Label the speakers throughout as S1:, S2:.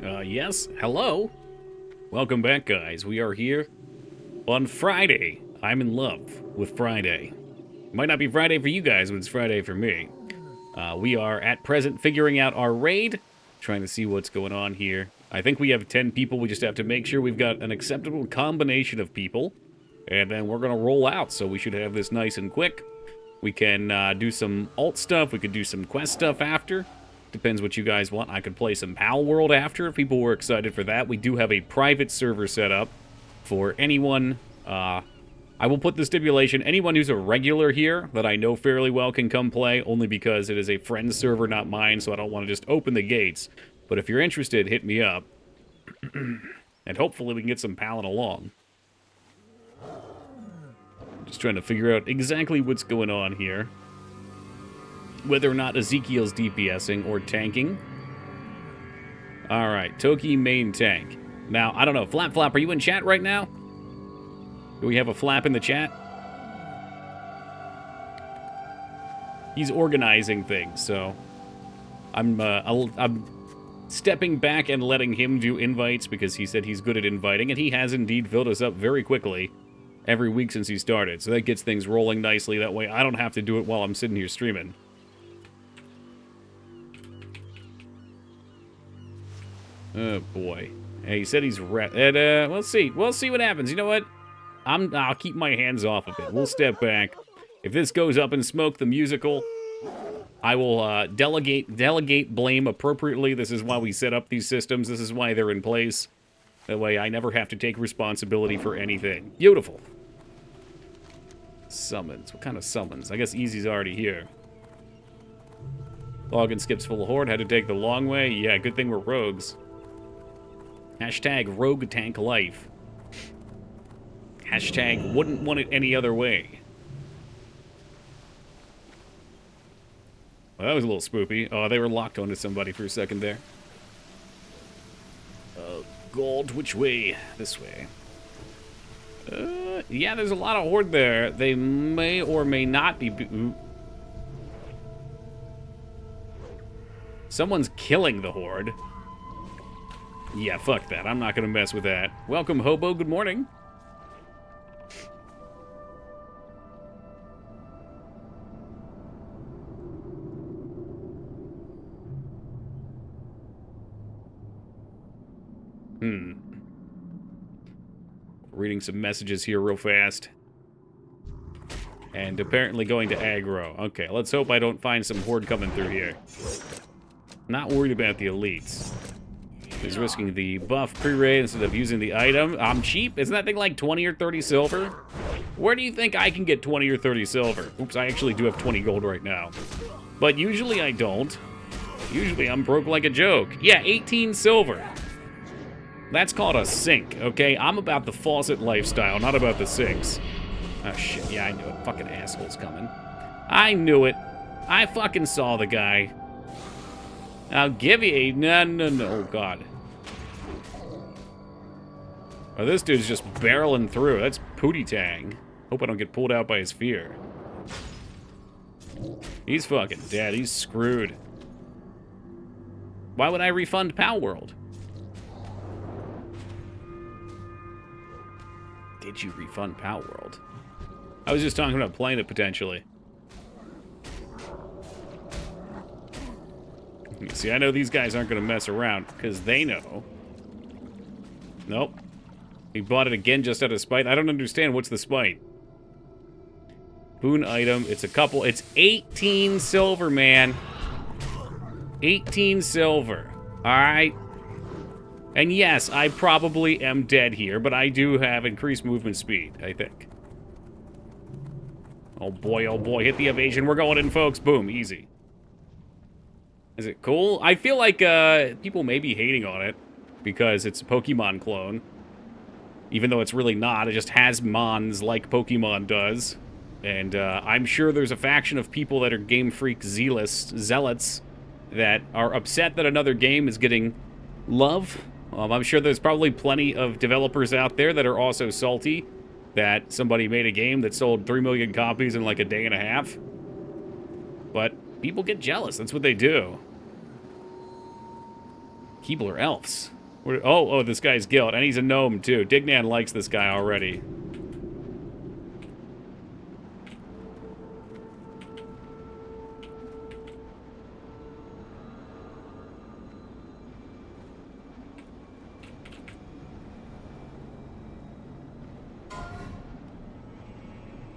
S1: Yes, hello. Welcome back, guys. We are here on Friday. I'm in love with Friday. Might not be Friday for you guys, but it's Friday for me. We are at present figuring out our raid, trying to see what's going on here. I think we have 10 people. We just have to make sure we've got an acceptable combination of people, and then we're going to roll out, so we should have this nice and quick. We can do some alt stuff. We could do some quest stuff after. Depends what you guys want. I could play some Pal World after if people were excited for that. We do have a private server set up for anyone. I will put the stipulation, anyone who's a regular here that I know fairly well can come play, only because it is a friend's server, not mine, so I don't want to just open the gates. But if you're interested, hit me up. And hopefully we can get some palling along. Just trying to figure out exactly what's going on here. Whether or not Ezekiel's DPSing or tanking. Alright, Toki main tank. Now, I don't know, Flap, are you in chat right now? Do we have a Flap in the chat? He's organizing things, so I'm stepping back and letting him do invites because he said he's good at inviting, and he has indeed filled us up very quickly every week since he started. So that gets things rolling nicely. That way I don't have to do it while I'm sitting here streaming. Oh boy. Hey, he said he's we'll see. We'll see what happens. You know what? I'll keep my hands off of it. We'll step back. If this goes up in smoke, the musical, I will delegate blame appropriately. This is why we set up these systems. This is why they're in place. That way I never have to take responsibility for anything. Beautiful. Summons. What kind of summons? I guess Easy's already here. Login skips full horde. Had to take the long way. Yeah, good thing we're rogues. Hashtag rogue tank life. Hashtag wouldn't want it any other way. Well, that was a little spoopy. Oh, they were locked onto somebody for a second there. Gold, which way? This way. Yeah, there's a lot of horde there. They may or may not be... Ooh. Someone's killing the horde. Yeah, fuck that. I'm not gonna mess with that. Welcome, Hobo. Good morning. Reading some messages here real fast. And apparently going to aggro. Okay, let's hope I don't find some horde coming through here. Not worried about the elites. He's risking the buff pre-raid instead of using the item. I'm cheap. Isn't that thing like 20 or 30 silver? Where do you think I can get 20 or 30 silver? Oops, I actually do have 20 gold right now. But usually I don't. Usually I'm broke like a joke. Yeah, 18 silver. That's called a sink, okay? I'm about the faucet lifestyle, not about the sinks. Oh, shit. Yeah, I knew it. Fucking asshole's coming. I knew it. I fucking saw the guy. I'll give you a... No. Oh, God. Oh, this dude's just barreling through. That's Pootie Tang. Hope I don't get pulled out by his fear. He's fucking dead. He's screwed. Why would I refund Pal World? Did you refund Pal World? I was just talking about playing it potentially. See, I know these guys aren't going to mess around because they know. Nope. He bought it again just out of spite. I don't understand. What's the spite? Boon item. It's a couple. It's 18 silver, man. 18 silver. All right. And yes, I probably am dead here, but I do have increased movement speed, I think. Oh boy, hit the evasion. We're going in, folks. Boom, easy. Is it cool? I feel like people may be hating on it because it's a Pokemon clone. Even though it's really not, it just has mons like Pokemon does. And I'm sure there's a faction of people that are Game Freak zealots that are upset that another game is getting love. I'm sure there's probably plenty of developers out there that are also salty that somebody made a game that sold 3 million copies in like a day and a half. But people get jealous. That's what they do. Keebler elves. Oh, this guy's guild, and he's a gnome too. Dignan likes this guy already.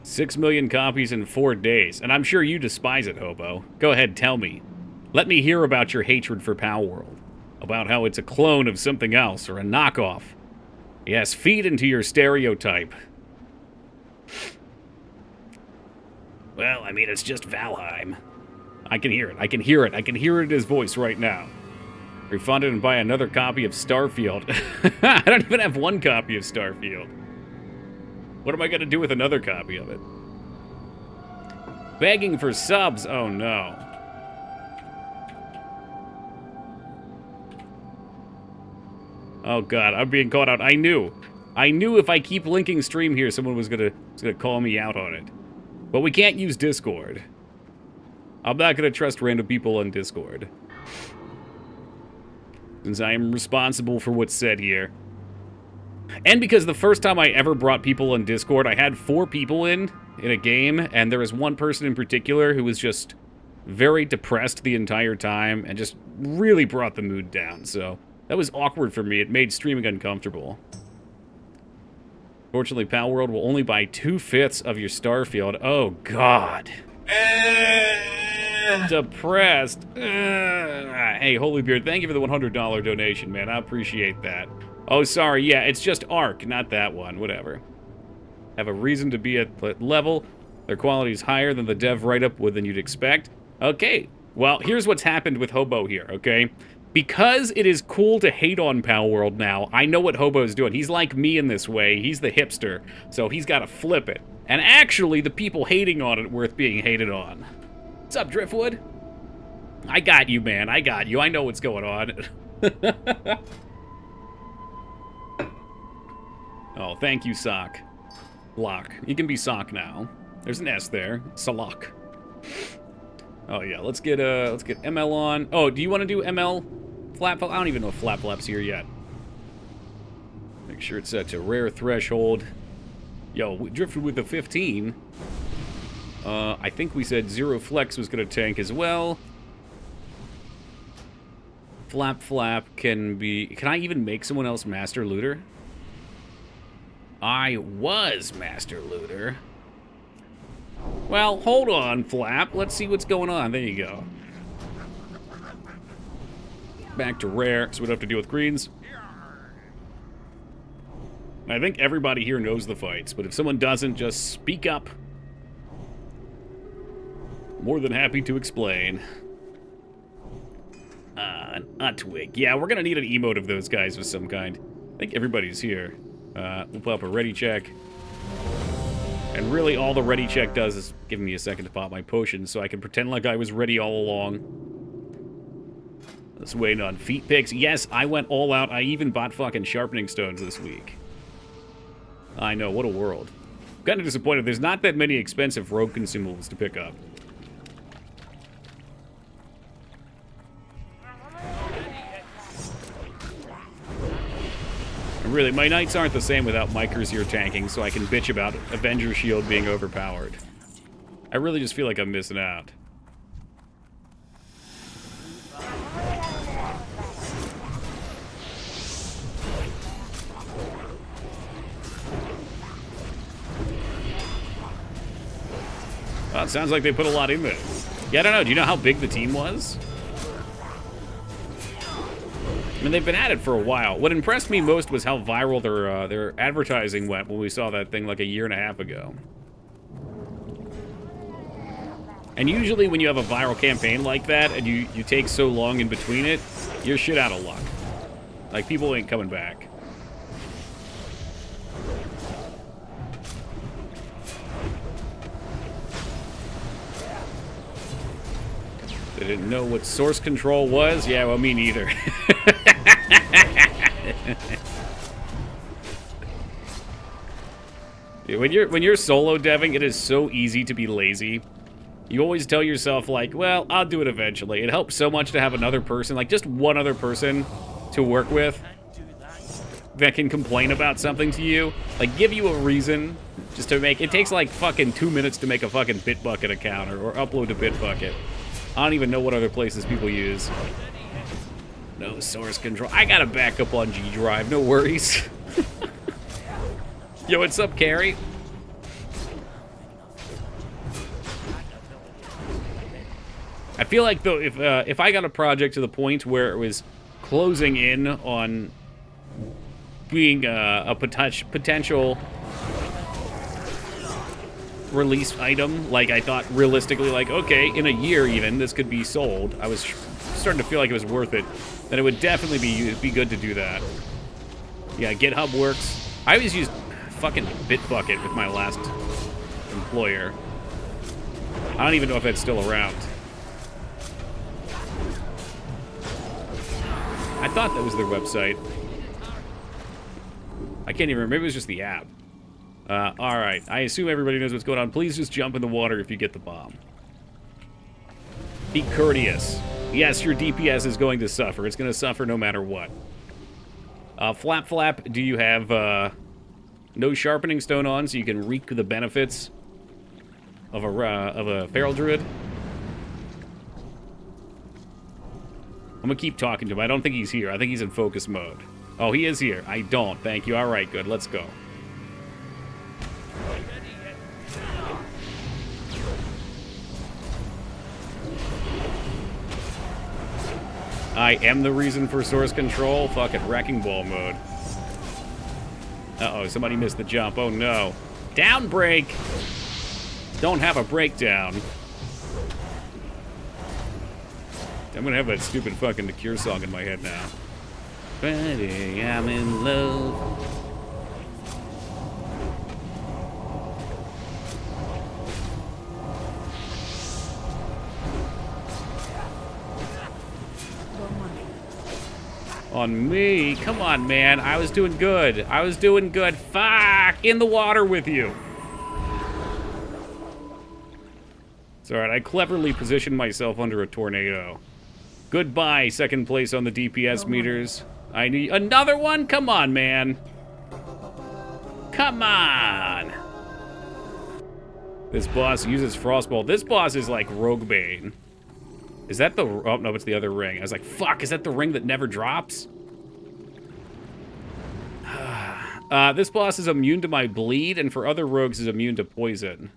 S1: $6 million copies in 4 days, and I'm sure you despise it, Hobo. Go ahead, tell me. Let me hear about your hatred for Palworld. About how it's a clone of something else, or a knockoff. Yes, feed into your stereotype. Well, I mean, it's just Valheim. I can hear it, I can hear it, I can hear it in his voice right now. Refund it and buy another copy of Starfield. I don't even have one copy of Starfield. What am I going to do with another copy of it? Begging for subs? Oh, no. Oh, God, I'm being caught out. I knew if I keep linking stream here, someone was gonna call me out on it. But we can't use Discord. I'm not going to trust random people on Discord. Since I am responsible for what's said here. And because the first time I ever brought people on Discord, I had 4 people in a game, and there was one person in particular who was just very depressed the entire time and just really brought the mood down. So that was awkward for me. It made streaming uncomfortable. Fortunately, Palworld will only buy 2/5 of your Starfield. Oh, God. Depressed. Hey, Holybeard, thank you for the $100 donation, man. I appreciate that. Oh, sorry. Yeah, it's just Ark, not that one. Whatever. Have a reason to be at level. Their quality is higher than the dev write-up than you'd expect. Okay. Well, here's what's happened with Hobo here, okay? Because it is cool to hate on Palworld now, I know what Hobo's doing. He's like me in this way. He's the hipster, so he's got to flip it. And actually, the people hating on it worth being hated on. What's up, Driftwood? I got you, man. I got you. I know what's going on. Oh, thank you, Sock. Lock. You can be Sock now. There's an S there. Salak. Oh yeah, let's get ML on. Oh, do you want to do ML Flap? I don't even know if Flap Flap's here yet. Make sure it's set to rare threshold. Yo, we drifted with the 15. I think we said Zero Flex was going to tank as well. Flap Flap can be... Can I even make someone else Master Looter? I was Master Looter. Well, hold on, Flap. Let's see what's going on. There you go. Back to rare, so we don't have to deal with greens. I think everybody here knows the fights, but if someone doesn't, just speak up. More than happy to explain. An Utwig. Yeah, we're gonna need an emote of those guys of some kind. I think everybody's here. We'll put up a ready check. And really all the ready check does is give me a second to pop my potion so I can pretend like I was ready all along. Let's wait on feet picks. Yes, I went all out. I even bought fucking sharpening stones this week. I know, what a world. I'm kind of disappointed. There's not that many expensive rogue consumables to pick up. And really, my knights aren't the same without Micers here tanking, so I can bitch about Avenger Shield being overpowered. I really just feel like I'm missing out. Well, it sounds like they put a lot in there. Yeah, I don't know. Do you know how big the team was? I mean, they've been at it for a while. What impressed me most was how viral their advertising went when we saw that thing like a year and a half ago. And usually when you have a viral campaign like that and you take so long in between it, you're shit out of luck. Like, people ain't coming back. They didn't know what source control was? Yeah, well, me neither. When you're solo deving, it is so easy to be lazy. You always tell yourself, like, well, I'll do it eventually. It helps so much to have another person, like just one other person, to work with that can complain about something to you. Like, give you a reason just to make... It takes, like, fucking 2 minutes to make a fucking Bitbucket account or upload to Bitbucket. I don't even know what other places people use. No source control. I got a backup on G Drive, no worries. Yo, what's up, Carrie? I feel like, though, if I got a project to the point where it was closing in on being a potential release item, like I thought realistically, like, okay, in a year even, this could be sold. I was starting to feel like it was worth it. Then it would definitely be good to do that. Yeah, GitHub works. I always used fucking Bitbucket with my last employer. I don't even know if that's still around. I thought that was their website. I can't even remember. Maybe it was just the app. Alright. I assume everybody knows what's going on. Please just jump in the water if you get the bomb. Be courteous. Yes, your DPS is going to suffer. It's going to suffer no matter what. Flap Flap, do you have no sharpening stone on so you can reap the benefits of a feral druid? I'm gonna keep talking to him. I don't think he's here. I think he's in focus mode. Oh, he is here. I don't. Thank you. All right, good. Let's go. I am the reason for source control. Fucking wrecking ball mode. Uh-oh, somebody missed the jump. Oh, no. Down break! Don't have a breakdown. I'm gonna have that stupid fucking The Cure song in my head now. Friday, I'm in love. On me? Come on, man. I was doing good. I was doing good. Fuck! In the water with you. It's alright. I cleverly positioned myself under a tornado. Goodbye, second place on the DPS meters. I need another one? Come on, man. Come on. This boss uses Frostball. This boss is like Roguebane. Is that the... Oh, no, it's the other ring. I was like, fuck, is that the ring that never drops? This boss is immune to my bleed, and for other rogues is immune to poison.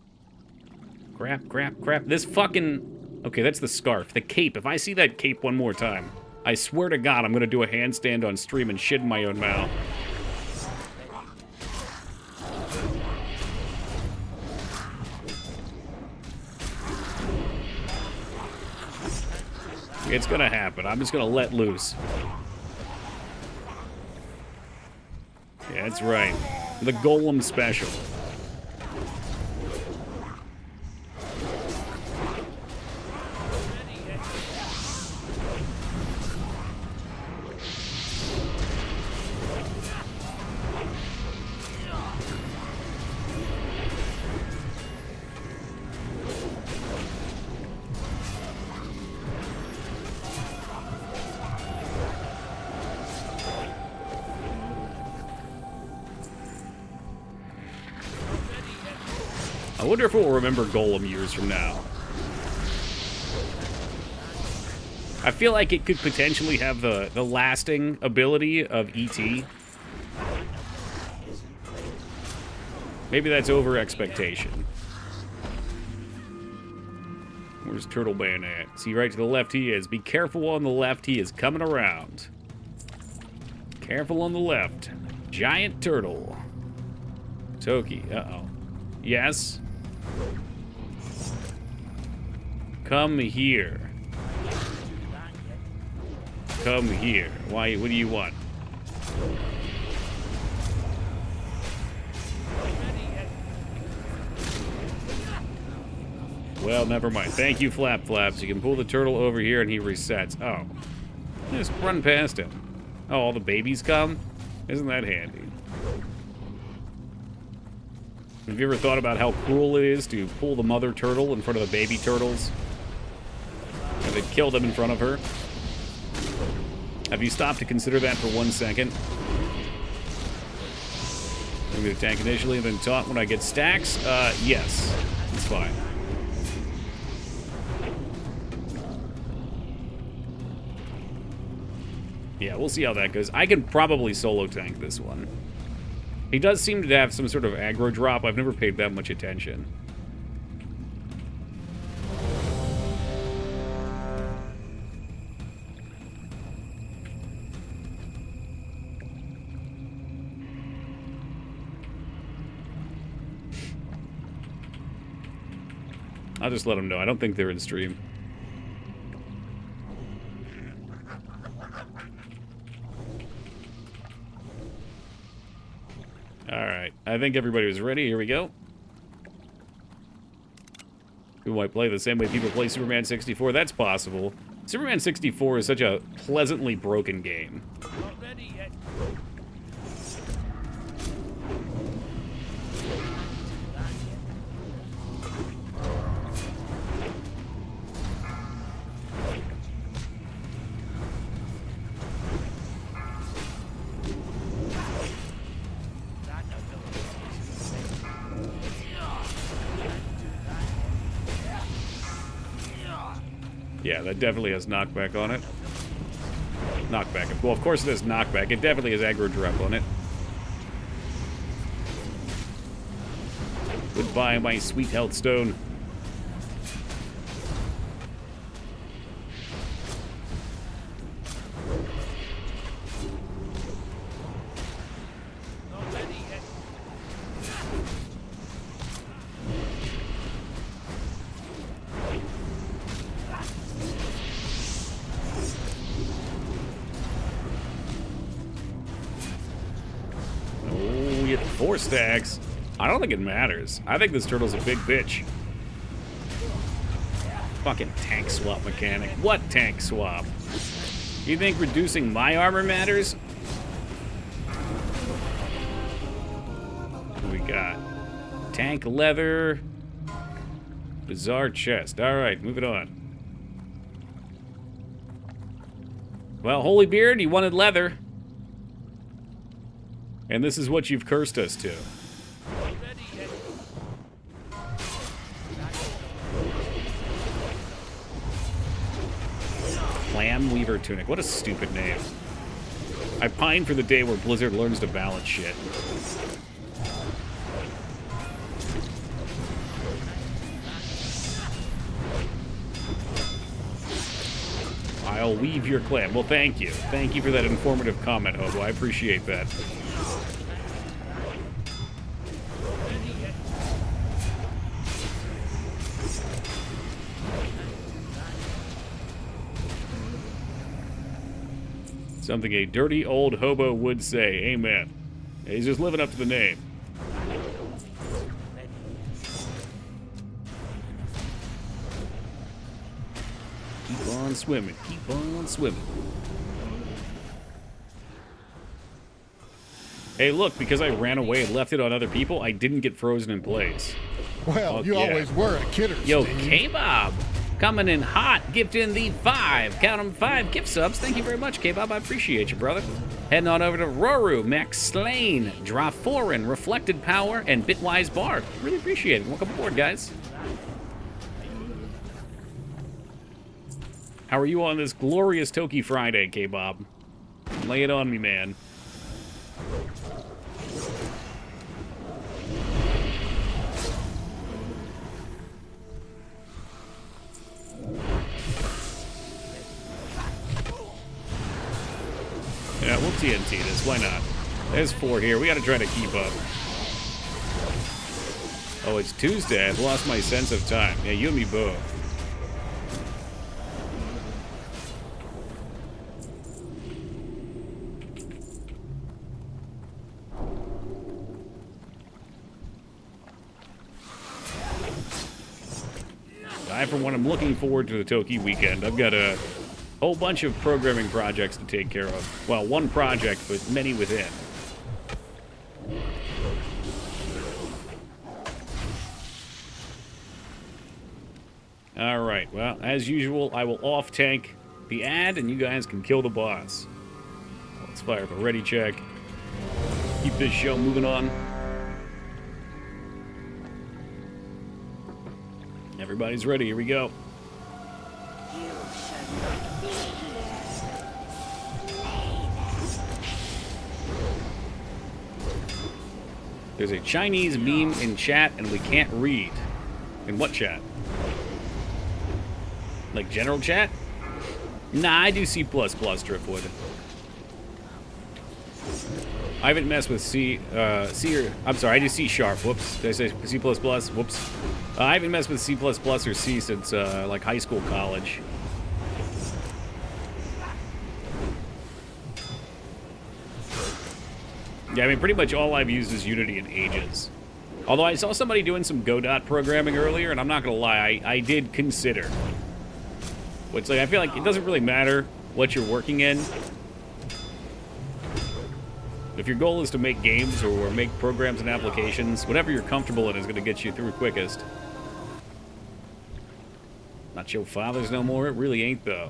S1: Crap, crap, crap. This fucking... Okay, that's the scarf. The cape. If I see that cape one more time, I swear to God, I'm gonna do a handstand on stream and shit in my own mouth. It's gonna happen. I'm just gonna let loose. Yeah, that's right. The Golem special. I wonder if we'll remember Golem years from now. I feel like it could potentially have the lasting ability of E.T. Maybe that's over expectation. Where's Turtle Man at? See, right to the left he is. Be careful on the left, he is coming around. Careful on the left. Giant turtle. Toki, uh-oh. Yes? Come here. Come here. Why, what do you want? Well, never mind. Thank you, Flap Flaps. You can pull the turtle over here and he resets. Oh. Just run past him. Oh, all the babies come? Isn't that handy? Have you ever thought about how cruel it is to pull the mother turtle in front of the baby turtles? And then kill them in front of her? Have you stopped to consider that for 1 second? I'm going to tank initially and then taunt when I get stacks? Yes. It's fine. Yeah, we'll see how that goes. I can probably solo tank this one. He does seem to have some sort of aggro drop. I've never paid that much attention. I'll just let them know. I don't think they're in stream. Alright, I think everybody was ready. Here we go. Who might play the same way people play Superman 64? That's possible. Superman 64 is such a pleasantly broken game.
S2: Not ready yet.
S1: Yeah, that definitely has knockback on it. Knockback. Well, of course it has knockback. It definitely has aggro drop on it. Goodbye, my sweet health stone.
S2: Not ready yet.
S1: Oh, we get 4 stacks. I don't think it matters. I think this turtle's a big bitch. Fucking tank swap mechanic. What tank swap? You think reducing my armor matters? What we got? Tank leather. Bizarre chest. Alright, moving on. Well, Holy Beard, you wanted leather. And this is what you've cursed us to.
S2: Not ready yet.
S1: Clam Weaver Tunic. What a stupid name. I pine for the day where Blizzard learns to balance shit. I'll weave your clam. Well, thank you. Thank you for that informative comment, Hobo. I appreciate that. Something a dirty old hobo would say. Amen. He's just living up to the name. Keep on swimming. Keep on swimming. Hey, look, because I ran away and left it on other people, I didn't get frozen in place.
S3: Well,
S1: Fuck
S3: you
S1: yeah.
S3: always were a kidder,
S1: Yo,
S3: Steve.
S1: K-Bob, coming in hot, gifting the 5, count 'em 5 gift subs. Thank you very much, K-Bob. I appreciate you, brother. Heading on over to Roru, Max Slane, Draforin, Reflected Power, and Bitwise Bard. Really appreciate it. Welcome aboard, guys. How are you on this glorious Toki Friday, K-Bob? Lay it on me, man. Yeah, we'll TNT this. Why not? There's 4 here. We gotta try to keep up. Oh, it's Tuesday. I've lost my sense of time. Yeah, you and me both. I, for one, am looking forward to the Toki weekend. I've got a whole bunch of programming projects to take care of. Well, one project, but many within. Alright, well, as usual, I will off-tank the ad, and you guys can kill the boss. Let's fire up a ready check. Keep this show moving on. Everybody's ready. Here we go. There's a Chinese meme in chat, and we can't read. In what chat? Like general chat? Nah, I do C++, Driftwood. I haven't messed with I'm sorry, I do C#. Whoops. Did I say C++? Whoops. I haven't messed with C++ or C since, like, high school, college. Yeah, I mean, pretty much all I've used is Unity in ages. Although I saw somebody doing some Godot programming earlier, and I'm not gonna lie, I did consider. Which, like, I feel like it doesn't really matter what you're working in. If your goal is to make games or make programs and applications, whatever you're comfortable in is gonna get you through quickest. Not your father's no more, it really ain't, though.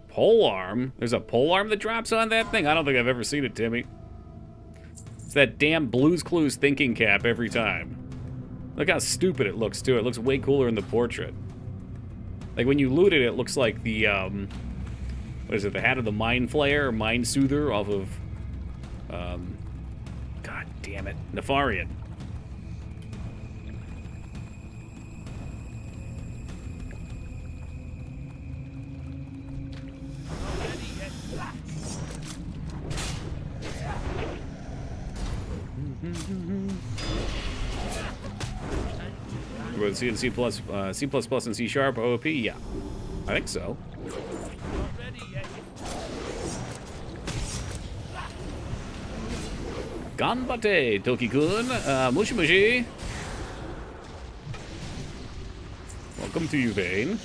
S1: Polearm? There's a polearm that drops on that thing? I don't think I've ever seen it, Timmy. It's that damn Blue's Clues thinking cap every time. Look how stupid it looks, too. It looks way cooler in the portrait. Like, when you loot it, it looks like the, what is it, the Hat of the Mind Flayer, or Mind Soother off of, God damn it, Nefarian. C and C++, C++ and C# OOP? Yeah, I think so. Ganbate, Toki-kun, Mushi Mushi. Welcome to you, Vane.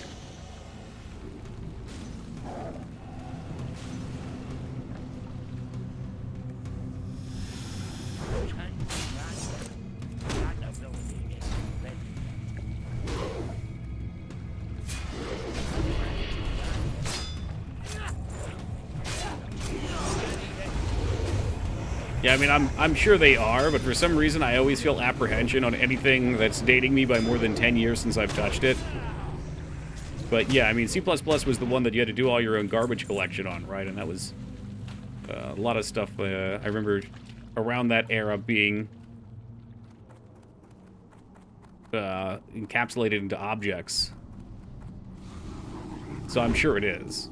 S1: Yeah, I mean, I'm sure they are, but for some reason I always feel apprehension on anything that's dating me by more than 10 years since I've touched it. But yeah, I mean, C++ was the one that you had to do all your own garbage collection on, right? And that was a lot of stuff I remember around that era being encapsulated into objects. So I'm sure it is.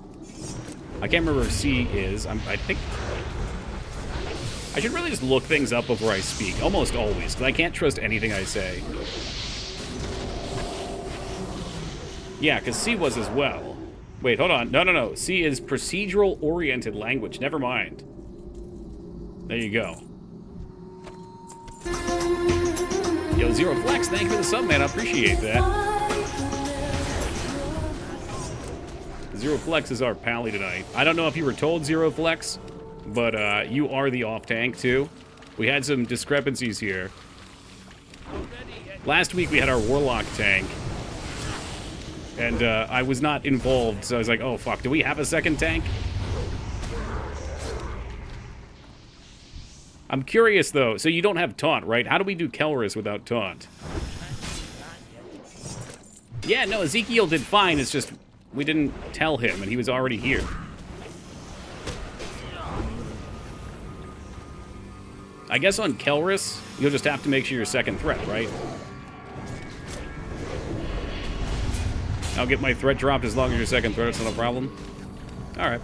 S1: I can't remember if C is. I think... I should really just look things up before I speak, almost always, because I can't trust anything I say. Yeah, because C was as well. Wait, hold on. No. C is procedural-oriented language. Never mind. There you go. Yo, Zero Flex, thank you for the sub, man. I appreciate that. Zero Flex is our pally tonight. I don't know if you were told, Zero Flex, but you are the off-tank, too. We had some discrepancies here. Last week, we had our Warlock tank. And I was not involved, so I was like, oh, fuck, do we have a second tank? I'm curious, though. So you don't have Taunt, right? How do we do Kelris without Taunt? Yeah, no, Ezekiel did fine. It's just we didn't tell him, and he was already here. I guess on Kelris, you'll just have to make sure you're second threat, right? I'll get my threat dropped as long as you're second threat. It's not a problem. All right.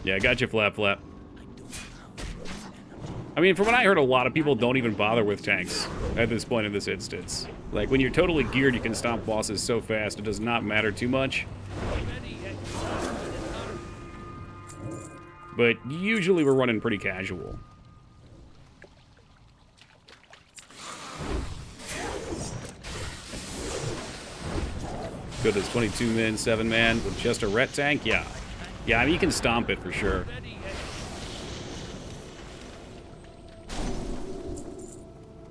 S1: Yeah, I got you, Flap Flap. I mean, from what I heard, a lot of people don't even bother with tanks at this point in this instance. Like, when you're totally geared, you can stomp bosses so fast, it does not matter too much. But usually we're running pretty casual. Go to this 22-man, 7-man with just a ret tank. Yeah. Yeah, I mean, you can stomp it for sure.
S2: Ready yet?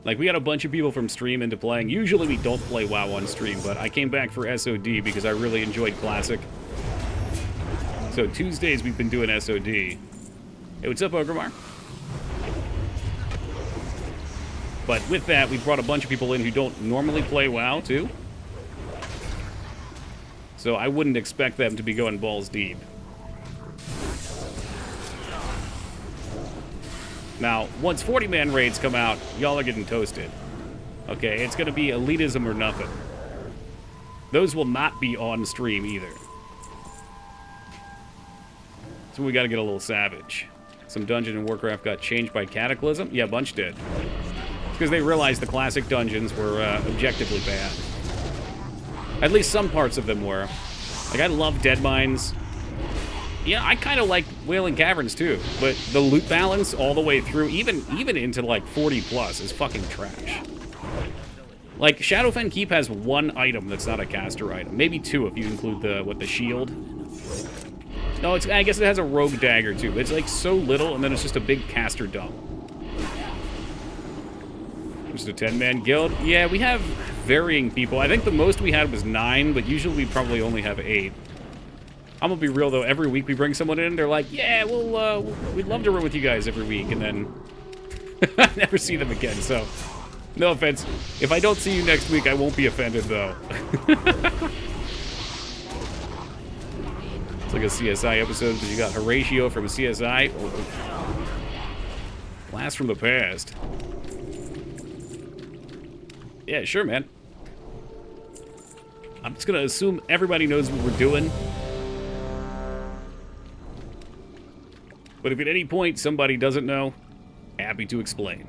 S1: Like, we got a bunch of people from stream into playing. Usually we don't play WoW on stream, but I came back for SOD because I really enjoyed Classic. So Tuesdays we've been doing SOD. Hey, what's up, Ogremar? But with that, we brought a bunch of people in who don't normally play WoW, too. So I wouldn't expect them to be going balls deep. Now, once 40-man raids come out, y'all are getting toasted. Okay, it's going to be elitism or nothing. Those will not be on stream either. So we got to get a little savage. Some dungeon in Warcraft got changed by Cataclysm? Yeah, a bunch did. Because they realized the classic dungeons were objectively bad. At least some parts of them were. Like, I love Dead Mines. Yeah, I kind of like Wailing Caverns, too. But the loot balance all the way through, even into, like, 40+, is fucking trash. Like, Shadowfen Keep has one item that's not a caster item. Maybe two if you include the shield. No, I guess it has a rogue dagger, too. It's, like, so little, and then it's just a big caster dump. Just a 10-man guild? Yeah, we have varying people. I think the most we had was 9, but usually we probably only have 8. I'm gonna be real, though. Every week we bring someone in, they're like, yeah, we'd love to run with you guys every week, and then I never see them again, so no offense. If I don't see you next week, I won't be offended, though. It's like a CSI episode because you got Horatio from CSI. Oh. Blast from the past. Yeah, sure, man. I'm just gonna assume everybody knows what we're doing. But if at any point somebody doesn't know, happy to explain.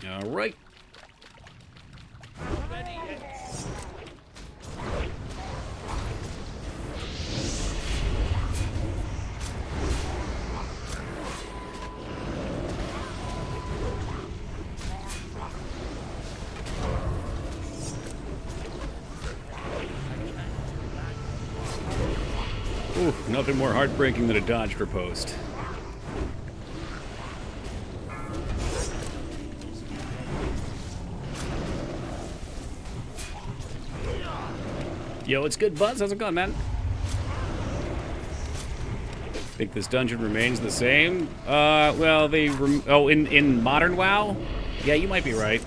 S1: All right.
S2: Ready yet?
S1: Oof, nothing more heartbreaking than a dodge for post. Yo, it's good, Buzz. How's it going, man? Think this dungeon remains the same? Well, in modern WoW? Yeah, you might be right.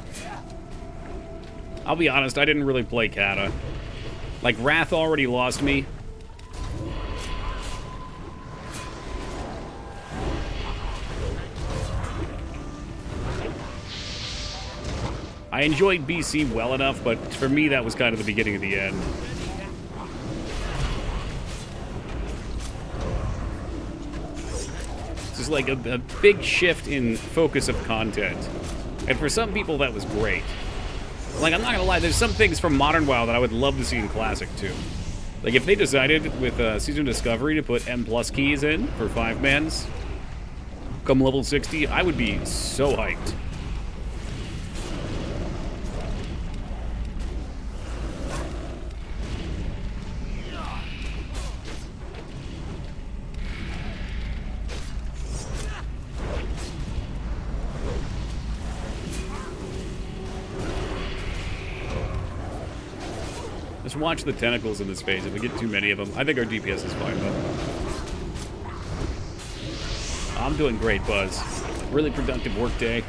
S1: I'll be honest, I didn't really play Kata. Like, Wrath already lost me. I enjoyed BC well enough, but for me, that was kind of the beginning of the end. It's just like a big shift in focus of content. And for some people, that was great. Like, I'm not gonna lie, there's some things from Modern WoW that I would love to see in Classic, too. Like, if they decided with Season Discovery to put M+ keys in for 5-mans, come level 60, I would be so hyped. Just watch the tentacles in this phase. If we get too many of them, I think our DPS is fine, though. I'm doing great, Buzz. Really productive work day.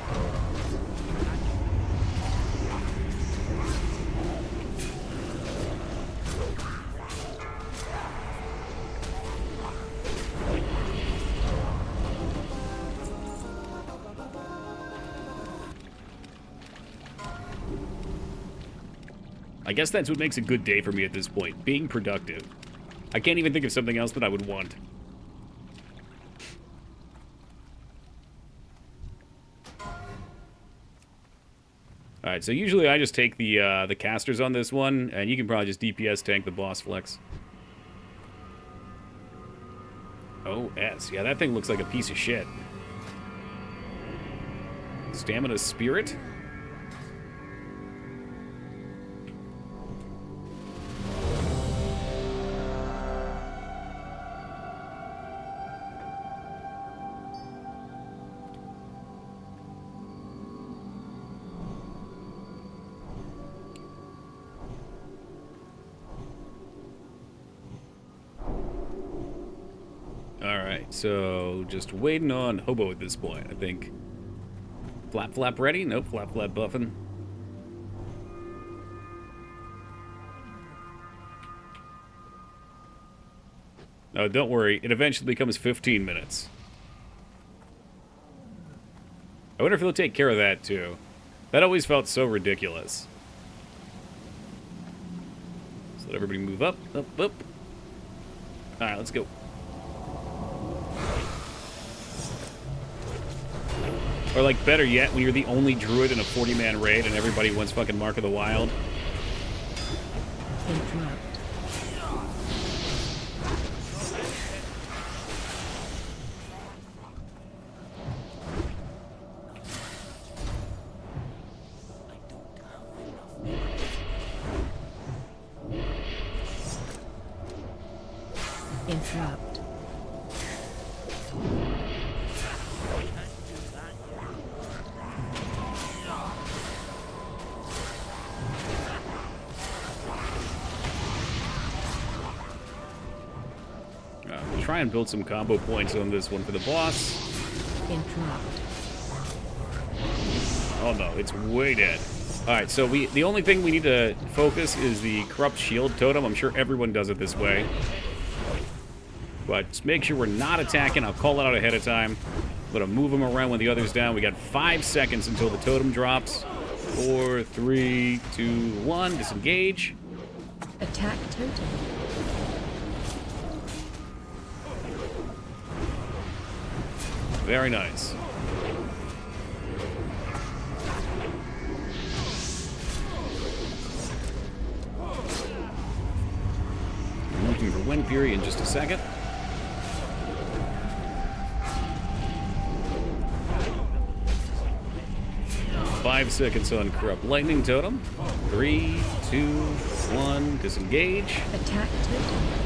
S1: I guess that's what makes a good day for me at this point, being productive. I can't even think of something else that I would want. Alright, so usually I just take the casters on this one, and you can probably just DPS tank the boss flex. Oh, Yes, yeah, that thing looks like a piece of shit. Stamina Spirit? Alright, so just waiting on Hobo at this point, I think. Flap Flap ready? Nope, Flap Flap buffing. No, don't worry, it eventually becomes 15 minutes. I wonder if he'll take care of that, too. That always felt so ridiculous. So let everybody move up, up, up. Alright, let's go. Or, like, better yet, when you're the only druid in a 40-man raid and everybody wants fucking Mark of the Wild.
S3: Interrupt. Interrupt.
S1: Try and build some combo points on this one for the boss.
S3: Interrupt.
S1: Oh no, it's way dead. Alright, so the only thing we need to focus is the Corrupt Shield Totem. I'm sure everyone does it this way. But just make sure we're not attacking. I'll call it out ahead of time. I'm gonna move them around when the other's down. We got 5 seconds until the totem drops. 4, 3, 2, 1. Disengage.
S3: Attack totem.
S1: Very nice. I'm looking for Wind Fury in just a second. Five seconds on Corrupt Lightning Totem. 3, 2, 1. Disengage.
S3: Attack totem.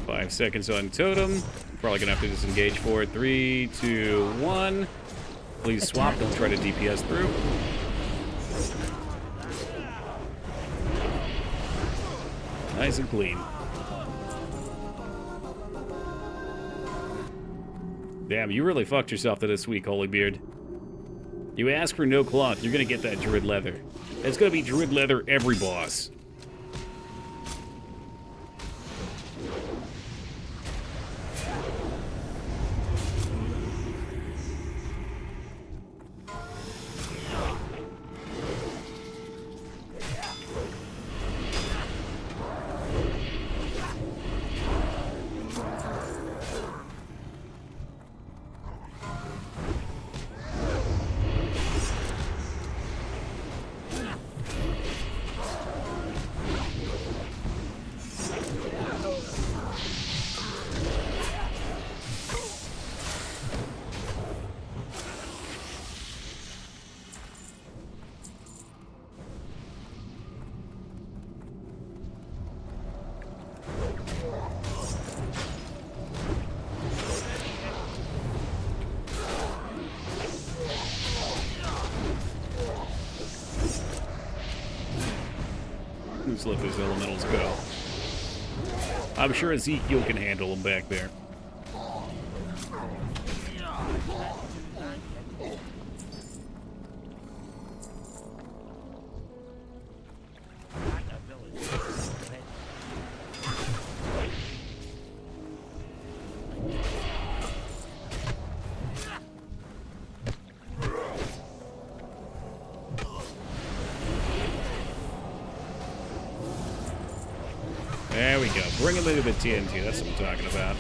S1: 5 seconds on Totem. Probably gonna have to disengage for it. 3, 2, 1. Please swap. Don't try to DPS through. Nice and clean. Damn, you really fucked yourself to this week, Holybeard. You ask for no cloth, you're gonna get that Druid Leather. It's gonna be Druid Leather every boss. Let's let those elementals go. I'm sure Ezekiel can handle them back there. There we go. Bring him into the TNT. That's what I'm talking about.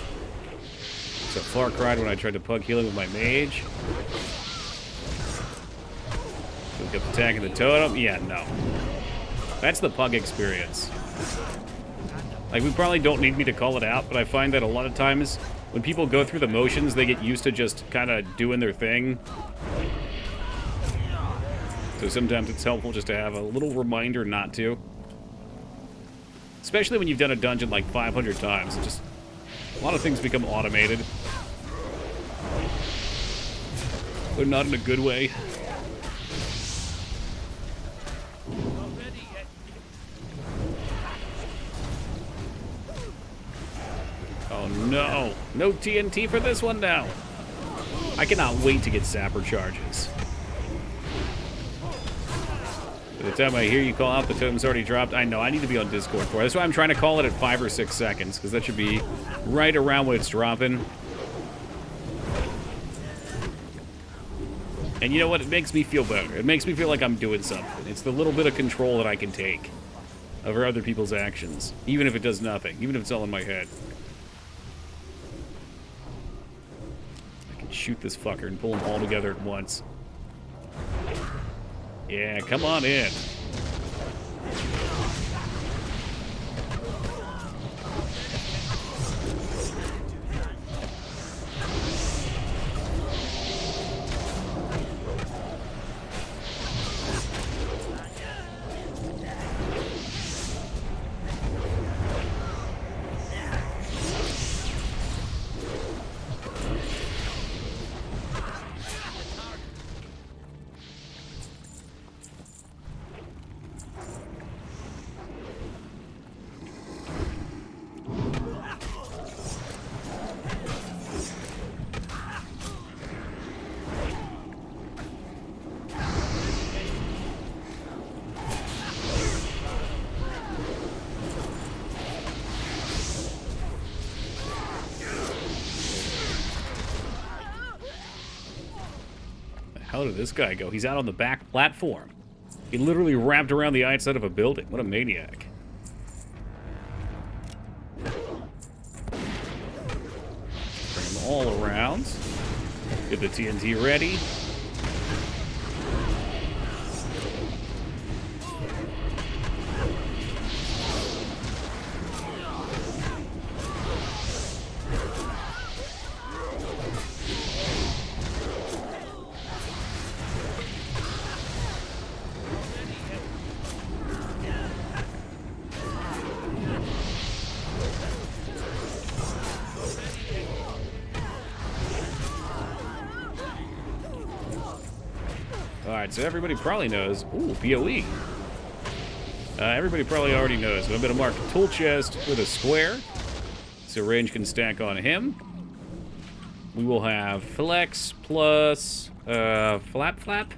S1: So Far Cry when I tried to pug heal him with my mage. So we kept attacking the totem. Yeah, no. That's the pug experience. Like, we probably don't need me to call it out, but I find that a lot of times when people go through the motions, they get used to just kind of doing their thing. So sometimes it's helpful just to have a little reminder not to. Especially when you've done a dungeon like 500 times. It just, a lot of things become automated. But not in a good way.
S2: Not ready yet.
S1: Oh no. No TNT for this one now. I cannot wait to get sapper charges. By the time I hear you call out, the totem's already dropped. I know, I need to be on Discord for it. That's why I'm trying to call it at 5 or 6 seconds, because that should be right around when it's dropping. And you know what? It makes me feel better. It makes me feel like I'm doing something. It's the little bit of control that I can take over other people's actions, even if it does nothing, even if it's all in my head. I can shoot this fucker and pull them all together at once. Yeah, come on in. How did this guy go? He's out on the back platform. He literally wrapped around the outside of a building. What a maniac. Bring him all around. Get the TNT ready. Alright, so everybody probably knows. Ooh, PoE. Everybody probably already knows, but I'm going to mark tool chest with a square, so range can stack on him. We will have flex plus flap flap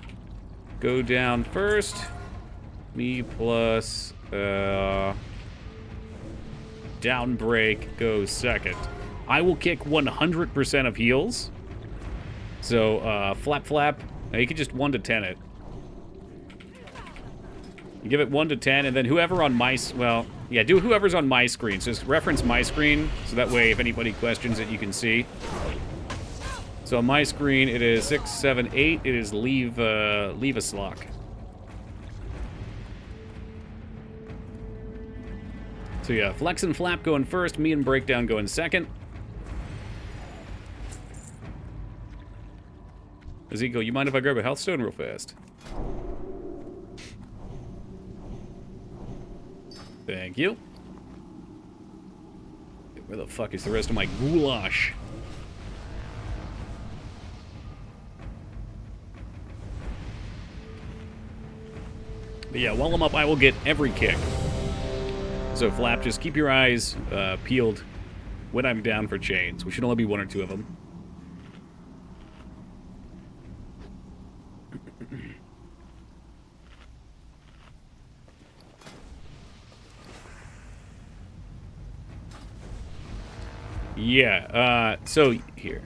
S1: go down first. Me plus down break goes second. I will kick 100% of heals. So flap flap. Now you can just 1 to 10 it. You give it 1 to 10, and then whoever on my... Well, yeah, do whoever's on my screen. So just reference my screen, so that way if anybody questions it, you can see. So on my screen, it is 6, 7, 8. It is leave a slock. So yeah, flex and flap going first. Me and breakdown going second. Ezekiel, you mind if I grab a health stone real fast? Thank you. Where the fuck is the rest of my goulash? But yeah, while I'm up, I will get every kick. So Flap, just keep your eyes peeled when I'm down for chains. We should only be 1 or 2 of them. Yeah, so here.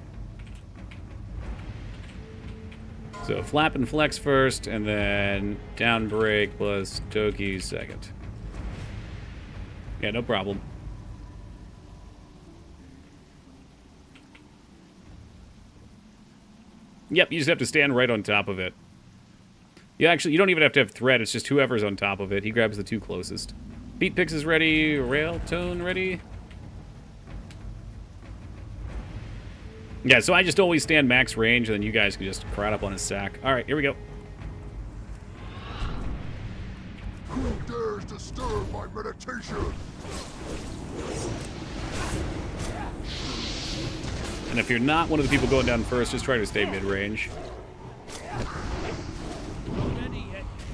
S1: So flap and flex first, and then down break plus Toki second. Yeah, no problem. Yep, you just have to stand right on top of it. You don't even have to have threat. It's just whoever's on top of it. He grabs the two closest. Beat picks is ready. Rail tone ready. Yeah, so I just always stand max range, and then you guys can just crowd up on his sack. All right, here we go.
S4: Who dares disturb my meditation?
S1: And if you're not one of the people going down first, just try to stay mid-range.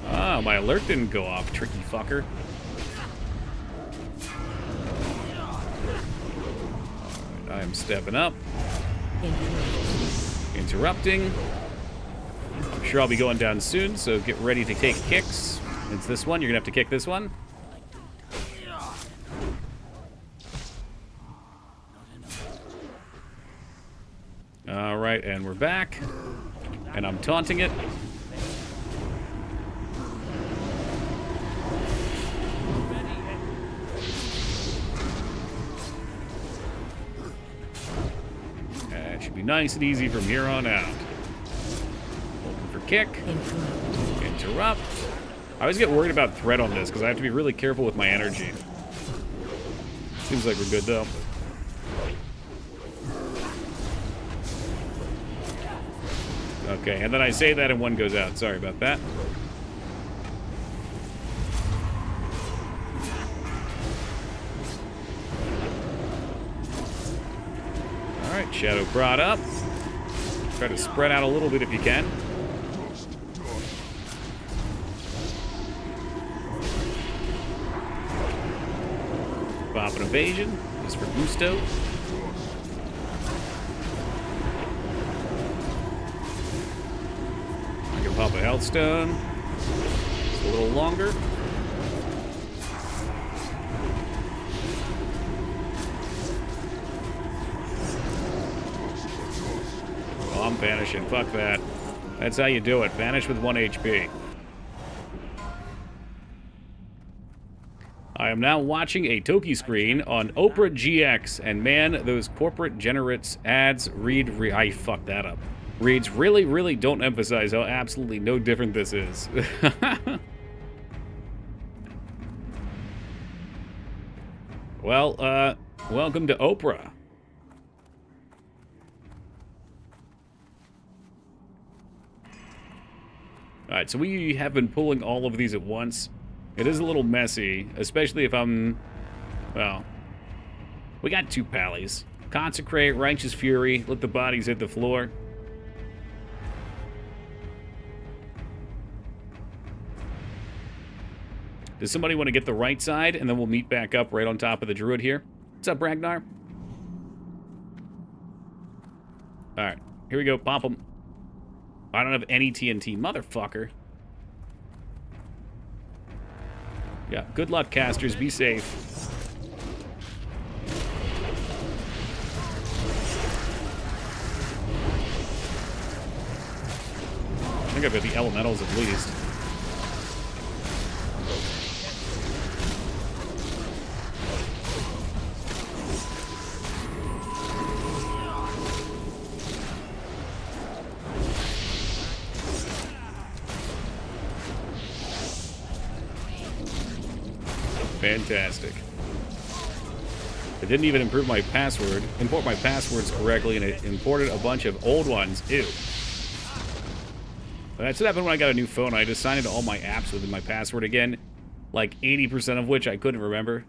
S1: Oh, my alert didn't go off, tricky fucker. Alright, I am stepping up. Interrupting. I'm sure I'll be going down soon, so get ready to take kicks. It's this one. You're going to have to kick this one. Alright, and we're back. And I'm taunting it. It should be nice and easy from here on out. Open for kick. Interrupt. I always get worried about threat on this because I have to be really careful with my energy. Seems like we're good though. Okay, and then I say that and one goes out. Sorry about that. Alright, Shadow brought up. Try to spread out a little bit if you can. Pop an evasion, just for gusto. I can pop a health stone. Just a little longer. Oh, I'm vanishing. Fuck that. That's how you do it. Vanish with 1 HP. I am now watching a Toki screen on Oprah GX, and man, those corporate generates ads I fucked that up. Reads really, really don't emphasize how absolutely no different this is. Well, welcome to Oprah. Alright, so we have been pulling all of these at once. It is a little messy, especially if I'm... Well, we got two pallies. Consecrate, Righteous Fury, let the bodies hit the floor. Does somebody want to get the right side, and then we'll meet back up right on top of the druid here? What's up, Ragnar? Alright, here we go, pop them. I don't have any TNT, motherfucker. Yeah, good luck, casters. Be safe. I think I've got the elementals at least. Fantastic. It didn't even import my passwords correctly, and it imported a bunch of old ones. Ew. That's what happened when I got a new phone. I just signed into all my apps within my password again, like 80% of which I couldn't remember.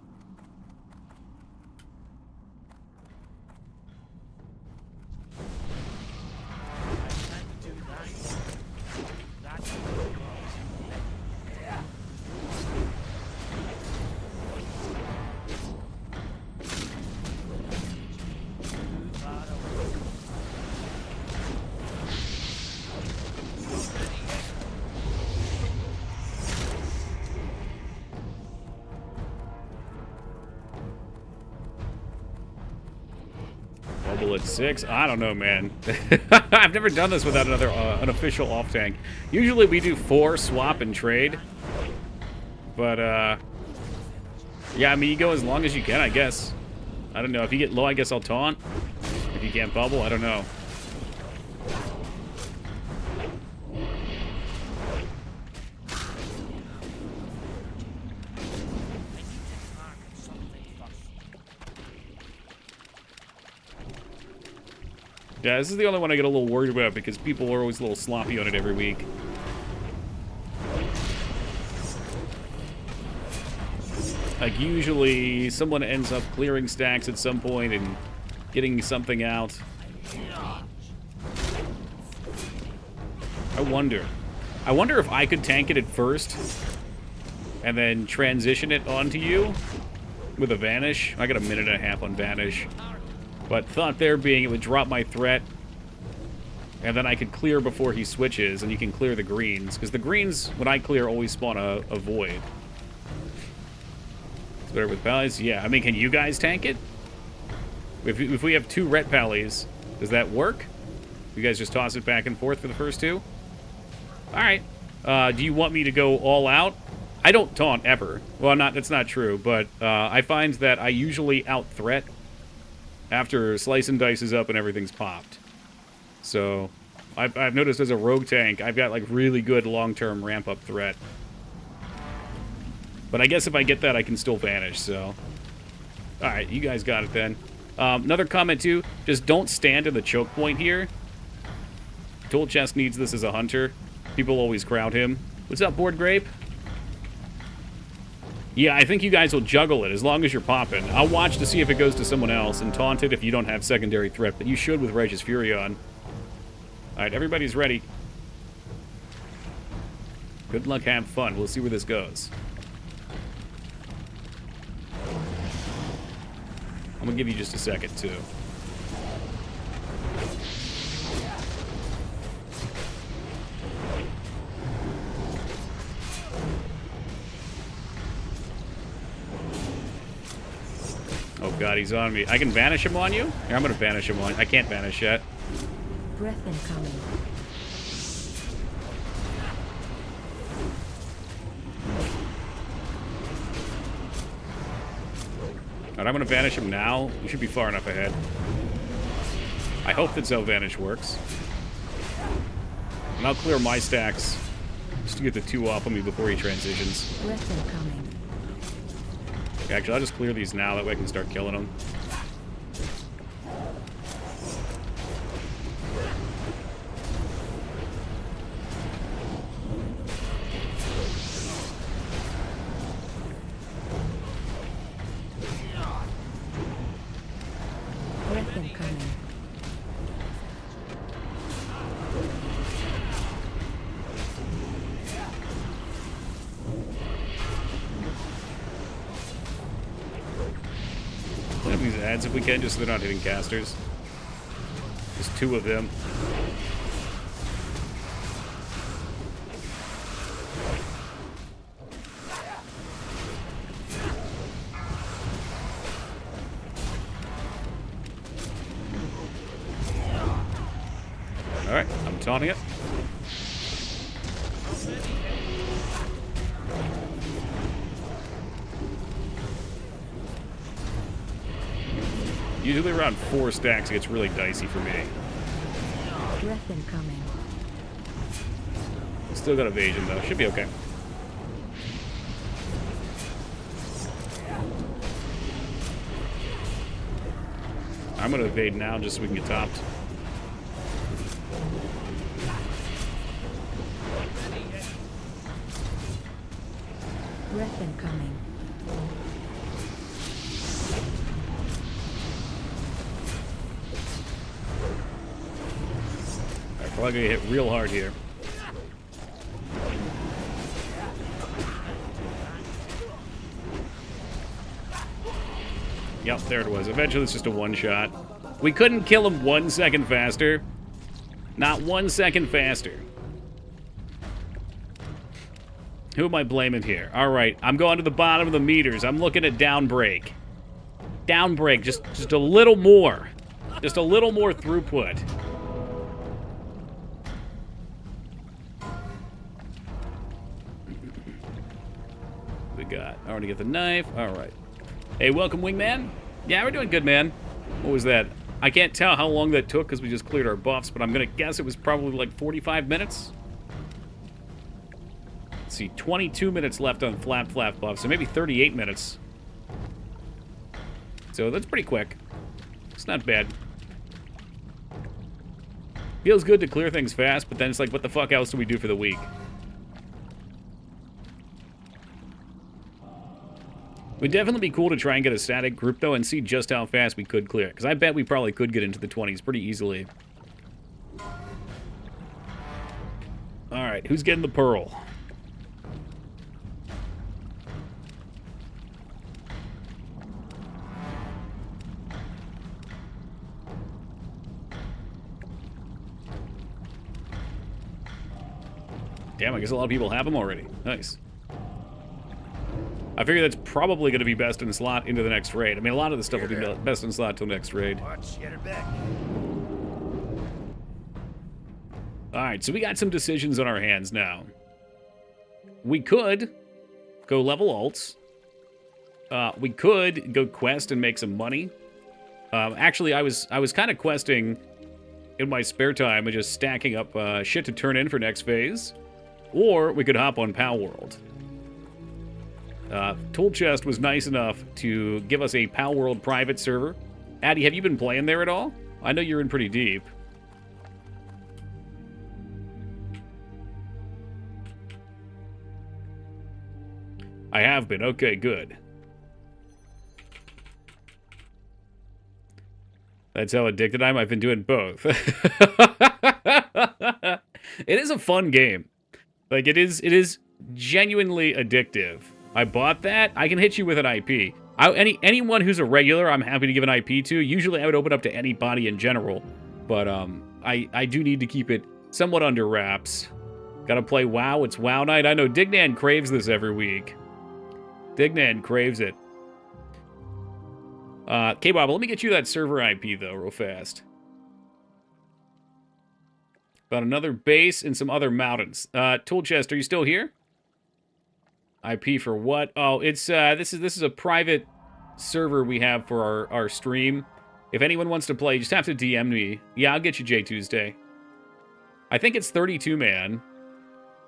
S1: At 6? I don't know, man. I've never done this without another unofficial off tank. Usually we do 4 swap and trade. But yeah, I mean, you go as long as you can, I guess. I don't know. If you get low, I guess I'll taunt. If you can't bubble, I don't know. Yeah, this is the only one I get a little worried about because people are always a little sloppy on it every week. Like, usually, someone ends up clearing stacks at some point and getting something out. I wonder if I could tank it at first and then transition it onto you with a Vanish. I got a minute and a half on Vanish. But thought there being it would drop my threat, and then I could clear before he switches, and you can clear the greens. Because the greens, when I clear, always spawn a void. It's better with pallies? Yeah, I mean, can you guys tank it? If we have 2 ret pallies, does that work? You guys just toss it back and forth for the first 2? Alright. Do you want me to go all out? I don't taunt ever. Well, that's not true, but I find that I usually out-threat after Slice and Dice is up and everything's popped. So, I've noticed as a rogue tank, I've got, like, really good long-term ramp-up threat. But I guess if I get that, I can still Vanish, so... Alright, you guys got it then. Another comment, too. Just don't stand in the choke point here. Tool Chest needs this as a hunter. People always crowd him. What's up, Board Grape? Yeah, I think you guys will juggle it as long as you're popping. I'll watch to see if it goes to someone else and taunt it if you don't have secondary threat, but you should with Righteous Fury on. Alright, everybody's ready. Good luck, have fun. We'll see where this goes. I'm gonna give you just a second, too. Oh god, he's on me. I can Vanish him on you? Here, I'm gonna Vanish him on you. I can't Vanish yet.
S3: Breath incoming.
S1: Alright, I'm gonna Vanish him now. You should be far enough ahead. I hope that Zell Vanish works. And I'll clear my stacks just to get the 2 off of me before he transitions.
S3: Breath incoming.
S1: Actually, I'll just clear these now, that way I can start killing them.
S3: Breath incoming.
S1: Clean up these ads if we can, just so they're not hitting casters. There's 2 of them. Alright, I'm taunting it. Usually around 4 stacks, it gets really dicey for me.
S3: Breath incoming.
S1: Still got evasion, though. Should be okay. I'm going to evade now just so we can get topped.
S3: Breath incoming.
S1: Alright, probably going to hit real hard here. Yep, there it was. Eventually, it's just a one-shot. We couldn't kill him 1 second faster. Not 1 second faster. Who am I blaming here? All right, I'm going to the bottom of the meters. I'm looking at down break. Down break, just a little more. Just a little more throughput. We got, I already get the knife. All right. Hey, welcome, Wingman. Yeah, we're doing good, man. What was that? I can't tell how long that took because we just cleared our buffs, but I'm going to guess it was probably like 45 minutes. Let's see, 22 minutes left on Flap buff, so maybe 38 minutes. So that's pretty quick. It's not bad. Feels good to clear things fast, but then it's like, what the fuck else do we do for the week? Would definitely be cool to try and get a static group, though, and see just how fast we could clear it. Because I bet we probably could get into the 20s pretty easily. Alright, who's getting the pearl? Damn, I guess a lot of people have them already. Nice. I figure that's probably going to be best in slot into the next raid. I mean, a lot of the stuff will be best in slot till next raid.
S2: Watch, get her back.
S1: Alright, so we got some decisions on our hands now. We could go level alts. We could go quest and make some money. Actually, I was kind of questing in my spare time and just stacking up shit to turn in for next phase. Or we could hop on Pal World. Tool Chest was nice enough to give us a Pal World private server. Addy, have you been playing there at all? I know you're in pretty deep. I have been. Okay, good. That's how addicted I am. I've been doing both. It is a fun game. Like, it is genuinely addictive. I bought that. I can hit you with an IP. Anyone who's a regular, I'm happy to give an IP to. Usually I would open up to anybody in general. But I do need to keep it somewhat under wraps. Gotta play WoW. It's WoW night. I know Dignan craves this every week. Dignan craves it. K-Bob, let me get you that server IP, though, real fast. About another base and some other mountains. Tool Chest, are you still here? IP for what? Oh, it's this is a private server we have for our stream. If anyone wants to play, you just have to DM me. Yeah, I'll get you J Tuesday. I think it's 32 man.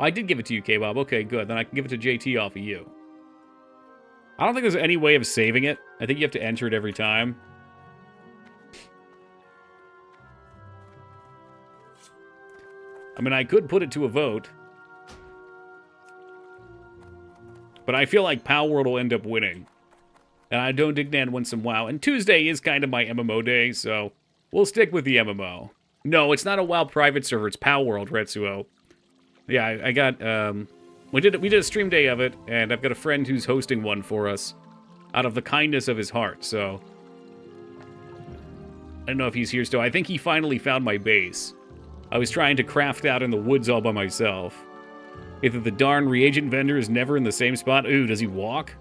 S1: Oh, I did give it to you, K-Bob. Okay, good. Then I can give it to JT off of you. I don't think there's any way of saving it. I think you have to enter it every time. I mean, I could put it to a vote. But I feel like Pal World will end up winning. And I don't Dignan win some WoW. And Tuesday is kind of my MMO day, so we'll stick with the MMO. No, it's not a WoW private server. It's Pal World, Retsuo. Yeah, I got... We did a stream day of it, and I've got a friend who's hosting one for us out of the kindness of his heart, so... I don't know if he's here still. I think he finally found my base. I was trying to craft out in the woods all by myself. Either the darn reagent vendor is never in the same spot. Ooh, does he walk?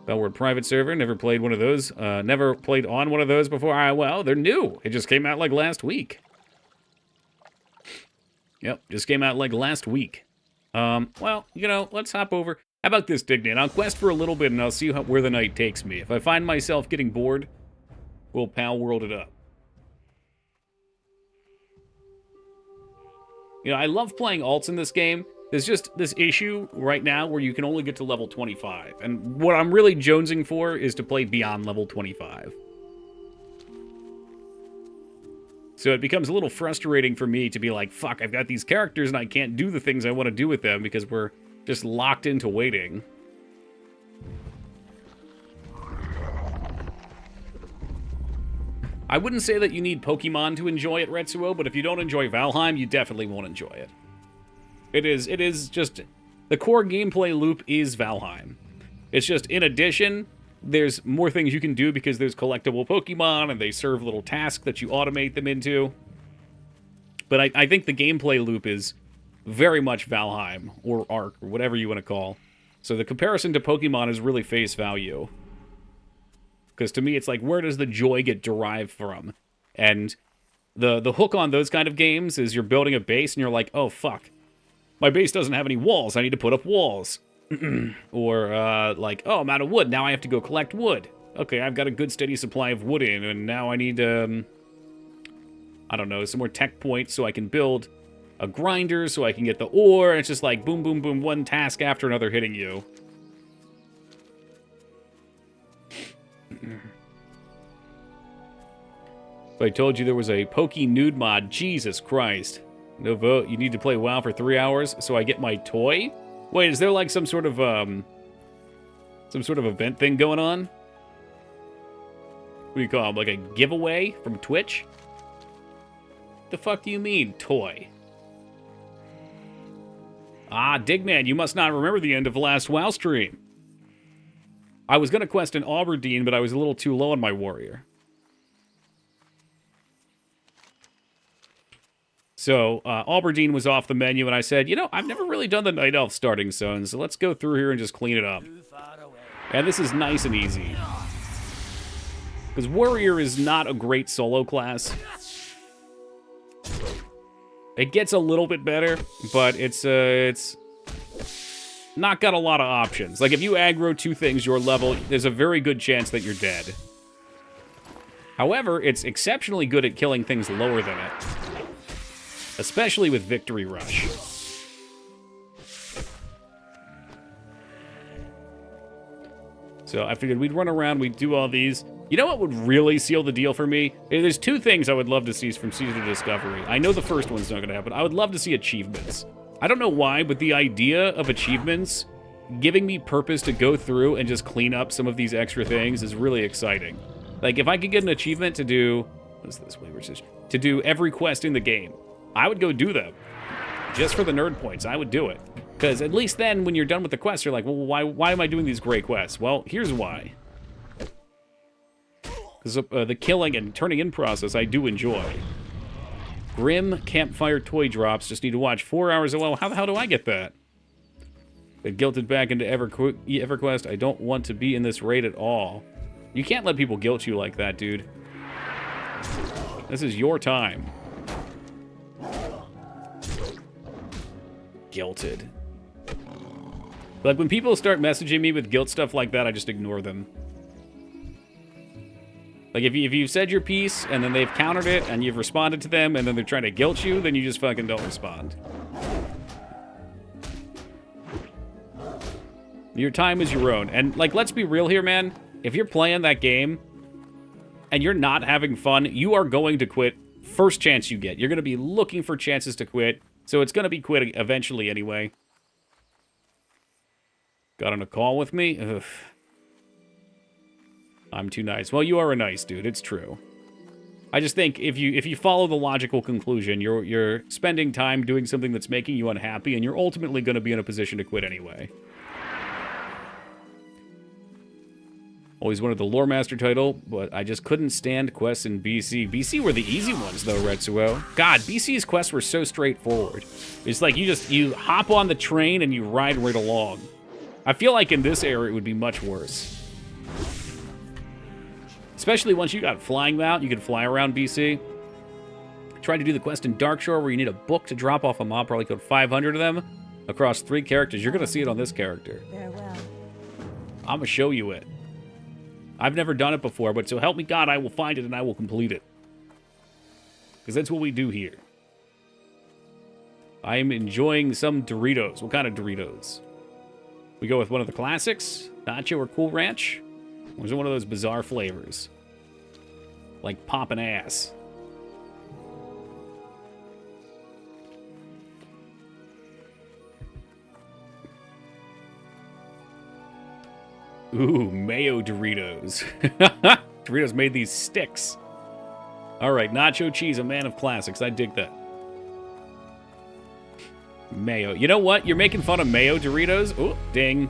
S1: Bellward private server. Never played one of those. Never played on one of those before. Well, they're new. It just came out like last week. Yep, just came out like last week. Well, you know, let's hop over. How about this, Dignan? I'll quest for a little bit and I'll see where the night takes me. If I find myself getting bored, we'll Pal World it up. You know, I love playing alts in this game. There's just this issue right now where you can only get to level 25. And what I'm really jonesing for is to play beyond level 25. So it becomes a little frustrating for me to be like, fuck, I've got these characters and I can't do the things I want to do with them because we're just locked into waiting. I wouldn't say that you need Pokemon to enjoy it, Retsuo, but if you don't enjoy Valheim, you definitely won't enjoy it. It is just... The core gameplay loop is Valheim. It's just, in addition, there's more things you can do because there's collectible Pokemon, and they serve little tasks that you automate them into. But I think the gameplay loop is very much Valheim, or Ark, or whatever you want to call. So the comparison to Pokemon is really face value. Because to me, it's like, where does the joy get derived from? And the hook on those kind of games is you're building a base, and you're like, oh, fuck. My base doesn't have any walls. I need to put up walls. Or, like, oh, I'm out of wood. Now I have to go collect wood. Okay, I've got a good steady supply of wood in, and now I need, I don't know, some more tech points so I can build a grinder so I can get the ore. And it's just like, boom, boom, boom, one task after another hitting you. If I told you there was a pokey nude mod, Jesus Christ. No vote. You need to play WoW for 3 hours so I get my toy? Wait, is there like some sort of event thing going on? What do you call it? Like a giveaway from Twitch? The fuck do you mean, toy? Ah, Digman, you must not remember the end of the last WoW stream. I was going to quest an Aubergine, but I was a little too low on my warrior. So, Aubergine was off the menu, and I said, you know, I've never really done the Night Elf starting zone, so let's go through here and just clean it up. And this is nice and easy. Because warrior is not a great solo class. It gets a little bit better, but it's not got a lot of options. Like, if you aggro 2 things your level, there's a very good chance that you're dead. However, it's exceptionally good at killing things lower than it. Especially with Victory Rush. So I figured we'd run around, we'd do all these. You know what would really seal the deal for me? There's 2 things I would love to see from Season of Discovery. I know the first one's not going to happen. I would love to see achievements. I don't know why, but the idea of achievements giving me purpose to go through and just clean up some of these extra things is really exciting. Like, if I could get an achievement to do... What is this? Wait, where's this? To do every quest in the game, I would go do them. Just for the nerd points, I would do it. Because at least then, when you're done with the quest, you're like, well, why am I doing these great quests? Well, here's why. Because the killing and turning in process, I do enjoy. Grim Campfire Toy Drops. Just need to watch 4 hours of WoW. How the hell do I get that? Been guilted back into EverQuest. I don't want to be in this raid at all. You can't let people guilt you like that, dude. This is your time. Guilted. Like, when people start messaging me with guilt stuff like that, I just ignore them. Like, if you've said your piece, and then they've countered it, and you've responded to them, and then they're trying to guilt you, then you just fucking don't respond. Your time is your own. And, like, let's be real here, man. If you're playing that game, and you're not having fun, you are going to quit first chance you get. You're going to be looking for chances to quit, so it's going to be quit eventually anyway. Got on a call with me? Ugh. I'm too nice. Well, you are a nice dude. It's true. I just think if you follow the logical conclusion, you're spending time doing something that's making you unhappy, and you're ultimately going to be in a position to quit anyway. Always wanted the Lore Master title, but I just couldn't stand quests in BC. BC were the easy ones, though, Retsuo. God, BC's quests were so straightforward. It's like you hop on the train and you ride right along. I feel like in this era it would be much worse. Especially once you got flying mount, you could fly around BC. Tried to do the quest in Darkshore where you need a book to drop off a mob, probably killed 500 of them across 3 characters. You're going to see it on this character.
S3: Farewell.
S1: I'm going to show you it. I've never done it before, but so help me God, I will find it and I will complete it. Because that's what we do here. I am enjoying some Doritos. What kind of Doritos? We go with one of the classics, Nacho or Cool Ranch. Or is it one of those bizarre flavors? Like poppin' ass. Ooh, mayo Doritos. Doritos made these sticks. All right, nacho cheese, a man of classics. I dig that. Mayo. You know what? You're making fun of mayo Doritos? Ooh, ding.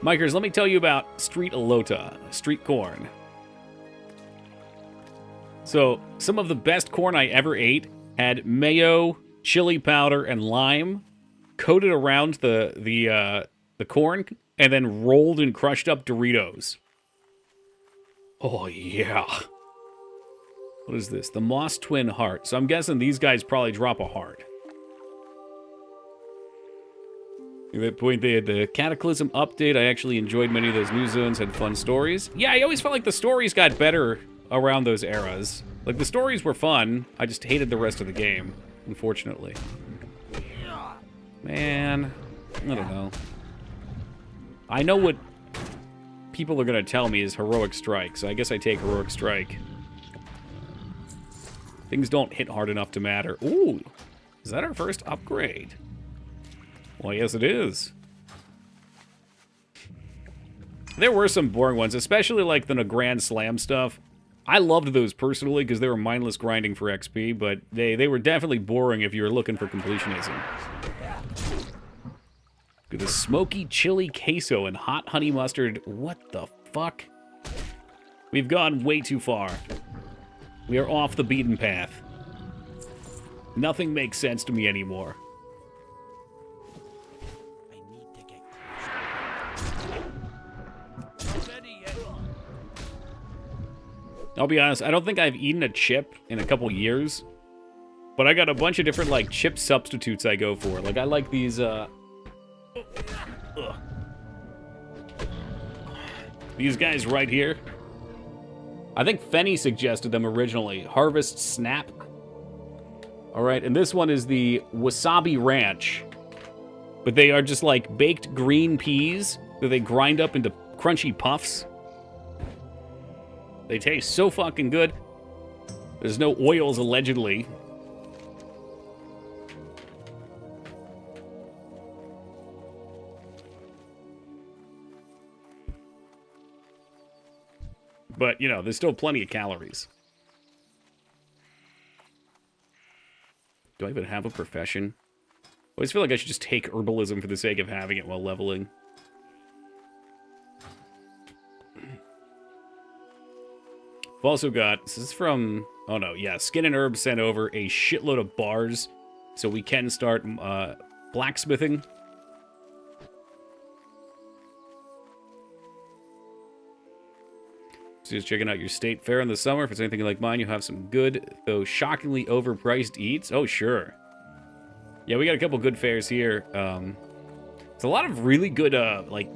S1: Mikers, let me tell you about street elota, street corn. So, some of the best corn I ever ate had mayo, chili powder, and lime coated around the corn, and then rolled in crushed up Doritos. Oh, yeah. What is this? The Moss Twin Heart. So I'm guessing these guys probably drop a heart. At that point, they had the Cataclysm update. I actually enjoyed many of those new zones, had fun stories. Yeah, I always felt like the stories got better around those eras. Like, the stories were fun. I just hated the rest of the game, unfortunately. Man, I don't know. I know what people are going to tell me is Heroic Strike, so I guess I take Heroic Strike. Things don't hit hard enough to matter. Ooh, is that our first upgrade? Well, yes, it is. There were some boring ones, especially like the Grand Slam stuff. I loved those personally because they were mindless grinding for XP, but they were definitely boring if you were looking for completionism. Look at the smoky chili queso and hot honey mustard. What the fuck? We've gone way too far. We are off the beaten path. Nothing makes sense to me anymore.
S2: I need to get not ready yet.
S1: I'll be honest, I don't think I've eaten a chip in a couple years. But I got a bunch of different, like, chip substitutes I go for. Like, I like these, these guys right here. I think Fenny suggested them originally. Harvest Snap. Alright, and this one is the Wasabi Ranch. But they are just like baked green peas that they grind up into crunchy puffs. They taste so fucking good. There's no oils, allegedly. But, you know, there's still plenty of calories. Do I even have a profession? I always feel like I should just take herbalism for the sake of having it while leveling. I've also got, this is from, oh no, yeah, Skin and Herbs sent over a shitload of bars so we can start blacksmithing. So just checking out your state fair in the summer. If it's anything like mine, you'll have some good, though shockingly overpriced eats. Oh, sure. Yeah, we got a couple good fairs here. It's a lot of really good, like,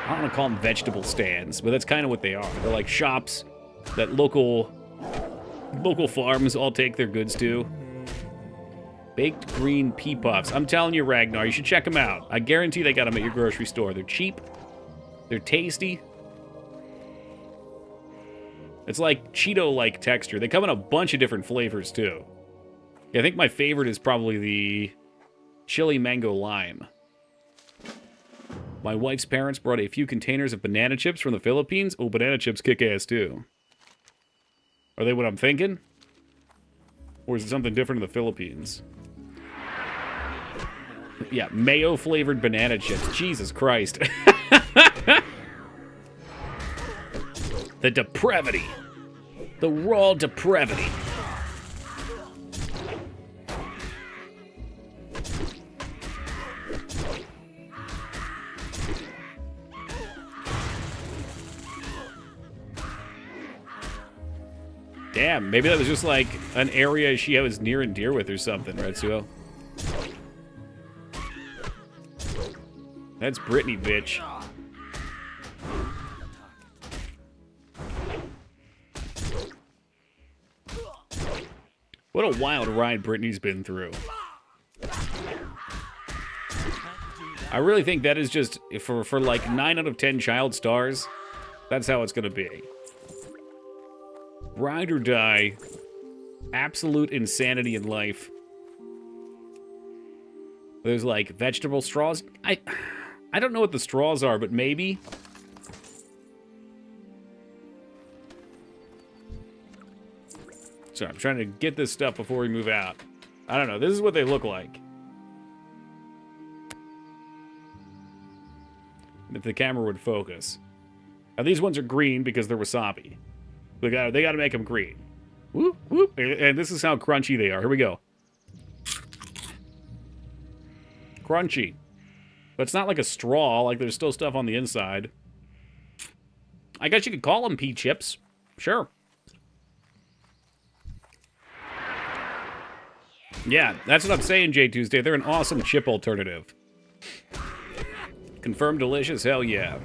S1: I don't want to call them vegetable stands, but that's kind of what they are. They're like shops that local farms all take their goods to. Baked green pea puffs. I'm telling you, Ragnar, you should check them out. I guarantee they got them at your grocery store. They're cheap. They're tasty. It's like Cheeto-like texture. They come in a bunch of different flavors, too. Yeah, I think my favorite is probably the chili mango lime. My wife's parents brought a few containers of banana chips from the Philippines. Oh, banana chips kick ass, too. Are they what I'm thinking? Or is it something different in the Philippines? Yeah, mayo-flavored banana chips. Jesus Christ. The depravity. The raw depravity. Damn, maybe that was just like an area she was near and dear with or something, Retsuo. That's Brittany, bitch. What a wild ride Brittany's been through. I really think that is just, for like 9 out of 10 child stars, that's how it's gonna be. Ride or die. Absolute insanity in life. There's like vegetable straws. I don't know what the straws are, but maybe. Sorry, I'm trying to get this stuff before we move out. I don't know. This is what they look like. If the camera would focus. Now, these ones are green because they're wasabi. They got to make them green. Whoop, whoop. And this is how crunchy they are. Here we go. Crunchy. But it's not like a straw. Like, there's still stuff on the inside. I guess you could call them pea chips. Sure. Yeah, that's what I'm saying, J Tuesday. They're an awesome chip alternative. Confirmed delicious? Hell yeah.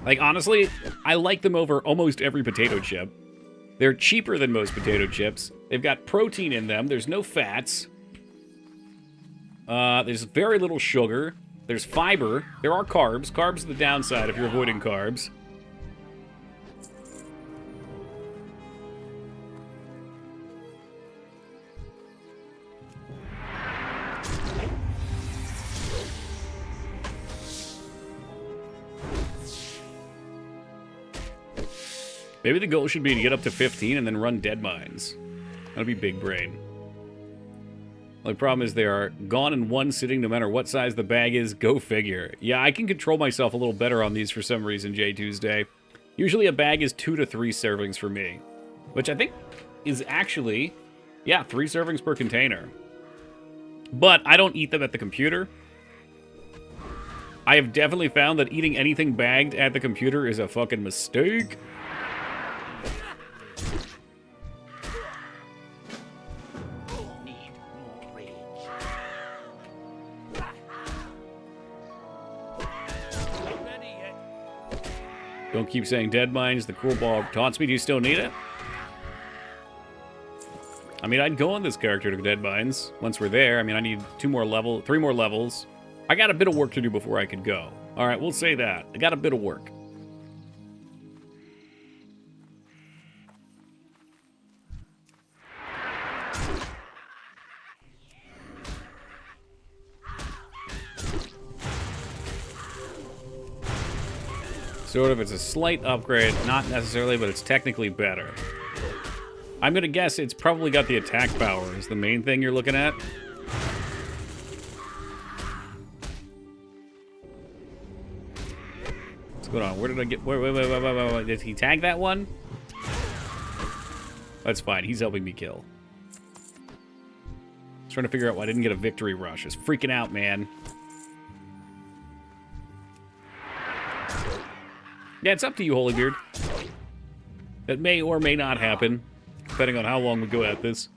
S1: Like, honestly, I like them over almost every potato chip. They're cheaper than most potato chips. They've got protein in them. There's no fats. There's very little sugar. There's fiber. There are carbs. Carbs are the downside if you're avoiding carbs. Maybe the goal should be to get up to 15 and then run dead mines. That'll be big brain. The problem is they are gone in one sitting no matter what size the bag is. Go figure. Yeah, I can control myself a little better on these for some reason, J Tuesday. Usually a bag is 2 to 3 servings for me. Which I think is actually, yeah, 3 servings per container. But I don't eat them at the computer. I have definitely found that eating anything bagged at the computer is a fucking mistake.
S2: Need more rage. Not ready yet.
S1: Don't keep saying dead mines. The cool ball taunts me. Do you still need it? I mean, I'd go on this character to dead mines once we're there. I mean, I need 3 more levels. I got a bit of work to do before I could go. All right, we'll say that. I got a bit of work. Sort of, it's a slight upgrade. Not necessarily, but it's technically better. I'm going to guess it's probably got the attack power is the main thing you're looking at. What's going on? Where did I get... Wait. Did he tag that one? That's fine. He's helping me kill. I was trying to figure out why I didn't get a victory rush. I was freaking out, man. Yeah, it's up to you, Holybeard. That may or may not happen, depending on how long we go at this.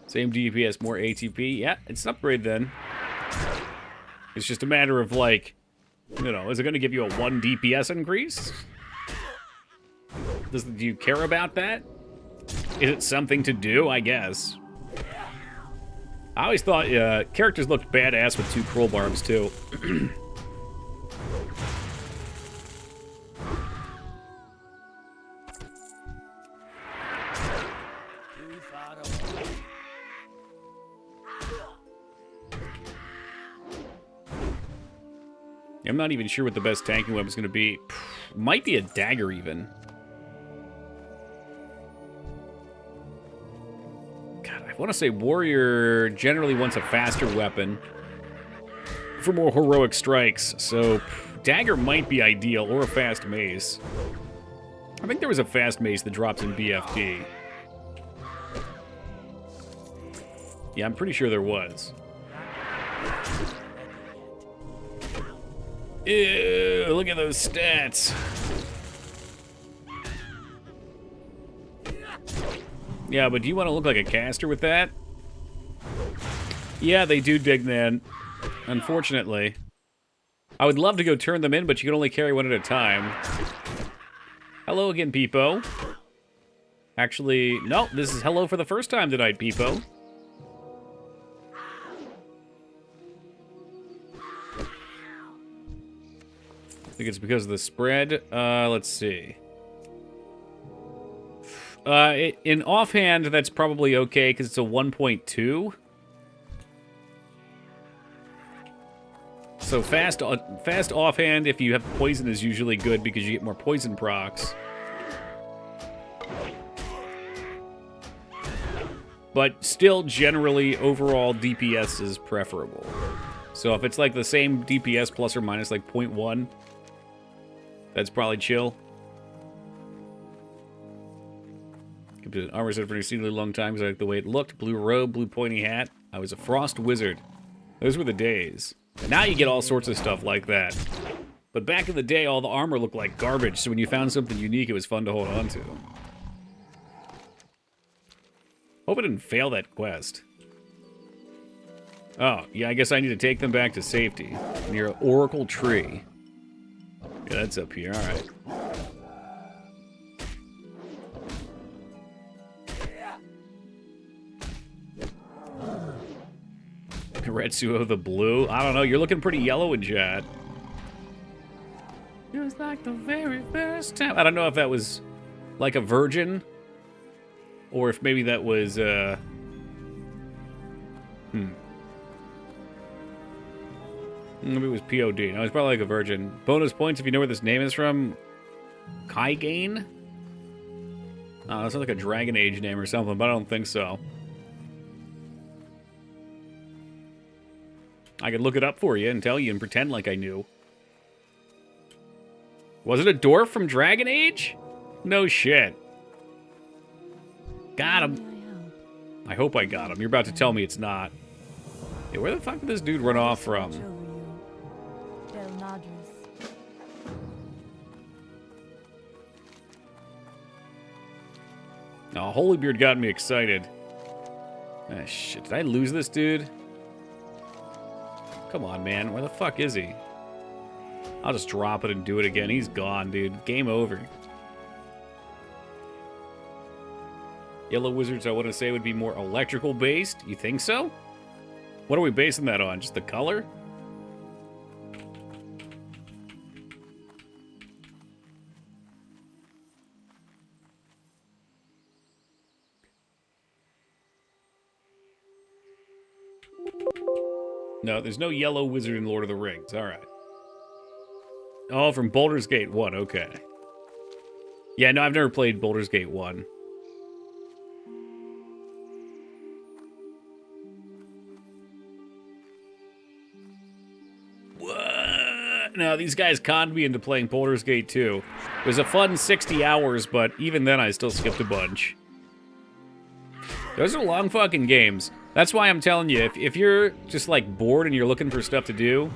S1: Same DPS, more ATP. Yeah, it's an upgrade then. It's just a matter of, like, you know, is it going to give you a 1 DPS increase? Do you care about that? Is it something to do? I guess. I always thought characters looked badass with 2 cruel barbs, too.
S2: Too far away.
S1: I'm not even sure what the best tanking weapon is going to be. Might be a dagger, even. God, I want to say warrior generally wants a faster weapon for more heroic strikes, so dagger might be ideal, or a fast mace. I think there was a fast mace that drops in BFD. Yeah, I'm pretty sure there was. Ew, look at those stats. Yeah, but do you want to look like a caster with that? Yeah, they do dig that. Unfortunately. I would love to go turn them in, but you can only carry one at a time. Hello again, Peepo. Actually, no, this is hello for the first time tonight, Peepo. I think it's because of the spread. Let's see. In offhand, that's probably okay, because it's a 1.2. So fast offhand, if you have poison, is usually good, because you get more poison procs. But still, generally, overall DPS is preferable. So if it's like the same DPS plus or minus like 0.1, that's probably chill. Armor set for an exceedingly long time because I like the way it looked. Blue robe, blue pointy hat. I was a frost wizard. Those were the days. And now you get all sorts of stuff like that. But back in the day, all the armor looked like garbage, so when you found something unique, it was fun to hold on to. Hope I didn't fail that quest. Oh, yeah, I guess I need to take them back to safety. Near Oracle Tree. Yeah, that's up here, alright. Retsuo the blue. I don't know, you're looking pretty yellow in chat. Just like the very first time. I don't know if that was like a virgin, or if maybe that was, Maybe it was POD. No, it's probably like a virgin. Bonus points if you know where this name is from. Kaigane? Oh, that's like a Dragon Age name or something, but I don't think so. I could look it up for you and tell you and pretend like I knew. Was it a dwarf from Dragon Age? No shit. Got him. I hope I got him. You're about to tell me it's not. Yeah, where the fuck did this dude run off from? Oh, Holybeard got me excited. Ah, shit. Did I lose this dude? Come on, man. Where the fuck is he? I'll just drop it and do it again. He's gone, dude. Game over. Yellow Wizards, I want to say, would be more electrical based. You think so? What are we basing that on? Just the color? No, there's no yellow wizard in Lord of the Rings. All right. Oh, from Baldur's Gate 1. Okay. Yeah, no, I've never played Baldur's Gate 1. What? No, these guys conned me into playing Baldur's Gate 2. It was a fun 60 hours, but even then I still skipped a bunch. Those are long fucking games. That's why I'm telling you, if you're just like bored and you're looking for stuff to do,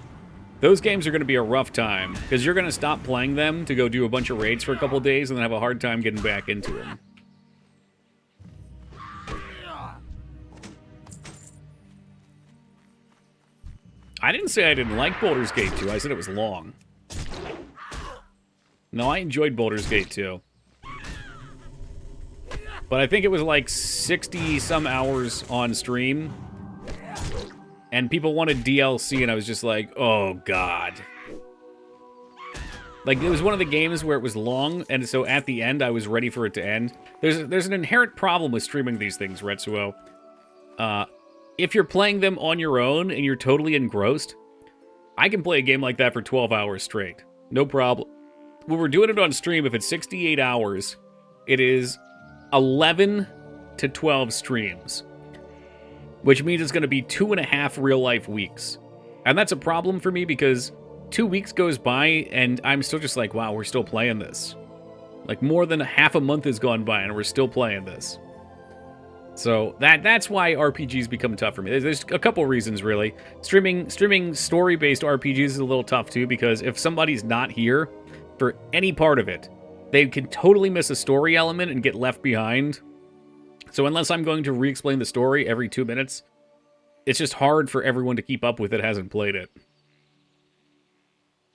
S1: those games are going to be a rough time, because you're going to stop playing them to go do a bunch of raids for a couple days and then have a hard time getting back into them. I didn't say I didn't like Baldur's Gate 2, I said it was long. No, I enjoyed Baldur's Gate 2. But I think it was like 60-some hours on stream. And people wanted DLC, and I was just like, oh, God. Like, it was one of the games where it was long, and so at the end, I was ready for it to end. There's an inherent problem with streaming these things, Retsuo. If you're playing them on your own, and you're totally engrossed, I can play a game like that for 12 hours straight. No problem. When we're doing it on stream, if it's 68 hours, it is 11 to 12 streams, which means it's going to be 2.5 real-life weeks. And that's a problem for me because 2 weeks goes by and I'm still just like, wow, we're still playing this. Like, more than half a month has gone by and we're still playing this. So that's why RPGs become tough for me. There's a couple reasons, really. Streaming story-based RPGs is a little tough, too, because if somebody's not here for any part of it, they can totally miss a story element and get left behind. So unless I'm going to re-explain the story every 2 minutes, it's just hard for everyone to keep up with that hasn't played it.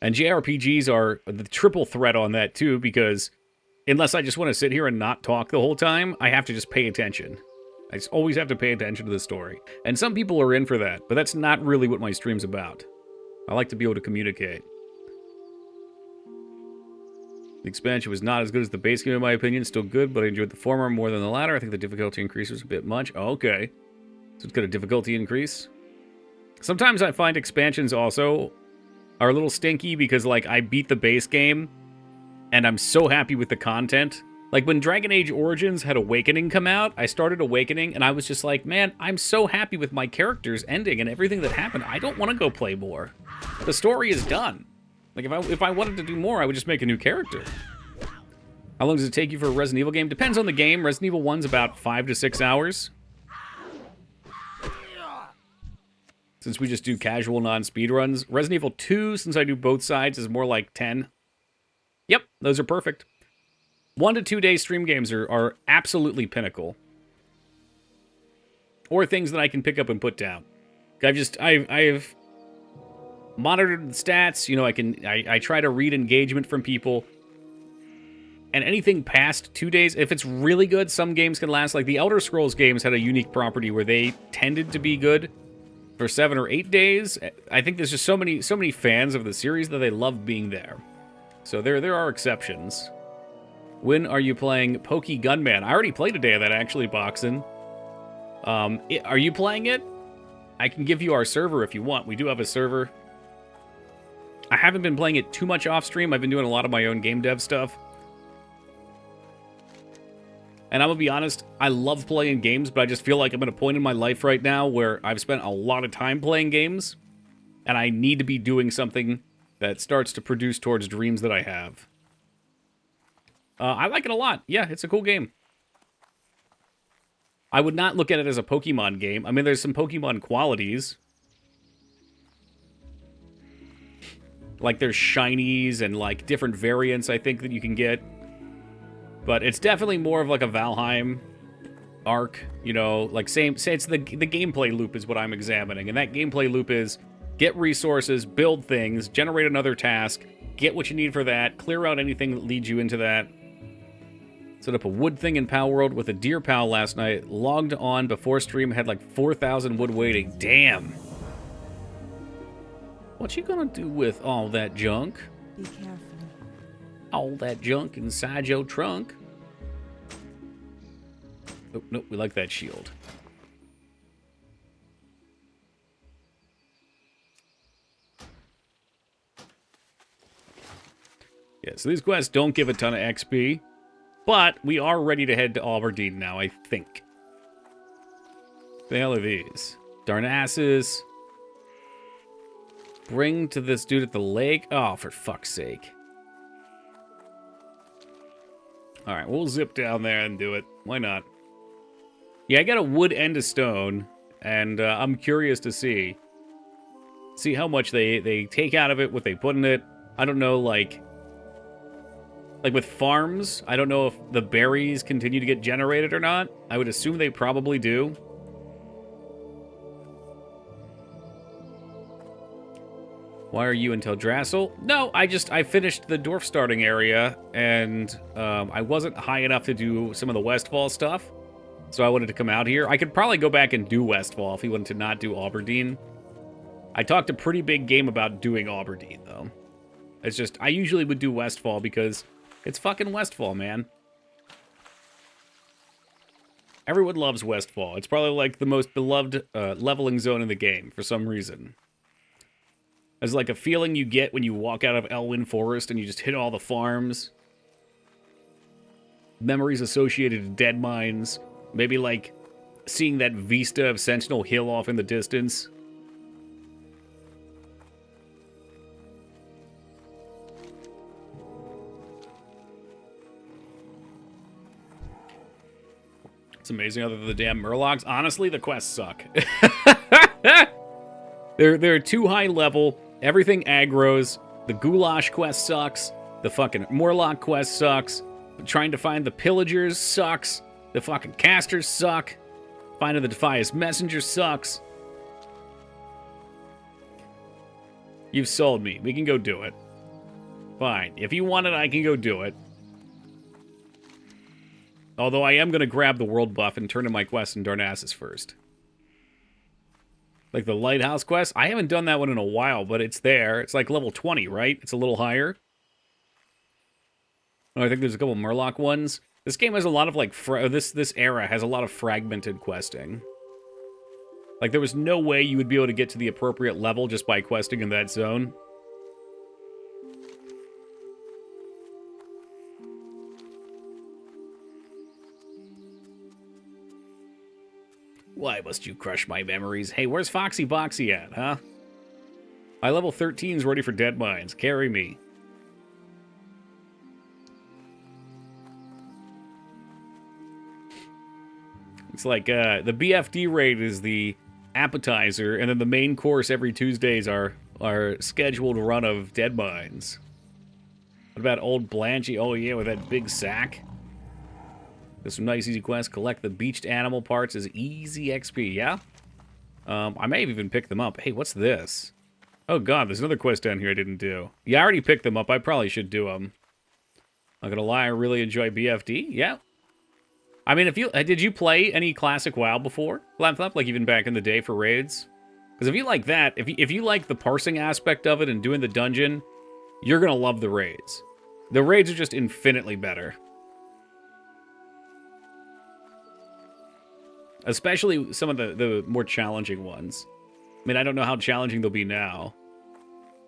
S1: And JRPGs are the triple threat on that, too, because unless I just want to sit here and not talk the whole time, I have to just pay attention. I just always have to pay attention to the story. And some people are in for that, but that's not really what my stream's about. I like to be able to communicate. The expansion was not as good as the base game, in my opinion. Still good, but I enjoyed the former more than the latter. I think the difficulty increase was a bit much. Oh, okay. So it's got a difficulty increase. Sometimes I find expansions also are a little stinky because, like, I beat the base game, and I'm so happy with the content. Like, when Dragon Age Origins had Awakening come out, I started Awakening, and I was just like, man, I'm so happy with my character's ending and everything that happened. I don't want to go play more. The story is done. Like, if I wanted to do more, I would just make a new character. How long does it take you for a Resident Evil game? Depends on the game. Resident Evil 1's about 5 to 6 hours. Since we just do casual non-speed runs. Resident Evil 2, since I do both sides, is more like 10. Yep, those are perfect. 1 to 2 day stream games are absolutely pinnacle. Or things that I can pick up and put down. I've monitored the stats, you know, I try to read engagement from people. And anything past 2 days, if it's really good, some games can last. Like the Elder Scrolls games had a unique property where they tended to be good for 7 or 8 days. I think there's just so many fans of the series that they love being there. So there are exceptions. When are you playing Pokey Gunman? I already played a day of that, actually, Boxin. Are you playing it? I can give you our server if you want. We do have a server. I haven't been playing it too much off stream. I've been doing a lot of my own game dev stuff. And I'm going to be honest, I love playing games, but I just feel like I'm at a point in my life right now where I've spent a lot of time playing games, and I need to be doing something that starts to produce towards dreams that I have. I like it a lot. Yeah, it's a cool game. I would not look at it as a Pokemon game. I mean, there's some Pokemon qualities. Like, there's shinies and, like, different variants, I think, that you can get. But it's definitely more of, like, a Valheim arc. You know, like, say it's the gameplay loop is what I'm examining. And that gameplay loop is get resources, build things, generate another task, get what you need for that, clear out anything that leads you into that. Set up a wood thing in Pal World with a deer pal last night. Logged on before stream, had like 4,000 wood waiting. Damn. What you gonna do with all that junk?
S3: Be careful.
S1: All that junk inside your trunk? Oh, nope, we like that shield. Yeah, so these quests don't give a ton of XP. But we are ready to head to Aberdeen now, I think. The hell are these? Darnassus. Bring to this dude at the lake. Oh, for fuck's sake. Alright, we'll zip down there and do it. Why not? Yeah, I got a wood and a stone. And I'm curious to see how much they take out of it, what they put in it. I don't know, like with farms, I don't know if the berries continue to get generated or not. I would assume they probably do. Why are you in Teldrassil? No, I finished the dwarf starting area, and I wasn't high enough to do some of the Westfall stuff, so I wanted to come out here. I could probably go back and do Westfall if he wanted to not do Aberdeen. I talked a pretty big game about doing Aberdeen, though. It's just, I usually would do Westfall because it's fucking Westfall, man. Everyone loves Westfall. It's probably like the most beloved leveling zone in the game for some reason. It's like a feeling you get when you walk out of Elwyn Forest and you just hit all the farms. Memories associated to dead mines. Maybe like seeing that vista of Sentinel Hill off in the distance. It's amazing other than the damn Murlocs. Honestly, the quests suck. They're too high level. Everything aggroes. The Goulash quest sucks. The fucking Morlock quest sucks. Trying to find the Pillagers sucks. The fucking Casters suck. Finding the Defias Messenger sucks. You've sold me. We can go do it. Fine. If you want it, I can go do it. Although I am going to grab the world buff and turn in my quest in Darnassus first. Like the Lighthouse quest. I haven't done that one in a while, but it's there. It's like level 20, right? It's a little higher. Oh, I think there's a couple Murloc ones. This game has a lot of like... This era has a lot of fragmented questing. Like there was no way you would be able to get to the appropriate level just by questing in that zone. Why must you crush my memories? Hey, where's Foxy Boxy at, huh? My level 13's ready for dead mines. Carry me. It's like, the BFD raid is the appetizer, and then the main course every Tuesdays are scheduled run of dead mines. What about old Blanchy? Oh yeah, with that big sack. There's some nice easy quests. Collect the beached animal parts as easy XP, yeah? I may have even picked them up. Hey, what's this? Oh god, there's another quest down here I didn't do. Yeah, I already picked them up. I probably should do them. Not gonna lie, I really enjoy BFD. Yeah. I mean, if you did you play any classic WoW before? Flap, like even back in the day for raids? Because if you like that, if you like the parsing aspect of it and doing the dungeon, you're gonna love the raids. The raids are just infinitely better. Especially some of the more challenging ones. I mean, I don't know how challenging they'll be now.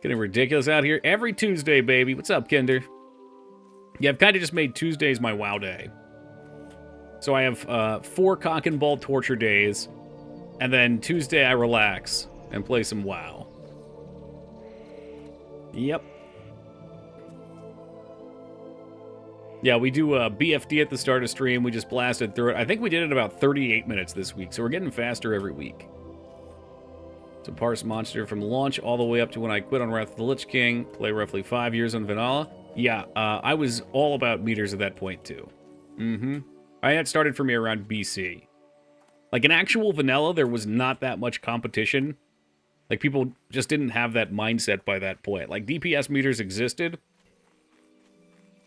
S1: Getting ridiculous out here every Tuesday, baby. What's up, Kinder? Yeah, I've kind of just made Tuesdays my WoW day. So I have 4 cock and ball torture days, and then Tuesday I relax and play some WoW. Yep. Yeah, we do BFD at the start of stream. We just blasted through it. I think we did it about 38 minutes this week, so we're getting faster every week. So parse monster from launch all the way up to when I quit on Wrath of the Lich King. Play roughly 5 years on Vanilla. Yeah, I was all about meters at that point, too. I had started for me around BC. Like, in actual vanilla, there was not that much competition. Like, people just didn't have that mindset by that point. Like, DPS meters existed,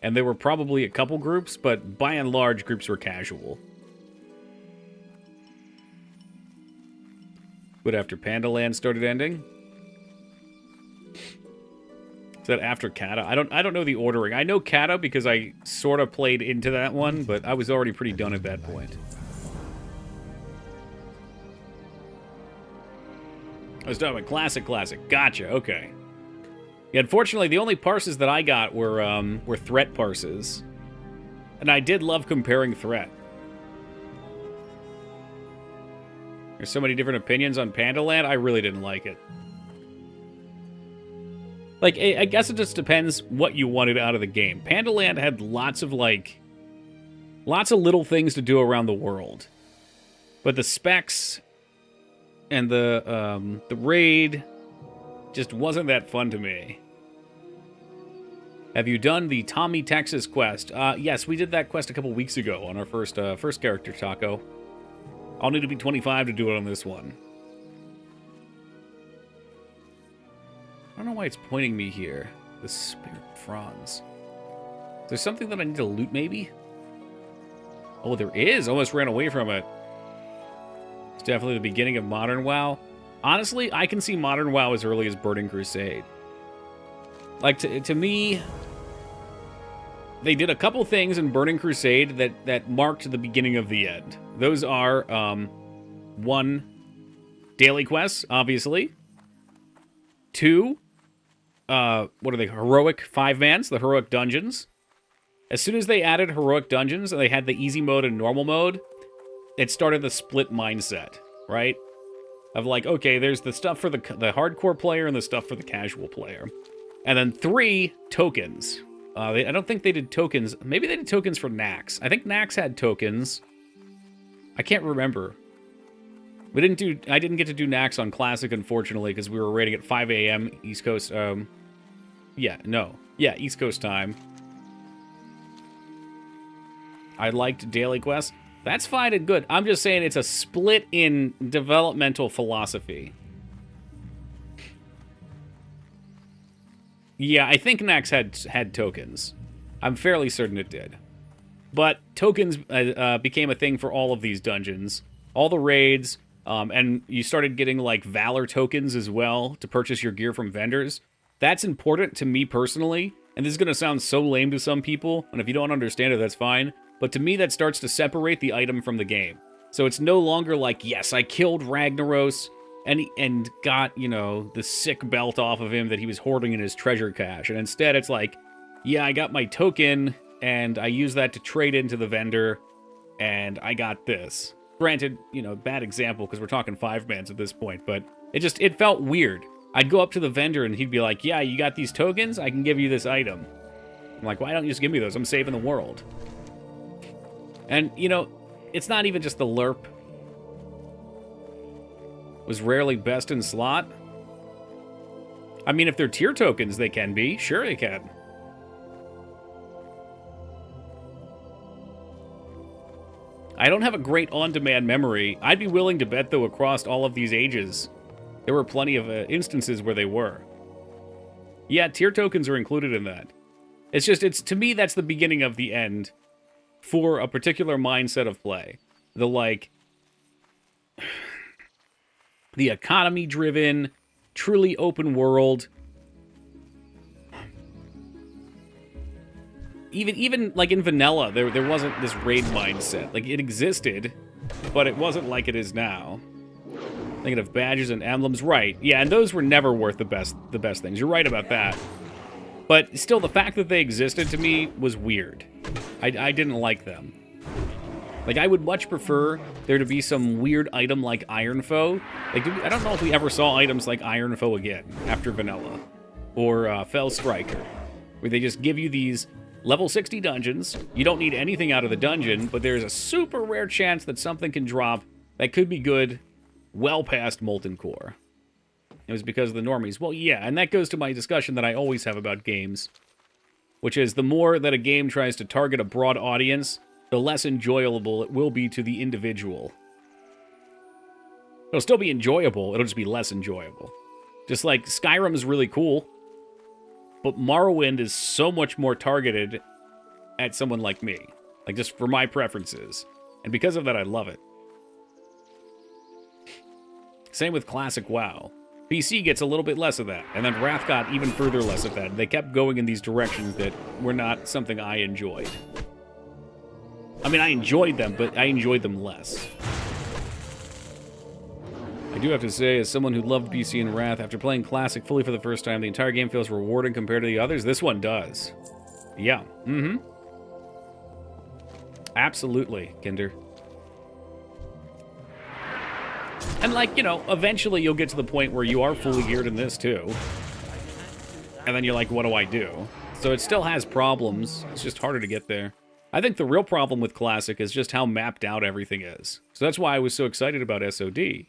S1: and there were probably a couple groups, but by and large, groups were casual. But after Pandaland started ending? Is that after Kata? I don't know the ordering. I know Kata because I sort of played into that one, but I was already pretty done at that point. I was talking about classic. Gotcha, okay. Yeah, unfortunately, the only parses that I got were threat parses. And I did love comparing threat. There's so many different opinions on Pandaland, I really didn't like it. Like, I guess it just depends what you wanted out of the game. Pandaland had lots of little things to do around the world. But the specs and the raid just wasn't that fun to me. Have you done the Tommy, Texas quest? Yes, we did that quest a couple weeks ago on our first character, Taco. I'll need to be 25 to do it on this one. I don't know why it's pointing me here. The Spirit Fronds. Is there something that I need to loot, maybe? Oh, there is! Almost ran away from it. It's definitely the beginning of Modern WoW. Honestly, I can see Modern WoW as early as Burning Crusade. Like, to me, they did a couple things in Burning Crusade that marked the beginning of the end. Those are, 1, daily quests, obviously. 2, what are they, heroic 5-mans, the heroic dungeons. As soon as they added heroic dungeons and they had the easy mode and normal mode, it started the split mindset, right? Of like, okay, there's the stuff for the hardcore player and the stuff for the casual player. And then 3, tokens. I don't think they did tokens. Maybe they did tokens for Nax. I think Nax had tokens. I can't remember. I didn't get to do Nax on Classic, unfortunately, because we were raiding at 5 a.m. East Coast. East Coast time. I liked daily quests. That's fine and good. I'm just saying it's a split in developmental philosophy. Yeah, I think Nax had tokens. I'm fairly certain it did. But tokens became a thing for all of these dungeons. All the raids, and you started getting, like, Valor tokens as well to purchase your gear from vendors. That's important to me personally, and this is going to sound so lame to some people, and if you don't understand it, that's fine. But to me, that starts to separate the item from the game. So it's no longer like, yes, I killed Ragnaros and got, you know, the sick belt off of him that he was hoarding in his treasure cache. And instead, it's like, yeah, I got my token, and I used that to trade into the vendor, and I got this. Granted, you know, bad example, because we're talking 5-mans at this point, but it felt weird. I'd go up to the vendor, and he'd be like, yeah, you got these tokens? I can give you this item. I'm like, why don't you just give me those? I'm saving the world. And, you know, it's not even just the LERP. Was rarely best in slot. I mean, if they're tier tokens, they can be. Sure they can. I don't have a great on-demand memory. I'd be willing to bet, though, across all of these ages, there were plenty of instances where they were. Yeah, tier tokens are included in that. It's to me, that's the beginning of the end for a particular mindset of play. The, like, the economy-driven, truly open world. Even like in vanilla, there wasn't this raid mindset. Like, it existed, but it wasn't like it is now. Thinking of badges and emblems, right? Yeah, and those were never worth the best things. You're right about that. But still, the fact that they existed to me was weird. I didn't like them. Like, I would much prefer there to be some weird item like Iron Foe. Like, I don't know if we ever saw items like Iron Foe again after Vanilla. Or Fell Striker. Where they just give you these level 60 dungeons. You don't need anything out of the dungeon, but there's a super rare chance that something can drop that could be good well past Molten Core. It was because of the normies. Well, yeah, and that goes to my discussion that I always have about games, which is the more that a game tries to target a broad audience, the less enjoyable it will be to the individual. It'll still be enjoyable, it'll just be less enjoyable. Just like Skyrim is really cool, but Morrowind is so much more targeted at someone like me. Like, just for my preferences. And because of that, I love it. Same with Classic WoW. PC gets a little bit less of that, and then Wrath got even further less of that. They kept going in these directions that were not something I enjoyed. I mean, I enjoyed them, but I enjoyed them less. I do have to say, as someone who loved PC and Wrath, after playing Classic fully for the first time, the entire game feels rewarding compared to the others. This one does. Yeah. Mm-hmm. Absolutely, Kinder. And, like, you know, eventually you'll get to the point where you are fully geared in this, too. And then you're like, what do I do? So it still has problems. It's just harder to get there. I think the real problem with Classic is just how mapped out everything is. So that's why I was so excited about SOD.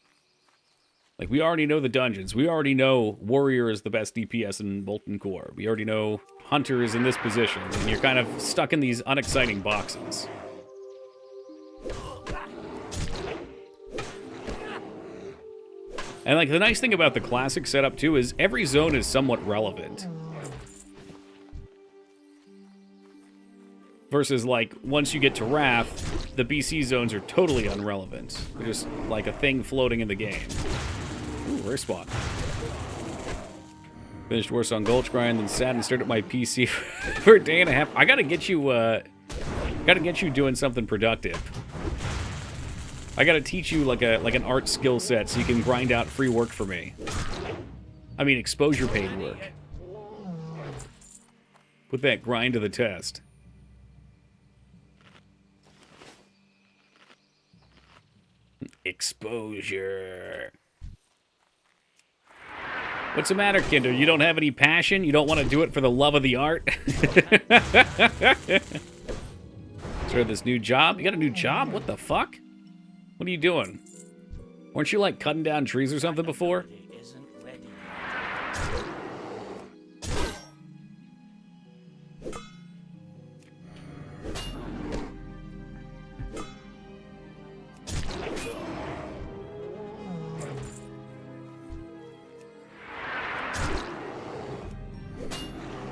S1: Like, we already know the dungeons. We already know Warrior is the best DPS in Molten Core. We already know Hunter is in this position. And you're kind of stuck in these unexciting boxes. And, like, the nice thing about the Classic setup, too, is every zone is somewhat relevant. Versus, like, once you get to Wrath, the BC zones are totally irrelevant. They're just, like, a thing floating in the game. Ooh, rare spot. Finished Warsaw Gulch Grind, then sat and stared at my PC for a day and a half. I gotta get you doing something productive. I gotta teach you like an art skill set so you can grind out free work for me. I mean, exposure paid work. Put that grind to the test. Exposure. What's the matter, Kinder? You don't have any passion? You don't want to do it for the love of the art? Start this new job? You got a new job? What the fuck? What are you doing? Weren't you, like, cutting down trees or something before?
S2: Isn't ready.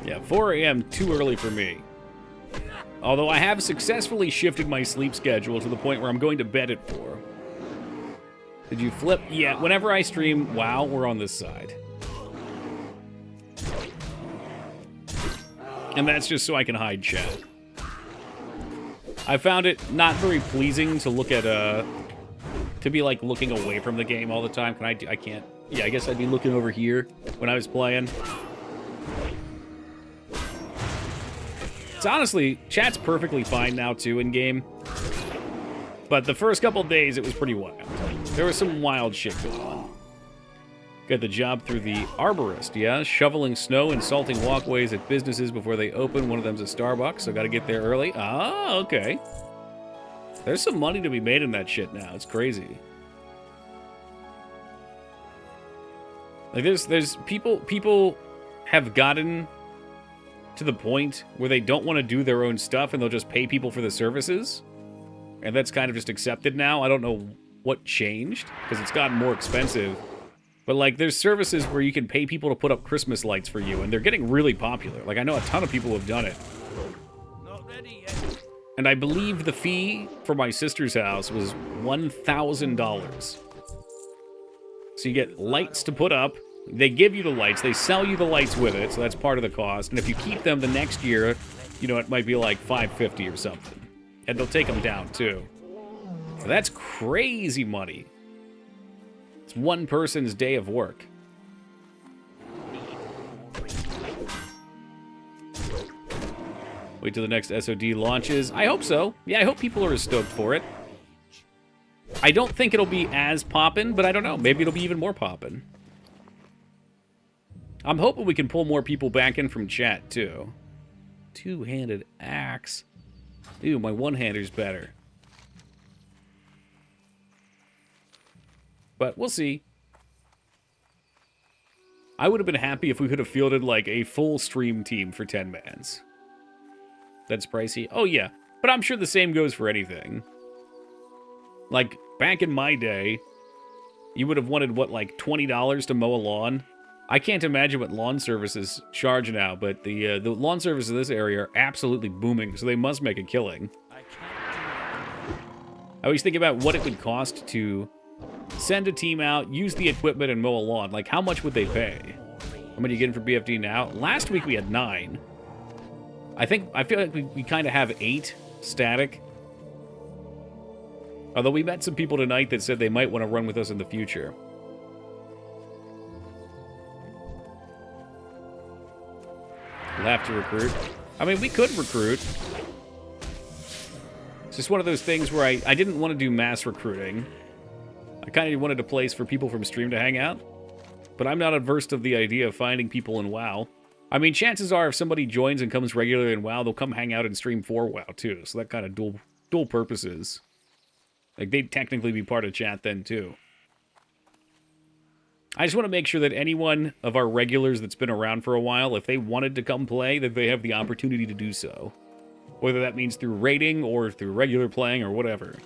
S1: Yeah, 4 a.m. too early for me. Although I have successfully shifted my sleep schedule to the point where I'm going to bed at 4. Did you flip? Yeah, whenever I stream WoW, we're on this side. And that's just so I can hide chat. I found it not very pleasing to look at, to be, like, looking away from the game all the time. I can't. Yeah, I guess I'd be looking over here when I was playing. It's honestly, chat's perfectly fine now, too, in-game. But the first couple days, it was pretty wild. There was some wild shit going on. Got the job through the arborist, yeah? Shoveling snow and salting walkways at businesses before they open. One of them's a Starbucks, so gotta get there early. Ah, okay. There's some money to be made in that shit now. It's crazy. Like, there's people have gotten to the point where they don't want to do their own stuff and they'll just pay people for the services. And that's kind of just accepted now. I don't know what changed, because it's gotten more expensive. But, like, there's services where you can pay people to put up Christmas lights for you, and they're getting really popular. Like, I know a ton of people who have done it.
S2: Not ready yet.
S1: And I believe the fee for my sister's house was $1,000. So you get lights to put up. They give you the lights. They sell you the lights with it, so that's part of the cost. And if you keep them the next year, you know, it might be like $550 or something. And they'll take them down, too. That's crazy money. It's one person's day of work. Wait till the next SOD launches. I hope so. Yeah, I hope people are stoked for it. I don't think it'll be as poppin', but I don't know. Maybe it'll be even more poppin'. I'm hoping we can pull more people back in from chat, too. Two-handed axe. Ooh, my one-hander's better. But we'll see. I would have been happy if we could have fielded, like, a full stream team for 10 mans. That's pricey? Oh, yeah. But I'm sure the same goes for anything. Like, back in my day, you would have wanted, what, like $20 to mow a lawn? I can't imagine what lawn services charge now, but the lawn services in this area are absolutely booming, so they must make a killing. I always think about what it would cost to send a team out, use the equipment, and mow a lawn. Like, how much would they pay? How many are you getting for BFD now? Last week we had 9. I feel like we kind of have 8 static. Although we met some people tonight that said they might want to run with us in the future. We'll have to recruit. I mean, we could recruit. It's just one of those things where I didn't want to do mass recruiting. I kind of wanted a place for people from stream to hang out. But I'm not averse to the idea of finding people in WoW. I mean, chances are if somebody joins and comes regularly in WoW, they'll come hang out and stream for WoW too. So that kind of dual purposes. Like, they'd technically be part of chat then too. I just want to make sure that anyone of our regulars that's been around for a while, if they wanted to come play, that they have the opportunity to do so. Whether that means through raiding or through regular playing or whatever.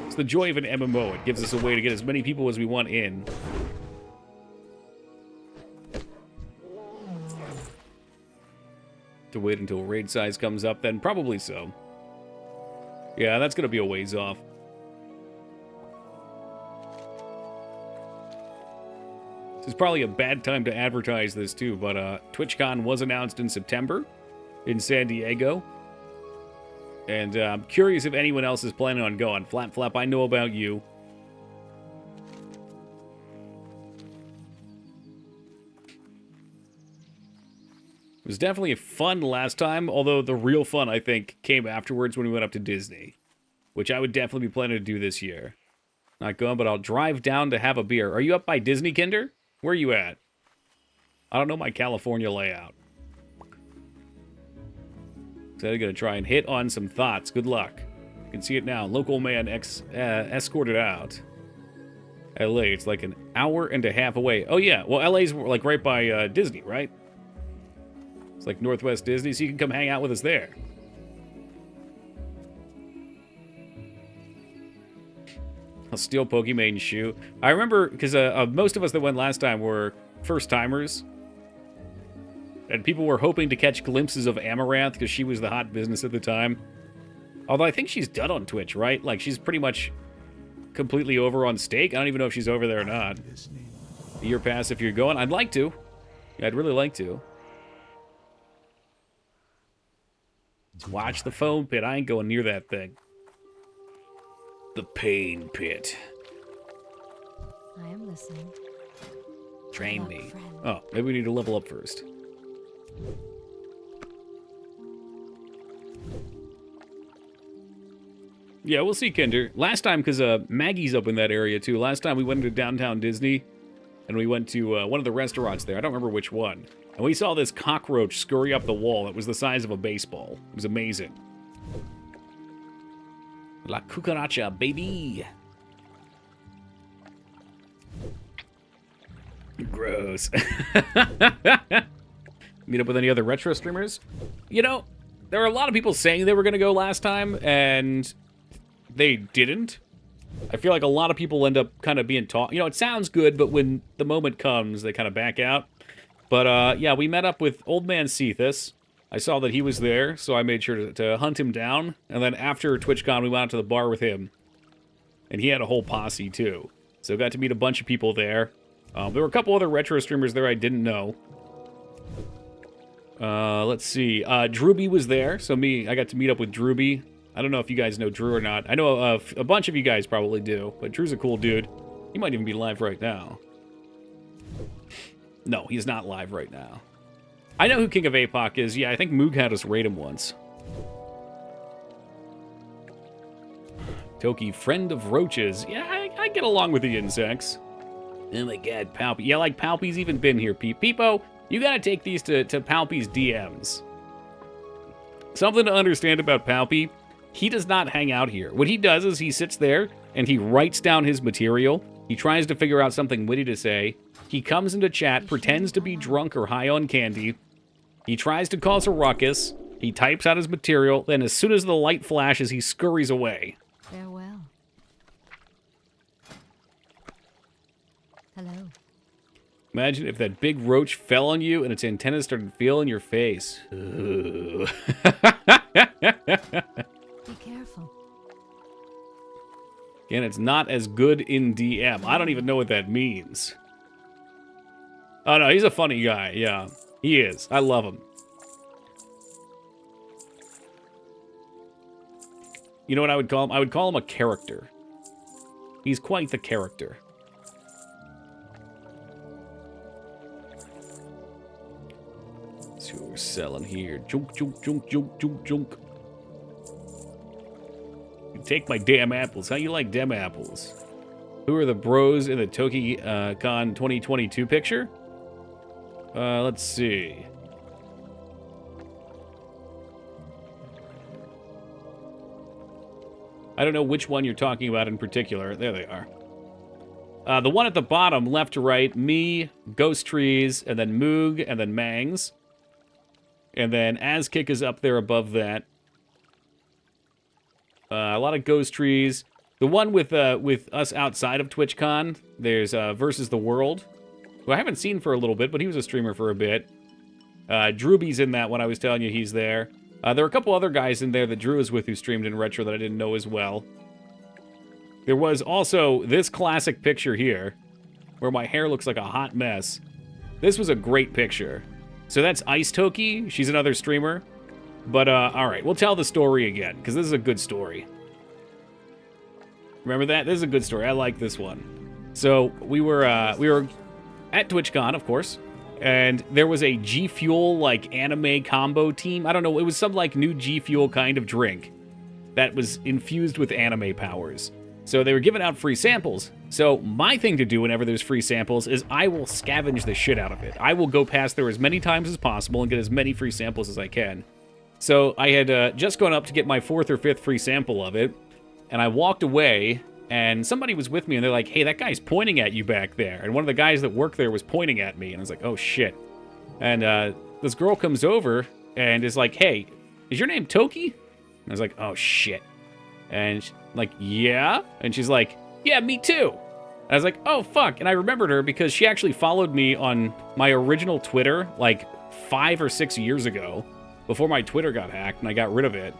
S1: It's the joy of an MMO. It gives us a way to get as many people as we want in. To wait until raid size comes up, then probably so. Yeah, that's going to be a ways off. This is probably a bad time to advertise this too, but TwitchCon was announced in September in San Diego. And I'm curious if anyone else is planning on going. Flap, I know about you. It was definitely fun last time, although the real fun, I think, came afterwards when we went up to Disney, which I would definitely be planning to do this year. Not going, but I'll drive down to have a beer. Are you up by Disney, Kinder? Where are you at? I don't know my California layout. So I'm going to try and hit on some thoughts. Good luck. You can see it now. Local man escorted out. LA, it's like an hour and a half away. Oh, yeah. Well, LA's like right by Disney, right? It's like Northwest Disney, so you can come hang out with us there. I'll steal Pokemane's shoe. I remember, because most of us that went last time were first-timers. And people were hoping to catch glimpses of Amaranth, because she was the hot business at the time. Although I think she's done on Twitch, right? Like, she's pretty much completely over on Stake. I don't even know if she's over there or not. A year pass if you're going. I'd like to. Yeah, I'd really like to. Watch the foam pit. I ain't going near that thing. The pain pit.
S3: I am listening.
S1: Train me. Oh, maybe we need to level up first. Yeah, we'll see, Kinder. Last time, because Maggie's up in that area, too. Last time we went to downtown Disney, and we went to one of the restaurants there. I don't remember which one. And we saw this cockroach scurry up the wall. It was the size of a baseball. It was amazing. La cucaracha, baby. Gross. Meet up with any other retro streamers? You know, there were a lot of people saying they were going to go last time, and they didn't. I feel like a lot of people end up kind of being taught. You know, it sounds good, but when the moment comes, they kind of back out. But, yeah, we met up with Old Man Cephas. I saw that he was there, so I made sure to hunt him down. And then after TwitchCon, we went out to the bar with him. And he had a whole posse, too. So got to meet a bunch of people there. There were a couple other retro streamers there I didn't know. Let's see. Drewby was there, so I got to meet up with Drewby. I don't know if you guys know Drew or not. I know a bunch of you guys probably do, but Drew's a cool dude. He might even be live right now. No, he's not live right now. I know who King of APOC is. Yeah, I think Moog had us raid him once. Toki, friend of roaches. Yeah, I get along with the insects. Oh my god, Palpy. Yeah, like Palpy's even been here, Peepo, you gotta take these to Palpy's DMs. Something to understand about Palpy, he does not hang out here. What he does is he sits there and he writes down his material. He tries to figure out something witty to say. He comes into chat, pretends to be drunk or high on candy. He tries to cause a ruckus. He types out his material. Then as soon as the light flashes, he scurries away.
S3: Farewell. Hello.
S1: Imagine if that big roach fell on you and its antennas started feeling your face. Ooh.
S3: Be careful.
S1: Again, it's not as good in DM. I don't even know what that means. Oh, no, he's a funny guy. Yeah, he is. I love him. You know what I would call him? I would call him a character. He's quite the character. Let's see what we're selling here. Junk, junk, junk, junk, junk, junk. You take my damn apples. How you like dem apples? Who are the bros in the Toki Con 2022 picture? Let's see. I don't know which one you're talking about in particular. There they are. The one at the bottom, left to right, me, Ghost Trees, and then Moog, and then Mangs. And then Azkick is up there above that. A lot of Ghost Trees. The one with us outside of TwitchCon, there's Versus the World, who I haven't seen for a little bit, but he was a streamer for a bit. Drewby's in that one, I was telling you he's there. There were a couple other guys in there that Drew was with who streamed in Retro that I didn't know as well. There was also this classic picture here, where my hair looks like a hot mess. This was a great picture. So that's Ice Toki. She's another streamer. But, all right, we'll tell the story again, because this is a good story. Remember that? This is a good story. I like this one. So we were at TwitchCon, of course, and there was a G Fuel like anime combo team. I don't know. It was some like new G Fuel kind of drink that was infused with anime powers. So they were giving out free samples. So my thing to do whenever there's free samples is I will scavenge the shit out of it. I will go past there as many times as possible and get as many free samples as I can. So I had just gone up to get my 4th or 5th free sample of it, and I walked away, and somebody was with me, and they're like, hey, that guy's pointing at you back there. And one of the guys that worked there was pointing at me, and I was like, oh, shit. And this girl comes over and is like, hey, is your name Toki? And I was like, oh, shit. And she's like, yeah? And she's like, yeah, me too. And I was like, oh, fuck. And I remembered her because she actually followed me on my original Twitter like 5 or 6 years ago, before my Twitter got hacked and I got rid of it.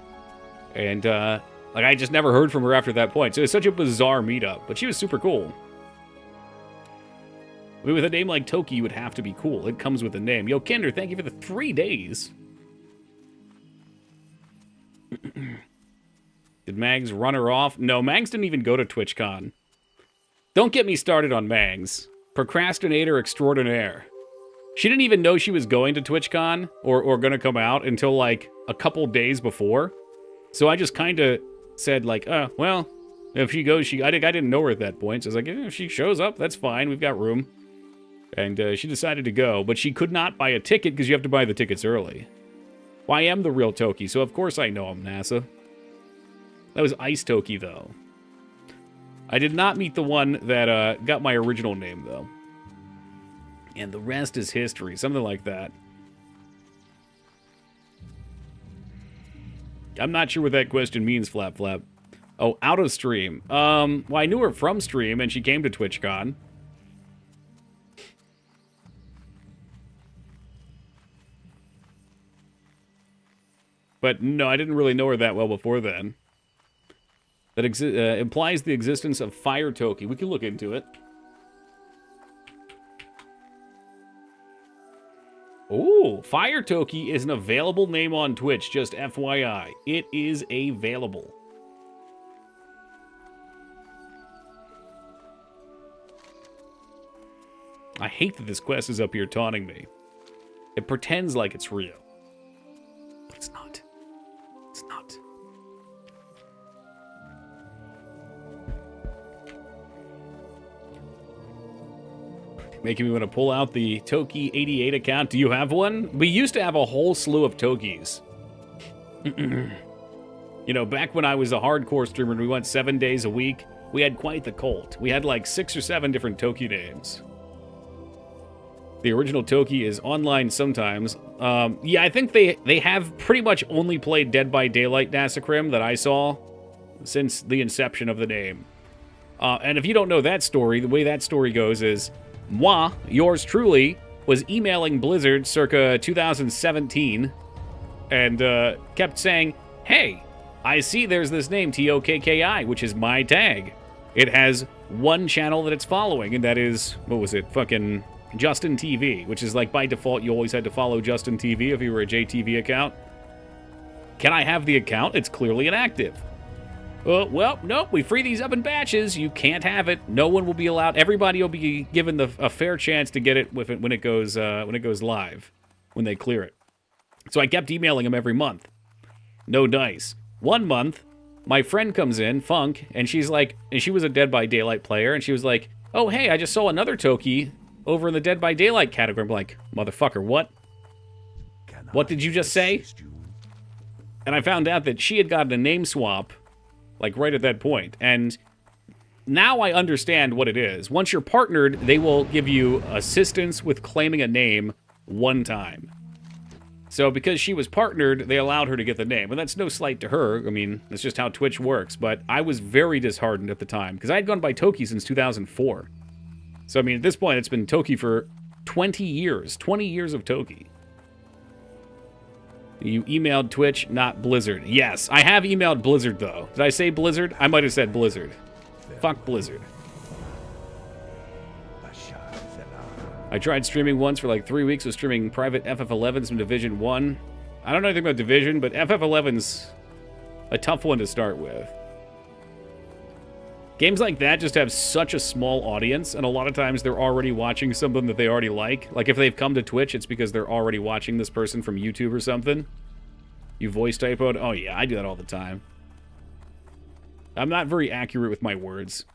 S1: And, like, I just never heard from her after that point. So it was such a bizarre meetup, but she was super cool. I mean, with a name like Toki, you would have to be cool. It comes with a name. Yo, Kinder, thank you for the 3 days. Did Mags run her off? No, Mags didn't even go to TwitchCon. Don't get me started on Mags. Procrastinator extraordinaire. She didn't even know she was going to TwitchCon or going to come out until, like, a couple days before. So I just kind of said, like, well, if she goes, I didn't know her at that point. So I was like, if she shows up, that's fine. We've got room. And she decided to go. But she could not buy a ticket because you have to buy the tickets early. Well, I am the real Toki, so of course I know him, NASA. That was Ice Toki, though. I did not meet the one that got my original name, though. And the rest is history, something like that. I'm not sure what that question means, Flap Flap. Oh, out of stream. Well, I knew her from stream, and she came to TwitchCon. But no, I didn't really know her that well before then. That implies the existence of Fire Toki. We can look into it. Ooh. Fire Toki is an available name on Twitch, just FYI. It is available. I hate that this quest is up here taunting me. It pretends like it's real. But it's not. It's not. Making me want to pull out the Toki88 account. Do you have one? We used to have a whole slew of Tokis. You know, back when I was a hardcore streamer and we went 7 days a week, we had quite the cult. We had like 6 or 7 different Toki names. The original Toki is online sometimes. Yeah, I think they have pretty much only played Dead by Daylight Nasacrim that I saw since the inception of the name. And if you don't know that story, the way that story goes is, moi, yours truly, was emailing Blizzard circa 2017 and kept saying, hey, I see there's this name, TOKKI, which is my tag. It has one channel that it's following, and that is, what was it, fucking Justin TV, which is like by default you always had to follow Justin TV if you were a JTV account. Can I have the account? It's clearly inactive. Well, nope, we free these up in batches. You can't have it. No one will be allowed. Everybody will be given a fair chance to get it when it goes live, when they clear it. So I kept emailing him every month. No dice. 1 month, my friend comes in, Funk, and she's like, and she was a Dead by Daylight player, and she was like, oh, hey, I just saw another Toki over in the Dead by Daylight category. I'm like, motherfucker, what? What did you just say? And I found out that she had gotten a name swap, like right at that point. And now I understand what it is. Once you're partnered, they will give you assistance with claiming a name 1 time. So because she was partnered, they allowed her to get the name. And that's no slight to her. I mean, that's just how Twitch works. But I was very disheartened at the time, because I had gone by Toki since 2004. So, I mean, at this point, it's been Toki for 20 years. 20 years of Toki. You emailed Twitch, not Blizzard. Yes, I have emailed Blizzard, though. Did I say Blizzard? I might have said Blizzard. Fuck Blizzard. I tried streaming once for like 3 weeks. Was streaming private FF11s from Division 1. I don't know anything about Division, but FF11's a tough one to start with. Games like that just have such a small audience, and a lot of times they're already watching something that they already like. Like, if they've come to Twitch, it's because they're already watching this person from YouTube or something. You voice typoed? Oh yeah, I do that all the time. I'm not very accurate with my words.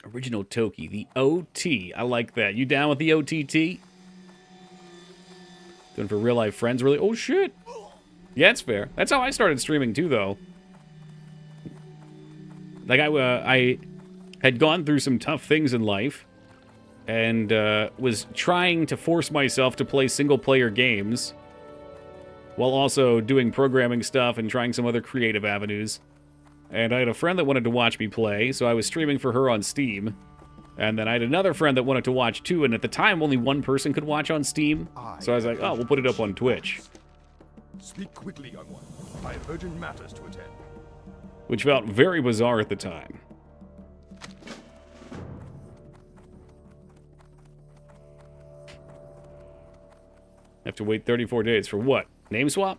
S1: Original Toki, the OT. I like that. You down with the OTT? Doing for real-life friends, really? Oh, shit. Yeah, it's fair. That's how I started streaming, too, though. Like, I had gone through some tough things in life and was trying to force myself to play single-player games while also doing programming stuff and trying some other creative avenues. And I had a friend that wanted to watch me play, so I was streaming for her on Steam. And then I had another friend that wanted to watch too, and at the time only one person could watch on Steam. So I was like, oh, we'll put it up on Twitch.
S4: Speak quickly, young one. I have urgent matters to attend.
S1: Which felt very bizarre at the time. Have to wait 34 days for what? Name swap?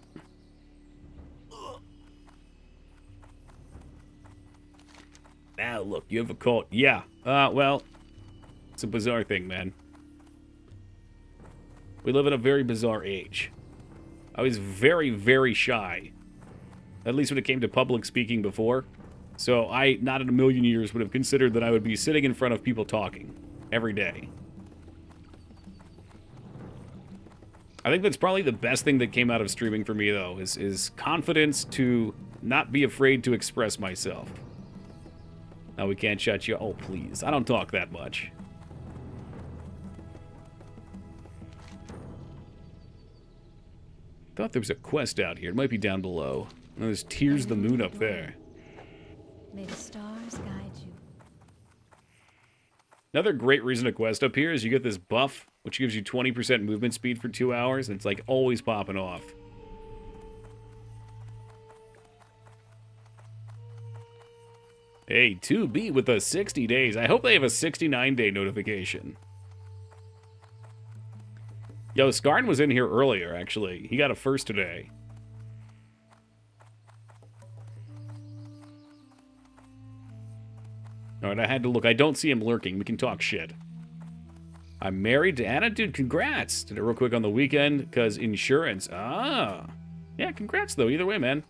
S1: Now look, you have a cult. Yeah. Well, it's a bizarre thing, man. We live in a very bizarre age. I was very, very shy. At least when it came to public speaking before. So I, not in a million years, would have considered that I would be sitting in front of people talking every day. I think that's probably the best thing that came out of streaming for me, though, is confidence to not be afraid to express myself. Now we can't shut you. Oh, please. I don't talk that much. Thought there was a quest out here. It might be down below. Oh, there's Tears the Moon up there.
S3: May the stars guide you.
S1: Another great reason to quest up here is you get this buff, which gives you 20% movement speed for 2 hours, and it's like always popping off. Hey, 2B with the 60 days. I hope they have a 69-day notification. Yo, Skarn was in here earlier, actually. He got a first today. Alright, I had to look. I don't see him lurking. We can talk shit. I'm married to Anna? Dude, congrats. Did it real quick on the weekend, because insurance. Ah. Yeah, congrats, though. Either way, man.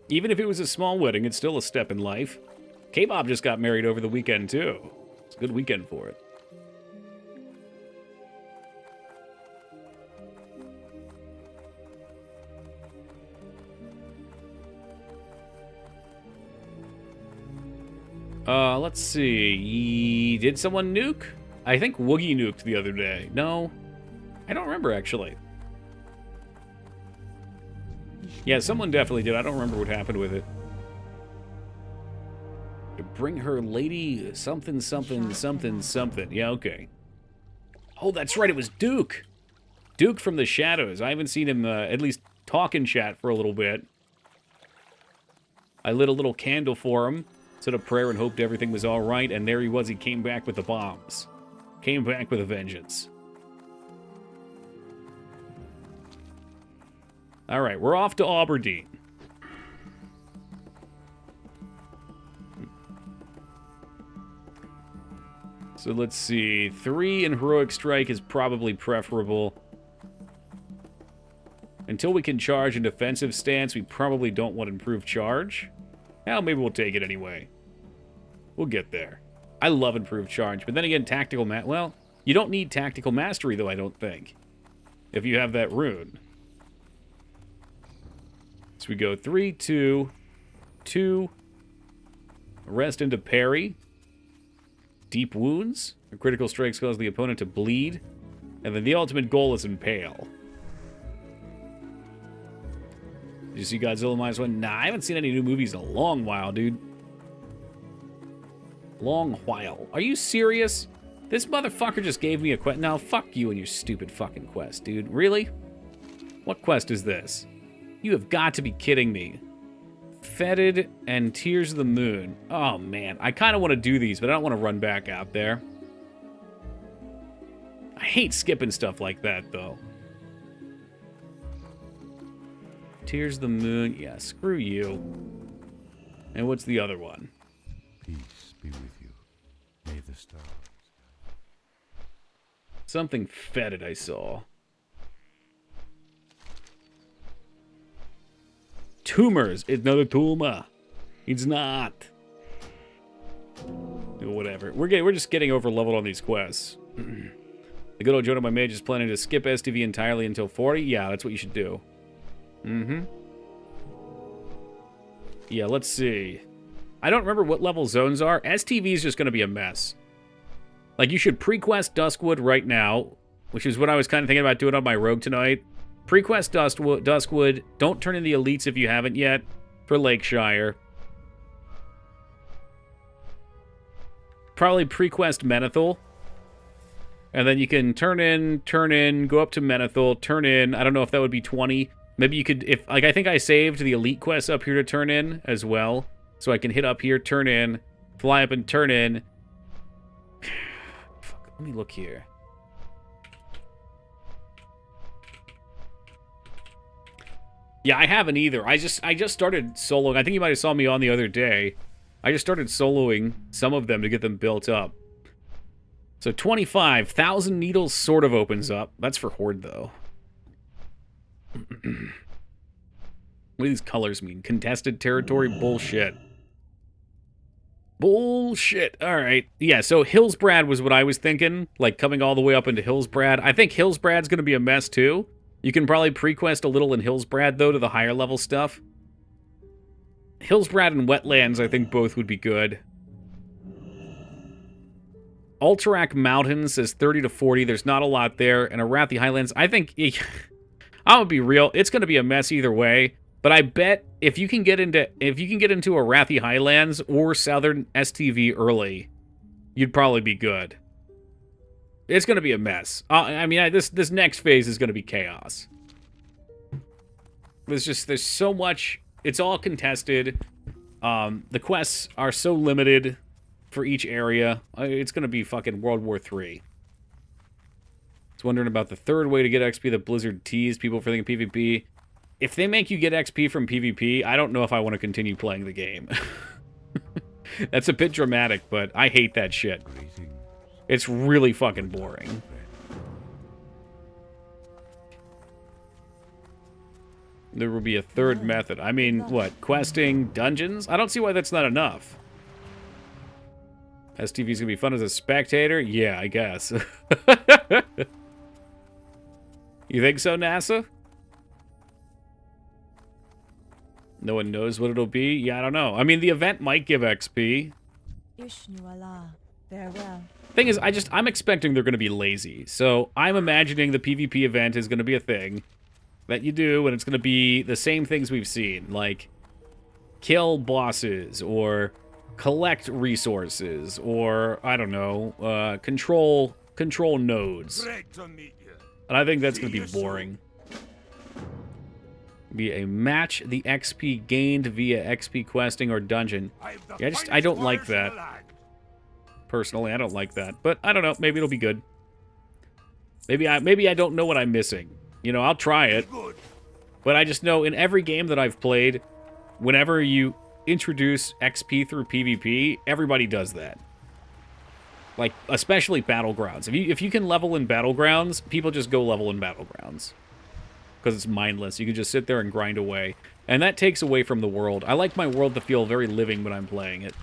S1: Even if it was a small wedding, it's still a step in life. K-Bob just got married over the weekend, too. It's a good weekend for it. Let's see. Did someone nuke? I think Woogie nuked the other day. No, I don't remember, actually. Yeah, someone definitely did. I don't remember what happened with it. Bring her lady something, something, something, something. Yeah, okay. Oh, that's right. It was Duke. Duke from the Shadows. I haven't seen him at least talk in chat for a little bit. I lit a little candle for him. Said a prayer and hoped everything was all right, and there he was. He came back with the bombs. Came back with a vengeance. All right, we're off to Aberdeen. So let's see. 3 in Heroic Strike is probably preferable. Until we can charge in defensive stance, we probably don't want improved charge. Hell, maybe we'll take it anyway. We'll get there. I love improved charge, but then again, tactical well, you don't need tactical mastery, though, I don't think, if you have that rune. So we go 3, 2, 2, rest into parry, deep wounds, critical strikes cause the opponent to bleed, and then the ultimate goal is impale. Did you see Godzilla -1? Nah, I haven't seen any new movies in a long while, dude. Long while. Are you serious? This motherfucker just gave me a quest. Now, fuck you and your stupid fucking quest, dude. Really? What quest is this? You have got to be kidding me. Fetid and Tears of the Moon. Oh, man. I kind of want to do these, but I don't want to run back out there. I hate skipping stuff like that, though. Tears of the Moon. Yeah, screw you. And what's the other one?
S4: Peace be with you. May the stars.
S1: Something fetid I saw. Tumors. It's not a tumor. It's not. Whatever. We're just getting over leveled on these quests. The good old Jonah, my mage, is planning to skip STV entirely until 40. Yeah, that's what you should do. Mm-hmm. Yeah, let's see. I don't remember what level zones are. STV is just going to be a mess. Like, you should pre-quest Duskwood right now, which is what I was kind of thinking about doing on my rogue tonight. Pre-quest Duskwood. Don't turn in the elites if you haven't yet for Lakeshire. Probably pre-quest Menethil. And then you can turn in, go up to Menethil, turn in. I don't know if that would be 20. Maybe you could, if, like, I think I saved the elite quests up here to turn in as well. So I can hit up here, turn in, fly up and turn in. Fuck, let me look here. Yeah, I haven't either. I just started soloing. I think you might have saw me on the other day. I just started soloing some of them to get them built up. So 25,000 needles sort of opens up. That's for Horde, though. What do these colors mean? Contested territory? Bullshit. Bullshit. Alright. Yeah, so Hillsbrad was what I was thinking. Like, coming all the way up into Hillsbrad. I think Hillsbrad's going to be a mess, too. You can probably pre-quest a little in Hillsbrad, though, to the higher level stuff. Hillsbrad and Wetlands, I think both would be good. Alterac Mountains says 30 to 40. There's not a lot there. And Arathi Highlands, I think... I'm gonna be real. It's going to be a mess either way. But I bet if you can get into Arathi Highlands or Southern STV early, you'd probably be good. It's going to be a mess. I mean, this next phase is going to be chaos. There's so much. It's all contested. The quests are so limited for each area. It's going to be fucking World War III. It's wondering about the third way to get XP that Blizzard teased people for thinking PvP. If they make you get XP from PvP, I don't know if I want to continue playing the game. That's a bit dramatic, but I hate that shit. It's really fucking boring. There will be a third method. I mean, what? Questing dungeons? I don't see why that's not enough. STV's gonna be fun as a spectator? Yeah, I guess. You think so, NASA? No one knows what it'll be? Yeah, I don't know. I mean, the event might give XP.
S3: Farewell.
S1: Thing is, I'm expecting they're going to be lazy. So I'm imagining the PvP event is going to be a thing that you do, and it's going to be the same things we've seen, like kill bosses, or collect resources, or, I don't know, control nodes.
S4: Great to meet you.
S1: And I think that's going to be boring. Be a match the XP gained via XP questing or dungeon. Yeah, I don't like that. Personally, I don't like that. But I don't know, maybe it'll be good. Maybe I don't know what I'm missing. You know, I'll try it. But I just know in every game that I've played, whenever you introduce XP through PvP, everybody does that. Like, especially Battlegrounds. If you can level in Battlegrounds, people just go level in Battlegrounds. Because it's mindless. You can just sit there and grind away. And that takes away from the world. I like my world to feel very living when I'm playing it.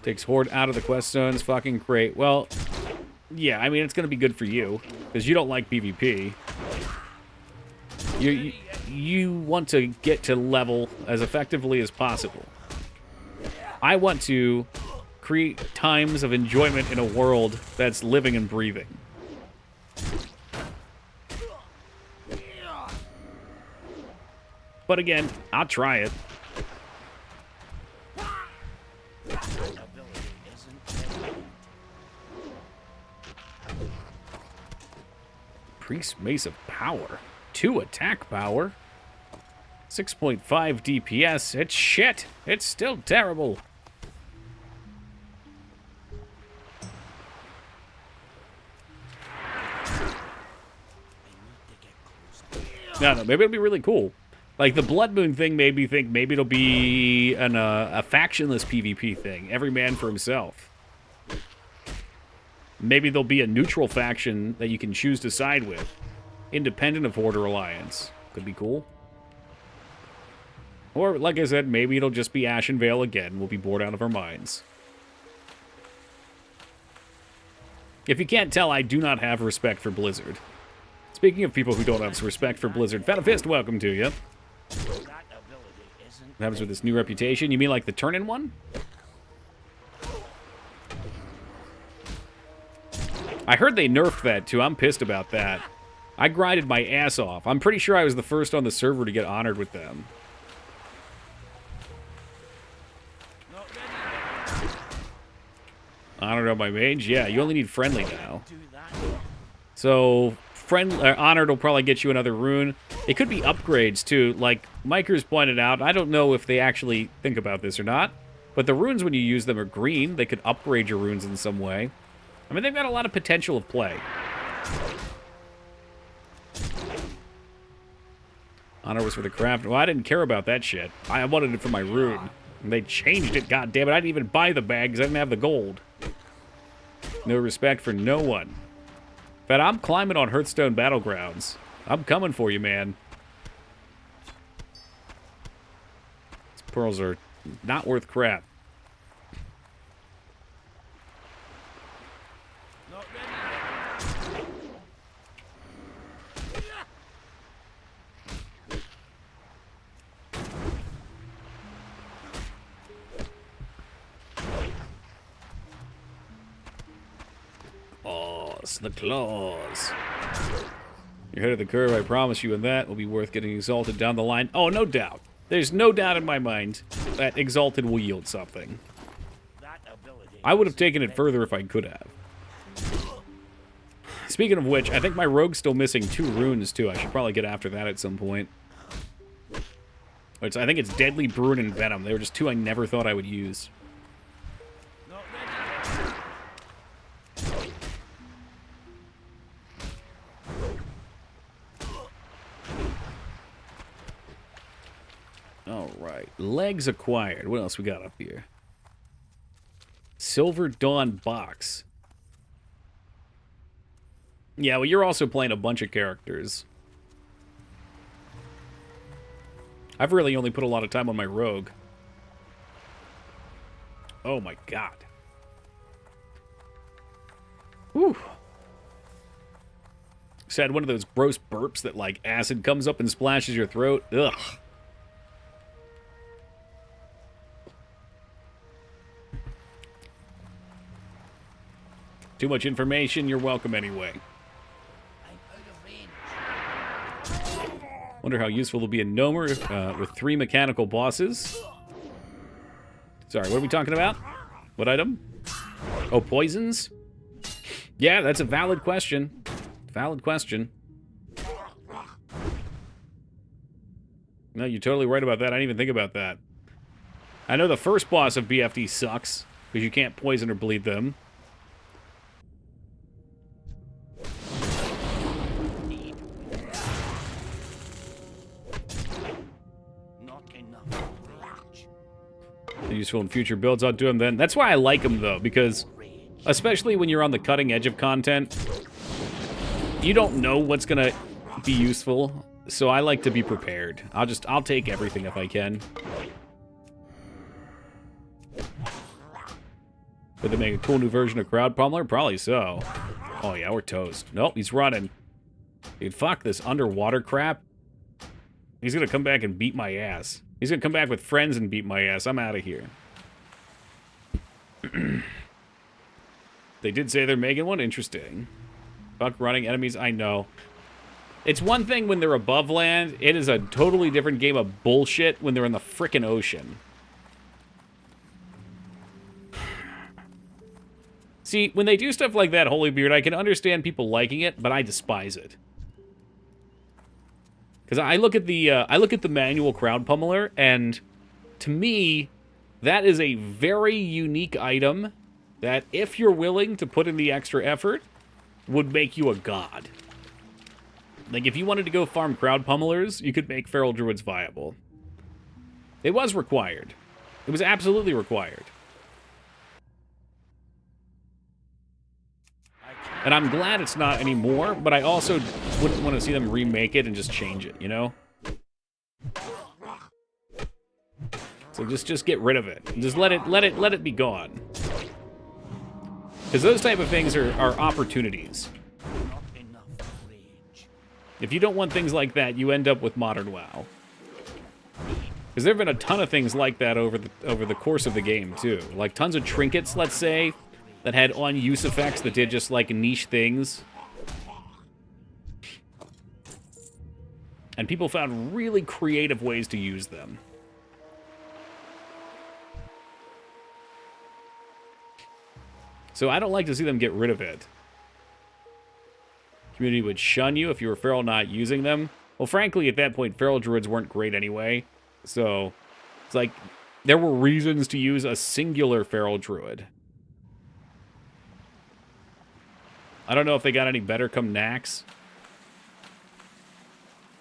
S1: Takes Horde out of the quest zones. Fucking great. Well, yeah, I mean, it's going to be good for you. Because you don't like PvP. You want to get to level as effectively as possible. I want to create times of enjoyment in a world that's living and breathing. But again, I'll try it. Priest Mace of Power. 2 attack power. 6.5 DPS. It's shit. It's still terrible. No, maybe it'll be really cool. Like, the Blood Moon thing made me think maybe it'll be a factionless PvP thing. Every man for himself. Maybe there'll be a neutral faction that you can choose to side with. Independent of Horde or Alliance. Could be cool. Or, like I said, maybe it'll just be Ashen Veil again. We'll be bored out of our minds. If you can't tell, I do not have respect for Blizzard. Speaking of people who don't have respect for Blizzard, Fat Fist, welcome to you. What happens with this new reputation? You mean like the turn-in one? I heard they nerfed that too. I'm pissed about that. I grinded my ass off. I'm pretty sure I was the first on the server to get honored with them. Honored on my mage? Yeah, you only need friendly now. So, honored will probably get you another rune. It could be upgrades, too. Like Mikers pointed out, I don't know if they actually think about this or not, but the runes, when you use them, are green. They could upgrade your runes in some way. I mean, they've got a lot of potential of play. Honor was for the craft. Well, I didn't care about that shit. I wanted it for my rune. And they changed it, goddammit. I didn't even buy the bag because I didn't have the gold. No respect for no one. But I'm climbing on Hearthstone Battlegrounds. I'm coming for you, man. These pearls are not worth crap.
S2: Not ready yet.
S1: The claws. You're ahead of the curve, I promise you, and that will be worth getting exalted down the line. Oh, no doubt. There's no doubt in my mind that exalted will yield something. I would have taken it further if I could have. Speaking of which, I think my rogue's still missing 2 runes, too. I should probably get after that at some point. I think it's Deadly Bruin and Venom. They were just 2 I never thought I would use.
S2: Not ready yet.
S1: All right. Legs acquired. What else we got up here? Silver Dawn box. Yeah, well, you're also playing a bunch of characters. I've really only put a lot of time on my rogue. Oh my god. Whew. So I had one of those gross burps that, like, acid comes up and splashes your throat. Ugh. Too much information, you're welcome anyway. Wonder how useful it'll be in Gnomer with 3 mechanical bosses. Sorry, what are we talking about? What item? Oh, poisons? Yeah, that's a valid question. Valid question. No, you're totally right about that. I didn't even think about that. I know the first boss of BFD sucks, because you can't poison or bleed them. Useful in future builds. I'll do them then. That's why I like them, though, because especially when you're on the cutting edge of content, you don't know what's gonna be useful, so I like to be prepared. I'll take everything if I can. Would they make a cool new version of Crowd Pummeler? Probably so. Oh yeah, we're toast. Nope, he's running. Dude, fuck this underwater crap. He's gonna come back and beat my ass. He's gonna come back with friends and beat my ass. I'm out of here. They did say they're making one. Interesting. Fuck running enemies. I know. It's one thing when they're above land. It is a totally different game of bullshit when they're in the frickin' ocean. See, when they do stuff like that, Holybeard, I can understand people liking it, but I despise it. Because I look at the manual Crowd Pummeler, and to me, that is a very unique item that, if you're willing to put in the extra effort, would make you a god. Like, if you wanted to go farm Crowd Pummelers, you could make Feral Druids viable. It was required. It was absolutely required. And I'm glad it's not anymore, but I also wouldn't want to see them remake it and just change it, you know? So just get rid of it. Just let it be gone. Because those type of things are opportunities. If you don't want things like that, you end up with modern WoW. Because there have been a ton of things like that over the course of the game too. Like tons of trinkets, let's say, that had on-use effects that did just like niche things. And people found really creative ways to use them. So I don't like to see them get rid of it. Community would shun you if you were feral not using them. Well, frankly, at that point, feral druids weren't great anyway. So it's like there were reasons to use a singular feral druid. I don't know if they got any better come Nax.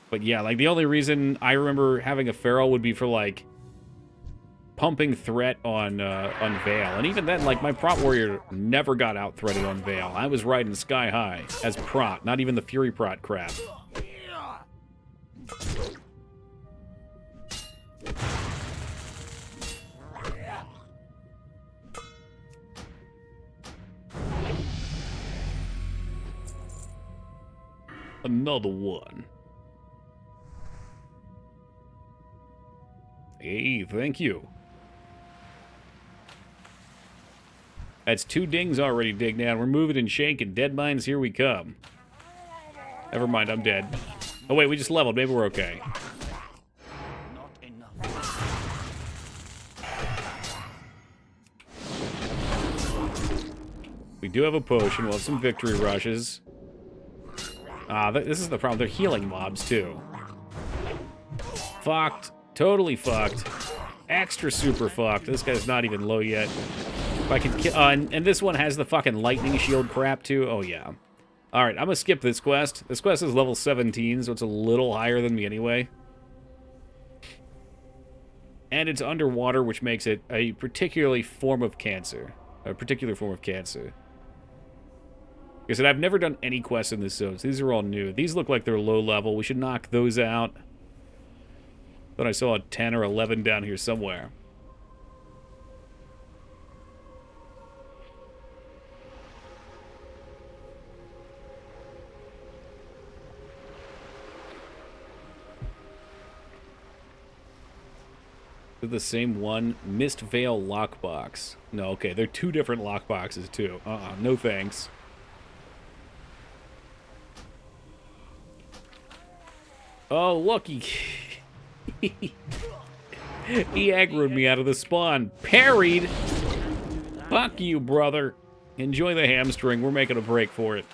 S1: But yeah, like the only reason I remember having a feral would be for like pumping threat on Vale. And even then, like my Prot Warrior never got out threaded on Vale. I was riding sky high as Prot, not even the Fury Prot crap. Another one. Hey, thank you. That's 2 dings already digged down. We're moving and shaking. Dead mines, here we come. Never mind, I'm dead. Oh wait, we just leveled. Maybe we're okay.
S2: Not enough.
S1: We do have a potion. We'll have some victory rushes. This is the problem. They're healing mobs, too. Fucked. Totally fucked. Extra super fucked. This guy's not even low yet. If I can kill... and this one has the fucking lightning shield crap, too. Oh, yeah. Alright, I'm gonna skip this quest. This quest is level 17, so it's a little higher than me anyway. And it's underwater, which makes it a particular form of cancer. Like I said, I've never done any quests in this zone, so these are all new. These look like they're low level. We should knock those out. Thought I saw a 10 or 11 down here somewhere. They're the same one. Mist Veil lockbox. No, okay, they're two different lockboxes, too. No thanks. Oh, look, he aggroed me out of the spawn. Parried? Fuck you, brother. Enjoy the hamstring. We're making a break for it.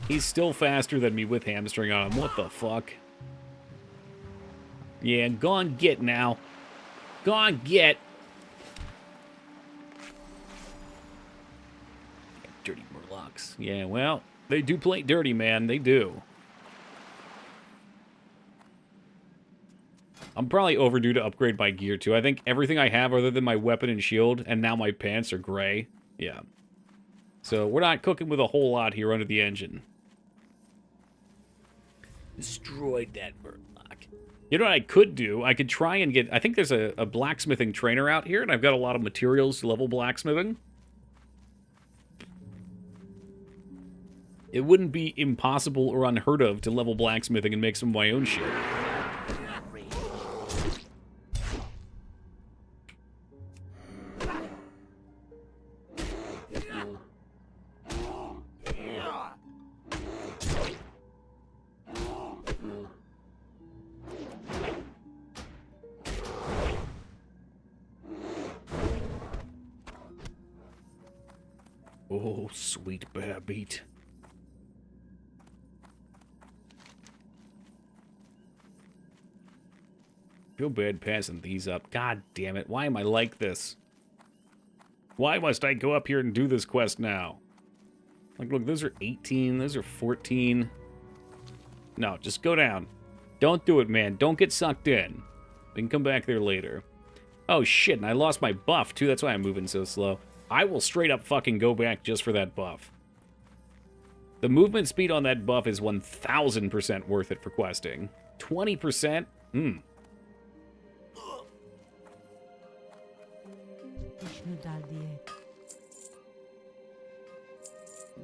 S1: He's still faster than me with hamstring on him. What the fuck? Yeah, go on get now. Go on get. Dirty Murlocs. Yeah, well, they do play dirty, man. They do. I'm probably overdue to upgrade my gear, too. I think everything I have other than my weapon and shield, and now my pants are gray. Yeah. So we're not cooking with a whole lot here under the engine. Destroyed that Murloc. You know what I could do? I could try and get... I think there's a blacksmithing trainer out here, and I've got a lot of materials to level blacksmithing. It wouldn't be impossible or unheard of to level blacksmithing and make some of my own shit. Oh, sweet bear beat. Feel bad passing these up. God damn it. Why am I like this? Why must I go up here and do this quest now? Like, look, those are 18. Those are 14. No, just go down. Don't do it, man. Don't get sucked in. We can come back there later. Oh, shit, and I lost my buff, too. That's why I'm moving so slow. I will straight up fucking go back just for that buff. The movement speed on that buff is 1,000% worth it for questing. 20%?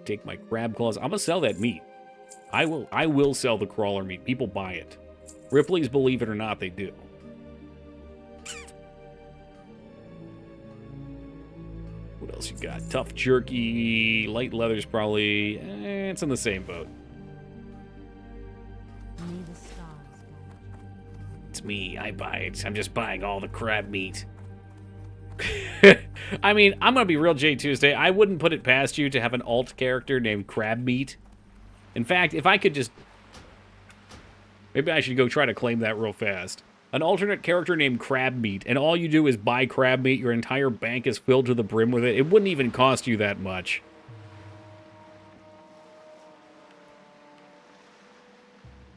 S1: Take my crab claws. I'm gonna sell that meat. I will sell the crawler meat. People buy it. Ripley's, believe it or not, they do. What else you got? Tough jerky, light leather's probably... it's in the same boat. It's me. I buy it. I'm just buying all the crab meat. I mean, I'm gonna be real J Tuesday. I wouldn't put it past you to have an alt character named Crab Meat. In fact, if I could just... maybe I should go try to claim that real fast. An alternate character named Crab Meat, and all you do is buy crab meat, your entire bank is filled to the brim with it. It wouldn't even cost you that much.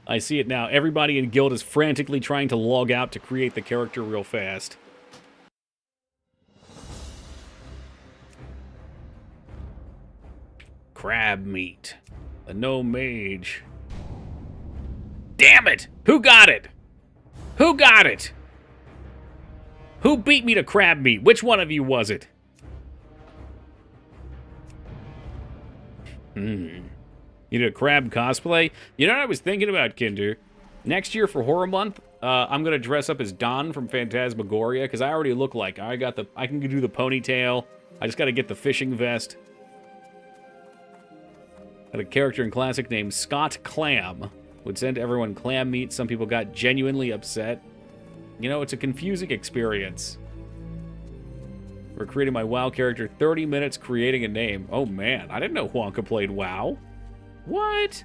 S1: I see it now. Everybody in Guild is frantically trying to log out to create the character real fast. Crab Meat. A no mage. Damn it! Who got it? Who got it? Who beat me to crab meat? Which one of you was it? You did a crab cosplay? You know what I was thinking about, Kinder? Next year for Horror Month, I'm gonna dress up as Don from Phantasmagoria, because I already look like I can do the ponytail. I just gotta get the fishing vest. Got a character in Classic named Scott Clam. Would send everyone clam meat. Some people got genuinely upset. You know, it's a confusing experience. We're creating my WoW character. 30 minutes creating a name. Oh, man. I didn't know Wonka played WoW. What?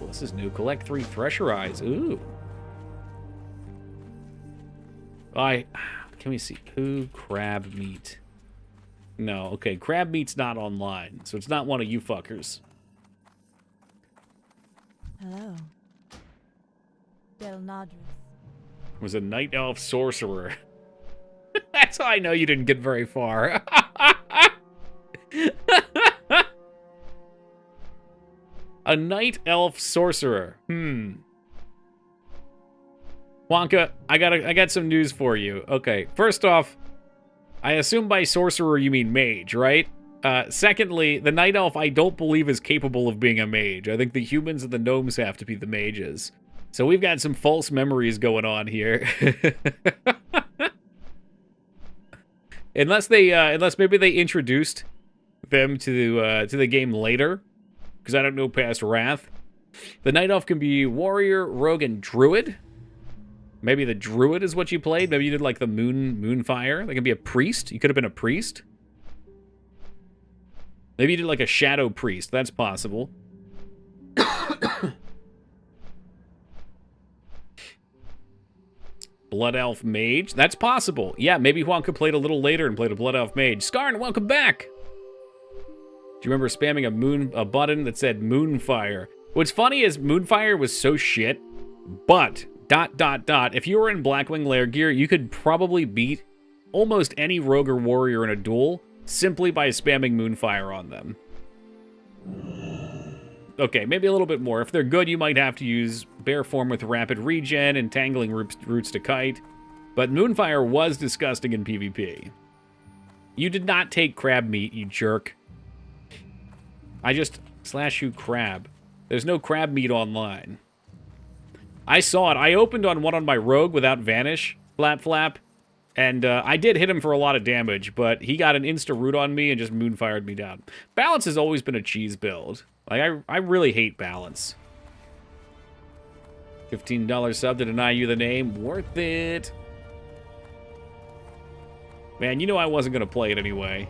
S1: Oh, this is new. Collect 3 Thresher Eyes. Ooh. Can we see? Poo crab meat. No, okay. Crab meat's not online, so it's not one of you fuckers.
S3: Hello.
S1: Was a night elf sorcerer. That's how I know you didn't get very far. A night elf sorcerer. Wonka, I got some news for you. Okay, first off, I assume by sorcerer you mean mage, right? Secondly, the night elf I don't believe is capable of being a mage. I think the humans and the gnomes have to be the mages. So we've got some false memories going on here. Unless maybe they introduced them to the game later, because I don't know past Wrath. The night elf can be warrior, rogue, and druid. Maybe the druid is what you played. Maybe you did like the moonfire. They can be a priest. You could have been a priest. Maybe you did like a shadow priest. That's possible. Blood elf mage. That's possible. Yeah, maybe Juanca played a little later and played a blood elf mage. Skarn, welcome back. Do you remember spamming a button that said moonfire? What's funny is moonfire was so shit, but ... if you were in Blackwing Lair gear, you could probably beat almost any rogue or warrior in a duel simply by spamming moonfire on them. Okay, maybe a little bit more. If they're good, you might have to use bear form with rapid regen and tangling roots to kite, but moonfire was disgusting in PvP. You did not take crab meat, you jerk. I just /you crab. There's no crab meat online. I saw it. I opened on one on my rogue without vanish, flap, and I did hit him for a lot of damage, but he got an insta-root on me and just moonfired me down. Balance has always been a cheese build. Like, I really hate balance. $15 sub to deny you the name. Worth it. Man, you know I wasn't going to play it anyway.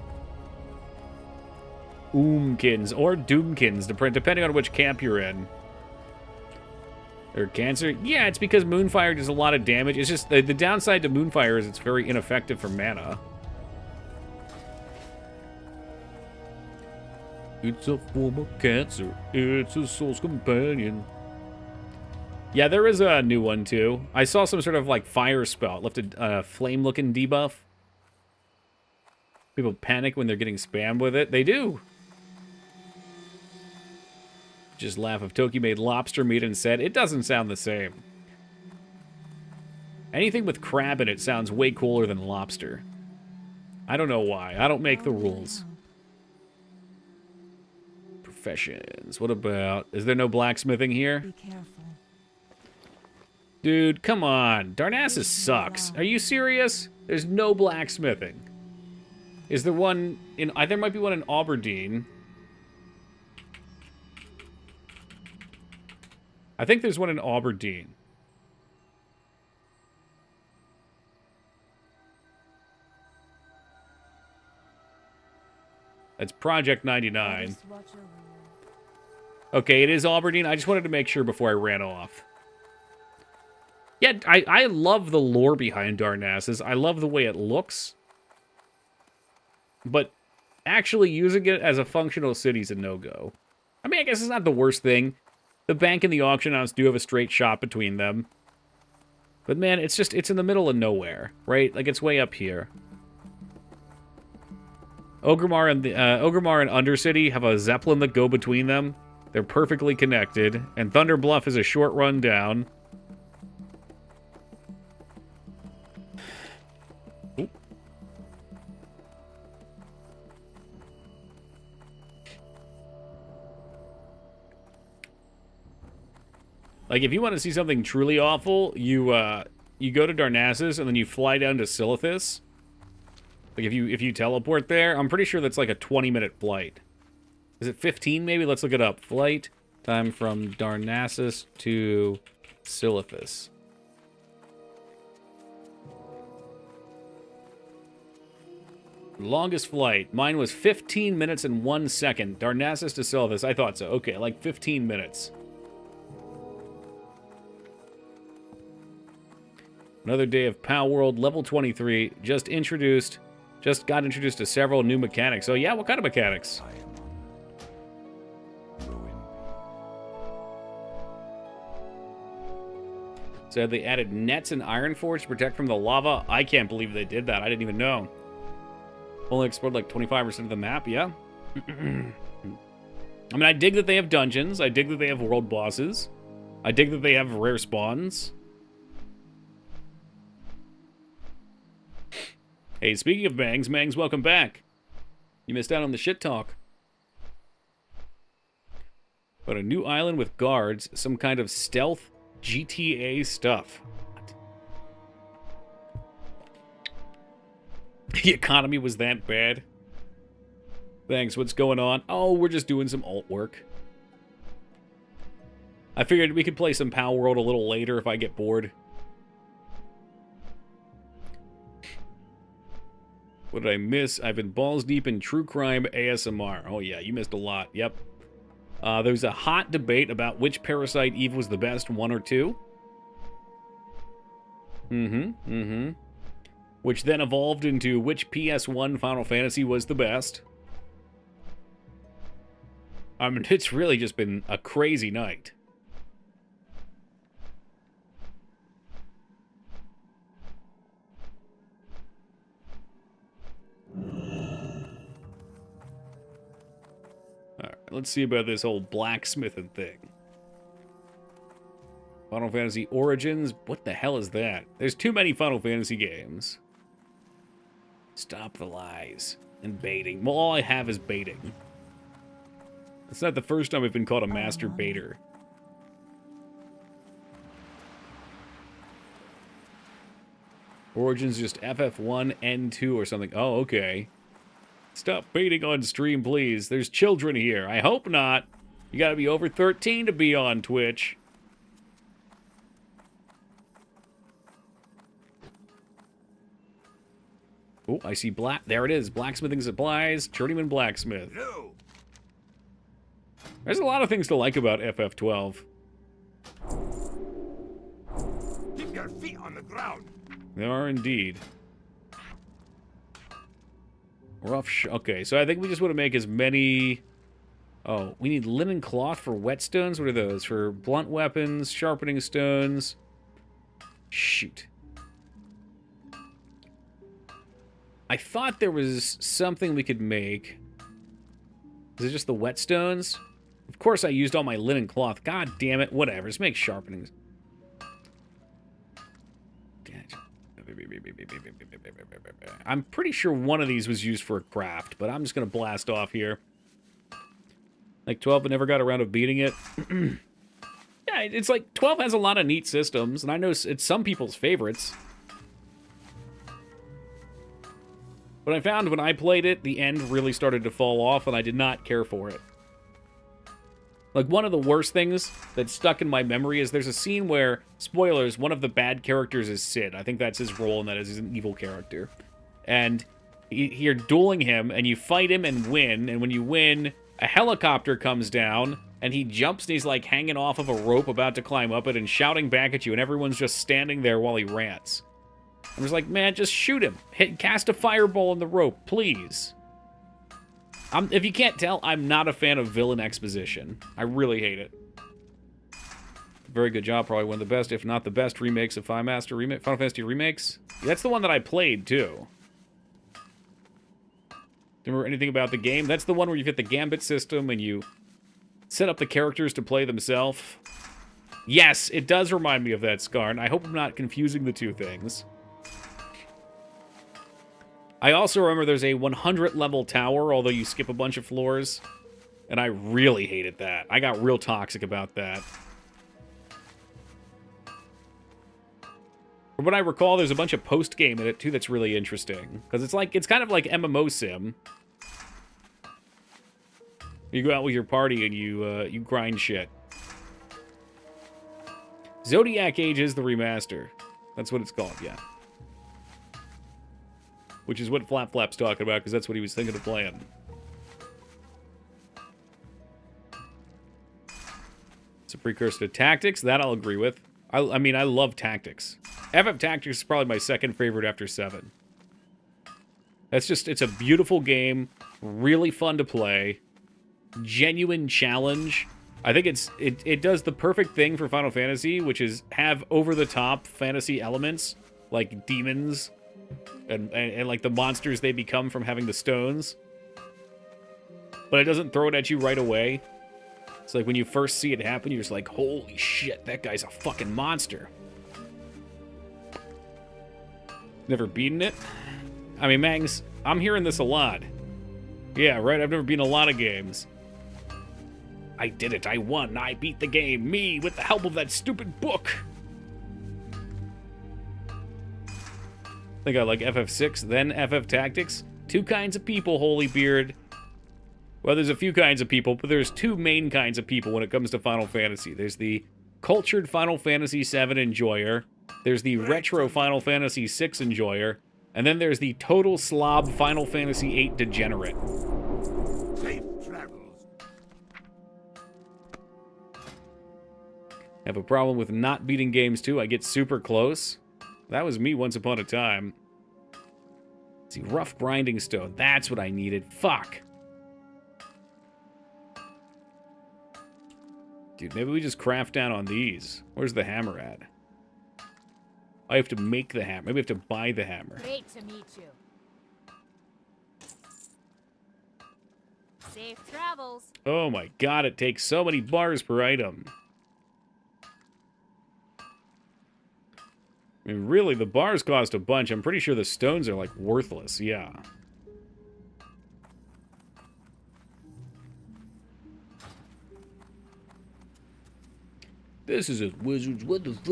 S1: Oomkins or Doomkins, depending on which camp you're in. Or cancer? Yeah, it's because Moonfire does a lot of damage. It's just, the downside to Moonfire is it's very ineffective for mana. It's a form of cancer. It's a soul's companion. Yeah, there is a new one, too. I saw some sort of, like, fire spell. It left a flame-looking debuff. People panic when they're getting spammed with it. They do. Just laugh if Toki made lobster meat and said, it doesn't sound the same. Anything with crab in it sounds way cooler than lobster. I don't know why. I don't make the rules. Professions. What about... Is there no blacksmithing here?
S3: Be careful.
S1: Dude, come on. Darnassus sucks. Are you serious? There's no blacksmithing. Is there one in... There might be one in Aberdeen. I think there's one in Aberdeen. That's Project 99. Okay, it is Aberdeen. I just wanted to make sure before I ran off. Yeah, I love the lore behind Darnassus. I love the way it looks. But actually using it as a functional city is a no-go. I mean, I guess it's not the worst thing. The bank and the auction house do have a straight shot between them. But man, it's in the middle of nowhere, right? Like, it's way up here. Ogremar and Undercity have a Zeppelin that go between them. They're perfectly connected. And Thunder Bluff is a short run down. Ooh. Like, if you want to see something truly awful, you go to Darnassus and then you fly down to Silithus. Like, if you teleport there, I'm pretty sure that's like a 20-minute flight. Is it 15 maybe? Let's look it up. Flight time from Darnassus to Silithus. Longest flight. Mine was 15 minutes and 1 second. Darnassus to Silithus. I thought so. Okay, like 15 minutes. Another day of POW World, level 23, just got introduced to several new mechanics. Oh yeah, what kind of mechanics?
S4: I am on ruin.
S1: So they added nets and iron forge to protect from the lava. I can't believe they did that. I didn't even know. Only explored like 25% of the map, yeah. I mean, I dig that they have dungeons. I dig that they have world bosses. I dig that they have rare spawns. Hey, speaking of Mangs, welcome back. You missed out on the shit talk. But a new island with guards, some kind of stealth GTA stuff. What? The economy was that bad? Thanks, what's going on? Oh, we're just doing some alt work. I figured we could play some Power World a little later if I get bored. What did I miss? I've been balls deep in true crime ASMR. Oh yeah, you missed a lot. Yep. There's a hot debate about which Parasite Eve was the best, 1 or 2. Which then evolved into which PS1 Final Fantasy was the best. I mean, it's really just been a crazy night. Alright, let's see about this whole blacksmithing thing. Final Fantasy Origins? What the hell is that? There's too many Final Fantasy games. Stop the lies. And baiting. Well, all I have is baiting. It's not the first time I've been called a master baiter. Origins just FF1, N2 or something. Oh, okay. Stop baiting on stream, please. There's children here. I hope not. You gotta be over 13 to be on Twitch. Oh, I see black. There it is. Blacksmithing supplies. Journeyman blacksmith.
S4: No.
S1: There's a lot of things to like about FF12.
S4: Keep your feet on the ground.
S1: There are indeed. Okay, so I think we just want to make as many... Oh, we need linen cloth for whetstones? What are those? For blunt weapons, sharpening stones. Shoot. I thought there was something we could make. Is it just the whetstones? Of course I used all my linen cloth. God damn it. Whatever. Just make sharpenings. I'm pretty sure one of these was used for a craft, but I'm just going to blast off here. Like 12, but never got around to beating it. Yeah, it's like 12 has a lot of neat systems, and I know it's some people's favorites. But I found when I played it, the end really started to fall off, and I did not care for it. Like, one of the worst things that stuck in my memory is there's a scene where, spoilers, one of the bad characters is Sid. I think that's his role, and that is he's an evil character. And you're dueling him, and you fight him and win, and when you win, a helicopter comes down, and he jumps, and he's, like, hanging off of a rope about to climb up it and shouting back at you, and everyone's just standing there while he rants. I was like, man, just shoot him. Cast a fireball in the rope, please. If you can't tell, I'm not a fan of villain exposition. I really hate it. Very good job. Probably one of the best, if not the best, remakes of Final Fantasy remakes. That's the one that I played, too. Do you remember anything about the game? That's the one where you get the gambit system and you set up the characters to play themselves. Yes, it does remind me of that, Skarn. I hope I'm not confusing the two things. I also remember there's a 100 level tower, although you skip a bunch of floors. And I really hated that. I got real toxic about that. From what I recall, there's a bunch of post-game in it, too, that's really interesting. Because it's kind of like MMO Sim. You go out with your party and you grind shit. Zodiac Age is the remaster. That's what it's called, yeah. Which is what Flap Flap's talking about, because that's what he was thinking of playing. It's a precursor to Tactics. That I'll agree with. I mean, I love Tactics. FF Tactics is probably my second favorite after 7. It's a beautiful game. Really fun to play. Genuine challenge. I think it does the perfect thing for Final Fantasy, which is have over-the-top fantasy elements, like demons, and like the monsters they become from having the stones. But it doesn't throw it at you right away. It's like when you first see it happen, you're just like, holy shit, that guy's a fucking monster. Never beaten it? I mean, Mangs, I'm hearing this a lot. Yeah, right, I've never beaten a lot of games. I did it, I won, I beat the game, me, with the help of that stupid book. I think I like FF6, then FF Tactics. Two kinds of people, Holy Beard. Well, there's a few kinds of people, but there's two main kinds of people when it comes to Final Fantasy. There's the cultured Final Fantasy VII enjoyer, there's the retro Final Fantasy VI enjoyer, and then there's the total slob Final Fantasy VIII degenerate.
S4: Safe travels.
S1: I have a problem with not beating games, too. I get super close. That was me once upon a time. Let's see, rough grinding stone. That's what I needed. Fuck. Dude, maybe we just craft down on these. Where's the hammer at? I have to make the hammer. Maybe I have to buy the hammer.
S3: Great to meet you. Safe travels.
S1: Oh my god, it takes so many bars per item. I mean, really, the bars cost a bunch. I'm pretty sure the stones are, like, worthless. Yeah. This is a Wizards. What the fuck?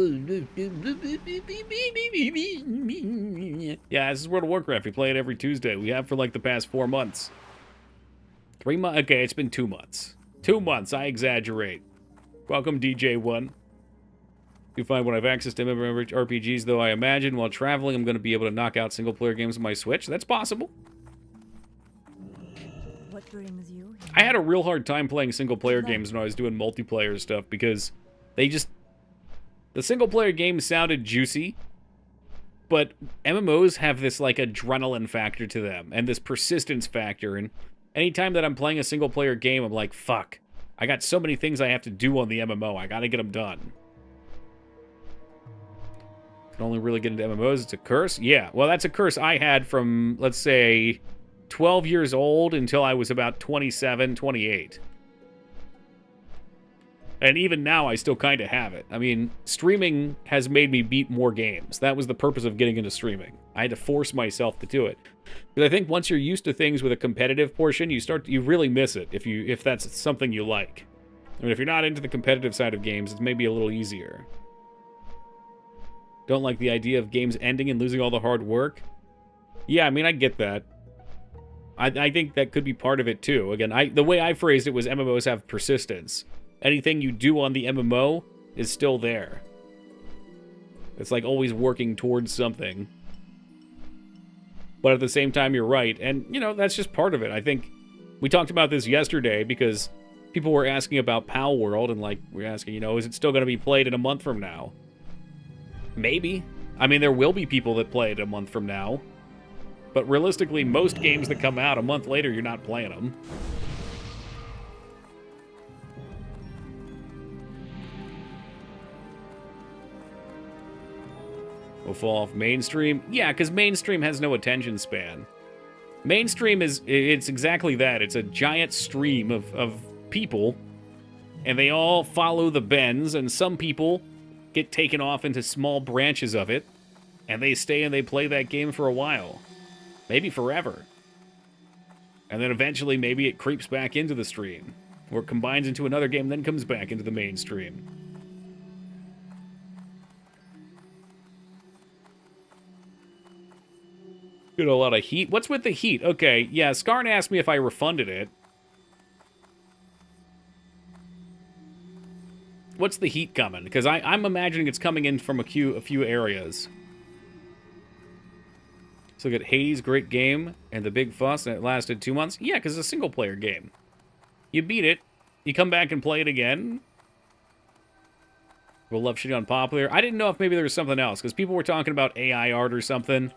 S1: Yeah, this is World of Warcraft. We play it every Tuesday. We have for, like, the past 4 months. 3 months? Okay, it's been 2 months. 2 months, I exaggerate. Welcome, DJ1. You find when I have access to RPGs, though, I imagine while traveling I'm going to be able to knock out single-player games on my Switch. That's possible.
S3: What brings you here?
S1: I had a real hard time playing single-player games when I was doing multiplayer stuff because they just... The single-player games sounded juicy, but MMOs have this, like, adrenaline factor to them and this persistence factor, and anytime that I'm playing a single-player game, I'm like, fuck. I got so many things I have to do on the MMO. I gotta get them done. Can only really get into MMOs. It's a curse? Yeah. Well, that's a curse I had from, let's say, 12 years old until I was about 27, 28. And even now, I still kind of have it. I mean, streaming has made me beat more games. That was the purpose of getting into streaming. I had to force myself to do it. Because I think once you're used to things with a competitive portion, you really miss it if that's something you like. I mean, if you're not into the competitive side of games, it's maybe a little easier. Don't like the idea of games ending and losing all the hard work? Yeah, I mean, I get that. I think that could be part of it, too. Again, the way I phrased it was MMOs have persistence. Anything you do on the MMO is still there. It's like always working towards something. But at the same time, you're right. And, you know, that's just part of it. I think we talked about this yesterday because people were asking about Pal World and, like, we're asking, you know, is it still going to be played in a month from now? Maybe. I mean, there will be people that play it a month from now. But realistically, most games that come out a month later, you're not playing them. Will fall off mainstream? Yeah, because mainstream has no attention span. Mainstream it's exactly that. It's a giant stream of people, and they all follow the bends, and some people get taken off into small branches of it, and they stay and they play that game for a while. Maybe forever. And then eventually maybe it creeps back into the stream, or it combines into another game, then comes back into the mainstream. Get a lot of heat. What's with the heat? Okay, yeah, Skarn asked me if I refunded it. What's the heat coming? Because I'm imagining it's coming in from a few areas. So look at Hades, great game, and the big fuss, and it lasted 2 months. Yeah, because it's a single-player game. You beat it, you come back and play it again. We'll love shitting on popular. I didn't know if maybe there was something else, because people were talking about AI art or something.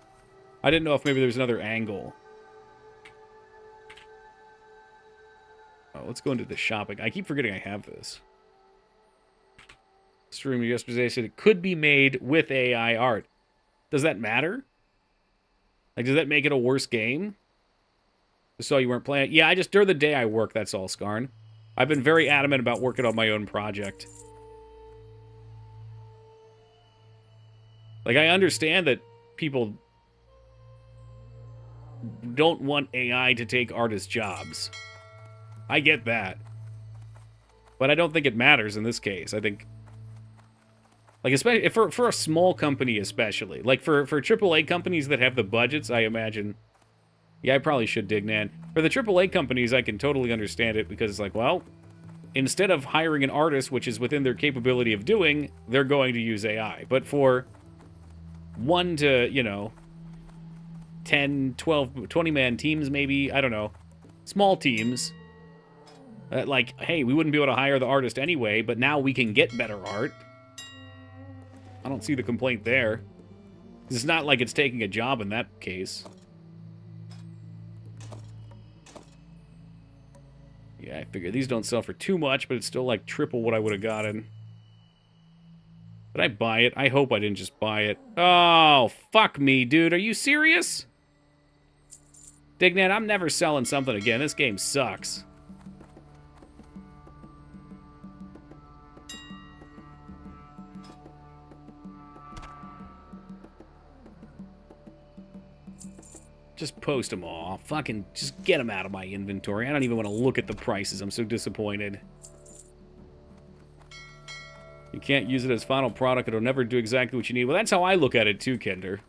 S1: I didn't know if maybe there was another angle. let's go into the shopping. I keep forgetting I have this. Streamer yesterday said it could be made with AI art. Does that matter? Like, does that make it a worse game? Just so you weren't playing? Yeah, during the day I work, that's all, Skarn. I've been very adamant about working on my own project. Like, I understand that people don't want AI to take artists' jobs. I get that. But I don't think it matters in this case. I think... Like, especially for a small company especially. Like, for AAA companies that have the budgets, I imagine... Yeah, I probably should, Dignan. For the AAA companies, I can totally understand it, because it's like, well... Instead of hiring an artist, which is within their capability of doing, they're going to use AI. But for 1 to, you know... 10, 12, 20-man teams, maybe, I don't know. Small teams. Like, hey, we wouldn't be able to hire the artist anyway, but now we can get better art. I don't see the complaint there. It's not like it's taking a job in that case. Yeah, I figure these don't sell for too much, but it's still like triple what I would have gotten. Did I buy it? I hope I didn't just buy it. Oh, fuck me, dude. Are you serious? Dignan, I'm never selling something again. This game sucks. Just post them all. Fucking just get them out of my inventory. I don't even want to look at the prices. I'm so disappointed. You can't use it as final product. It'll never do exactly what you need. Well, that's how I look at it too, Kinder.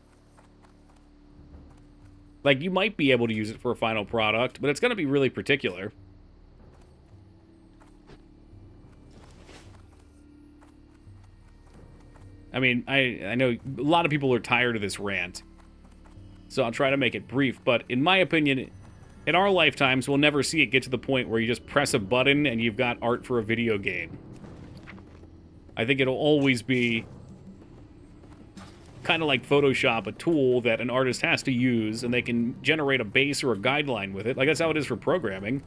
S1: Like, you might be able to use it for a final product, but it's going to be really particular. I mean, I know a lot of people are tired of this rant, so I'll try to make it brief. But in my opinion, in our lifetimes, we'll never see it get to the point where you just press a button and you've got art for a video game. I think it'll always be kind of like Photoshop, a tool that an artist has to use, and they can generate a base or a guideline with it. Like, that's how it is for programming.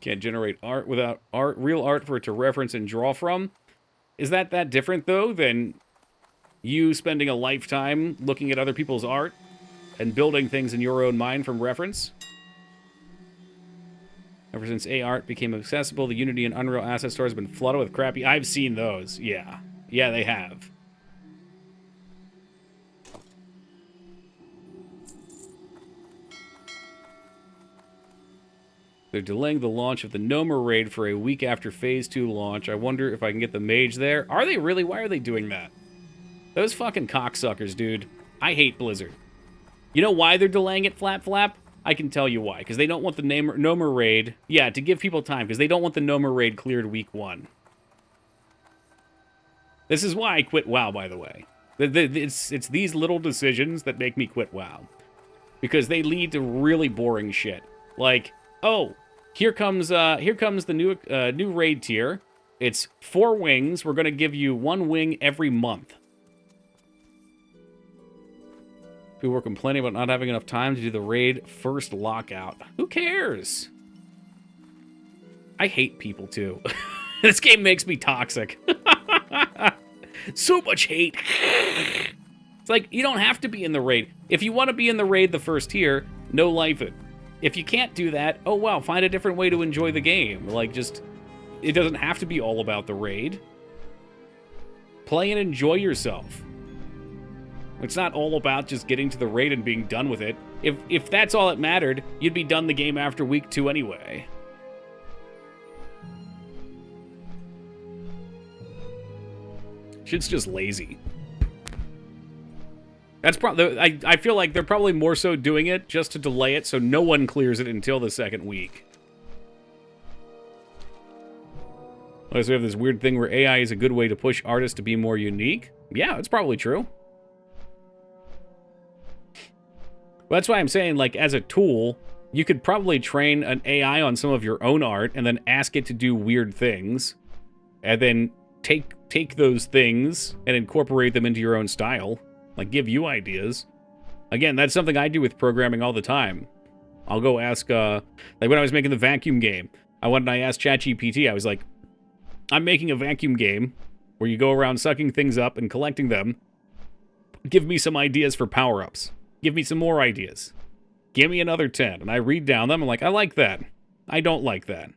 S1: Can't generate art without real art for it to reference and draw from. Is that different, though, than you spending a lifetime looking at other people's art and building things in your own mind from reference? Ever since A-Art became accessible, the Unity and Unreal asset store has been flooded with crappy... I've seen those, yeah. Yeah, they have. They're delaying the launch of the Noma raid for a week after Phase 2 launch. I wonder if I can get the mage there. Are they really? Why are they doing that? Those fucking cocksuckers, dude. I hate Blizzard. You know why they're delaying it, Flap Flap? I can tell you why. Because they don't want the Noma raid... Yeah, to give people time. Because they don't want the Noma raid cleared week 1. This is why I quit WoW, by the way. It's these little decisions that make me quit WoW. Because they lead to really boring shit. Like, oh, here comes the new raid tier. It's 4 wings. We're going to give you 1 wing every month. People were complaining about not having enough time to do the raid first lockout. Who cares? I hate people, too. This game makes me toxic. So much hate. It's like, you don't have to be in the raid. If you want to be in the raid the first tier, no life it. If you can't do that, oh well, find a different way to enjoy the game. Like, just, it doesn't have to be all about the raid. Play and enjoy yourself. It's not all about just getting to the raid and being done with it. If that's all that mattered, you'd be done the game after week 2 anyway. Shit's just lazy. That's probably... I feel like they're probably more so doing it just to delay it so no one clears it until the 2nd week. So we have this weird thing where AI is a good way to push artists to be more unique. Yeah, it's probably true. Well, that's why I'm saying, like, as a tool, you could probably train an AI on some of your own art and then ask it to do weird things. and then take those things and incorporate them into your own style. Like, give you ideas. Again, that's something I do with programming all the time. I'll go ask, like when I was making the vacuum game, I asked ChatGPT, I was like, I'm making a vacuum game where you go around sucking things up and collecting them. Give me some ideas for power-ups. Give me some more ideas. Give me another 10. And I read down them, I'm like, I like that. I don't like that.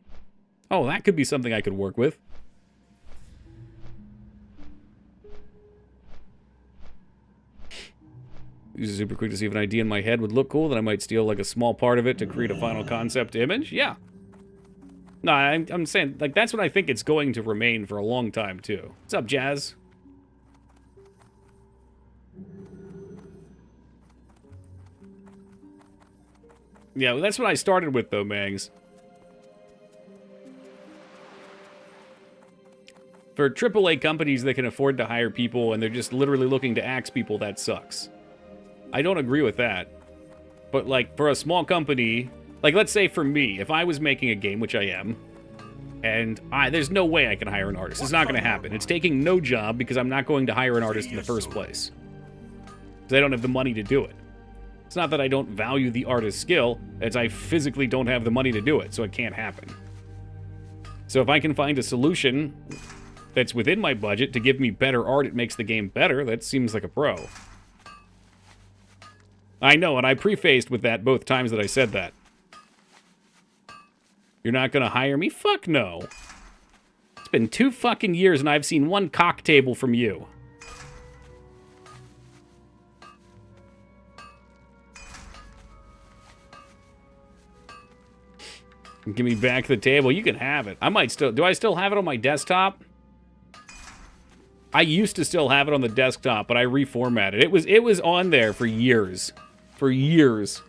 S1: Oh, that could be something I could work with. Use it super quick to see if an idea in my head would look cool, then I might steal like a small part of it to create a final concept image. Yeah. No, I'm saying, like, that's what I think it's going to remain for a long time, too. What's up, Jazz? Yeah, well, that's what I started with, though, Mangs. For AAA companies that can afford to hire people and they're just literally looking to axe people, that sucks. I don't agree with that. But, like, for a small company, like, let's say for me, if I was making a game, which I am, and there's no way I can hire an artist. It's not going to happen. It's taking no job because I'm not going to hire an artist in the first place. Because I don't have the money to do it. It's not that I don't value the artist's skill, it's I physically don't have the money to do it, so it can't happen. So if I can find a solution that's within my budget to give me better art, it makes the game better, that seems like a pro. I know, and I prefaced with that both times that I said that. You're not gonna hire me? Fuck no. It's been 2 fucking years and I've seen 1 cock table from you. Give me back the table. You can have it. I might still... Do I still have it on my desktop? I used to still have it on the desktop, but I reformatted. It was on there for years. For years.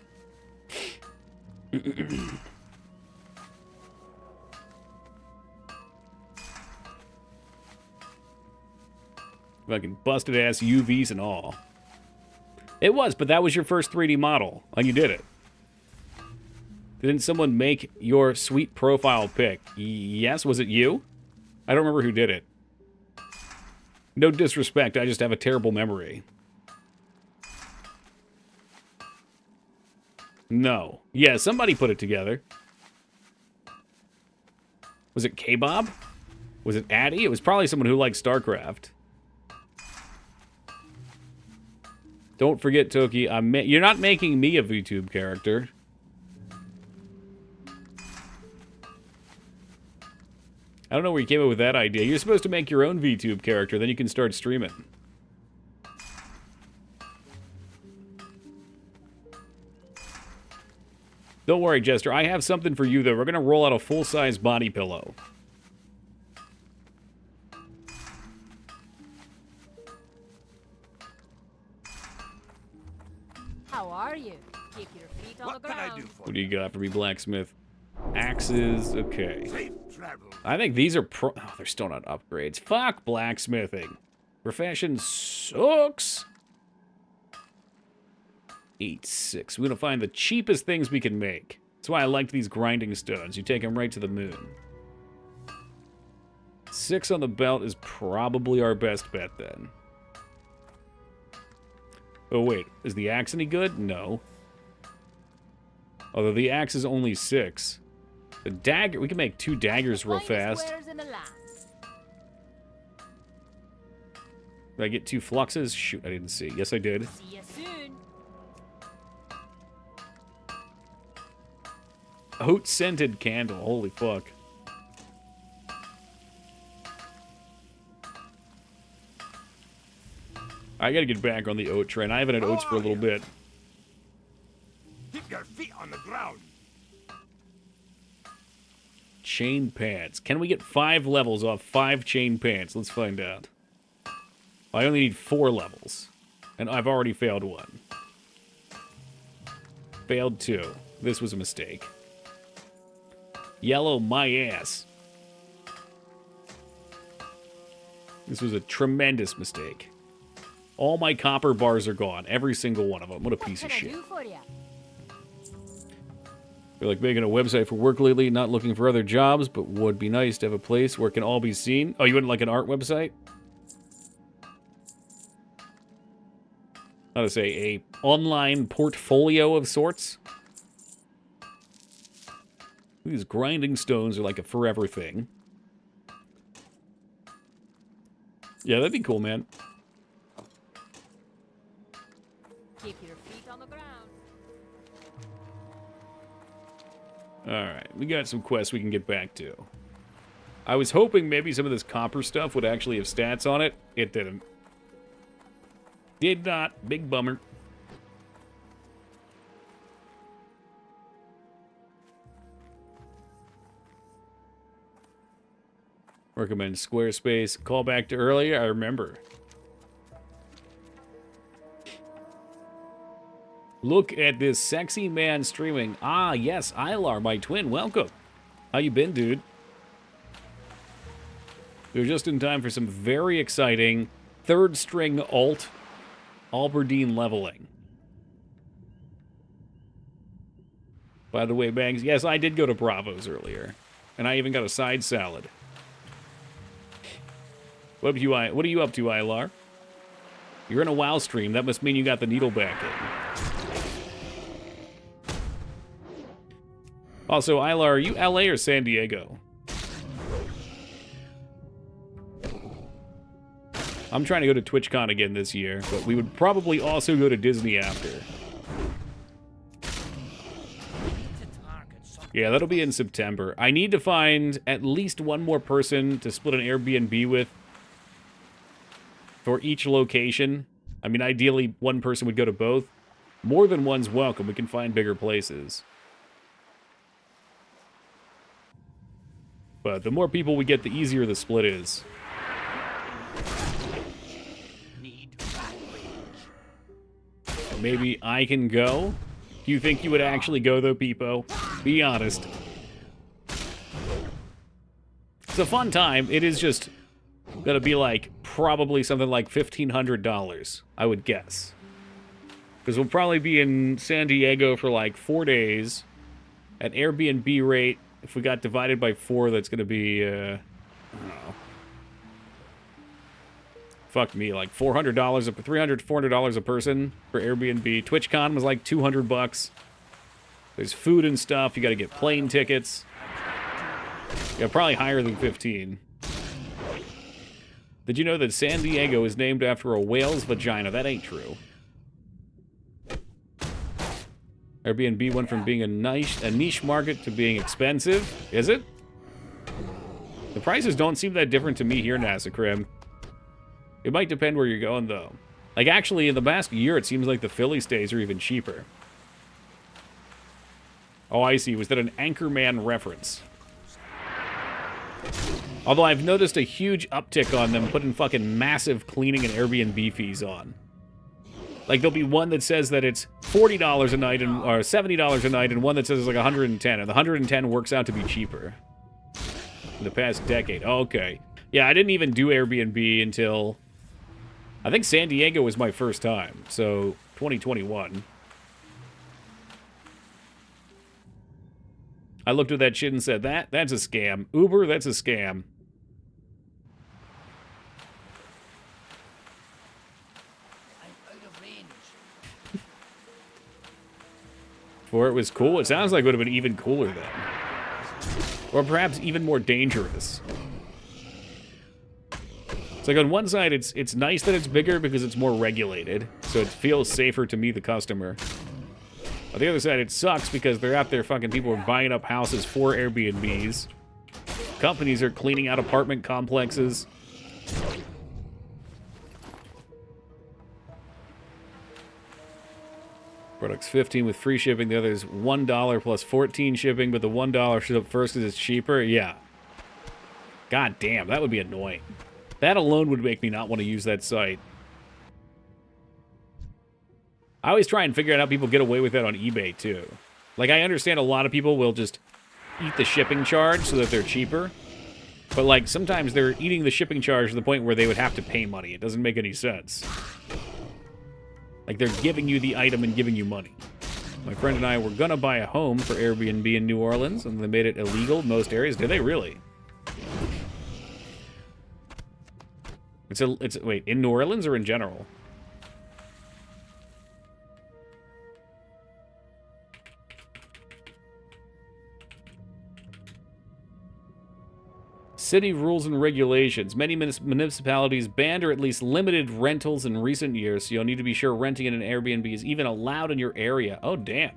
S1: Fucking busted ass UVs and all. It was, but that was your first 3D model, and you did it. Didn't someone make your sweet profile pic? Yes, was it you? I don't remember who did it. No disrespect, I just have a terrible memory. No. Yeah, somebody put it together. Was it K-Bob? Was it Addy? It was probably someone who liked StarCraft. Don't forget, Toki, you're not making me a VTube character. I don't know where you came up with that idea. You're supposed to make your own VTube character, then you can start streaming. Don't worry, Jester. I have something for you, though. We're going to roll out a full-size body pillow.
S3: How are you? Keep your feet on the ground.
S2: What can I do for
S1: What do you got for me, blacksmith? Axes, okay.
S2: Safe travel.
S1: I think these are oh, they're still not upgrades. Fuck blacksmithing. Profession sucks. 8-6. We're gonna find the cheapest things we can make. That's why I liked these grinding stones. You take them right to the moon. 6 on the belt is probably our best bet then. Oh wait, is the axe any good? No. Although the axe is only 6. The dagger, we can make 2 daggers real fast. Did I get 2 fluxes? Shoot, I didn't see. Yes, I did.
S3: See you soon.
S1: Oat-scented candle. Holy fuck. I gotta get back on the oat train. I haven't had oats for a little bit.
S2: Keep your feet on the ground.
S1: Chain pants. Can we get 5 levels off 5 chain pants? Let's find out. I only need 4 levels. And I've already failed 1. Failed 2. This was a mistake. Yellow my ass. This was a tremendous mistake. All my copper bars are gone. Every single one of them. What a piece of shit. You're like making a website for work lately, not looking for other jobs, but would be nice to have a place where it can all be seen. Oh, you wouldn't like an art website? How to say, a online portfolio of sorts? These grinding stones are like a forever thing. Yeah, that'd be cool, man.
S3: Keep your feet on the ground.
S1: Alright, we got some quests we can get back to. I was hoping maybe some of this copper stuff would actually have stats on it. It didn't. Did not. Big bummer. Recommend Squarespace. Call back to earlier, I remember. Look at this sexy man streaming. Ah, yes, Ilar, my twin. Welcome. How you been, dude? We're just in time for some very exciting third string alt Alberdine leveling. By the way, Bangs, yes, I did go to Bravo's earlier. And I even got a side salad. What are you up to, Ilar? You're in a WoW stream. That must mean you got the needle back in. Also, Ilar, are you LA or San Diego? I'm trying to go to TwitchCon again this year, but we would probably also go to Disney after. Yeah, that'll be in September. I need to find at least one more person to split an Airbnb with for each location. I mean, ideally, one person would go to both. More than one's welcome. We can find bigger places. But the more people we get, the easier the split is. Maybe I can go? Do you think you would actually go, though, Peepo? Be honest. It's a fun time. It is just gonna be like, probably something like $1,500, I would guess. Because we'll probably be in San Diego for like 4 days. At Airbnb rate, if we got divided by 4, that's gonna be, I don't know. Fuck me, like $400, $300 to $400 a person for Airbnb. TwitchCon was like $200. There's food and stuff. You got to get plane tickets. Yeah, probably higher than 15. Did you know that San Diego is named after a whale's vagina? That ain't true. Airbnb went from being a niche market to being expensive. Is it? The prices don't seem that different to me here, Nasacrim. It might depend where you're going, though. Like, actually, in the past year, it seems like the Philly stays are even cheaper. Oh, I see. Was that an Anchorman reference? Although I've noticed a huge uptick on them putting fucking massive cleaning and Airbnb fees on. Like, there'll be one that says that it's $40 a night or $70 a night, and one that says it's like $110, and the $110 works out to be cheaper. In the past decade. Okay. Yeah, I didn't even do Airbnb until... I think San Diego was my first time, so 2021. I looked at that shit and said, that's a scam. Uber, that's a scam.
S2: I'm out of range.
S1: Before it was cool, it sounds like it would have been even cooler then. Or perhaps even more dangerous. It's like on one side, it's nice that it's bigger because it's more regulated, so it feels safer to me, the customer. On the other side, it sucks because they're out there fucking people are buying up houses for Airbnbs. Companies are cleaning out apartment complexes. Product's $15 with free shipping. The other is $1 plus $14 shipping, but the $1 shows up first because it's cheaper. Yeah. God damn, that would be annoying. That alone would make me not want to use that site. I always try and figure out how people get away with that on eBay, too. Like, I understand a lot of people will just eat the shipping charge so that they're cheaper. But, like, sometimes they're eating the shipping charge to the point where they would have to pay money. It doesn't make any sense. Like, they're giving you the item and giving you money. My friend and I were gonna buy a home for Airbnb in New Orleans, and they made it illegal in most areas. Did they really? Wait, in New Orleans or in general? City rules and regulations. Many municipalities banned or at least limited rentals in recent years, so you'll need to be sure renting in an Airbnb is even allowed in your area. Oh, damn.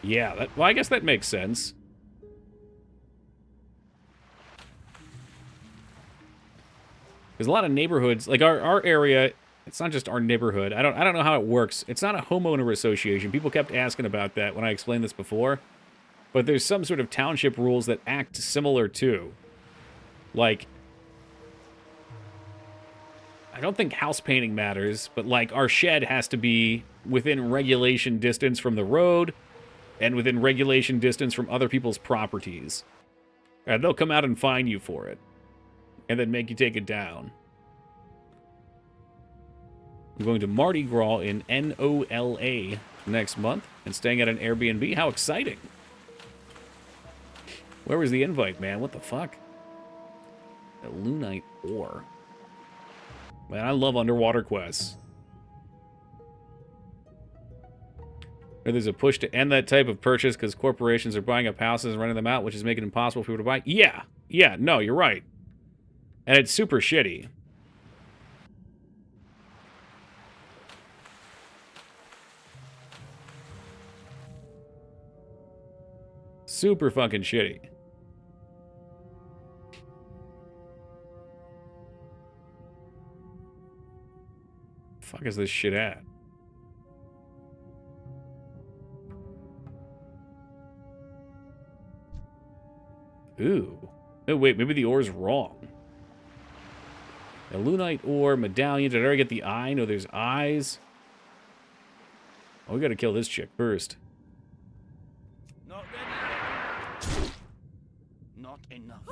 S1: Yeah, well, I guess that makes sense. There's a lot of neighborhoods, like our area, it's not just our neighborhood. I don't know how it works. It's not a homeowner association. People kept asking about that when I explained this before. But there's some sort of township rules that act similar to. Like, I don't think house painting matters, but like our shed has to be within regulation distance from the road and within regulation distance from other people's properties. And they'll come out and fine you for it. And then make you take it down. I'm going to Mardi Gras in NOLA next month and staying at an Airbnb. How exciting. Where was the invite, man? What the fuck? A Lunite ore. Man, I love underwater quests. There's a push to end that type of purchase because corporations are buying up houses and renting them out, which is making it impossible for people to buy. Yeah. Yeah, no, you're right. And it's super shitty. Super fucking shitty. Fuck is this shit at? Ooh. Oh, wait, maybe the ore's wrong. A Lunite ore, medallion. Did I already get the eye? No, there's eyes. Oh, we gotta kill this chick first.
S2: Not ready yet. Not enough.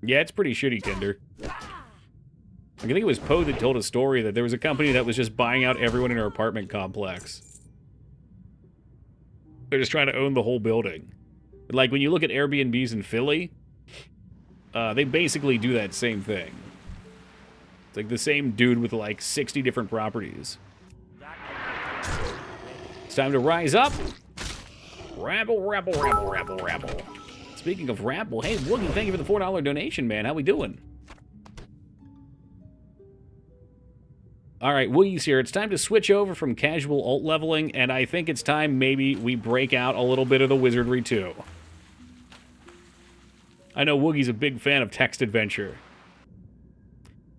S1: Yeah, it's pretty shitty, Tinder. I think it was Poe that told a story that there was a company that was just buying out everyone in her apartment complex. They're just trying to own the whole building. Like, when you look at Airbnbs in Philly, they basically do that same thing. It's like the same dude with like 60 different properties. It's time to rise up. Rabble, rabble, rabble, rabble, rabble. Speaking of rabble, hey, Woogie, thank you for the $4 donation, man. How we doing? All right, Woogie's here. It's time to switch over from casual alt leveling, and I think it's time maybe we break out a little bit of the wizardry, too. I know Woogie's a big fan of text adventure.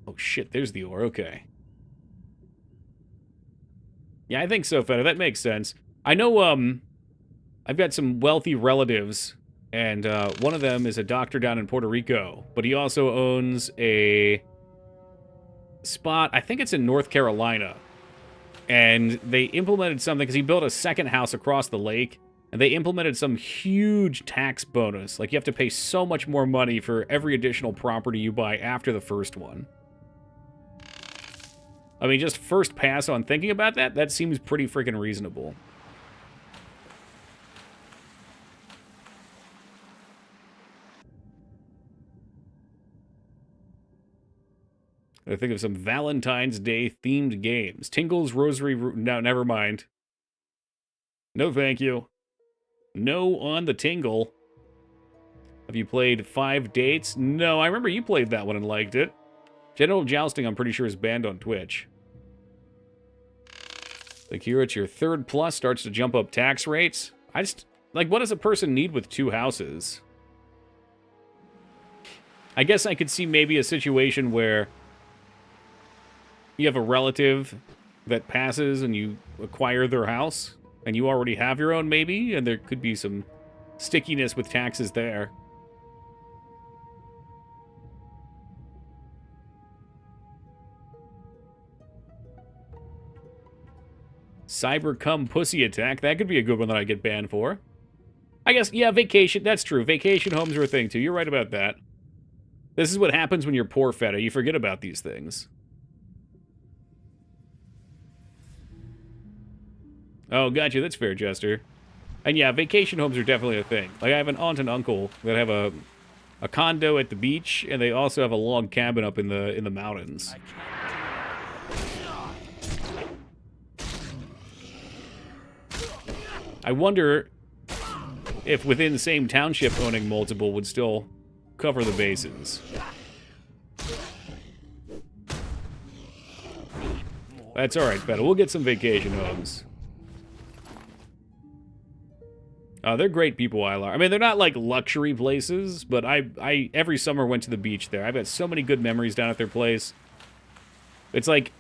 S1: Oh, shit, there's the ore. Okay. Yeah, I think so, Feta. That makes sense. I know, I've got some wealthy relatives, and one of them is a doctor down in Puerto Rico, but he also owns a spot, I think it's in North Carolina, and they implemented something, because he built a second house across the lake, and they implemented some huge tax bonus. Like, you have to pay so much more money for every additional property you buy after the first one. I mean, just first pass on thinking about that, that seems pretty freaking reasonable. I think of some Valentine's Day themed games. Tingle's Rosary... No, never mind. No, thank you. No on the Tingle. Have you played 5 Dates? No, I remember you played that one and liked it. General Jousting, I'm pretty sure, is banned on Twitch. Like here, it's your third plus, starts to jump up tax rates. I just... Like, what does a person need with 2 houses? I guess I could see maybe a situation where you have a relative that passes and you acquire their house, and you already have your own, maybe, and there could be some stickiness with taxes there. Cyber cum pussy attack, that could be a good one that I get banned for. I guess, yeah, vacation, that's true. Vacation homes are a thing, too. You're right about that. This is what happens when you're poor, Feta. You forget about these things. Oh, gotcha. That's fair, Jester. And yeah, vacation homes are definitely a thing. Like, I have an aunt and uncle that have a condo at the beach, and they also have a log cabin up in the mountains.
S2: I can't
S1: I wonder if within the same township owning multiple would still cover the bases. That's alright, Feta. We'll get some vacation homes. They're great people, Ilar. I mean, they're not like luxury places, but I every summer went to the beach there. I've had so many good memories down at their place. It's like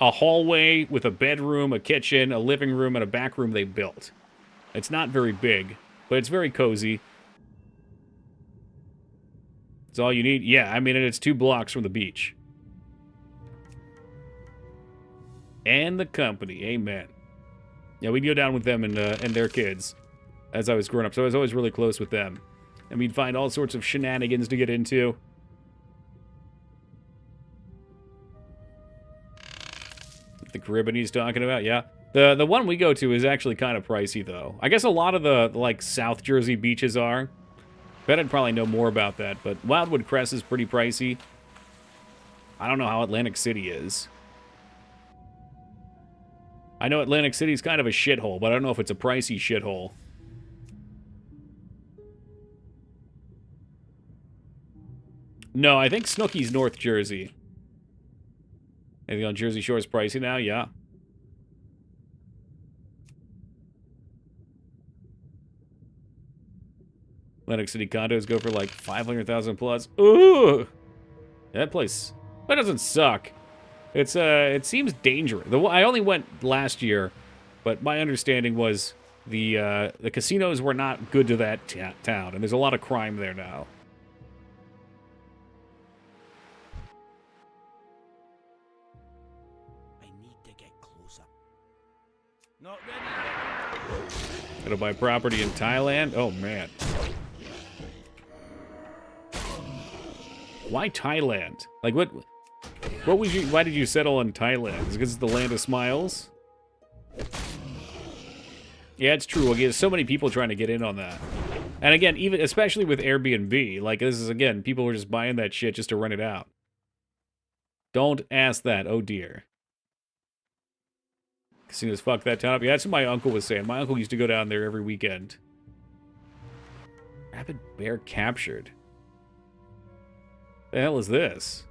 S1: a hallway with a bedroom, a kitchen, a living room, and a back room they built. It's not very big, but it's very cozy. It's all you need. Yeah, I mean, and it's 2 blocks from the beach. And the company, amen. Yeah, we'd go down with them and their kids as I was growing up, so I was always really close with them. And we'd find all sorts of shenanigans to get into. The Caribbean he's talking about, yeah. The one we go to is actually kind of pricey, though. I guess a lot of the, like, South Jersey beaches are. Bet I'd probably know more about that, but Wildwood Crest is pretty pricey. I don't know how Atlantic City is. I know Atlantic City's kind of a shithole, but I don't know if it's a pricey shithole. No, I think Snooki's North Jersey. Anything on Jersey Shore is pricey now? Yeah. Atlantic City condos go for like 500,000 plus. Ooh! That place, that doesn't suck. It's it seems dangerous. I only went last year, but my understanding was the casinos were not good to that town, and there's a lot of crime there now.
S2: I need to get closer. Not ready.
S1: Gonna buy property in Thailand? Oh man. Why Thailand? Like what was you? Why did you settle on Thailand? Is it because it's the land of smiles? Yeah, it's true. There's so many people trying to get in on that. And again, even especially with Airbnb, like this is again, people are just buying that shit just to rent it out. Don't ask that. Oh dear. Casinos fuck that town up. Yeah, that's what my uncle was saying. My uncle used to go down there every weekend. Rabid bear captured. The hell is this?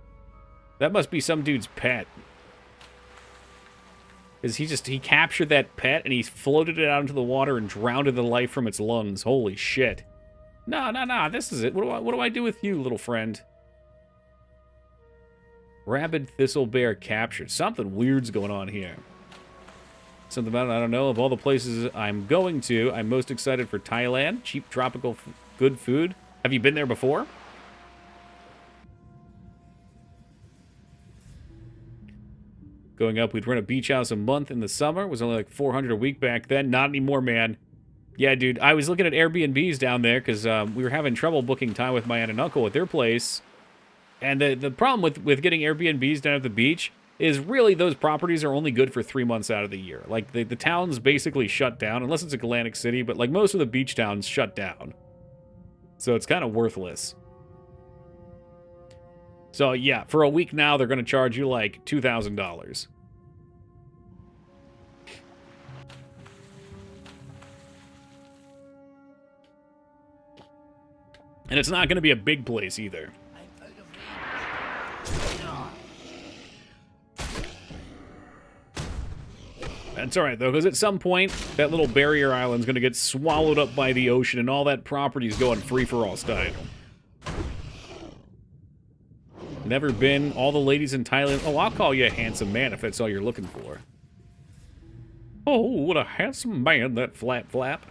S1: That must be some dude's pet. Is he captured that pet and he floated it out into the water and drowned the life from its lungs. Holy shit. No, this is it. What do I do with you, little friend? Rabid thistle bear captured. Something weird's going on here. Something about it, I don't know. Of all the places I'm going to, I'm most excited for Thailand. Cheap, tropical, good food. Have you been there before? Going up, we'd rent a beach house a month in the summer. It was only like $400 a week back then. Not anymore, man. Yeah, dude, I was looking at Airbnbs down there because we were having trouble booking time with my aunt and uncle at their place. And the problem with getting Airbnbs down at the beach is really those properties are only good for 3 months out of the year. Like, the town's basically shut down, unless it's Atlantic City, but like most of the beach towns shut down. So it's kind of worthless. So yeah, for a week now, they're going to charge you like $2,000. And it's not going to be a big place either. That's alright, though, because at some point, that little barrier island's going to get swallowed up by the ocean, and all that property's going free-for-all style. Never been. All the ladies in Thailand. Oh, I'll call you a handsome man if that's all you're looking for. Oh, what a handsome man, that flap.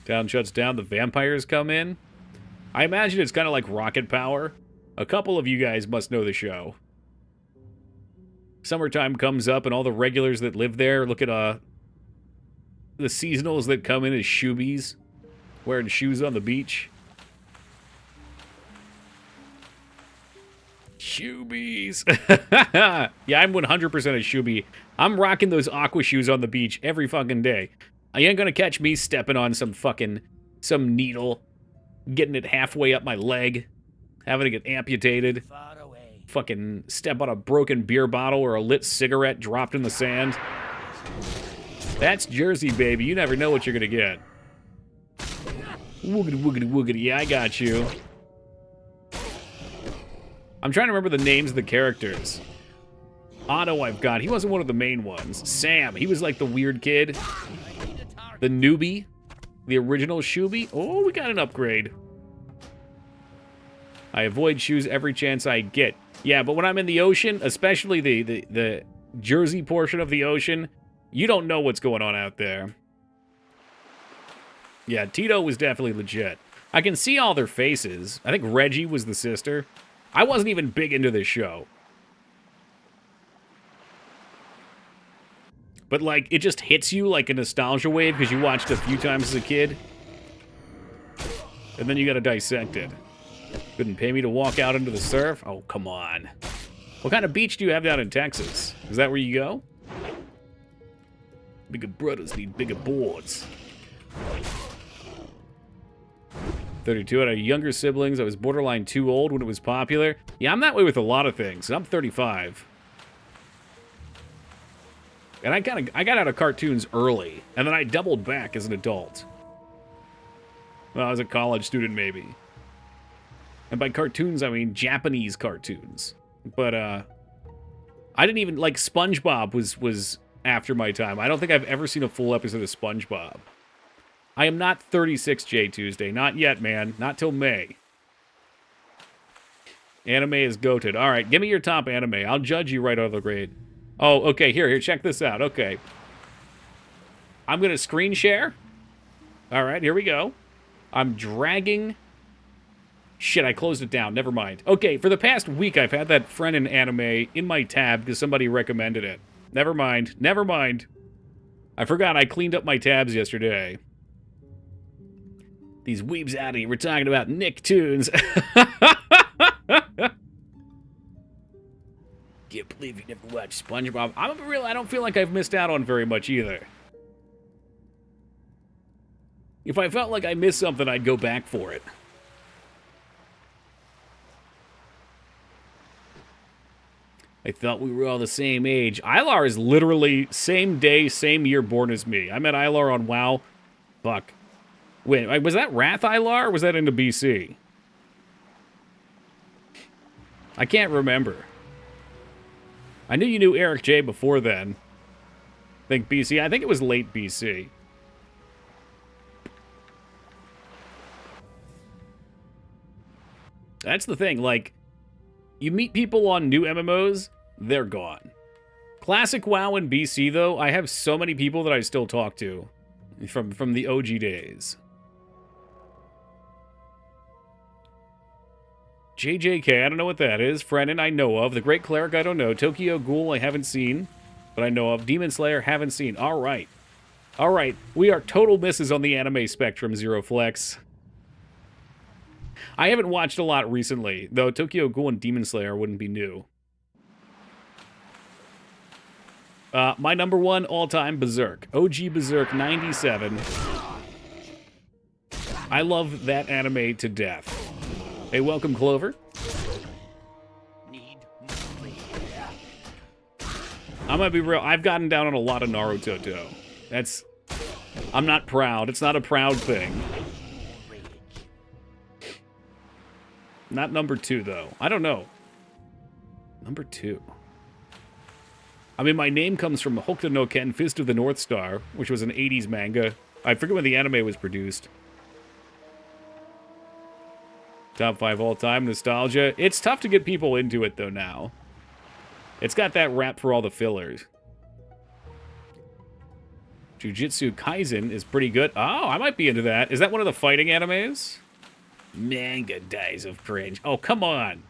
S1: Town shuts down, the vampires come in. I imagine it's kind of like Rocket Power. A couple of you guys must know the show. Summertime comes up and all the regulars that live there look at the seasonals that come in as shoobies, wearing shoes on the beach. Shoebies. Yeah, I'm 100% a shoebie. I'm rocking those aqua shoes on the beach every fucking day. You ain't gonna catch me stepping on some needle, getting it halfway up my leg, having to get amputated.
S2: Far away.
S1: Fucking step on a broken beer bottle or a lit cigarette dropped in the sand. That's Jersey, baby. You never know what you're gonna get. Woogity, woogity, woogity. Yeah, I got you. I'm trying to remember the names of the characters. Otto I've got. He wasn't one of the main ones. Sam, he was like the weird kid. The newbie. The original shoebie. Oh, we got an upgrade. I avoid shoes every chance I get. Yeah, but when I'm in the ocean, especially the Jersey portion of the ocean, you don't know what's going on out there. Yeah, Tito was definitely legit. I can see all their faces. I think Reggie was the sister. I wasn't even big into this show. But, like, it just hits you like a nostalgia wave because you watched it a few times as a kid. And then you gotta dissect it. Couldn't pay me to walk out into the surf? Oh, come on. What kind of beach do you have down in Texas? Is that where you go? Bigger brothers need bigger boards. 32. I had younger siblings. I was borderline too old when it was popular. Yeah, I'm that way with a lot of things. I'm 35. And I got out of cartoons early, and then I doubled back as an adult. Well, as a college student, maybe. And by cartoons, I mean Japanese cartoons. But, I didn't even, like, SpongeBob was after my time. I don't think I've ever seen a full episode of SpongeBob. I am not 36, J Tuesday. Not yet, man. Not till May. Anime is goated. All right, give me your top anime. I'll judge you right out of the grade. Oh, okay, here, check this out. Okay. I'm going to screen share. All right, here we go. I'm dragging... Shit, I closed it down. Never mind. Okay, for the past week, I've had that friend in anime in my tab because somebody recommended it. Never mind. Never mind. I forgot I cleaned up my tabs yesterday. These weebs out of here. We're talking about Nicktoons. Can't believe you never watched SpongeBob. I don't feel like I've missed out on very much either. If I felt like I missed something, I'd go back for it. I thought we were all the same age. Ilar is literally same day, same year born as me. I met Ilar on WoW. Fuck. Wait, was that Wrath Ilar or was that into BC? I can't remember. I knew you knew Eric J before then. I think BC. I think it was late BC. That's the thing, like, you meet people on new MMOs, they're gone. Classic WoW and BC, though, I have so many people that I still talk to from the OG days. JJK, I don't know what that is. Frenin, I know of. The Great Cleric, I don't know. Tokyo Ghoul, I haven't seen, but I know of. Demon Slayer, haven't seen. All right. All right. We are total misses on the anime spectrum, Zero Flex. I haven't watched a lot recently, though Tokyo Ghoul and Demon Slayer wouldn't be new. My number one all-time, Berserk. OG Berserk 97. I love that anime to death. Hey, welcome, Clover. I'm gonna be real. I've gotten down on a lot of Naruto, too. That's... I'm not proud. It's not a proud thing. Not number 2, though. I don't know. Number 2. I mean, my name comes from Hokuto no Ken, Fist of the North Star, which was an 80s manga. I forget when the anime was produced. Top 5 all-time nostalgia. It's tough to get people into it, though, now. It's got that rap for all the fillers. Jujutsu Kaisen is pretty good. Oh, I might be into that. Is that one of the fighting animes? Manga dies of cringe. Oh, come on.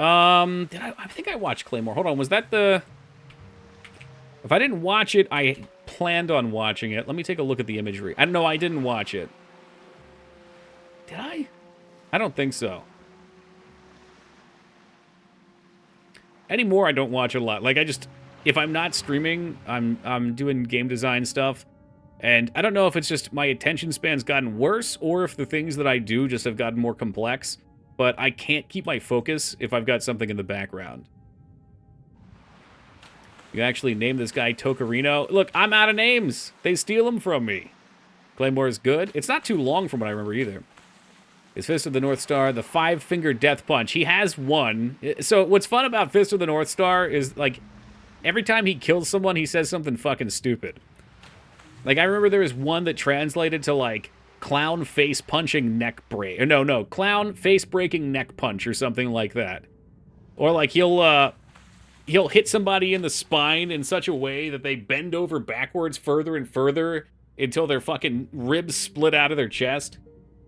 S1: I think I watched Claymore. Hold on, was that the... If I didn't watch it, I planned on watching it. Let me take a look at the imagery. I don't know, I didn't watch it. Did I? I don't think so. Anymore, I don't watch it a lot. Like, if I'm not streaming, I'm doing game design stuff. And I don't know if it's just my attention span's gotten worse or if the things that I do just have gotten more complex. But I can't keep my focus if I've got something in the background. You actually name this guy Tokarino? Look, I'm out of names. They steal them from me. Claymore is good. It's not too long from what I remember either. His Fist of the North Star, the 5-finger death punch. He has one. So what's fun about Fist of the North Star is, like, every time he kills someone, he says something fucking stupid. Like, I remember there was one that translated to, like, clown face punching neck break. No, clown face breaking neck punch or something like that. Or, like, he'll hit somebody in the spine in such a way that they bend over backwards further and further until their fucking ribs split out of their chest.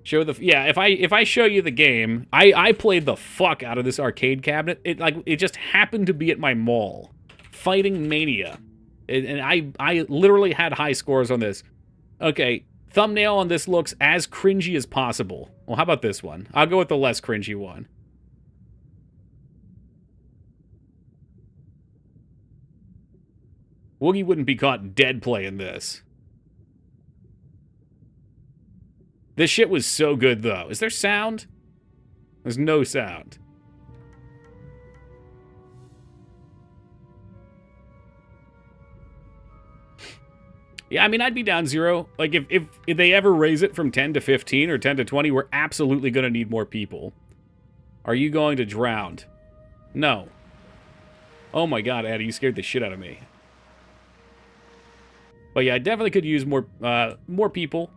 S1: Yeah, if I show you the game, I played the fuck out of this arcade cabinet. It just happened to be at my mall. Fighting Mania. And I literally had high scores on this. Okay, thumbnail on this looks as cringy as possible. Well, how about this one? I'll go with the less cringy one. Woogie wouldn't be caught dead playing this. This shit was so good, though. Is there sound? There's no sound. Yeah, I mean, I'd be down 0. Like, if they ever raise it from 10 to 15 or 10 to 20, we're absolutely going to need more people. Are you going to drown? No. Oh my god, Addy, you scared the shit out of me. But yeah, I definitely could use more people.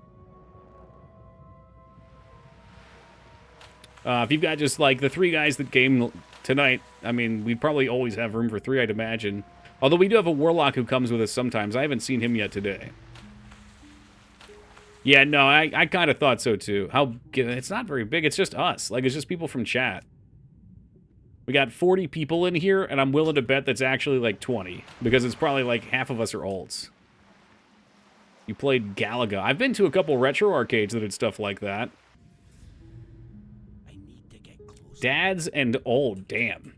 S1: If you've got just, like, the 3 guys that game tonight, I mean, we'd probably always have room for 3, I'd imagine. Although we do have a Warlock who comes with us sometimes. I haven't seen him yet today. Yeah, no, I kind of thought so, too. It's not very big. It's just us. Like, it's just people from chat. We got 40 people in here, and I'm willing to bet that's actually, like, 20. Because it's probably, like, half of us are alts. You played Galaga. I've been to a couple retro arcades that did stuff like that. Dads and old, damn.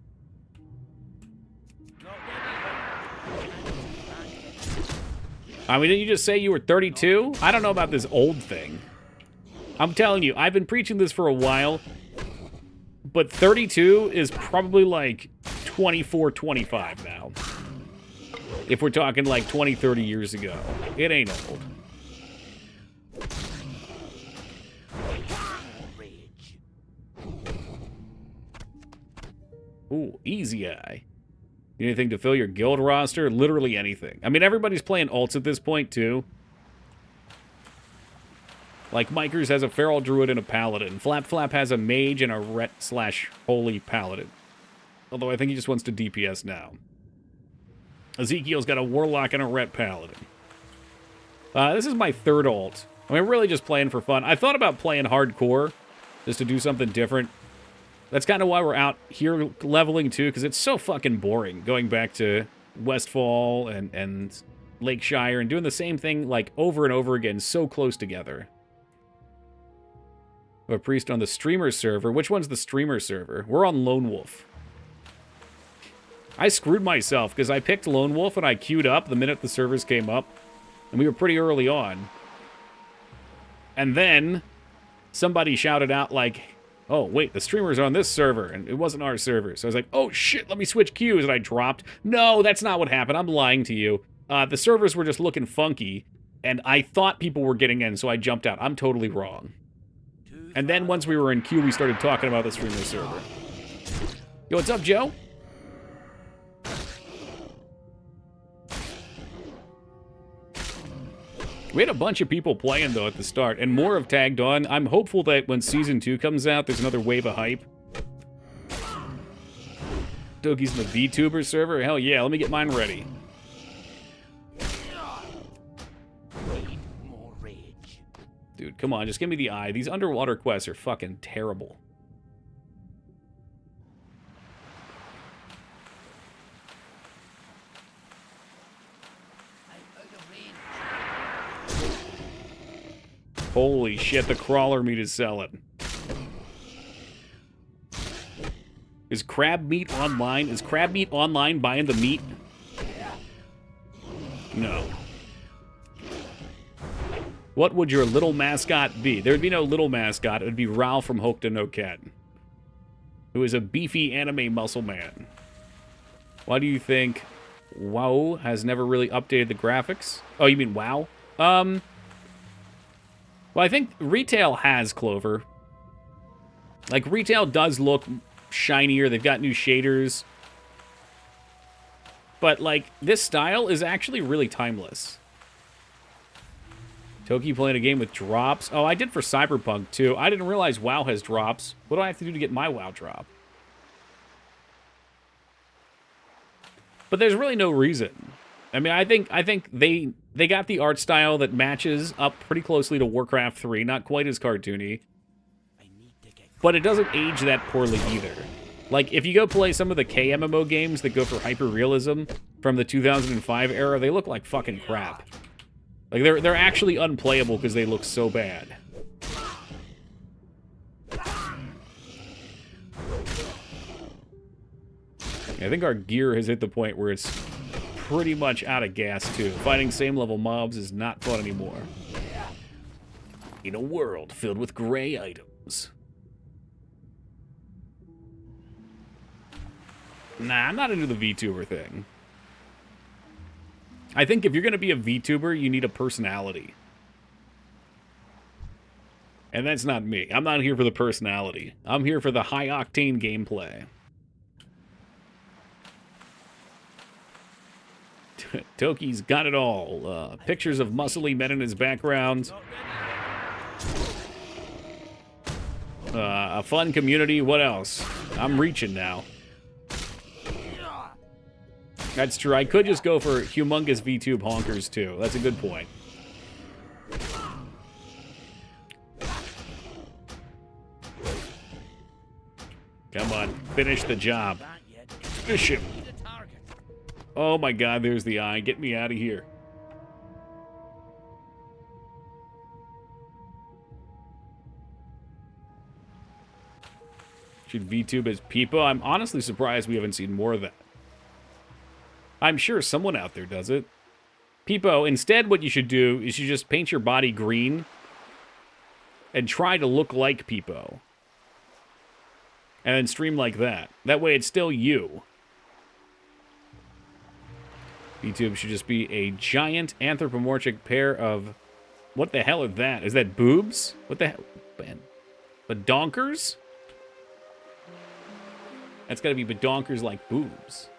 S1: I mean, didn't you just say you were 32? I don't know about this old thing. I'm telling you, I've been preaching this for a while, but 32 is probably like 24, 25 now. If we're talking like 20, 30 years ago. It ain't old. Ooh, easy eye. Anything to fill your guild roster? Literally anything. I mean, everybody's playing alts at this point, too. Like, Mikers has a Feral Druid and a Paladin. Flap Flap has a Mage and a Ret/Holy Paladin. Although I think he just wants to DPS now. Ezekiel's got a Warlock and a Ret Paladin. This is my 3rd alt. I mean, really just playing for fun. I thought about playing hardcore, just to do something different. That's kind of why we're out here leveling, too, because it's so fucking boring going back to Westfall and Lakeshire and doing the same thing, like, over and over again, so close together. A priest on the streamer server. Which one's the streamer server? We're on Lone Wolf. I screwed myself, because I picked Lone Wolf and I queued up the minute the servers came up, and we were pretty early on. And then somebody shouted out, like, oh, wait, the streamer's on this server, and it wasn't our server. So I was like, oh, shit, let me switch queues, and I dropped. No, that's not what happened. I'm lying to you. The servers were just looking funky, and I thought people were getting in, so I jumped out. I'm totally wrong. And then once we were in queue, we started talking about the streamer server. Yo, what's up, Joe? We had a bunch of people playing, though, at the start, and more have tagged on. I'm hopeful that when Season 2 comes out, there's another wave of hype. Doki's in the VTuber server? Hell yeah, let me get mine ready. Dude, come on, just give me the eye. These underwater quests are fucking terrible. Holy shit, the crawler meat is selling. Is crab meat online? Is crab meat online buying the meat? No. What would your little mascot be? There would be no little mascot. It would be Ralph from Hokuto no Ken, who is a beefy anime muscle man. Why do you think WoW has never really updated the graphics? Oh, you mean WoW? Well, I think retail has, Clover. Like, retail does look shinier. They've got new shaders. But, like, this style is actually really timeless. Toki playing a game with drops. Oh, I did for Cyberpunk, too. I didn't realize WoW has drops. What do I have to do to get my WoW drop? But there's really no reason. I mean, I think they got the art style that matches up pretty closely to Warcraft 3. Not quite as cartoony. But it doesn't age that poorly either. Like, if you go play some of the KMMO games that go for hyper-realism from the 2005 era, they look like fucking crap. Like, they're actually unplayable because they look so bad. I think our gear has hit the point where it's pretty much out of gas, too. Fighting same-level mobs is not fun anymore. In a world filled with gray items. Nah, I'm not into the VTuber thing. I think if you're going to be a VTuber, you need a personality. And that's not me. I'm not here for the personality. I'm here for the high-octane gameplay. Toki's got it all. Pictures of muscly men in his background. A fun community. What else? I'm reaching now. That's true. I could just go for humongous VTube honkers, too. That's a good point. Come on. Finish the job. Finish him. Oh my god, there's the eye. Get me out of here. Should VTube as Peepo? I'm honestly surprised we haven't seen more of that. I'm sure someone out there does it. Peepo, instead what you should do is you just paint your body green and try to look like Peepo. And then stream like that. That way it's still you. VTube should just be a giant anthropomorphic pair of... What the hell are that? Is that boobs? What the hell? Badonkers? That's gotta be badonkers like boobs.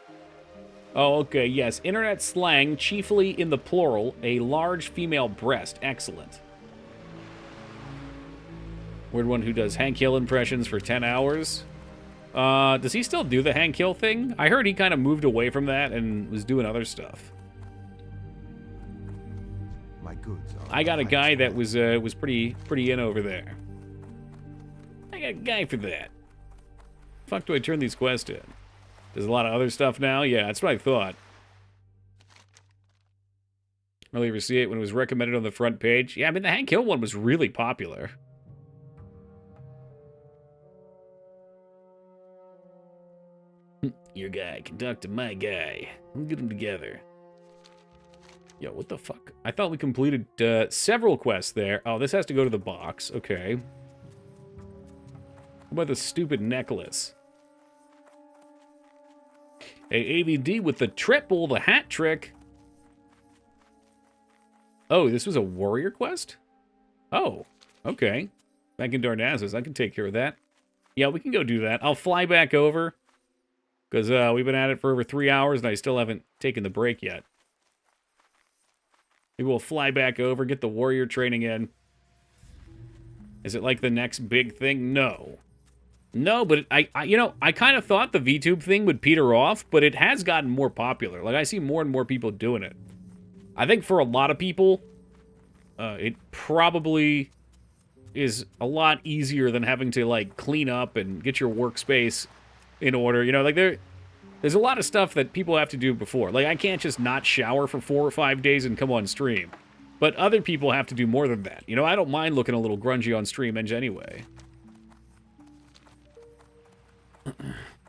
S1: Oh, okay, yes. Internet slang, chiefly in the plural, a large female breast. Excellent. Weird one who does Hank Hill impressions for 10 hours. Does he still do the Hank Hill thing? I heard he kind of moved away from that and was doing other stuff.
S4: My goods are
S1: I got a guy that was pretty in over there. I got a guy for that. Fuck do I turn these quests in? There's a lot of other stuff now? Yeah, that's what I thought. Really ever see it when it was recommended on the front page? Yeah, I mean, the Hank Hill one was really popular. Your guy can talk to my guy. We'll get them together. Yo, what the fuck? I thought we completed several quests there. Oh, this has to go to the box. Okay. What about the stupid necklace? A AVD with the triple, the hat trick. Oh, this was a warrior quest? Oh, okay. Back in Darnazes, I can take care of that. Yeah, we can go do that. I'll fly back over. Because we've been at it for over 3 hours and I still haven't taken the break yet. Maybe we'll fly back over, get the warrior training in. Is it like the next big thing? No. No, but I kind of thought the VTube thing would peter off, but it has gotten more popular. Like, I see more and more people doing it. I think for a lot of people, it probably is a lot easier than having to, like, clean up and get your workspace in order. You know, like, there's a lot of stuff that people have to do before. Like, I can't just not shower for 4 or 5 days and come on stream. But other people have to do more than that. You know, I don't mind looking a little grungy on stream anyway.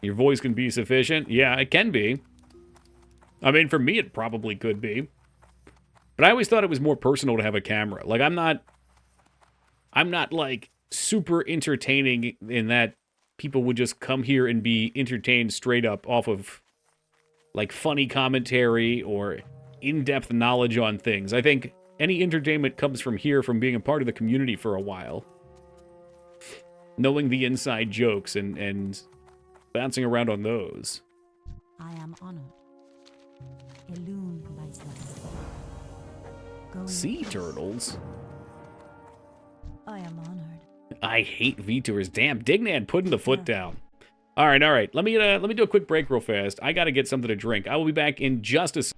S1: Your voice can be sufficient? Yeah, it can be. I mean, for me, it probably could be. But I always thought it was more personal to have a camera. Like, I'm not, like, super entertaining in that people would just come here and be entertained straight up off of, like, funny commentary or in-depth knowledge on things. I think any entertainment comes from here, from being a part of the community for a while. Knowing the inside jokes and bouncing around on those.
S5: I am honored. Illume myself. Going
S1: Sea
S5: first.
S1: turtles?
S5: I am honored.
S1: I hate VTubers. Damn, Dignan putting the foot down. All right. Let me do a quick break real fast. I gotta get something to drink. I will be back in just a.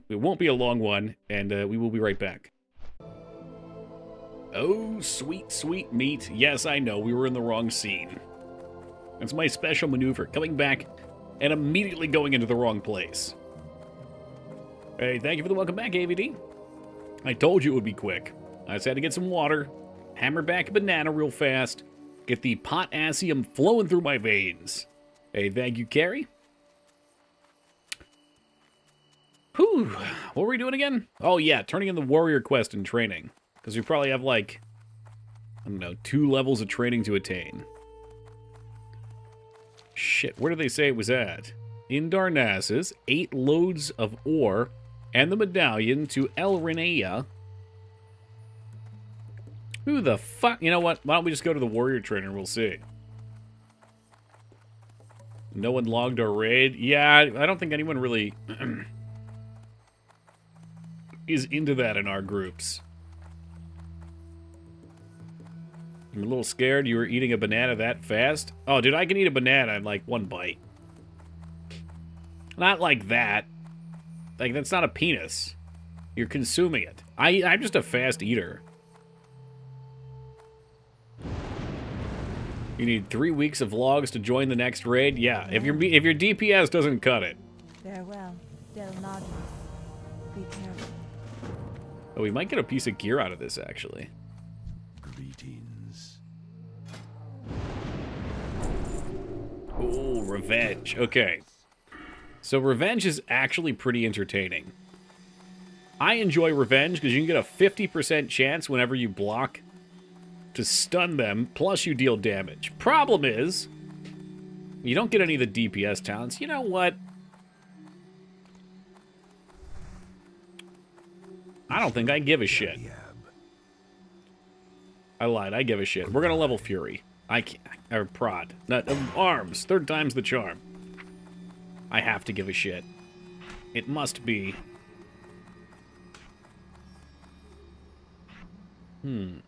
S1: It won't be a long one, and we will be right back. Oh, sweet, sweet meat. Yes, I know, we were in the wrong scene. That's my special maneuver, coming back and immediately going into the wrong place. Hey, thank you for the welcome back, AVD. I told you it would be quick. I just had to get some water, hammer back a banana real fast, get the potassium flowing through my veins. Hey, thank you, Carrie. Whew, what were we doing again? Oh yeah, turning in the warrior quest and training. Because we probably have, like, I don't know, 2 levels of training to attain. Shit, where did they say it was at? In Darnassus, 8 loads of ore, and the medallion to El Renea. Who the fuck? You know what? Why don't we just go to the warrior trainer and we'll see. No one logged our raid? Yeah, I don't think anyone really is into that in our groups. I'm a little scared you were eating a banana that fast. Oh, dude, I can eat a banana in, like, 1 bite. Not like that. Like, that's not a penis. You're consuming it. I'm just a fast eater. You need 3 weeks of logs to join the next raid? Yeah, if your DPS doesn't cut it.
S5: Farewell, Del Nadia. Be careful.
S1: Oh, we might get a piece of gear out of this, actually.
S4: Greetings.
S1: Ooh, revenge. Okay. So revenge is actually pretty entertaining. I enjoy revenge because you can get a 50% chance whenever you block to stun them, plus you deal damage. Problem is, you don't get any of the DPS talents. You know what? I don't think I give a shit. I lied. I give a shit. We're gonna level Fury. I can't. Or Prod. Not, arms. 3rd time's the charm. I have to give a shit. It must be. Never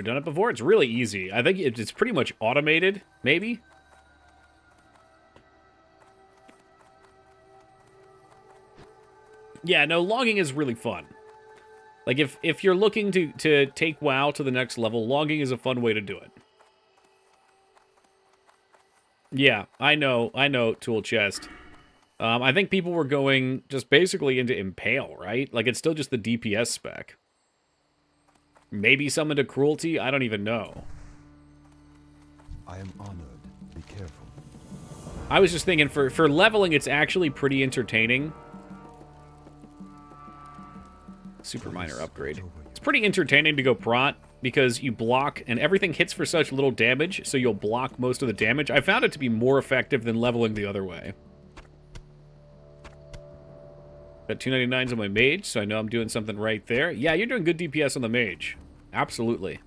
S1: done it before? It's really easy. I think it's pretty much automated, maybe? Yeah, no, logging is really fun. Like, if you're looking to take WoW to the next level, logging is a fun way to do it. Yeah, I know, Tool Chest. I think people were going just basically into Impale, right? Like, it's still just the DPS spec. Maybe some into Cruelty? I don't even know.
S4: I am honored. Be careful.
S1: I was just thinking, for leveling, it's actually pretty entertaining. Super minor upgrade. It's pretty entertaining to go prot, because you block, and everything hits for such little damage, so you'll block most of the damage. I found it to be more effective than leveling the other way. Got 299s on my mage, so I know I'm doing something right there. Yeah, you're doing good DPS on the mage. Absolutely.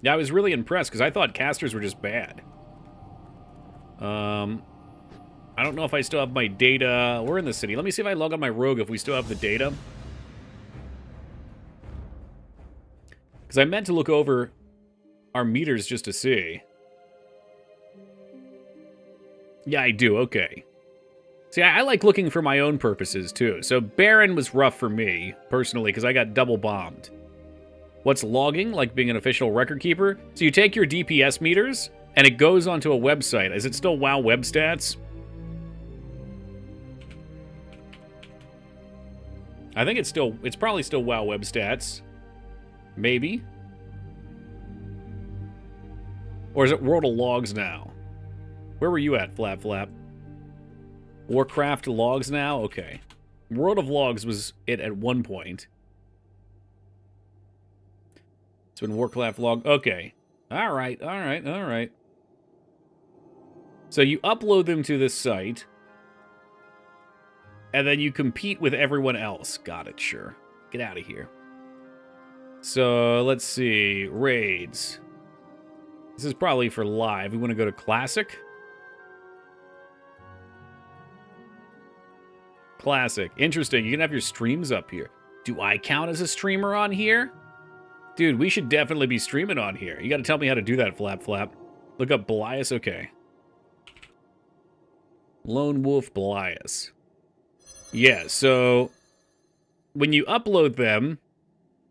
S1: Yeah, I was really impressed, because I thought casters were just bad. I don't know if I still have my data. We're in the city. Let me see if I log on my rogue if we still have the data. Because I meant to look over our meters just to see. Yeah, I do. Okay. See, I like looking for my own purposes, too. So Baron was rough for me, personally, because I got double bombed. What's logging? Like being an official record keeper? So you take your DPS meters, and it goes onto a website. Is it still WoW Web Stats? I think it's probably still WoW Web Stats. Maybe. Or is it World of Logs now? Where were you at, Flap Flap? Warcraft Logs now? Okay. World of Logs was it at one point. It's been Warcraft Log. Okay. Alright, alright, alright. So you upload them to this site. And then you compete with everyone else. Got it, sure. Get out of here. So, let's see. Raids. This is probably for live. We want to go to Classic. Classic. Interesting. You can have your streams up here. Do I count as a streamer on here? Dude, we should definitely be streaming on here. You got to tell me how to do that, Flap Flap. Look up Belias. Okay. Lone Wolf Belias. Yeah, so when you upload them,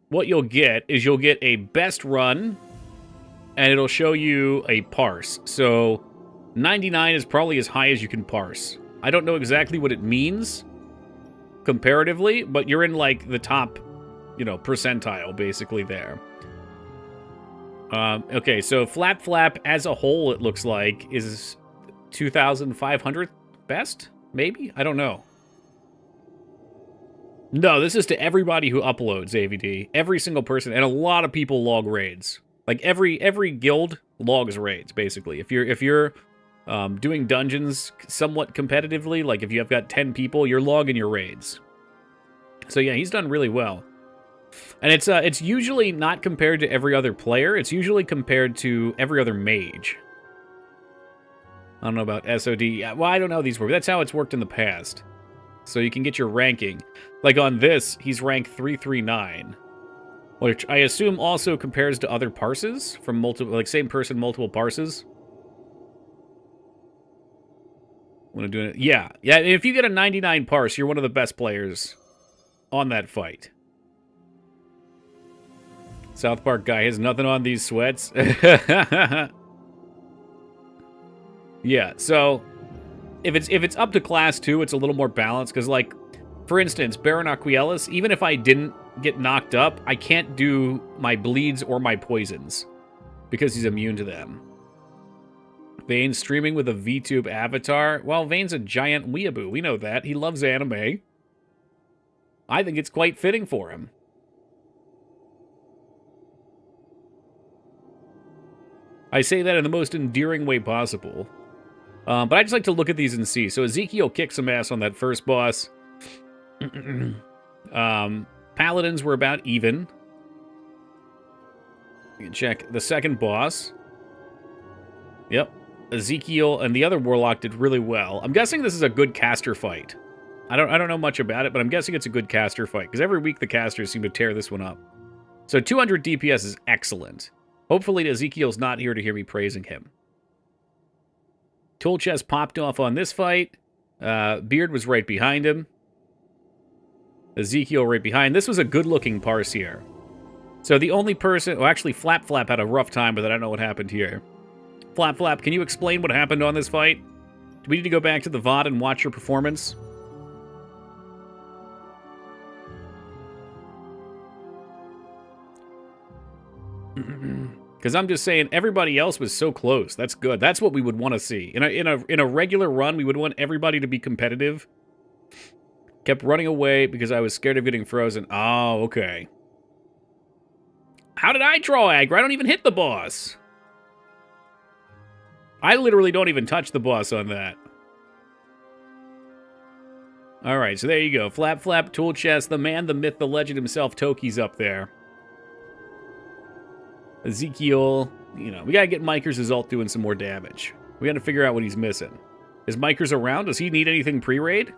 S1: what you'll get is you'll get a best run, and it'll show you a parse. So 99 is probably as high as you can parse. I don't know exactly what it means comparatively, but you're in, like, the top, you know, percentile, basically, there. Okay, so Flap Flap as a whole, it looks like, is 2,500 best? Maybe? I don't know. No, this is to everybody who uploads AVD. Every single person, and a lot of people log raids. Like, every guild logs raids, basically. If you're doing dungeons somewhat competitively, like if you have got 10 people, you're logging your raids. So yeah, he's done really well. And it's usually not compared to every other player. It's usually compared to every other mage. I don't know about SOD. Yeah, well, I don't know how these work. That's how it's worked in the past. So you can get your ranking. Like on this, he's rank 339. Which I assume also compares to other parses from multiple, like same person, multiple parses. Want to do it? Yeah. Yeah, if you get a 99 parse, you're one of the best players on that fight. South Park guy has nothing on these sweats. Yeah, so if it's up to class 2, it's a little more balanced, because, like, for instance, Baron Aquielis, even if I didn't get knocked up, I can't do my bleeds or my poisons, because he's immune to them. Vayne's streaming with a VTube avatar. Well, Vayne's a giant weeaboo. We know that. He loves anime. I think it's quite fitting for him. I say that in the most endearing way possible. But I just like to look at these and see. So Ezekiel kicked some ass on that first boss. Paladins were about even. You can check the second boss. Yep. Ezekiel and the other warlock did really well. I'm guessing this is a good caster fight. I don't know much about it, but I'm guessing it's a good caster fight, because every week the casters seem to tear this one up. So 200 DPS is excellent. Hopefully Ezekiel's not here to hear me praising him. Tool chest popped off on this fight. Beard was right behind him. Ezekiel right behind. This was a good-looking parse here. So the only person... Well, actually, Flap Flap had a rough time, but I don't know what happened here. Flap Flap, can you explain what happened on this fight? Do we need to go back to the VOD and watch your performance? Because I'm just saying, everybody else was so close. That's good. That's what we would want to see. In a regular run, we would want everybody to be competitive. Kept running away because I was scared of getting frozen. Oh, okay. How did I draw aggro? I don't even hit the boss. I literally don't even touch the boss on that. Alright, so there you go. Flap Flap, Tool Chest, the man, the myth, the legend himself, Toki's up there. Ezekiel, you know, we gotta get Mikers' ult doing some more damage. We gotta figure out what he's missing. Is Mikers around? Does he need anything pre-raid?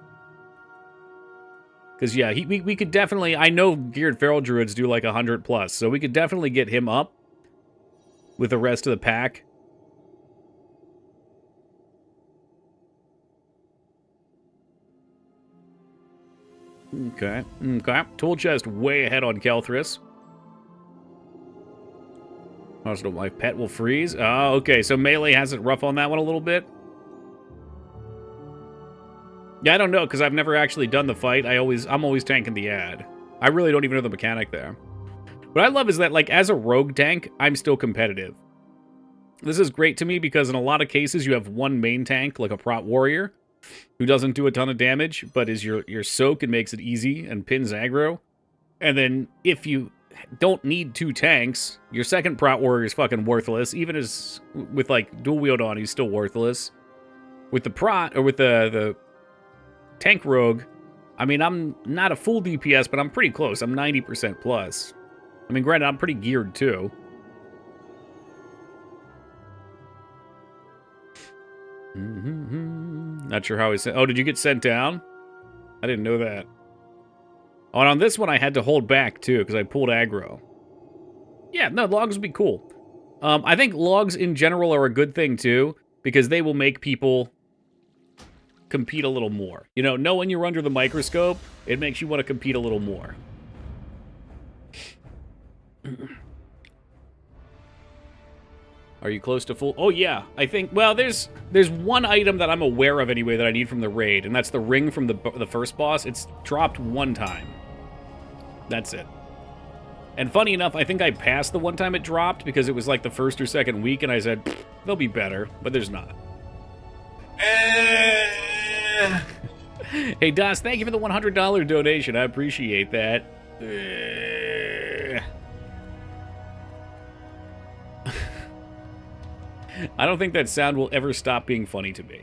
S1: Because, yeah, we could definitely... I know Geared Feral Druids do like 100 plus, so we could definitely get him up with the rest of the pack. Okay, okay. Tool Chest way ahead on Kelthris. Also, my pet will freeze. Oh, okay, so Melee has it rough on that one a little bit. Yeah, I don't know, because I've never actually done the fight. I'm always tanking the ad. I really don't even know the mechanic there. What I love is that, like, as a rogue tank, I'm still competitive. This is great to me because in a lot of cases you have one main tank, like a prot warrior, who doesn't do a ton of damage, but is your soak and makes it easy and pins aggro. And then if you don't need 2 tanks, your second prot warrior is fucking worthless. Even as with like dual wield on, he's still worthless. With the prot or with the tank rogue, I mean, I'm not a full DPS, but I'm pretty close. I'm 90% plus. I mean, granted, I'm pretty geared too. Not sure how he sent. Oh, did you get sent down? I didn't know that. Oh, and on this one, I had to hold back too because I pulled aggro. Yeah, no, logs would be cool. I think logs in general are a good thing too because they will make people compete a little more. You know when you're under the microscope, it makes you want to compete a little more. Are you close to full? Oh, yeah. I think, well, there's one item that I'm aware of anyway that I need from the raid, and that's the ring from the first boss. It's dropped 1 time. That's it. And funny enough, I think I passed the 1 time it dropped because it was like the first or second week, and I said, they'll be better, but there's not. Hey, Das, thank you for the $100 donation. I appreciate that. I don't think that sound will ever stop being funny to me.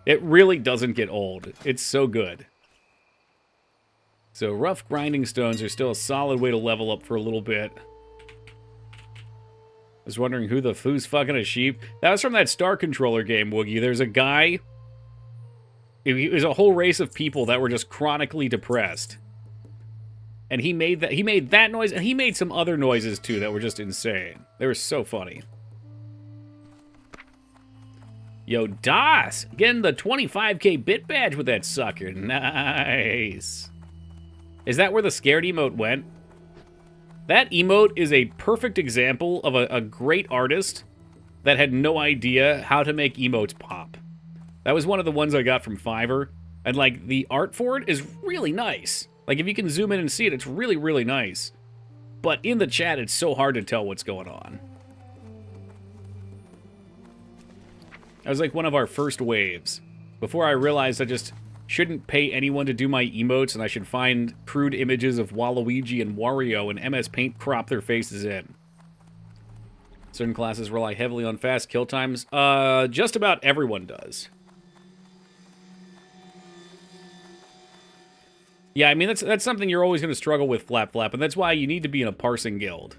S1: It really doesn't get old. It's so good. So rough grinding stones are still a solid way to level up for a little bit. I was wondering who's fucking a sheep. That was from that Star Controller game, Woogie. There's a guy. It was a whole race of people that were just chronically depressed. And he made that noise, and he made some other noises too that were just insane. They were so funny. Yo, Das, getting the 25k bit badge with that sucker. Nice. Is that where the scared emote went? That emote is a perfect example of a great artist that had no idea how to make emotes pop. That was one of the ones I got from Fiverr. And, like, the art for it is really nice. Like, if you can zoom in and see it, it's really, really nice. But in the chat, it's so hard to tell what's going on. That was like one of our first waves. Before I realized I just shouldn't pay anyone to do my emotes and I should find crude images of Waluigi and Wario and MS Paint crop their faces in. Certain classes rely heavily on fast kill times. Just about everyone does. Yeah, I mean, that's something you're always going to struggle with, Flap Flap, and that's why you need to be in a parsing guild.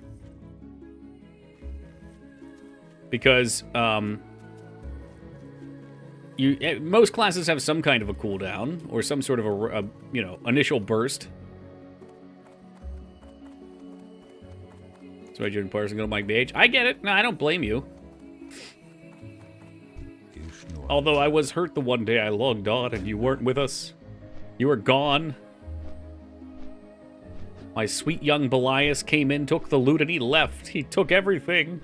S1: Because, most classes have some kind of a cooldown, or some sort of a initial burst. So I joined parsing on my page. I get it. No, I don't blame you. Although I was hurt the one day I logged on and you weren't with us. You were gone. My sweet young Belias came in, took the loot, and he left. He took everything.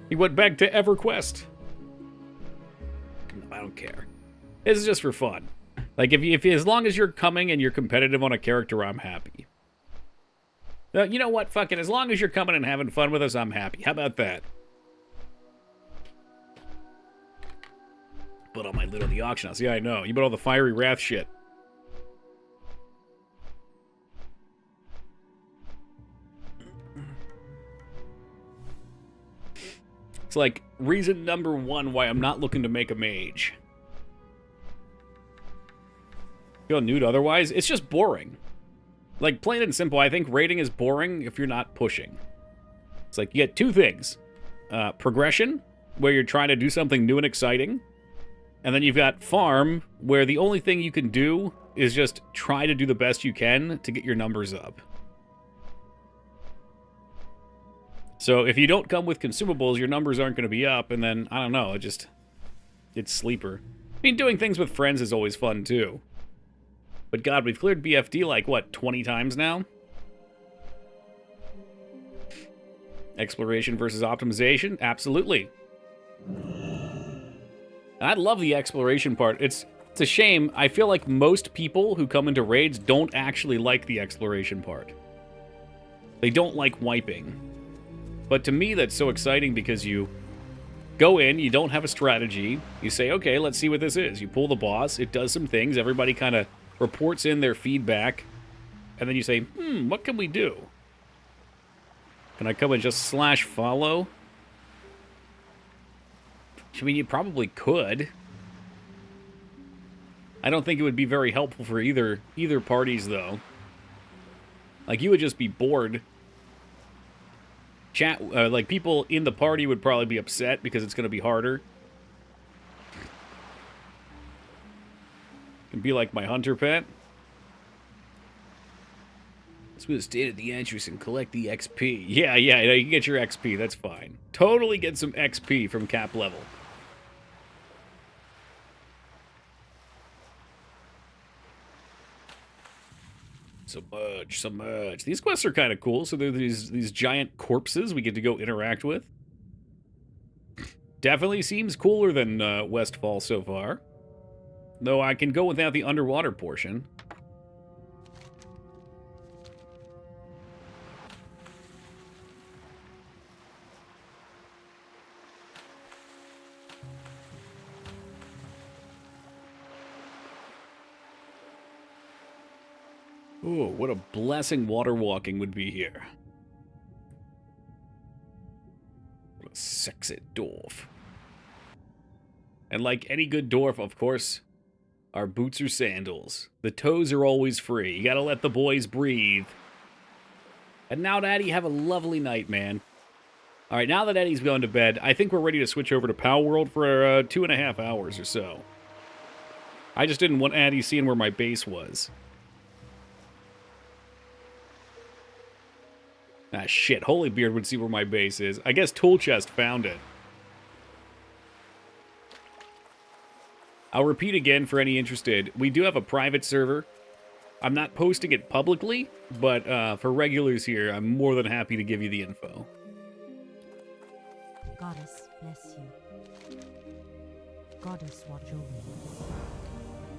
S1: He went back to EverQuest. I don't care. This is just for fun. Like, if as long as you're coming and you're competitive on a character, I'm happy. You know what? Fuck it. As long as you're coming and having fun with us, I'm happy. How about that? Put all my loot on the auction house. Yeah, I know. You put all the Fiery Wrath shit. It's like reason number 1 why I'm not looking to make a mage. Feel nude otherwise? It's just boring. Like, plain and simple, I think raiding is boring if you're not pushing. It's like, you get 2 things. Progression, where you're trying to do something new and exciting. And then you've got farm, where the only thing you can do is just try to do the best you can to get your numbers up. So if you don't come with consumables, your numbers aren't going to be up, and then, I don't know, it's sleeper. I mean, doing things with friends is always fun, too. But God, we've cleared BFD like, what, 20 times now? Exploration versus optimization? Absolutely. I love the exploration part. It's a shame. I feel like most people who come into raids don't actually like the exploration part. They don't like wiping. But to me, that's so exciting because you go in, you don't have a strategy. You say, okay, let's see what this is. You pull the boss, it does some things, everybody kind of reports in their feedback, and then you say, what can we do? Can I come and just slash follow? I mean, you probably could. I don't think it would be very helpful for either parties, though. Like, you would just be bored. Chat, like, people in the party would probably be upset because it's going to be harder. Can be like my hunter pet. Let's go to the state of the entrance and collect the XP. Yeah, you can get your XP, that's fine. Totally get some XP from cap level. So much. These quests are kind of cool. So they're these giant corpses we get to go interact with. Definitely seems cooler than Westfall so far. Though I can go without the underwater portion. Oh, what a blessing water walking would be here. What a sexy dwarf. And like any good dwarf, of course, our boots are sandals. The toes are always free. You gotta let the boys breathe. And now, Daddy, have a lovely night, man. All right, now that Eddie's gone to bed, I think we're ready to switch over to Pow World for 2.5 hours or so. I just didn't want Eddie seeing where my base was. Ah, shit. Holybeard would see where my base is. I guess Tool Chest found it. I'll repeat again for any interested. We do have a private server. I'm not posting it publicly, but for regulars here, I'm more than happy to give you the info.
S5: Goddess bless you. Goddess watch over you.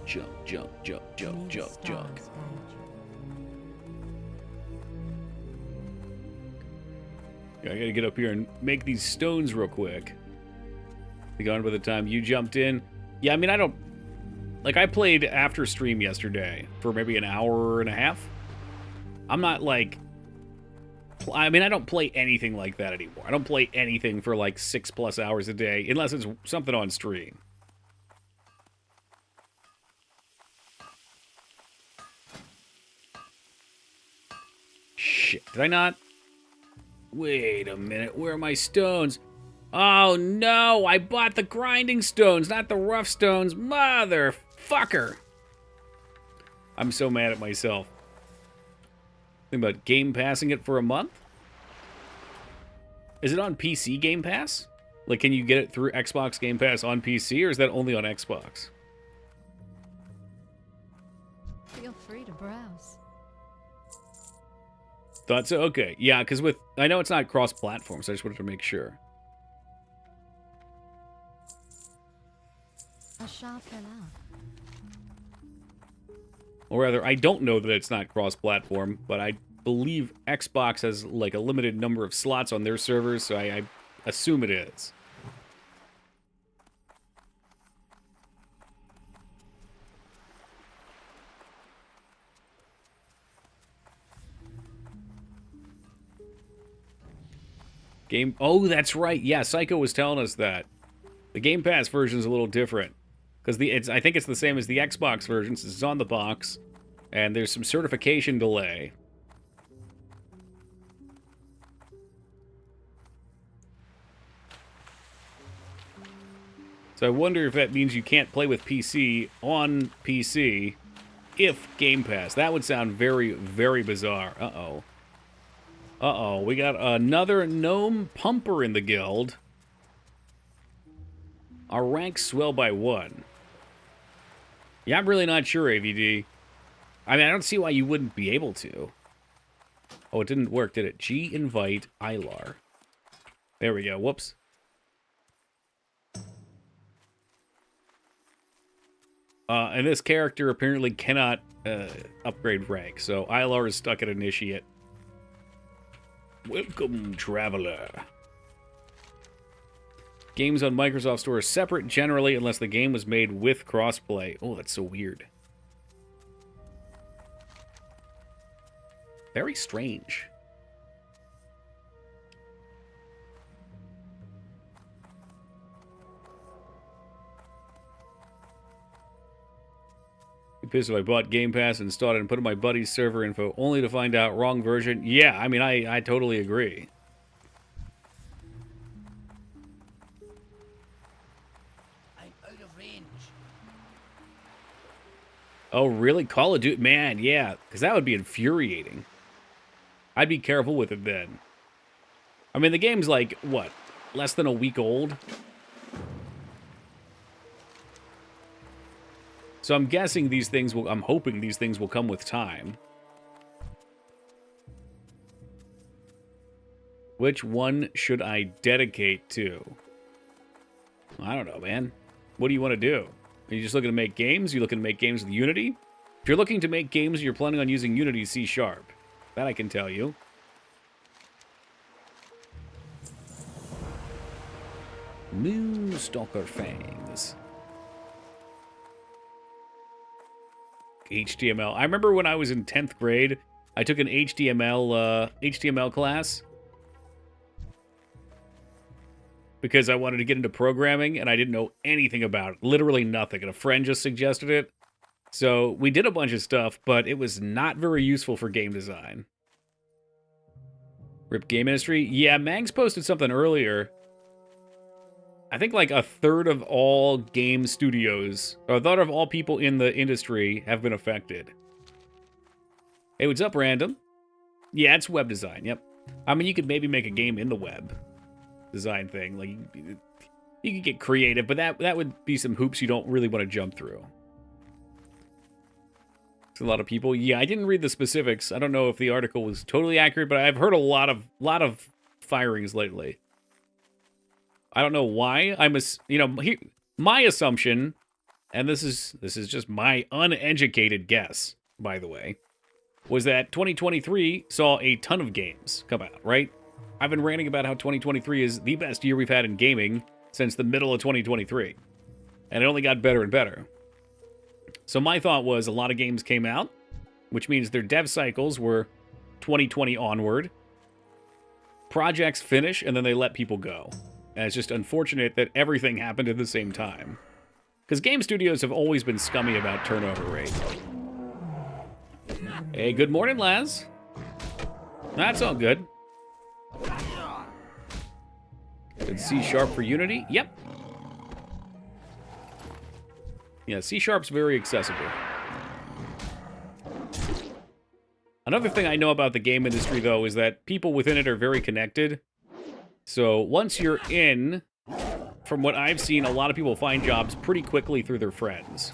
S1: Jump, jump, jump, jump,
S5: May the
S1: jump, jump.
S5: stars guide you.
S1: I gotta get up here and make these stones real quick. Be gone by the time you jumped in. Yeah, I mean, I don't... Like, I played after stream yesterday for maybe an hour and a half. I'm not, like... I mean, I don't play anything like that anymore. I don't play anything for, like, 6+ hours a day, unless it's something on stream. Shit, did I not? Wait a minute, where are my stones? Oh no, I bought the grinding stones, not the rough stones. Motherfucker. I'm so mad at myself. Think about Game Passing it for a month? Is it on PC Game Pass? Like, can you get it through Xbox Game Pass on PC, or is that only on Xbox?
S3: Feel free to browse.
S1: Thought so? Okay. Yeah, because with... I know it's not cross-platform, so I just wanted to make sure.
S3: A shot fell out.
S1: Or rather, I don't know that it's not cross-platform, but I believe Xbox has, like, a limited number of slots on their servers, so I assume it is. Oh, that's right. Yeah, Psycho was telling us that. The Game Pass version is a little different. Because I think it's the same as the Xbox version, since it's on the box. And there's some certification delay. So I wonder if that means you can't play with PC on PC if Game Pass. That would sound very, very bizarre. Uh-oh. Uh-oh, we got another gnome pumper in the guild. Our ranks swell by 1. Yeah, I'm really not sure, AVD. I mean, I don't see why you wouldn't be able to. Oh, it didn't work, did it? G-invite Ilar. There we go, whoops. And this character apparently cannot upgrade rank, so Ilar is stuck at Initiate. Welcome, traveler. Games on Microsoft Store are separate generally unless the game was made with crossplay. Oh, that's so weird. Very strange. I'm pissed if I bought Game Pass and installed it and put in my buddy's server info only to find out wrong version. Yeah, I mean, I totally agree.
S2: I'm out of range.
S1: Oh, really? Call of Duty? Man, yeah, because that would be infuriating. I'd be careful with it then. I mean, the game's like, what, less than a week old? So I'm guessing these things will, I'm hoping these things will come with time. Which one should I dedicate to? I don't know, man. What do you want to do? Are you just looking to make games? Are you looking to make games with Unity? If you're looking to make games and you're planning on using Unity, C#. That I can tell you. Moonstalker Fangs. HTML. I remember when I was in 10th grade, I took an HTML class because I wanted to get into programming and I didn't know anything about it. Literally nothing. And a friend just suggested it. So we did a bunch of stuff, but it was not very useful for game design. RIP Game Industry. Yeah, Mags posted something earlier. I think like a third of all game studios, or a third of all people in the industry have been affected. Hey, what's up, Random? Yeah, it's web design, yep. I mean, you could maybe make a game in the web design thing. Like, you could get creative, but that would be some hoops you don't really want to jump through. It's a lot of people. Yeah, I didn't read the specifics. I don't know if the article was totally accurate, but I've heard a lot of firings lately. I don't know why. My assumption, and this is just my uneducated guess, by the way, was that 2023 saw a ton of games come out, right? I've been ranting about how 2023 is the best year we've had in gaming since the middle of 2023. And it only got better and better. So my thought was a lot of games came out, which means their dev cycles were 2020 onward. Projects finish, and then they let people go. And it's just unfortunate that everything happened at the same time. Because game studios have always been scummy about turnover rate. Hey, good morning, Laz. That's all good. Good C# for Unity? Yep. Yeah, C#'s very accessible. Another thing I know about the game industry, though, is that people within it are very connected. So once you're in, from what I've seen, a lot of people find jobs pretty quickly through their friends.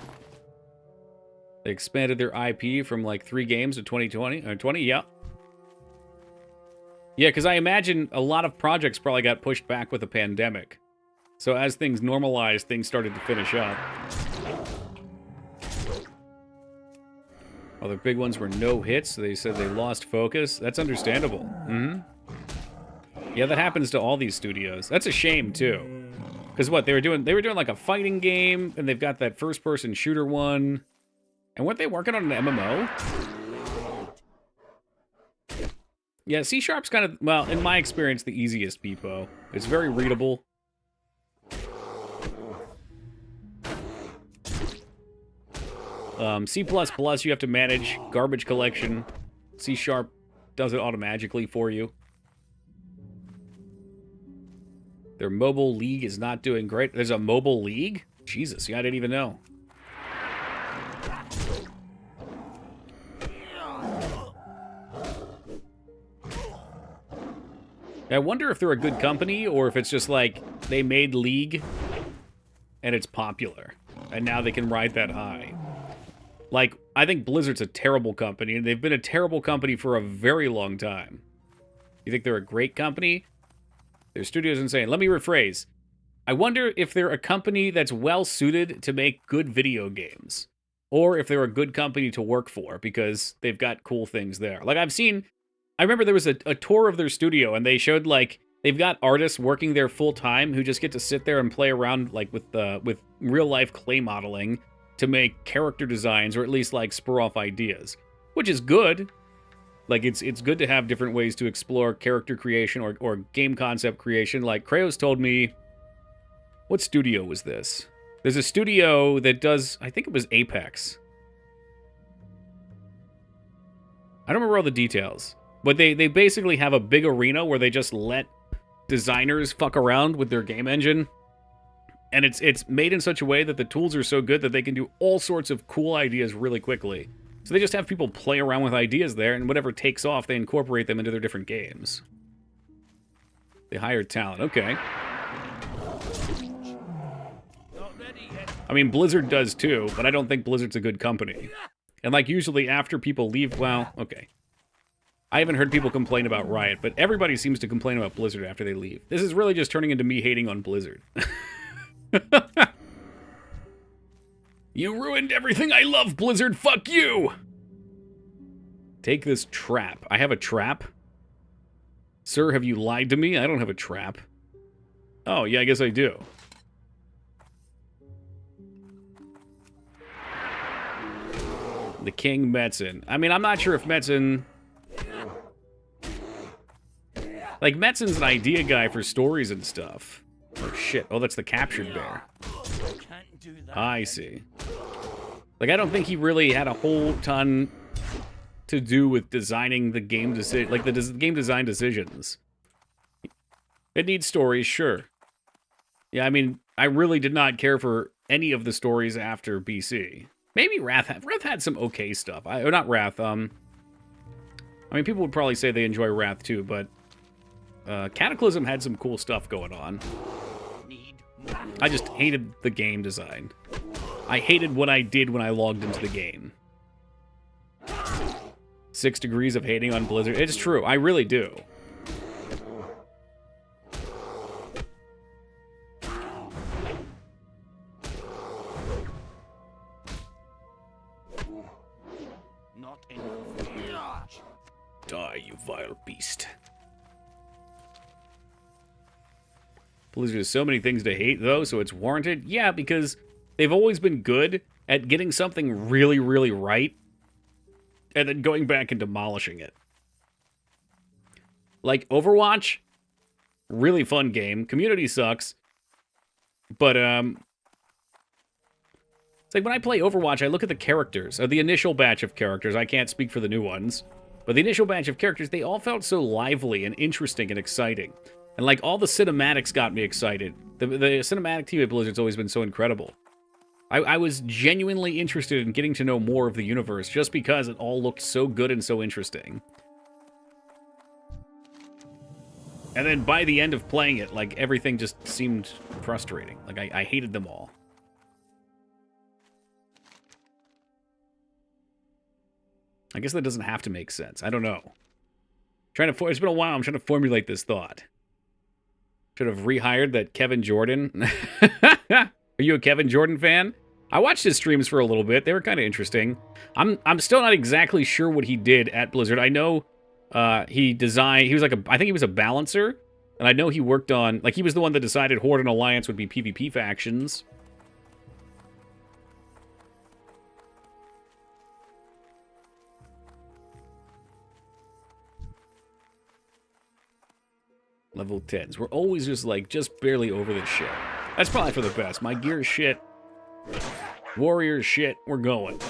S1: They expanded their IP from like 3 games to 2020 or 20, yeah. Yeah, because I imagine a lot of projects probably got pushed back with the pandemic. So as things normalized, things started to finish up. Other big ones were no hits. They said they lost focus. That's understandable. Mm-hmm. Yeah, that happens to all these studios. That's a shame too. Because what they were doing like a fighting game, and they've got that first-person shooter one. And weren't they working on an MMO? Yeah, C#'s kind of, well, in my experience, the easiest Beepo. It's very readable. C++, you have to manage garbage collection. C# does it automatically for you. Their mobile league is not doing great. There's a mobile league? Jesus, yeah, I didn't even know. I wonder if they're a good company or if it's just like they made League and it's popular and now they can ride that high. Like, I think Blizzard's a terrible company and they've been a terrible company for a very long time. You think they're a great company? Their studio's insane. Let me rephrase. I wonder if they're a company that's well-suited to make good video games. Or if they're a good company to work for because they've got cool things there. Like, I remember there was a tour of their studio and they showed, like, they've got artists working there full time who just get to sit there and play around like with real life clay modeling to make character designs or at least like spur off ideas, which is good. Like it's good to have different ways to explore character creation or game concept creation. Like Kraos told me, what studio was this? There's a studio that does, I think it was Apex. I don't remember all the details, but they basically have a big arena where they just let designers fuck around with their game engine. And it's made in such a way that the tools are so good that they can do all sorts of cool ideas really quickly. So they just have people play around with ideas there, and whatever takes off, they incorporate them into their different games. They hired talent. Okay. I mean, Blizzard does too, but I don't think Blizzard's a good company. And like usually after people leave, well, okay. I haven't heard people complain about Riot, but everybody seems to complain about Blizzard after they leave. This is really just turning into me hating on Blizzard. You ruined everything I love, Blizzard. Fuck you. Take this trap. I have a trap? Sir, have you lied to me? I don't have a trap. Oh, yeah, I guess I do. The King Metzen. I mean, I'm not sure if Metzen... Like, Metzen's an idea guy for stories and stuff. Oh, shit. Oh, that's the captured bear. I see. Like, I don't think he really had a whole ton to do with designing the game decision, like the game design decisions. It needs stories, sure. Yeah, I mean, I really did not care for any of the stories after BC. Maybe Wrath had some okay stuff. Or not Wrath. I mean, people would probably say they enjoy Wrath too, but Cataclysm had some cool stuff going on. I just hated the game design. I hated what I did when I logged into the game. 6 degrees of hating on Blizzard. It's true. I really do.
S2: Not enough.
S1: Die, you vile beast. Blizzard has so many things to hate, though, so it's warranted. Yeah, because they've always been good at getting something really, really right, and then going back and demolishing it. Like Overwatch, really fun game. Community sucks, but it's like when I play Overwatch, I look at the characters, or the initial batch of characters. I can't speak for the new ones, but the initial batch of characters, they all felt so lively and interesting and exciting. And like all the cinematics got me excited. The cinematic team at Blizzard's always been so incredible. I was genuinely interested in getting to know more of the universe just because it all looked so good and so interesting. And then by the end of playing it, like everything just seemed frustrating. Like I hated them all. I guess that doesn't have to make sense. I don't know. It's been a while. I'm trying to formulate this thought. Should have rehired that Kevin Jordan. Are you a Kevin Jordan fan? I watched his streams for a little bit. They were kind of interesting. I'm still not exactly sure what he did at Blizzard. I know he designed... He was like I think he was a balancer. And I know he worked on... Like, he was the one that decided Horde and Alliance would be PvP factions. Level 10s. We're always just barely over this shit. That's probably for the best. My gear is shit. Warrior shit. We're going.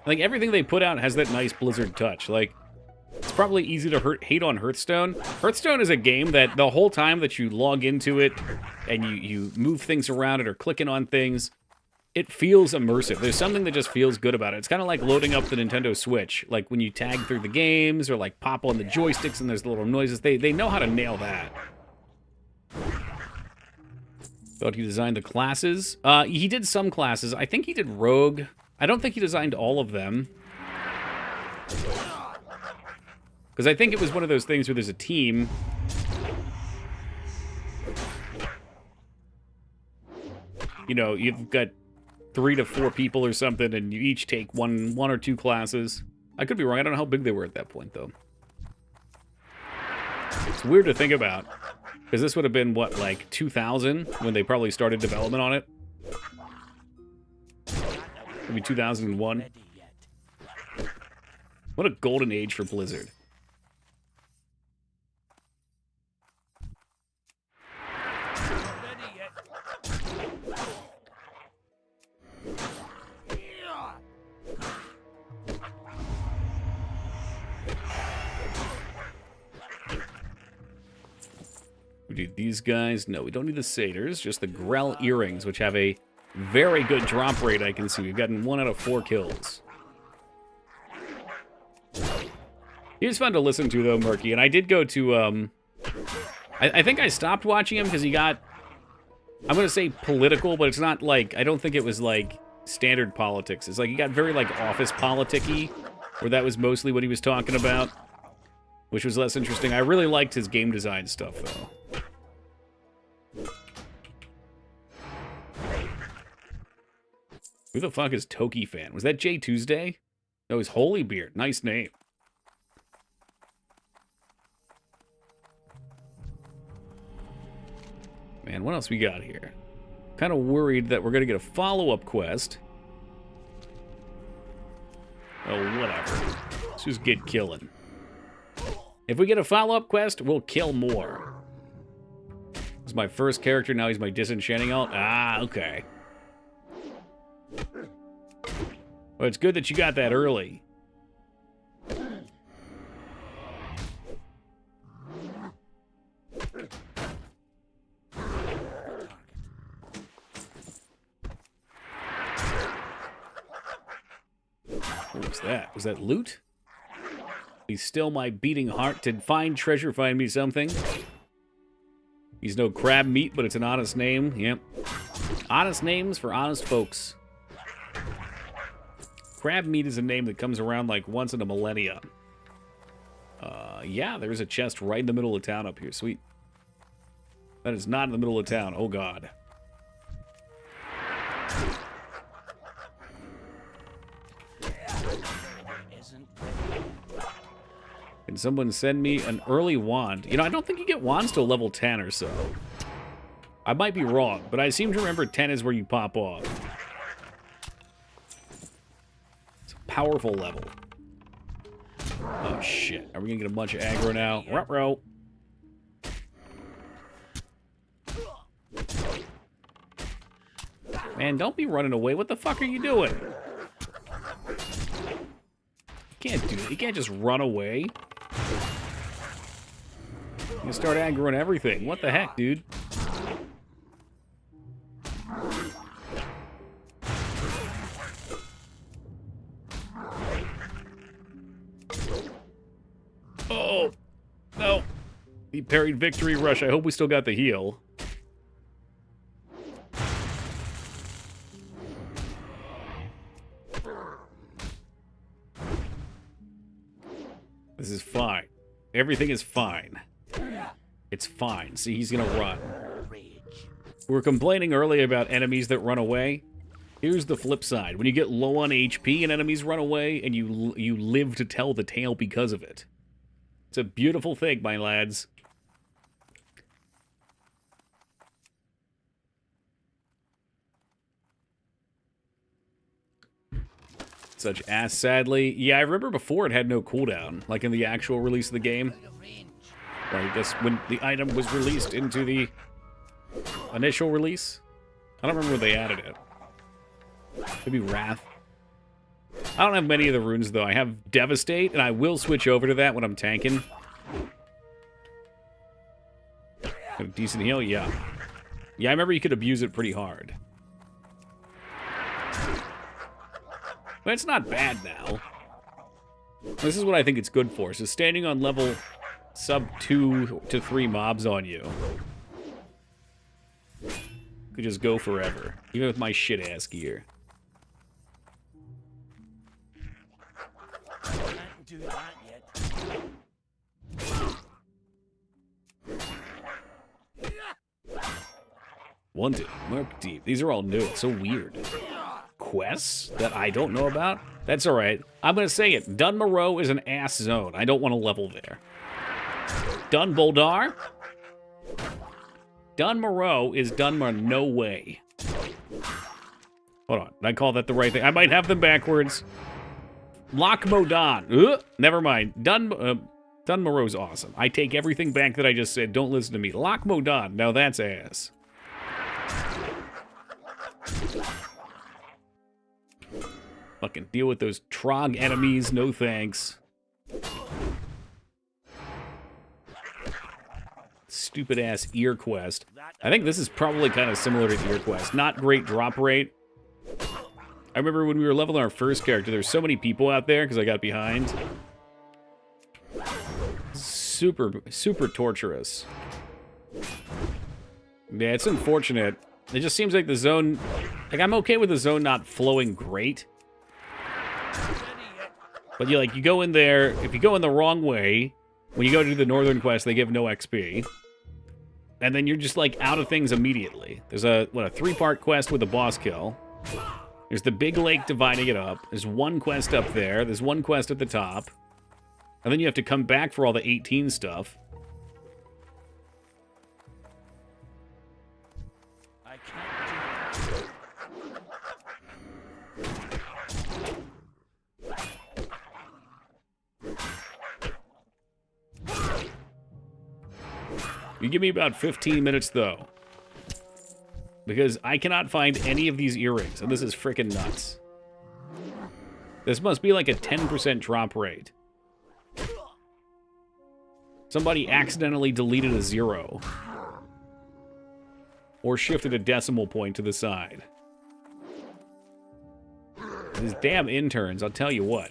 S1: Like, everything they put out has that nice Blizzard touch. Like, it's probably easy to hate on Hearthstone. Hearthstone is a game that the whole time that you log into it and you move things around it or clicking on things, it feels immersive. There's something that just feels good about it. It's kind of like loading up the Nintendo Switch. Like when you tag through the games or like pop on the joysticks and there's little noises. They know how to nail that. Thought he designed the classes. He did some classes. I think he did Rogue. I don't think he designed all of them. Because I think it was one of those things where there's a team. You know, you've got 3 to 4 people or something, and you each take one or two classes. I could be wrong. I don't know how big they were at that point, though. It's weird to think about. Because this would have been, what, like 2000 when they probably started development on it? Maybe 2001.
S2: Ready yet.
S1: What a golden age for Blizzard.
S2: Not ready yet.
S1: We do these guys. No, we don't need the satyrs. Just the Grell earrings, which have a very good drop rate, I can see. We've gotten 1 out of 4 kills. He was fun to listen to, though, Murky. And I did go to, I think I stopped watching him because he got, I'm going to say political, but it's not like, I don't think it was like standard politics. It's like he got very like office politic-y, where that was mostly what he was talking about, which was less interesting. I really liked his game design stuff, though. Who the fuck is Toki Fan? Was that Jay Tuesday? No, it's Holybeard. Nice name. Man, what else we got here? Kind of worried that we're going to get a follow-up quest. Oh, whatever. Let's just get killing. If we get a follow-up quest, we'll kill more. This is my first character, now he's my disenchanting alt? Ah, okay. Well, it's good that you got that early. What was that? Was that loot? He's still my beating heart. Did find treasure find me something? He's no crab meat, but it's an honest name. Yep. Honest names for honest folks. Crab meat is a name that comes around like once in a millennia. Yeah, there's a chest right in the middle of town up here. Sweet. That is not in the middle of town. Oh, God. Can someone send me an early wand? You know, I don't think you get wands till level 10 or so. I might be wrong, but I seem to remember 10 is where you pop off. It's a powerful level. Oh, shit. Are we gonna get a bunch of aggro now? Ruh-roh. Man, don't be running away. What the fuck are you doing? You can't do that. You can't just run away. You start aggroing everything. What the heck, dude? Oh, no. He parried Victory Rush. I hope we still got the heal. This is fine. Everything is fine. It's fine. See, he's gonna run. We were complaining earlier about enemies that run away. Here's the flip side. When you get low on HP and enemies run away, and you live to tell the tale because of it. It's a beautiful thing, my lads. Such ass, sadly. Yeah, I remember before it had no cooldown, like in the actual release of the game. Right, I guess when the item was released into the initial release. I don't remember when they added it. Maybe Wrath. I don't have many of the runes, though. I have Devastate, and I will switch over to that when I'm tanking. Got a decent heal? Yeah. Yeah, I remember you could abuse it pretty hard. But it's not bad now. This is what I think it's good for. So standing on level sub 2 to 3 mobs on you. Could just go forever. Even with my shit-ass gear.
S2: Can't do that yet.
S1: Wanted. Murk Deep. These are all new. It's so weird. Quests that I don't know about? That's alright. I'm gonna say it. Dunmoreau is an ass zone. I don't want to level there. Dun Boldar. Dun Moreau is Dunmar no way. Hold on. Did I call that the right thing? I might have them backwards. Loch Modan. Never mind. Dun Moreau's awesome. I take everything back that I just said. Don't listen to me. Loch Modan. Now that's ass. Fucking deal with those Trog enemies. No thanks. Stupid ass ear quest. I think this is probably kind of similar to ear quest. Not great drop rate. I remember when we were leveling our first character, there's so many people out there because I got behind. Super, super torturous. Yeah, it's unfortunate. It just seems like the zone... Like, I'm okay with the zone not flowing great. But you go in there, if you go in the wrong way, when you go to do the northern quest, they give no XP. And then you're just, like, out of things immediately. There's a 3-part quest with a boss kill. There's the big lake dividing it up. There's one quest up there. There's one quest at the top. And then you have to come back for all the 18 stuff.
S2: I can't do
S1: You give me about 15 minutes, though. Because I cannot find any of these earrings, and this is freaking nuts. This must be like a 10% drop rate. Somebody accidentally deleted a 0. Or shifted a decimal point to the side. These damn interns, I'll tell you what.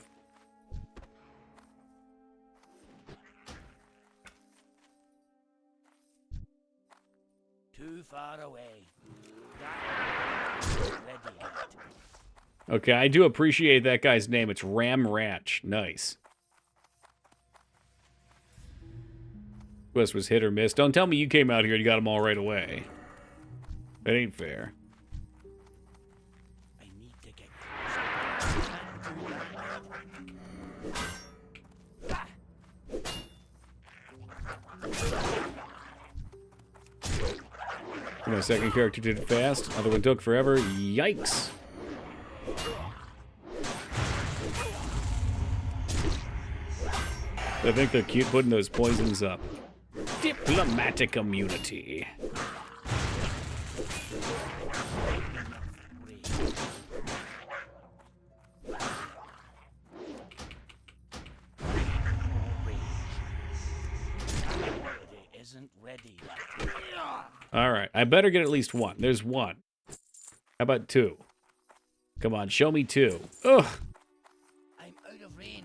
S2: too far away. Ready yet.
S1: Okay, I do appreciate that guy's name. It's Ram Ratch. Nice. Quest was hit or miss. Don't tell me you came out here and you got them all right away. That ain't fair.
S2: I need to get closer.
S1: My second character did it fast. Other one took forever. Yikes. I think they're cute putting those poisons up. Diplomatic immunity.
S2: Isn't ready.
S1: All right, I better get at least one. There's one. How about 2? Come on, show me 2. Ugh.
S2: I'm out of range.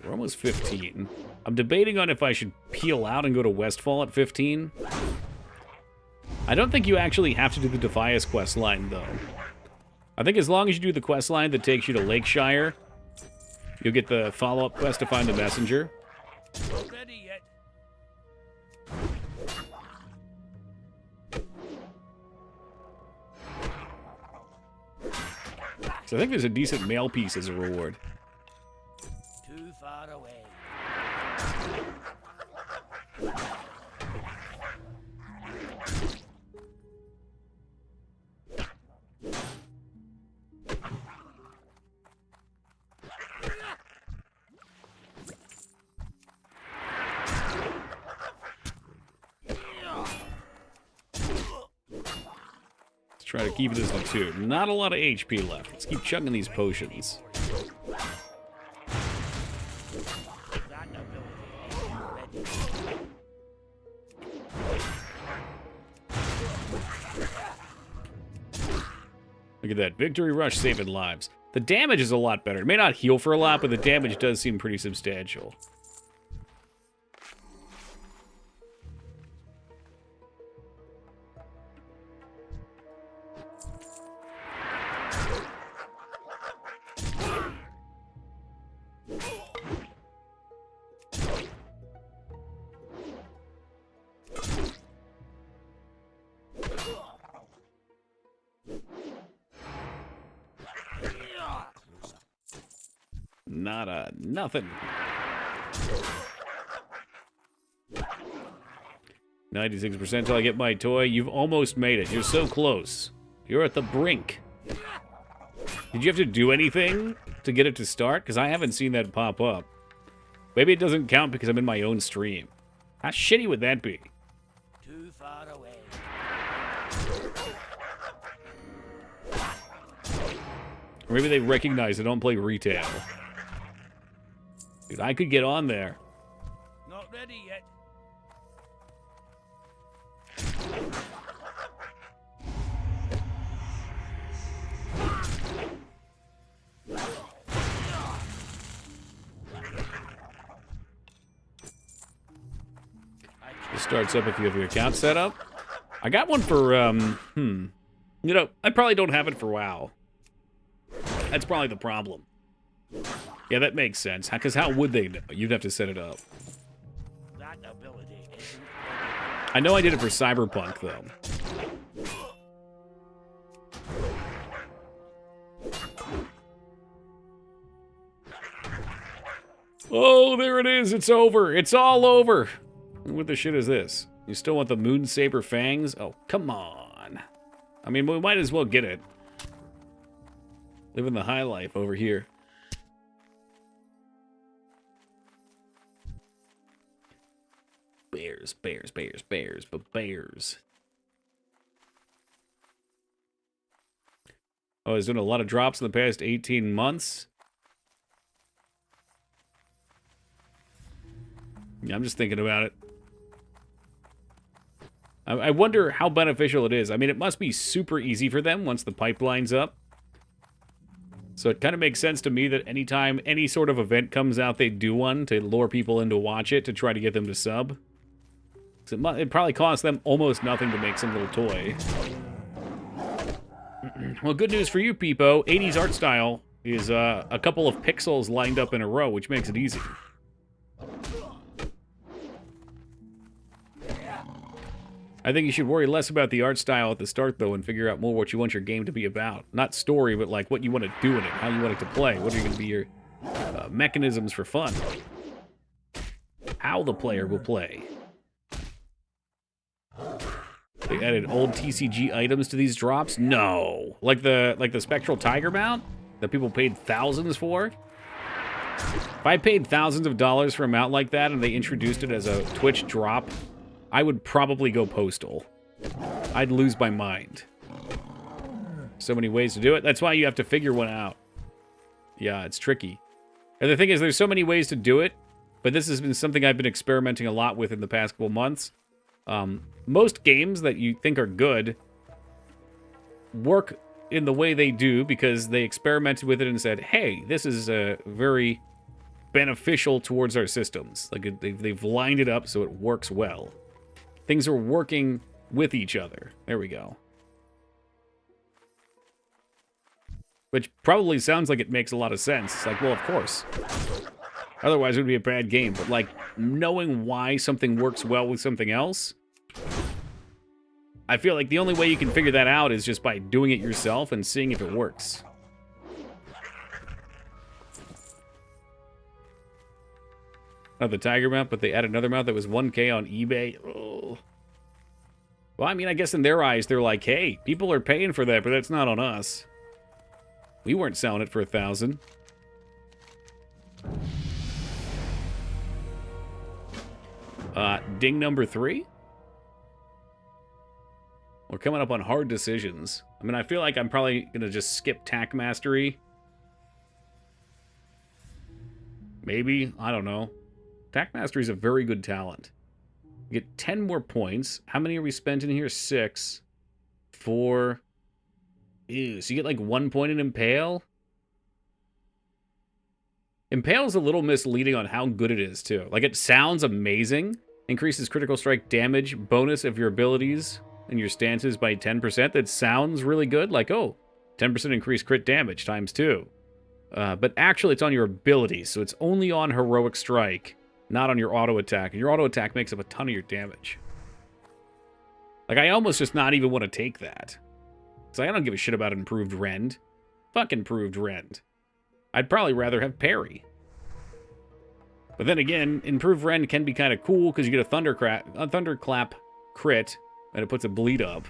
S1: We're almost 15. I'm debating on if I should peel out and go to Westfall at 15. I don't think you actually have to do the Defias quest line, though. I think as long as you do the quest line that takes you to Lakeshire, you'll get the follow-up quest to find the messenger.
S2: Not ready yet.
S1: So I think there's a decent mail piece as a reward.
S2: Too far away.
S1: Let's try to keep this to 2. Not a lot of HP left. Let's keep chugging these potions.
S2: That ability isn't ready.
S1: Look at that. Victory Rush saving lives. The damage is a lot better. It may not heal for a lot, but the damage does seem pretty substantial. Nothing. 96% till I get my toy. You've almost made it. You're so close. You're at the brink. Did you have to do anything to get it to start? Because I haven't seen that pop up. Maybe it doesn't count because I'm in my own stream. How shitty would that be?
S2: Too far away.
S1: Or maybe they recognize I don't play retail. Dude, I could get on there.
S2: Not ready yet.
S1: It starts up if you have your account set up. I got one for, you know, I probably don't have it for WoW. That's probably the problem. Yeah, that makes sense. Because how would they know? You'd have to set it up.
S2: That ability isn't.
S1: I know I did it for Cyberpunk, though. Oh, there it is. It's over. It's all over. What the shit is this? You still want the Moonsaber Fangs? Oh, come on. I mean, we might as well get it. Living the high life over here. Bears, bears, bears, bears, but bears. Oh, he's doing a lot of drops in the past 18 months. Yeah, I'm just thinking about it. I wonder how beneficial it is. I mean, it must be super easy for them once the pipeline's up. So it kind of makes sense to me that anytime any sort of event comes out, they do one to lure people in to watch it, to try to get them to sub. So it probably costs them almost nothing to make some little toy. Well, good news for you, Peepo. 80s art style is a couple of pixels lined up in a row, which makes it easy. I think you should worry less about the art style at the start, though, and figure out more what you want your game to be about. Not story, but like what you want to do in it, how you want it to play. What are going to be your mechanisms for fun? How the player will play. They added old TCG items to these drops? No. Like the Spectral Tiger mount that people paid thousands for? If I paid thousands of dollars for a mount like that and they introduced it as a Twitch drop, I would probably go postal. I'd lose my mind. So many ways to do it. That's why you have to figure one out. Yeah, it's tricky. And the thing is, there's so many ways to do it, but this has been something I've been experimenting a lot with in the past couple months. Most games that you think are good work in the way they do because they experimented with it and said, hey, this is very beneficial towards our systems. Like they've lined it up so it works well. Things are working with each other. There we go. Which probably sounds like it makes a lot of sense. It's like, well, of course. Otherwise, it would be a bad game. But, like, knowing why something works well with something else, I feel like the only way you can figure that out is just by doing it yourself and seeing if it works. Not the tiger mount, but they added another mount that was 1K on eBay. Oh. Well, I mean, I guess in their eyes, they're like, hey, people are paying for that, but that's not on us. We weren't selling it for 1,000. Ding number 3? We're coming up on hard decisions. I mean, I feel like I'm probably going to just skip Tack Mastery. Maybe. I don't know. Tack Mastery is a very good talent. You get 10 more points. How many are we spent in here? 6. 4. Ew, so you get like 1 point in Impale? Impale is a little misleading on how good it is, too. Like, it sounds amazing. Increases critical strike damage, bonus of your abilities and your stances by 10%. That sounds really good. Like, oh, 10% increased crit damage times 2. But actually, it's on your abilities, so it's only on Heroic Strike, not on your auto attack. And your auto attack makes up a ton of your damage. Like, I almost just not even want to take that. Because I don't give a shit about improved Rend. Fuck improved Rend. I'd probably rather have parry. But then again, improved rend can be kind of cool because you get a thunderclap crit, and it puts a bleed up.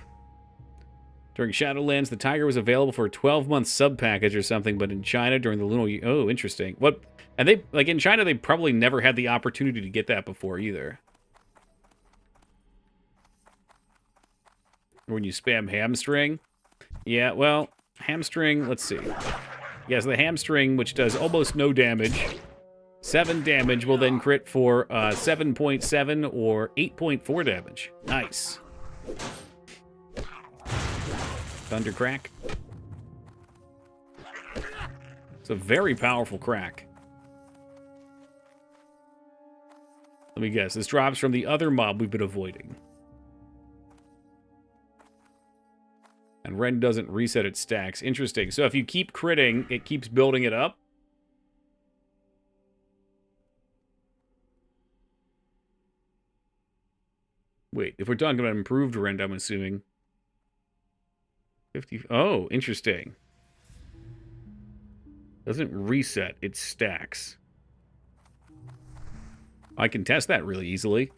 S1: During Shadowlands, the Tiger was available for a 12-month sub package or something, but in China during the lunar year, oh, interesting. What? And they like in China, they probably never had the opportunity to get that before either. When you spam hamstring, yeah. Well, hamstring. Let's see. Yes, the hamstring, which does almost no damage. 7 damage will then crit for 7.7 or 8.4 damage. Nice. Thunder crack. It's a very powerful crack. Let me guess. This drops from the other mob we've been avoiding. And Ren doesn't reset its stacks. Interesting. So if you keep critting, it keeps building it up. Wait, if we're talking about improved rend, I'm assuming. 50. Oh, interesting. Doesn't reset its stacks. I can test that really easily.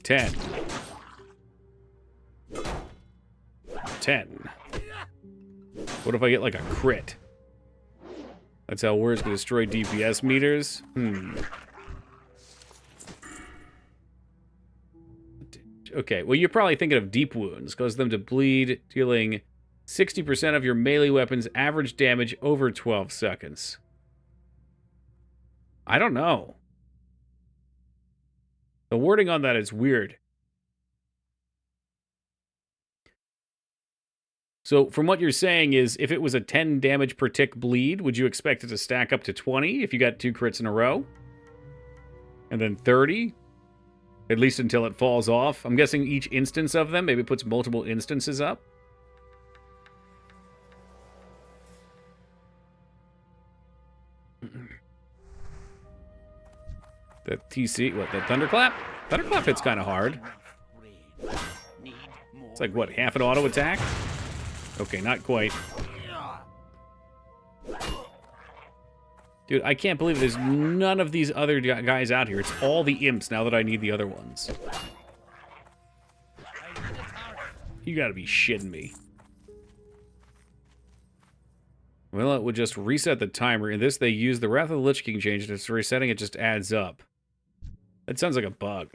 S1: Ten. What if I get like a crit? That's how words can destroy DPS meters? Okay, well, you're probably thinking of deep wounds. Cause them to bleed, dealing 60% of your melee weapon's average damage over 12 seconds. I don't know. The wording on that is weird. So from what you're saying is, if it was a 10 damage per tick bleed, would you expect it to stack up to 20 if you got 2 crits in a row? And then 30? At least until it falls off. I'm guessing each instance of them maybe puts multiple instances up. The TC, what, the Thunderclap? Thunderclap hits kind of hard. It's like, what, half an auto attack? Okay, not quite. Dude, I can't believe there's none of these other guys out here. It's all the imps now that I need the other ones. You gotta be shitting me. Well, it would just reset the timer. In this, they use the Wrath of the Lich King change. It's resetting, it just adds up. That sounds like a bug.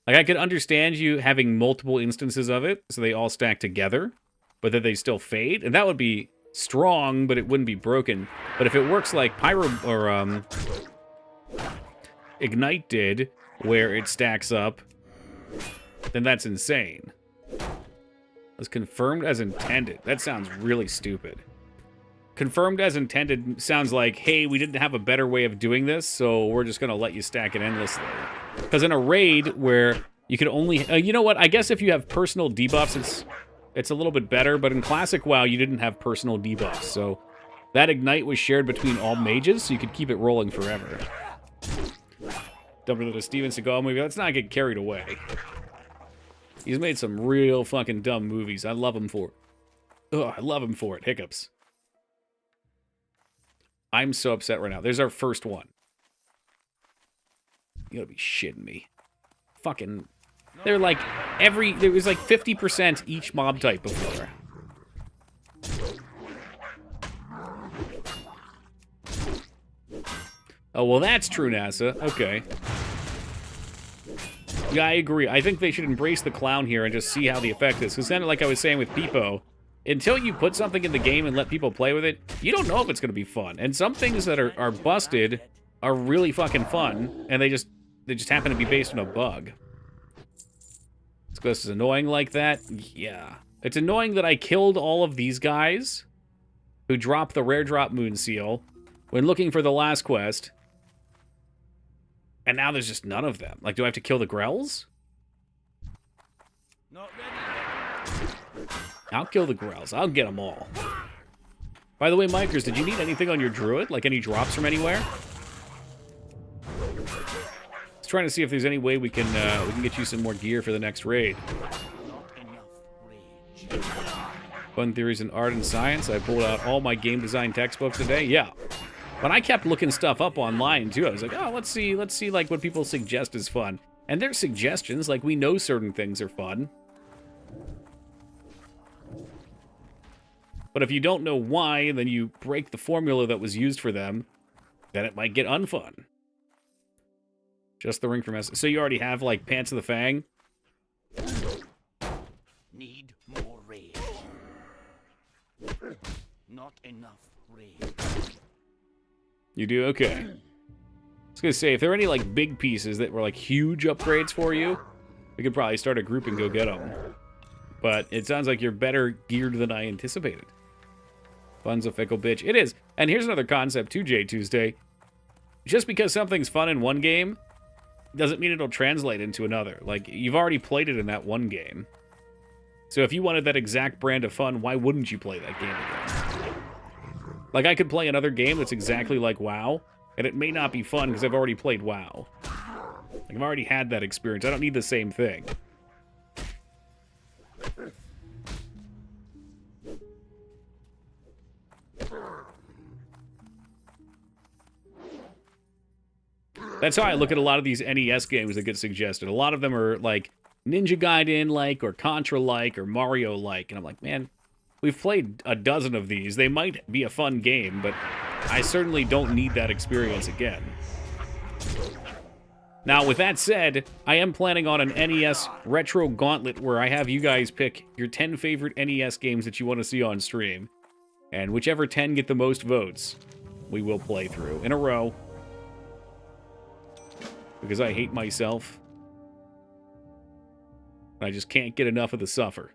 S1: Like, I could understand you having multiple instances of it, so they all stack together, but that they still fade, and that would be strong, but it wouldn't be broken. But if it works like Pyro or Ignite did, where it stacks up, then that's insane. Was confirmed as intended. That sounds really stupid. Confirmed as intended sounds like, hey, we didn't have a better way of doing this, so we're just going to let you stack it endlessly. Because in a raid where you can only... you know what? I guess if you have personal debuffs, it's a little bit better, but in Classic WoW, you didn't have personal debuffs, so that Ignite was shared between all mages, so you could keep it rolling forever. Dumber than a Steven Seagal movie. Let's not get carried away. He's made some real fucking dumb movies. I love him for it. Ugh, I love him for it. Hiccups. I'm so upset right now. There's our first one. You gotta be shitting me. Fucking... They're like there was like 50% each mob type before. Oh, well, that's true, NASA. Okay. Yeah, I agree. I think they should embrace the clown here and just see how the effect is. Because then, like I was saying with Peepo, until you put something in the game and let people play with it, you don't know if it's going to be fun. And some things that are busted are really fucking fun, and they just happen to be based on a bug. It's because it's annoying like that? Yeah. It's annoying that I killed all of these guys who dropped the rare drop moon seal when looking for the last quest. And now there's just none of them. Like, do I have to kill the Grells?
S2: Not ready.
S1: I'll kill the Grells. I'll get them all. By the way, Mikers, did you need anything on your druid? Like any drops from anywhere? Just trying to see if there's any way we can get you some more gear for the next raid.
S2: Not enough raid.
S1: Fun theories in art and science. I pulled out all my game design textbooks today. Yeah. But I kept looking stuff up online, too. I was like, oh, let's see, like, what people suggest is fun. And there's suggestions, like, we know certain things are fun. But if you don't know why, and then you break the formula that was used for them, then it might get unfun. Just the ring from S. So you already have, like, Pants of the Fang?
S2: Need more rage. Not enough rage.
S1: You do? Okay. I was gonna say, if there are any, like, big pieces that were, like, huge upgrades for you, we could probably start a group and go get them. But it sounds like you're better geared than I anticipated. Fun's a fickle bitch. It is. And here's another concept, too, J Tuesday. Just because something's fun in one game doesn't mean it'll translate into another. Like, you've already played it in that one game. So if you wanted that exact brand of fun, why wouldn't you play that game again? Like, I could play another game that's exactly like WoW, and it may not be fun because I've already played WoW. Like, I've already had that experience. I don't need the same thing. That's how I look at a lot of these NES games that get suggested. A lot of them are, like, Ninja Gaiden-like, or Contra-like, or Mario-like, and I'm like, man, we've played a dozen of these. They might be a fun game, but I certainly don't need that experience again. Now, with that said, I am planning on an NES Retro Gauntlet where I have you guys pick your 10 favorite NES games that you want to see on stream. And whichever 10 get the most votes, we will play through in a row. Because I hate myself. I just can't get enough of the suffer.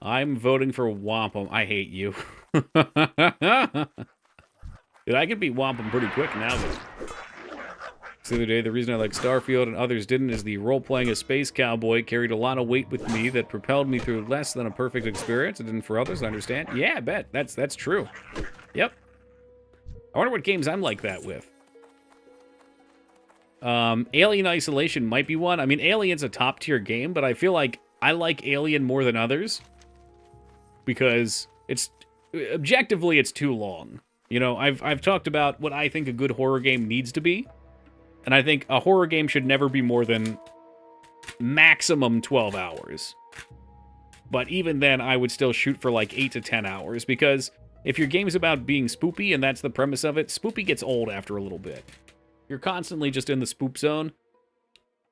S1: I'm voting for Wampum. I hate you. Dude, I could beat Wampum pretty quick now, though. The other day, the reason I like Starfield and others didn't is the role-playing a space cowboy carried a lot of weight with me that propelled me through less than a perfect experience. It didn't for others, I understand. Yeah, I bet. That's true. Yep. I wonder what games I'm like that with. Alien Isolation might be one. I mean, Alien's a top-tier game, but I feel like I like Alien more than others. Because it's... objectively, it's too long. You know, I've talked about what I think a good horror game needs to be. And I think a horror game should never be more than maximum 12 hours. But even then, I would still shoot for like 8 to 10 hours, because if your game's about being spoopy, and that's the premise of it, spoopy gets old after a little bit. You're constantly just in the spoop zone.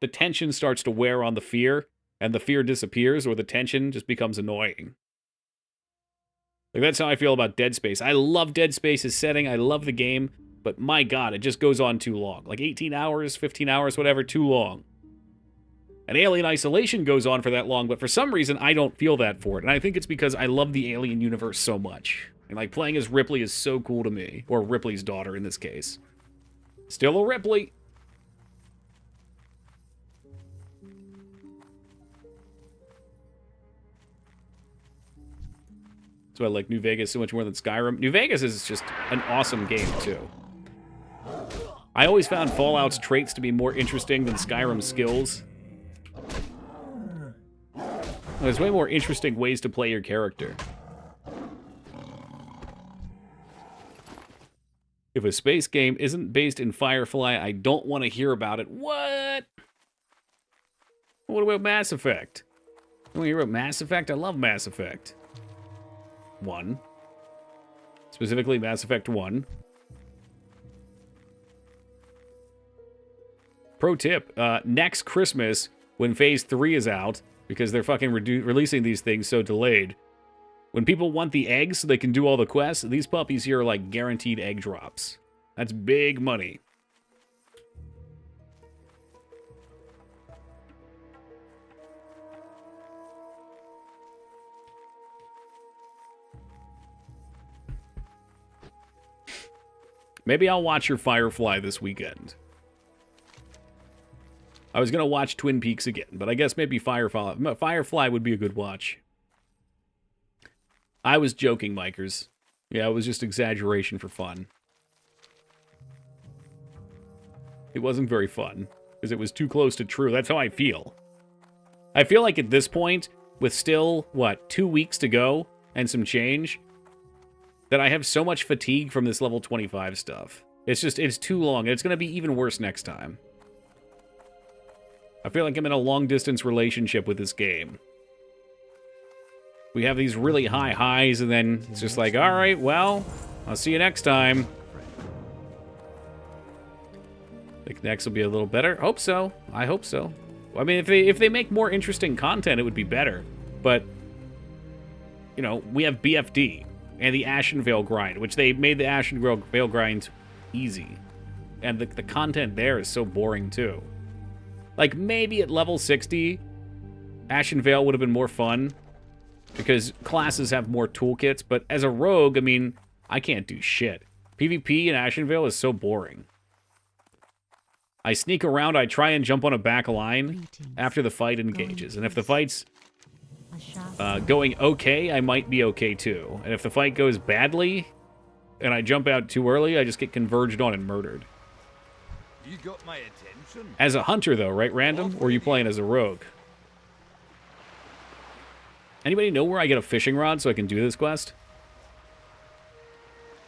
S1: The tension starts to wear on the fear, and the fear disappears, or the tension just becomes annoying. Like, that's how I feel about Dead Space. I love Dead Space's setting, I love the game, but my god, it just goes on too long. Like 18 hours, 15 hours, whatever, too long. And Alien Isolation goes on for that long, but for some reason, I don't feel that for it. And I think it's because I love the Alien universe so much. And like, playing as Ripley is so cool to me. Or Ripley's daughter, in this case. Still a Ripley. So I like New Vegas so much more than Skyrim. New Vegas is just an awesome game, too. I always found Fallout's traits to be more interesting than Skyrim's skills. There's way more interesting ways to play your character. If a space game isn't based in Firefly, I don't want to hear about it. What? What about Mass Effect? You want to hear about Mass Effect? I love Mass Effect. 1. Specifically, Mass Effect 1. Pro tip, next Christmas, when Phase 3 is out, because they're fucking releasing these things so delayed, when people want the eggs so they can do all the quests, these puppies here are like guaranteed egg drops. That's big money. Maybe I'll watch your Firefly this weekend. I was going to watch Twin Peaks again, but I guess maybe Firefly would be a good watch. I was joking, Mikers. Yeah, it was just exaggeration for fun. It wasn't very fun, because it was too close to true. That's how I feel. I feel like at this point, with still, what, 2 weeks to go and some change, that I have so much fatigue from this level 25 stuff. It's just, it's too long. It's going to be even worse next time. I feel like I'm in a long-distance relationship with this game. We have these really high highs, and then it's just like, all right, well, I'll see you next time. I think next will be a little better. Hope so. I hope so. I mean, if they make more interesting content, it would be better. But, you know, we have BFD and the Ashen Veil grind, which they made the Ashen Veil grind easy. And the content there is so boring, too. Like, maybe at level 60, Ashen Veil would have been more fun, because classes have more toolkits, but as a rogue, I mean, I can't do shit. PvP in Ashen Veil is so boring. I sneak around, I try and jump on a back line after the fight engages, and if the fight's going okay, I might be okay too. And if the fight goes badly, and I jump out too early, I just get converged on and murdered.
S2: You got my attention.
S1: As a hunter, though, right, Random? Or are you playing as a rogue? Anybody know where I get a fishing rod so I can do this quest?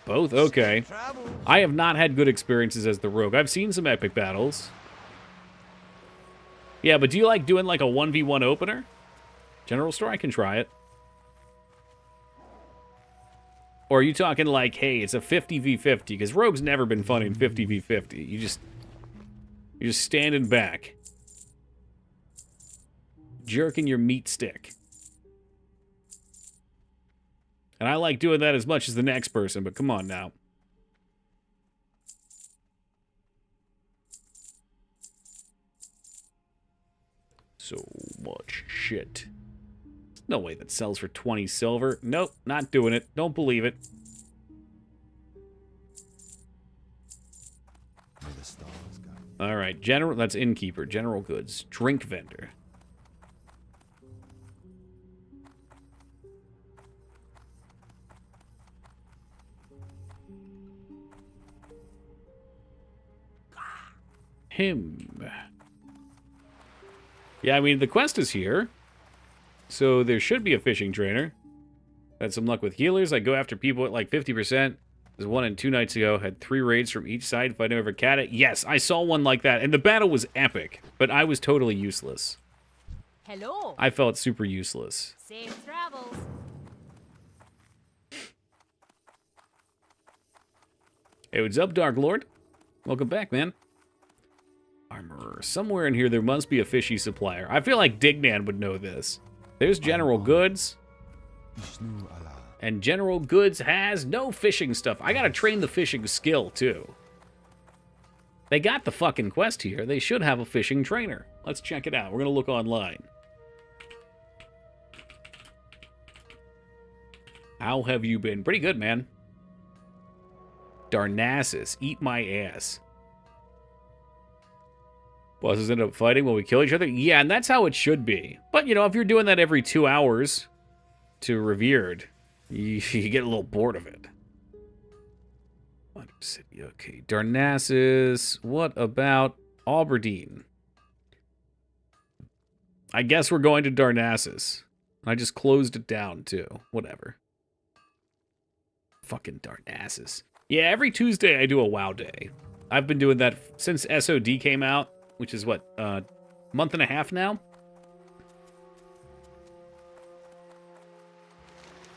S1: Both? Okay. I have not had good experiences as the rogue. I've seen some epic battles. Yeah, but do you like doing like a 1v1 opener? General store, I can try it. Or are you talking like, hey, it's a 50v50? Because rogue's never been fun in 50v50. You're just standing back. Jerking your meat stick. And I like doing that as much as the next person, but come on now. So much shit. There's no way that sells for 20 silver. Nope, not doing it. Don't believe it. Alright, general, that's innkeeper. General goods. Drink vendor. Him. Yeah, I mean, the quest is here. So there should be a fishing trainer. Had some luck with healers. I go after people at like 50%. There's one and 2 nights ago. Had 3 raids from each side fighting over Cata. Yes, I saw one like that. And the battle was epic. But I was totally useless.
S5: Hello.
S1: I felt super useless.
S5: Safe travels.
S1: Hey, what's up, Dark Lord? Welcome back, man. Armorer. Somewhere in here there must be a fishy supplier. I feel like Dignan would know this. There's General Goods. And General Goods has no fishing stuff. I gotta train the fishing skill, too. They got the fucking quest here. They should have a fishing trainer. Let's check it out. We're gonna look online. How have you been? Pretty good, man. Darnassus. Eat my ass. Bosses end up fighting while we kill each other? Yeah, and that's how it should be. But, you know, if you're doing that every 2 hours to Revered, you get a little bored of it. City, okay. Darnassus. What about Aberdeen? I guess we're going to Darnassus. I just closed it down, too. Whatever. Fucking Darnassus. Yeah, every Tuesday I do a WoW day. I've been doing that since SOD came out. Which is what, month and a half now?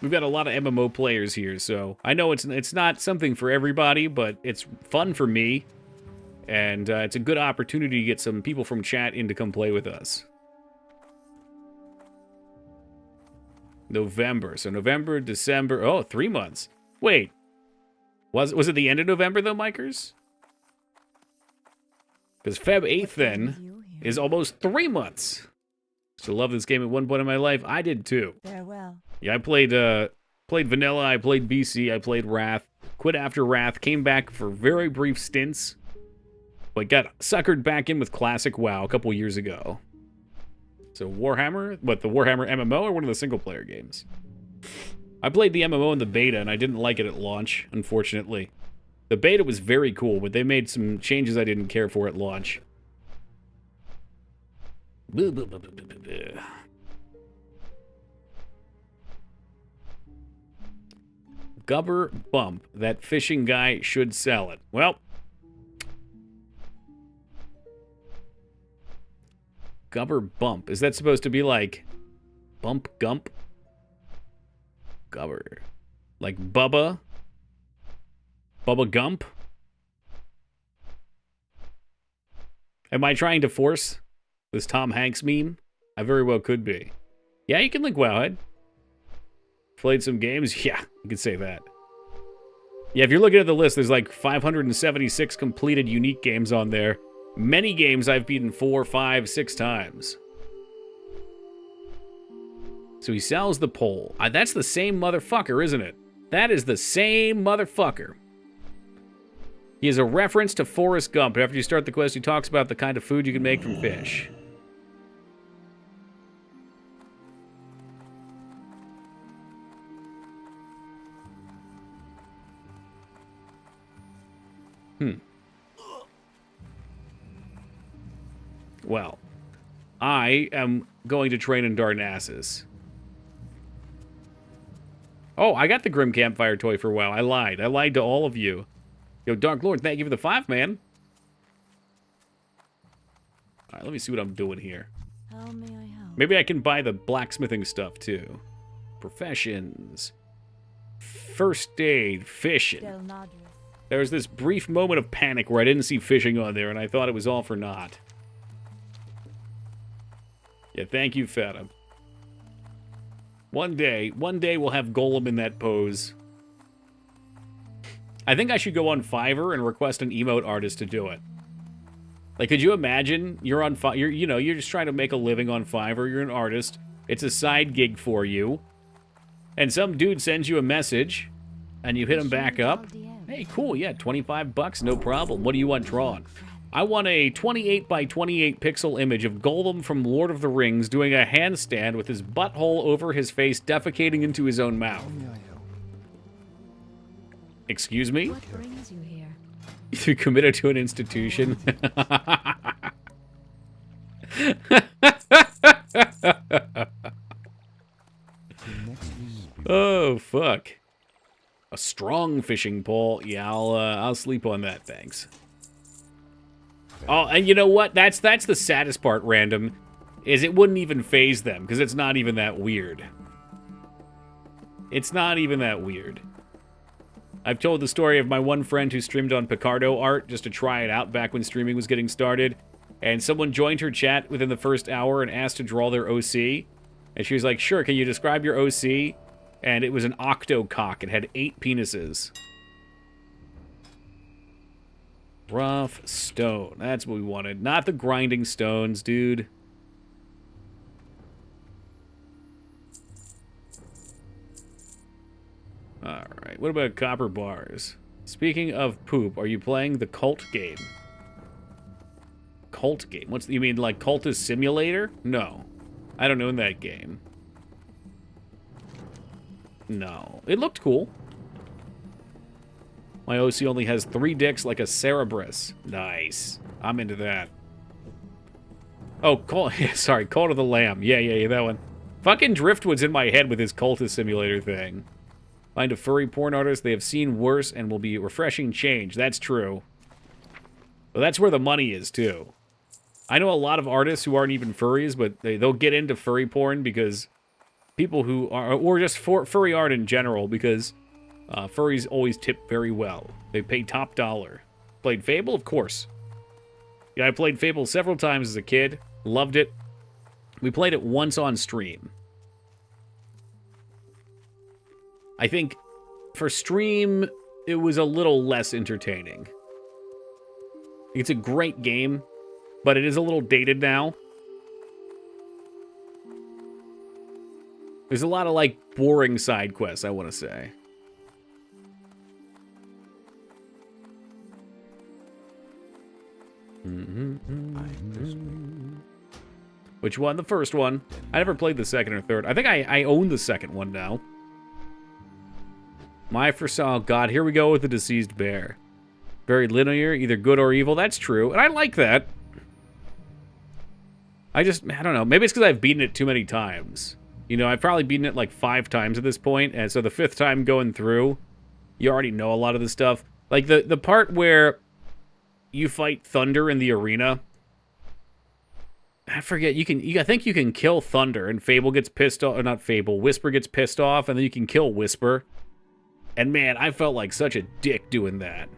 S1: We've got a lot of MMO players here, so I know it's not something for everybody, but it's fun for me. And it's a good opportunity to get some people from chat in to come play with us. November. So November, December. Oh, 3 months. Wait. Was it the end of November, though, Mikers? Because Feb 8th, then, is almost 3 months. So love this game at one point in my life. I did, too.
S5: Farewell.
S1: Yeah, I played Vanilla, I played BC, I played Wrath. Quit after Wrath, came back for very brief stints. But got suckered back in with Classic WoW a couple years ago. So Warhammer? What, the Warhammer MMO or one of the single-player games? I played the MMO in the beta, and I didn't like it at launch, unfortunately. The beta was very cool, but they made some changes I didn't care for at launch. Gubber Bump. That fishing guy should sell it. Well. Gubber Bump. Is that supposed to be like Bump Gump? Gubber. Like Bubba? Bubba Gump? Am I trying to force this Tom Hanks meme? I very well could be. Yeah, you can link Wowhead. Played some games? Yeah, you can say that. Yeah, if you're looking at the list, there's like 576 completed unique games on there. Many games I've beaten 4, 5, 6 times. So he sells the pole. That's the same motherfucker, isn't it? That is the same motherfucker. He is a reference to Forrest Gump. After you start the quest, he talks about the kind of food you can make from fish. Well, I am going to train in Darnassus. Oh, I got the Grim Campfire toy for WoW. I lied. I lied to all of you. Yo, Dark Lord, thank you for the 5, man. All right, let me see what I'm doing here.
S5: How may I help?
S1: Maybe I can buy the blacksmithing stuff, too. Professions. First aid. Fishing.
S5: Del Nadris.
S1: There was this brief moment of panic where I didn't see fishing on there, and I thought it was all for naught. Yeah, thank you, Feta. One day we'll have Golem in that pose. I think I should go on Fiverr and request an emote artist to do it. Like, could you imagine you're on you're just trying to make a living on Fiverr. You're an artist. It's a side gig for you. And some dude sends you a message, and you hit him back up. Hey, cool, yeah, 25 bucks, no problem. What do you want drawn? I want a 28 by 28 pixel image of Golem from Lord of the Rings doing a handstand with his butthole over his face, defecating into his own mouth. Excuse me?
S3: What brings you here?
S1: You committed to an institution? Oh, fuck. A strong fishing pole. Yeah, I'll sleep on that, thanks. Oh, and you know what? That's the saddest part, Random, is it wouldn't even faze them, because it's not even that weird. It's not even that weird. I've told the story of my one friend who streamed on Picardo art just to try it out back when streaming was getting started, and someone joined her chat within the first hour and asked to draw their OC, and she was like, sure, can you describe your OC? And it was an octocock. It had 8 penises. Rough stone. That's what we wanted. Not the grinding stones, dude. Alright, what about copper bars? Speaking of poop, are you playing the cult game? Cult game? You mean like Cultist Simulator? No. I don't know that game. No. It looked cool. My OC only has 3 dicks like a Cerberus. Nice. I'm into that. Oh, sorry, Cult of the Lamb. Yeah, that one. Fucking Driftwood's in my head with his Cultist Simulator thing. Find a furry porn artist. They have seen worse and will be a refreshing change. That's true. Well, that's where the money is, too. I know a lot of artists who aren't even furries, but they'll get into furry porn because people who are, or just furry art in general, because furries always tip very well. They pay top dollar. Played Fable? Of course. Yeah, I played Fable several times as a kid. Loved it. We played it once on stream. I think for stream, it was a little less entertaining. It's a great game, but it is a little dated now. There's a lot of, like, boring side quests, I want to say. Which one? The first one. I never played the second or third. I think I own the second one now. My first... Oh, God. Here we go with the deceased bear. Very linear, either good or evil. That's true, and I like that. I don't know. Maybe it's because I've beaten it too many times. You know, I've probably beaten it like 5 times at this point, and so the 5th time going through, you already know a lot of the stuff. Like, the part where you fight Thunder in the arena, I forget, I think you can kill Thunder, and Fable gets pissed off, or not Fable, Whisper gets pissed off, and then you can kill Whisper. And man, I felt like such a dick doing that.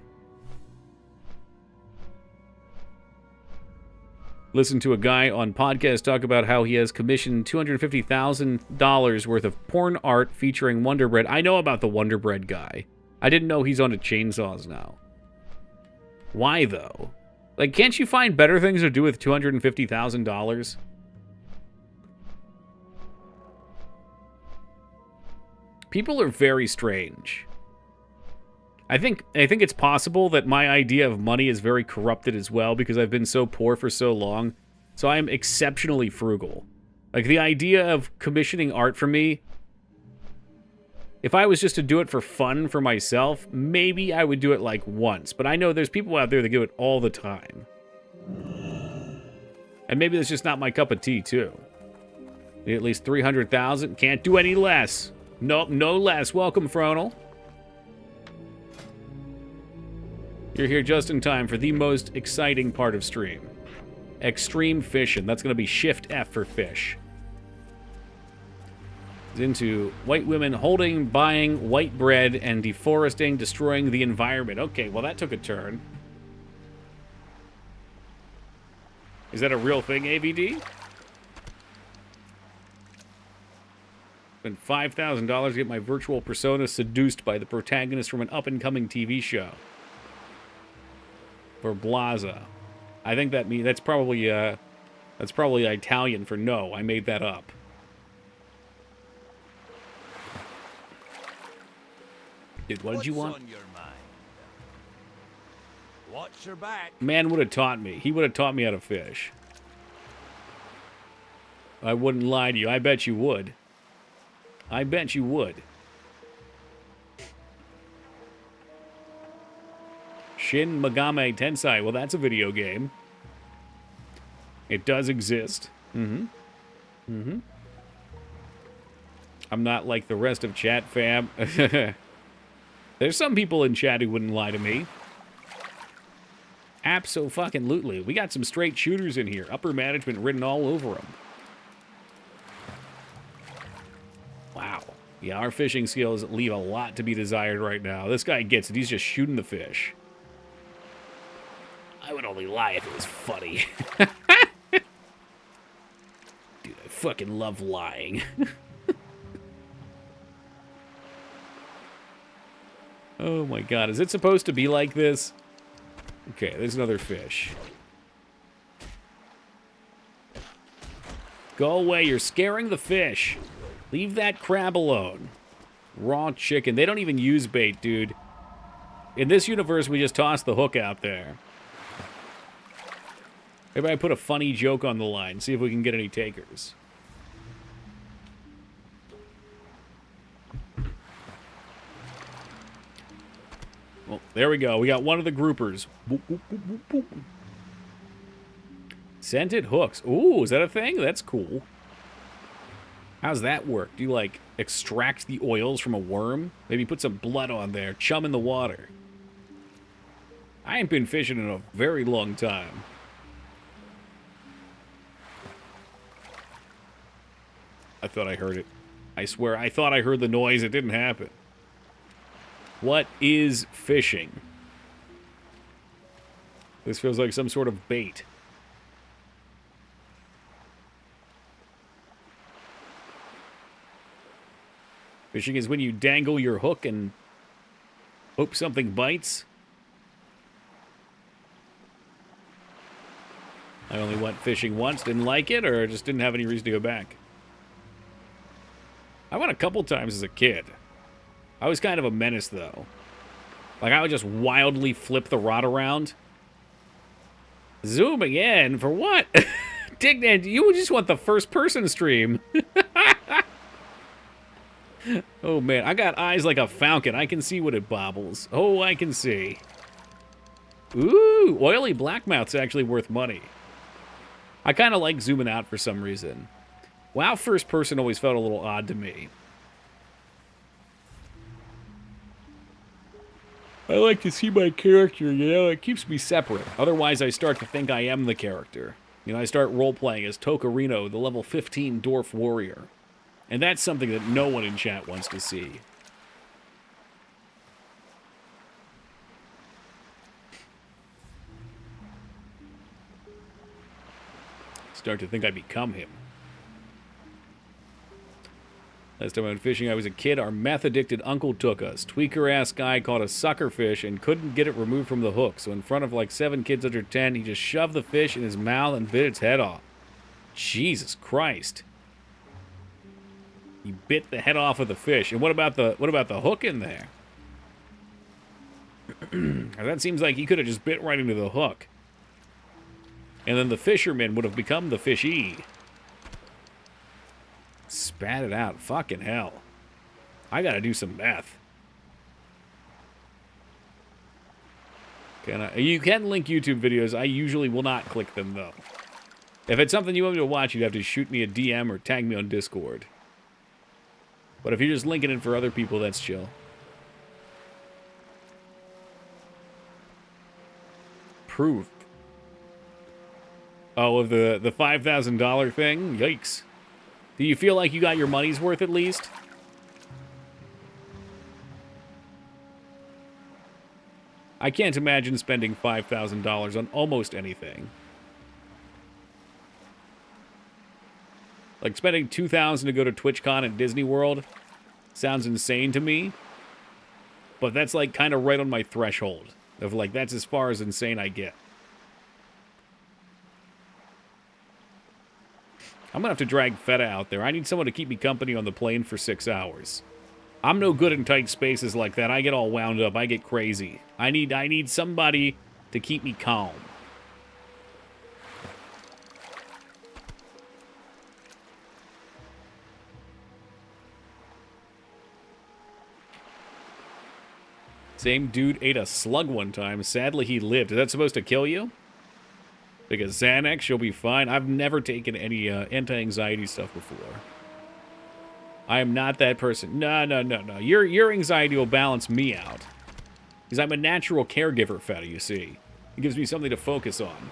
S1: Listen to a guy on podcast talk about how he has commissioned $250,000 worth of porn art featuring Wonder Bread. I know about the Wonder Bread guy. I didn't know he's onto chainsaws now. Why, though? Like, can't you find better things to do with $250,000? People are very strange. I think it's possible that my idea of money is very corrupted as well because I've been so poor for so long. So I am exceptionally frugal. Like, the idea of commissioning art for me, if I was just to do it for fun for myself, maybe I would do it like once. But I know there's people out there that do it all the time. And maybe that's just not my cup of tea, too. Need at least 300,000. Can't do any less. Nope, no less. Welcome, Fronal. You're here just in time for the most exciting part of stream. Extreme fishing. That's going to be Shift F for fish. It's into white women holding, buying white bread, and deforesting, destroying the environment. Okay, well, that took a turn. Is that a real thing, AVD? Spent $5,000 to get my virtual persona seduced by the protagonist from an up-and-coming TV show. For Blaza. I think that's probably Italian for no. I made that up. Dude, what did you want?
S2: What's on your mind? Watch your back.
S1: Man would have taught me. He would have taught me how to fish. I wouldn't lie to you. I bet you would. I bet you would. Shin Megami Tensei. Well, that's a video game. It does exist. I'm not like the rest of chat fam. There's some people in chat who wouldn't lie to me. Abso-fucking-lutely. We got some straight shooters in here. Upper management written all over them. Wow. Yeah, our fishing skills leave a lot to be desired right now. This guy gets it. He's just shooting the fish. I would only lie if it was funny. Dude, I fucking love lying. Oh my god, is it supposed to be like this? Okay, there's another fish. Go away, you're scaring the fish. Leave that crab alone. Raw chicken. They don't even use bait, dude. In this universe, we just toss the hook out there. Maybe I put a funny joke on the line, see if we can get any takers. Well, there we go. We got one of the groupers. Boop, boop, boop, boop, boop. Scented hooks. Ooh, is that a thing? That's cool. How's that work? Do you, like, extract the oils from a worm? Maybe put some blood on there. Chum in the water. I ain't been fishing in a very long time. I thought I heard it. I swear, I thought I heard the noise. It didn't happen. What is fishing? This feels like some sort of bait. Fishing is when you dangle your hook and hope something bites. I only went fishing once, didn't like it, or just didn't have any reason to go back. I went a couple times as a kid. I was kind of a menace, though. Like, I would just wildly flip the rod around. Zooming in? For what? Dignan, you just want the first-person stream. Oh, man. I got eyes like a falcon. I can see when it bobbles. Oh, I can see. Ooh, oily blackmouth's actually worth money. I kind of like zooming out for some reason. WoW first person always felt a little odd to me. I like to see my character, you know, it keeps me separate. Otherwise, I start to think I am the character. You know, I start role-playing as Tokarino, the level 15 dwarf warrior. And that's something that no one in chat wants to see. Start to think I become him. Last time I went fishing, I was a kid. Our meth-addicted uncle took us. Tweaker-ass guy caught a sucker fish and couldn't get it removed from the hook. So in front of like 7 kids under 10, he just shoved the fish in his mouth and bit its head off. Jesus Christ. He bit the head off of the fish. And what about the hook in there? That seems like he could have just bit right into the hook. And then the fisherman would have become the fishy. Spat it out. Fucking hell. I gotta do some meth. You can link YouTube videos. I usually will not click them, though. If it's something you want me to watch, you'd have to shoot me a DM or tag me on Discord. But if you're just linking it for other people, that's chill. Proof. Oh, of the $5,000 thing? Yikes. Do you feel like you got your money's worth at least? I can't imagine spending $5,000 on almost anything. Like spending $2,000 to go to TwitchCon at Disney World sounds insane to me. But that's like kind of right on my threshold of like that's as far as insane I get. I'm going to have to drag Feta out there. I need someone to keep me company on the plane for 6 hours. I'm no good in tight spaces like that. I get all wound up. I get crazy. I need somebody to keep me calm. Same dude ate a slug one time. Sadly, he lived. Is that supposed to kill you? Because Xanax, you'll be fine. I've never taken any anti-anxiety stuff before. I am not that person. No. Your anxiety will balance me out. Because I'm a natural caregiver, Feta, you see. It gives me something to focus on.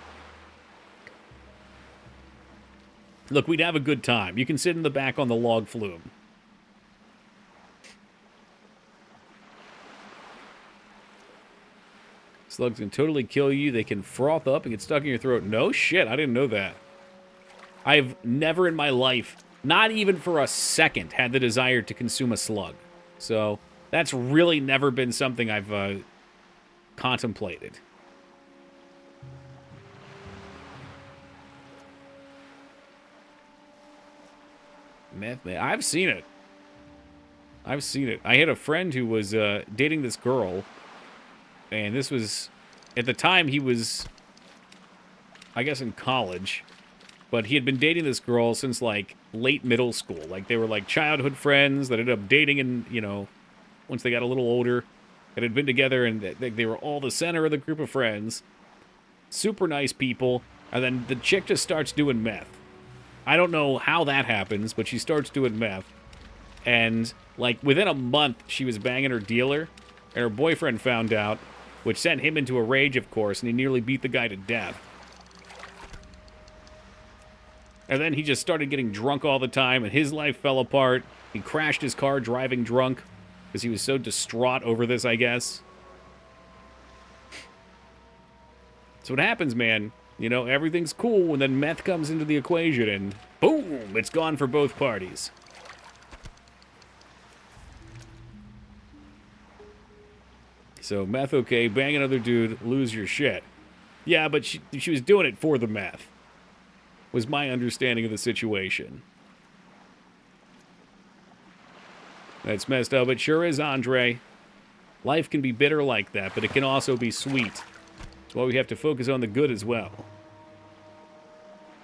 S1: Look, we'd have a good time. You can sit in the back on the log flume. Slugs can totally kill you. They can froth up and get stuck in your throat. No shit, I didn't know that. I've never in my life, not even for a second, had the desire to consume a slug. So that's really never been something I've contemplated. Meth man, I've seen it. I've seen it. I had a friend who was dating this girl. And this was, at the time, he was, I guess, in college. But he had been dating this girl since, like, late middle school. Like, they were, like, childhood friends that ended up dating and, you know, once they got a little older. That had been together, and they were all the center of the group of friends. Super nice people. And then the chick just starts doing meth. I don't know how that happens, but she starts doing meth. And, like, within a month, she was banging her dealer. And her boyfriend found out. Which sent him into a rage, of course, and he nearly beat the guy to death. And then he just started getting drunk all the time, and his life fell apart. He crashed his car driving drunk, because he was so distraught over this, I guess. So what happens, man, you know, everything's cool, and then meth comes into the equation, and boom, it's gone for both parties. So, meth okay, bang another dude, lose your shit. Yeah, but she was doing it for the meth. Was my understanding of the situation. That's messed up. It sure is, Andre. Life can be bitter like that, but it can also be sweet. That's why we have to focus on the good as well.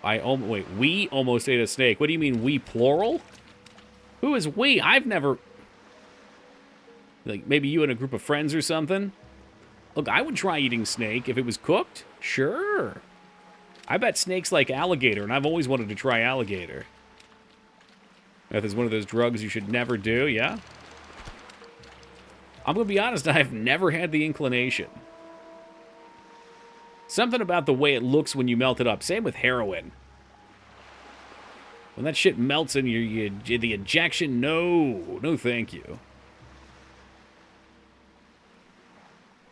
S1: Wait, we almost ate a snake. What do you mean, we plural? Who is we? I've never... Like, maybe you and a group of friends or something? Look, I would try eating snake if it was cooked. Sure. I bet snakes like alligator, and I've always wanted to try alligator. Meth is one of those drugs you should never do, yeah? I'm going to be honest, I've never had the inclination. Something about the way it looks when you melt it up. Same with heroin. When that shit melts in the injection, no. No thank you.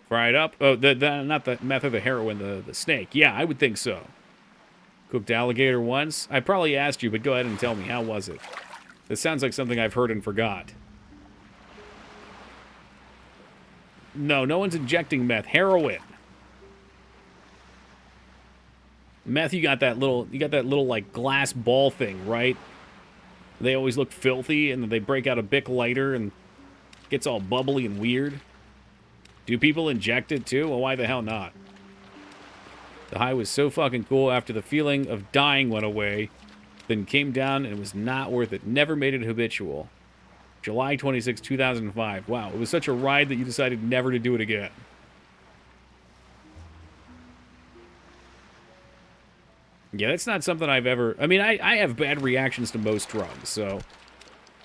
S1: Fried up? Oh, not the meth of the heroin, the snake. Yeah, I would think so. Cooked alligator once? I probably asked you, but go ahead and tell me. How was it? This sounds like something I've heard and forgot. No, no one's injecting meth. Heroin. Meth, you got that little like glass ball thing, right? They always look filthy, and then they break out a Bic lighter and it gets all bubbly and weird. Do people inject it too? Well, why the hell not? The high was so fucking cool after the feeling of dying went away, then came down and it was not worth it. Never made it habitual. July 26, 2005. Wow, it was such a ride that you decided never to do it again. Yeah, that's not something I've ever... I mean, I have bad reactions to most drugs, so...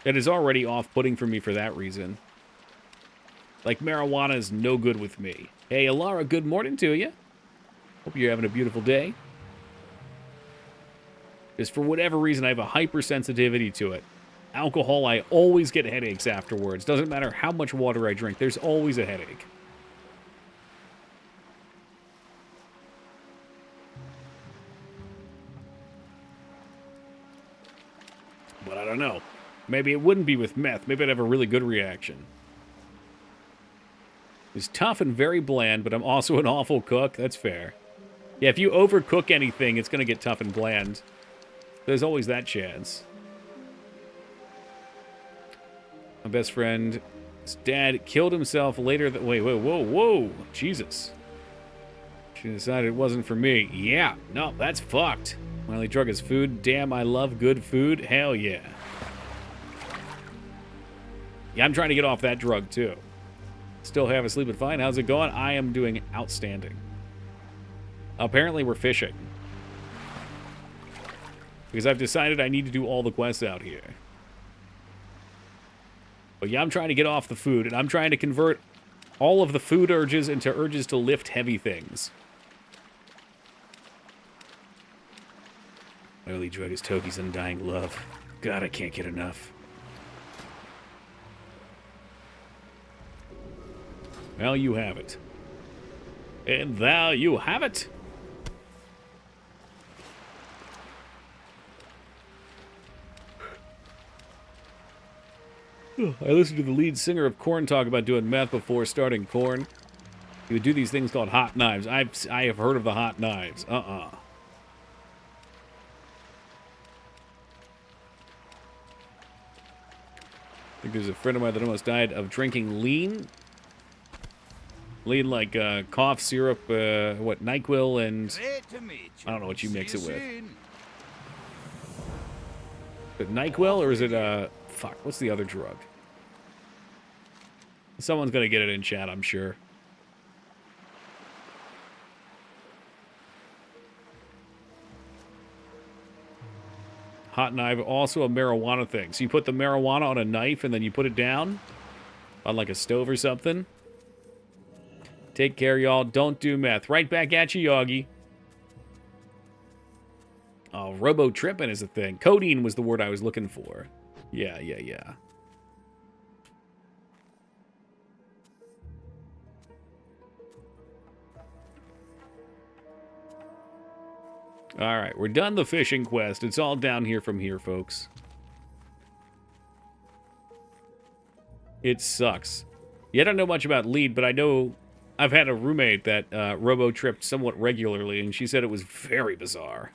S1: It is already off-putting for me for that reason. Like, marijuana is no good with me. Hey, Alara, good morning to you. Hope you're having a beautiful day. Just for whatever reason, I have a hypersensitivity to it. Alcohol, I always get headaches afterwards. Doesn't matter how much water I drink, there's always a headache. But I don't know. Maybe it wouldn't be with meth. Maybe I'd have a really good reaction. It's tough and very bland, but I'm also an awful cook. That's fair. Yeah, if you overcook anything, it's going to get tough and bland. There's always that chance. My best friend's dad killed himself later that... Wait, whoa. Jesus. She decided it wasn't for me. Yeah, no, that's fucked. My only drug is food. Damn, I love good food. Hell yeah. Yeah, I'm trying to get off that drug, too. Still have a sleep fine. How's it going? I am doing outstanding. Apparently, we're fishing. Because I've decided I need to do all the quests out here. But yeah, I'm trying to get off the food, and I'm trying to convert all of the food urges into urges to lift heavy things. My only drug is Toki's undying love. God, I can't get enough. Well, you have it. And there you have it. I listened to the lead singer of Korn talk about doing meth before starting Korn. He would do these things called hot knives. I have heard of the hot knives. I think there's a friend of mine that almost died of drinking lean. Lean like cough syrup, NyQuil and... I don't know what you mix it with. Is it NyQuil or is it, fuck, what's the other drug? Someone's gonna get it in chat, I'm sure. Hot knife, also a marijuana thing. So you put the marijuana on a knife and then you put it down on like a stove or something. Take care, y'all. Don't do meth. Right back at you, Yoggy. Oh, robo-tripping is a thing. Codeine was the word I was looking for. Yeah. Alright, we're done the fishing quest. It's all down here from here, folks. It sucks. Yeah, I don't know much about lead, but I know... I've had a roommate that robo-tripped somewhat regularly, and she said it was very bizarre.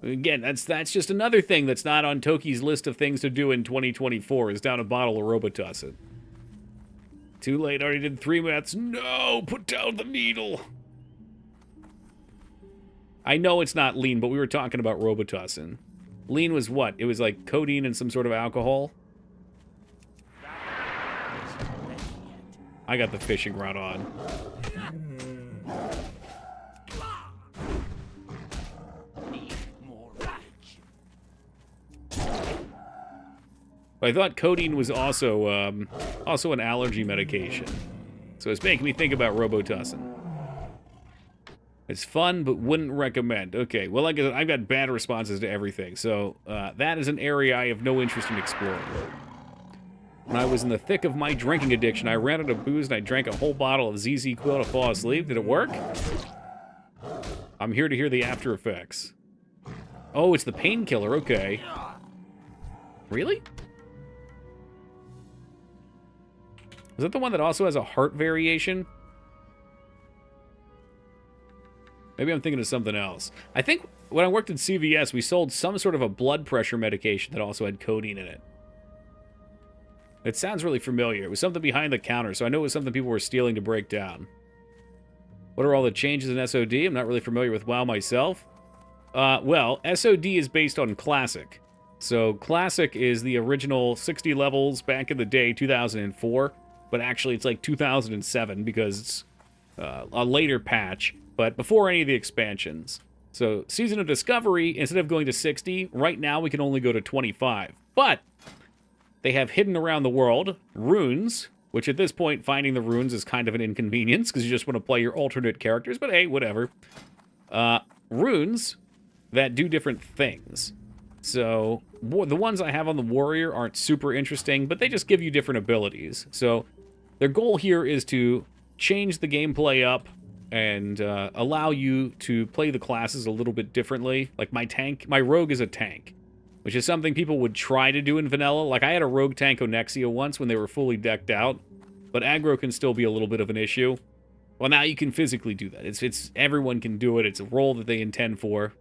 S1: Again, that's just another thing that's not on Toki's list of things to do in 2024, is down a bottle of Robitussin. Too late, already did 3 meths. No, put down the needle. I know it's not lean, but we were talking about Robitussin. Lean was what? It was like codeine and some sort of alcohol? I got the fishing rod on.
S2: More action.
S1: But I thought codeine was also an allergy medication. So it's making me think about Robitussin. It's fun, but wouldn't recommend. Okay, well, like I said, I've got bad responses to everything. So that is an area I have no interest in exploring. When I was in the thick of my drinking addiction, I ran out of booze and I drank a whole bottle of ZZ Quill to fall asleep. Did it work? I'm here to hear the after effects. Oh, it's the painkiller. Okay. Really? Is that the one that also has a heart variation? Maybe I'm thinking of something else. I think when I worked at CVS, we sold some sort of a blood pressure medication that also had codeine in it. It sounds really familiar. It was something behind the counter, so I know it was something people were stealing to break down. What are all the changes in SOD? I'm not really familiar with WoW myself. Well, SOD is based on Classic. So Classic is the original 60 levels back in the day, 2004. But actually, it's like 2007 because it's a later patch, but before any of the expansions. So Season of Discovery, instead of going to 60, right now we can only go to 25. But they have hidden around the world runes, which at this point, finding the runes is kind of an inconvenience because you just want to play your alternate characters, but hey, whatever. Runes that do different things. So the ones I have on the warrior aren't super interesting, but they just give you different abilities. So their goal here is to change the gameplay up and allow you to play the classes a little bit differently. Like my rogue is a tank, which is something people would try to do in vanilla. Like I had a rogue tank Onyxia once when they were fully decked out, but aggro can still be a little bit of an issue. Well, now you can physically do that. It's everyone can do it. It's a role that they intend for.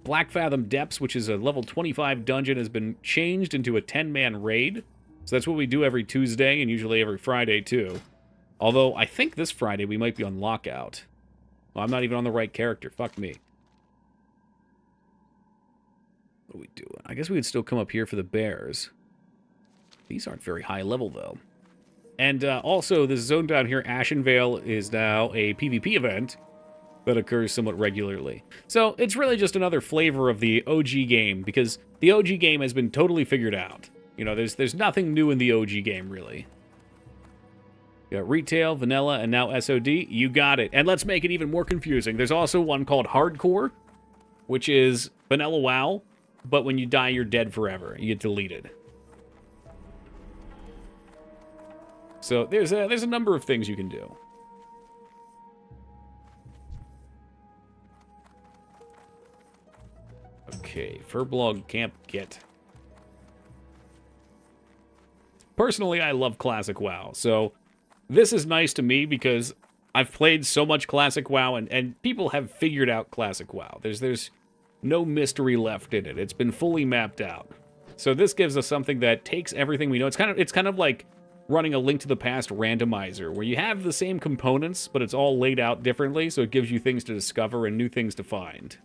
S1: Black Fathom Depths, which is a level 25 dungeon, has been changed into a 10-man raid. So that's what we do every Tuesday and usually every Friday, too. Although, I think this Friday we might be on lockout. Well, I'm not even on the right character. Fuck me. What are we doing? I guess we would still come up here for the bears. These aren't very high level, though. And also, this zone down here, Ashenvale, is now a PvP event that occurs somewhat regularly. So it's really just another flavor of the OG game, because the OG game has been totally figured out. You know, there's nothing new in the OG game, really. You got retail, vanilla, and now SOD. You got it. And let's make it even more confusing. There's also one called Hardcore, which is vanilla WoW, but when you die, you're dead forever. You get deleted. So there's a number of things you can do. Okay, Furblog Camp Get. Personally, I love Classic WoW, so this is nice to me because I've played so much Classic WoW, and people have figured out Classic WoW. There's no mystery left in it. It's been fully mapped out. So this gives us something that takes everything we know. It's kind of like running a Link to the Past randomizer, where you have the same components, but it's all laid out differently, so it gives you things to discover and new things to find.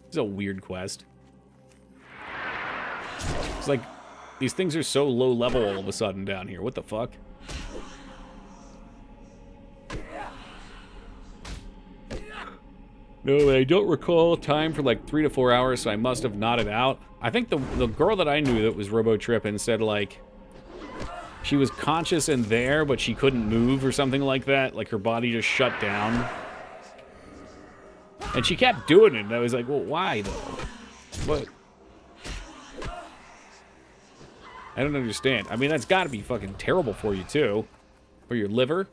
S1: It's a weird quest. It's like, these things are so low level all of a sudden down here. What the fuck? No, I don't recall time for like 3 to 4 hours, so I must have nodded out. I think the girl that I knew that was robo-tripping said, like, she was conscious and there, but she couldn't move or something like that. Like, her body just shut down. And she kept doing it, and I was like, well, why, though? What? I don't understand. I mean, that's got to be fucking terrible for you, too. For your liver.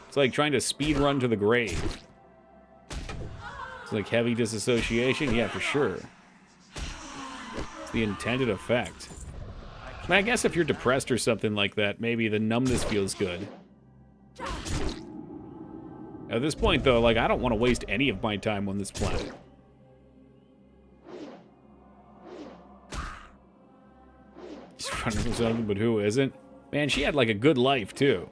S1: It's like trying to speed run to the grave. It's like heavy disassociation? Yeah, for sure. It's the intended effect. I mean, I guess if you're depressed or something like that, maybe the numbness feels good. At this point, though, like, I don't want to waste any of my time on this planet. She's running from something, but who isn't? Man, she had, like, a good life, too.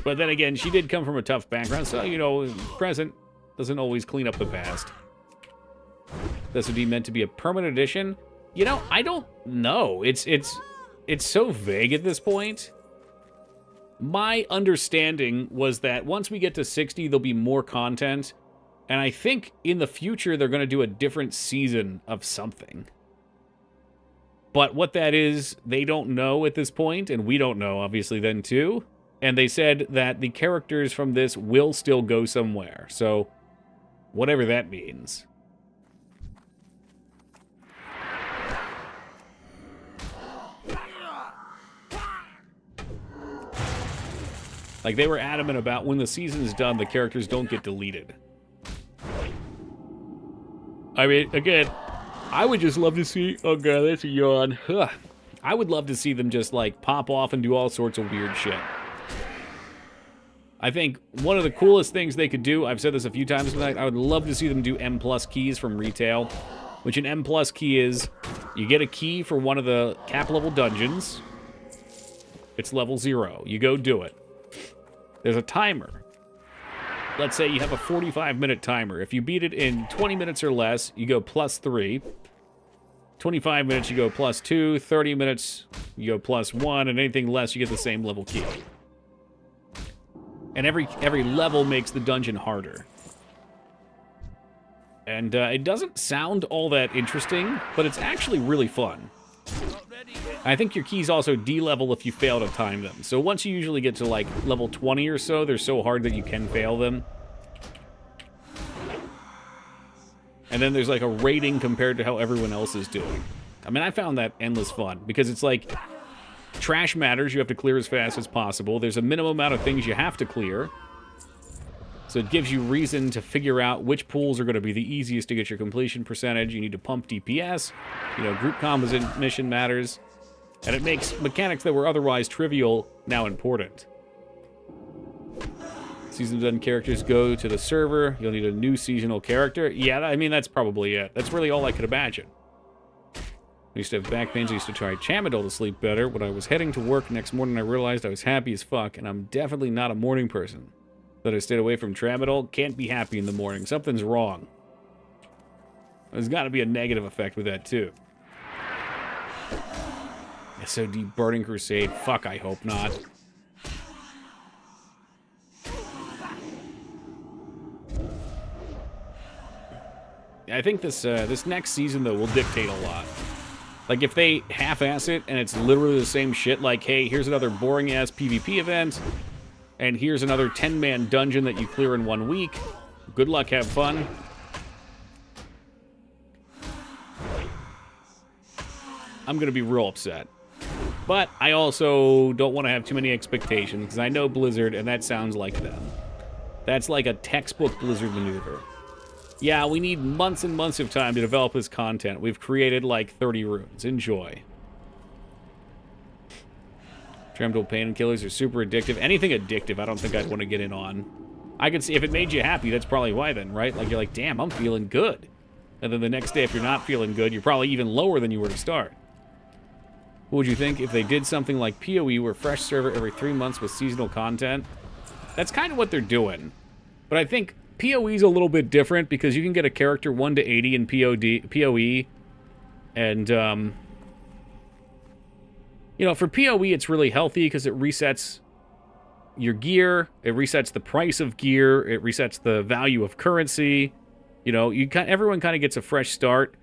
S1: But then again, she did come from a tough background, so, you know, present doesn't always clean up the past. This would be meant to be a permanent edition. You know, I don't know. It's so vague at this point. My understanding was that once we get to 60, there'll be more content. And I think in the future, they're going to do a different season of something. But what that is, they don't know at this point, and we don't know, obviously, then too. And they said that the characters from this will still go somewhere. So, whatever that means. Like, they were adamant about when the season's done, the characters don't get deleted. I mean, again, I would just love to see... Oh, God, that's a yawn. Ugh. I would love to see them just, like, pop off and do all sorts of weird shit. I think one of the coolest things they could do, I've said this a few times tonight, I would love to see them do M+ keys from retail. Which an M+ key is, you get a key for one of the cap-level dungeons. It's level 0. You go do it. There's a timer. Let's say you have a 45-minute timer. If you beat it in 20 minutes or less, you go +3. 25 minutes, you go +2. 30 minutes, you go +1. And anything less, you get the same level key. And every level makes the dungeon harder. And it doesn't sound all that interesting, but it's actually really fun. I think your keys also de-level if you fail to time them. So once you usually get to, like, level 20 or so, they're so hard that you can fail them. And then there's, like, a rating compared to how everyone else is doing. I mean, I found that endless fun, because it's like, trash matters, you have to clear as fast as possible. There's a minimum amount of things you have to clear. So it gives you reason to figure out which pools are going to be the easiest to get your completion percentage. You need to pump DPS. You know, group composite mission matters. And it makes mechanics that were otherwise trivial now important. Season done characters go to the server. You'll need a new seasonal character. Yeah, I mean, that's probably it. That's really all I could imagine. I used to have back pains. I used to try Tramadol to sleep better. When I was heading to work next morning, I realized I was happy as fuck, and I'm definitely not a morning person. That I stayed away from Tramadol. Can't be happy in the morning. Something's wrong. There's got to be a negative effect with that, too. SOD Burning Crusade. Fuck, I hope not. I think this next season, though, will dictate a lot. Like, if they half-ass it, and it's literally the same shit, like, hey, here's another boring-ass PvP event, and here's another 10-man dungeon that you clear in 1 week. Good luck, have fun. I'm gonna be real upset. But I also don't want to have too many expectations, because I know Blizzard, and that sounds like them. That's like a textbook Blizzard maneuver. Yeah, we need months and months of time to develop this content. We've created like 30 runes. Enjoy. Tramadol painkillers are super addictive. Anything addictive, I don't think I'd want to get in on. I could see, if it made you happy, that's probably why then, right? Like, you're like, damn, I'm feeling good. And then the next day, if you're not feeling good, you're probably even lower than you were to start. What would you think if they did something like PoE, where fresh server every 3 months with seasonal content? That's kind of what they're doing. But I think PoE is a little bit different, because you can get a character 1 to 80 in PoE. And, you know, for PoE, it's really healthy, because it resets your gear, it resets the price of gear, it resets the value of currency. You know, everyone kind of gets a fresh start.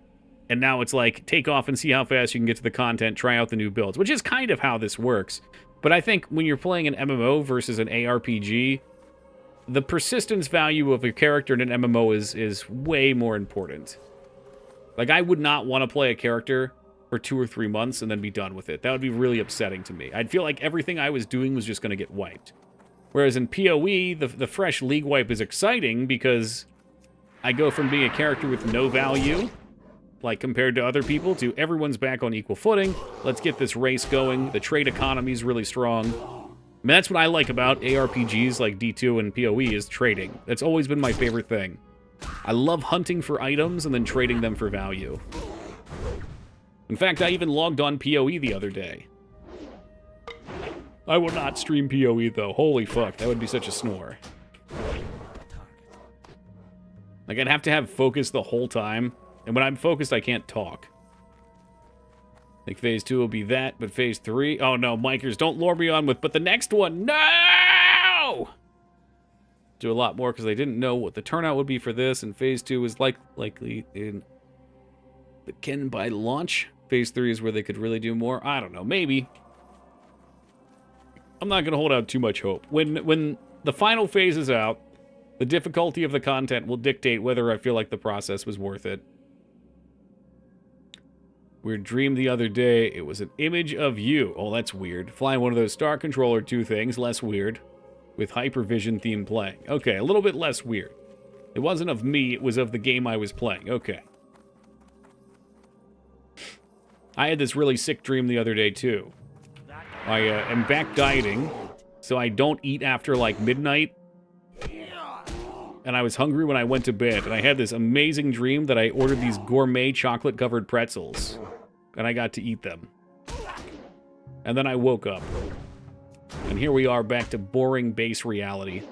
S1: And now it's like, take off and see how fast you can get to the content, try out the new builds, which is kind of how this works. But I think when you're playing an MMO versus an ARPG, the persistence value of your character in an MMO is way more important. Like, I would not want to play a character for 2 or 3 months and then be done with it. That would be really upsetting to me. I'd feel like everything I was doing was just going to get wiped. Whereas in PoE, the fresh league wipe is exciting, because I go from being a character with no value, like compared to other people, to everyone's back on equal footing. Let's get this race going. The trade economy is really strong. I mean, that's what I like about ARPGs like D2 and PoE, is trading. That's always been my favorite thing. I love hunting for items and then trading them for value. In fact, I even logged on PoE the other day. I will not stream PoE, though. Holy fuck, that would be such a snore. Like, I'd have to have focus the whole time. And when I'm focused, I can't talk. Like, phase 2 will be that, but phase 3... Oh, no, Micers, don't lure me on with... But the next one, no! Do a lot more, because they didn't know what the turnout would be for this, and phase 2 is likely in... But can by launch? Phase 3 is where they could really do more? I don't know, maybe. I'm not going to hold out too much hope. When the final phase is out, the difficulty of the content will dictate whether I feel like the process was worth it. Weird dream the other day. It was an image of you. Oh, that's weird. Flying one of those Star Controller 2 things. Less weird. With Hypervision theme playing. Okay, a little bit less weird. It wasn't of me, it was of the game I was playing. Okay. I had this really sick dream the other day, too. I am back dieting, so I don't eat after, like, midnight. And I was hungry when I went to bed, and I had this amazing dream that I ordered these gourmet chocolate-covered pretzels. And I got to eat them. And then I woke up. And here we are back to boring base reality.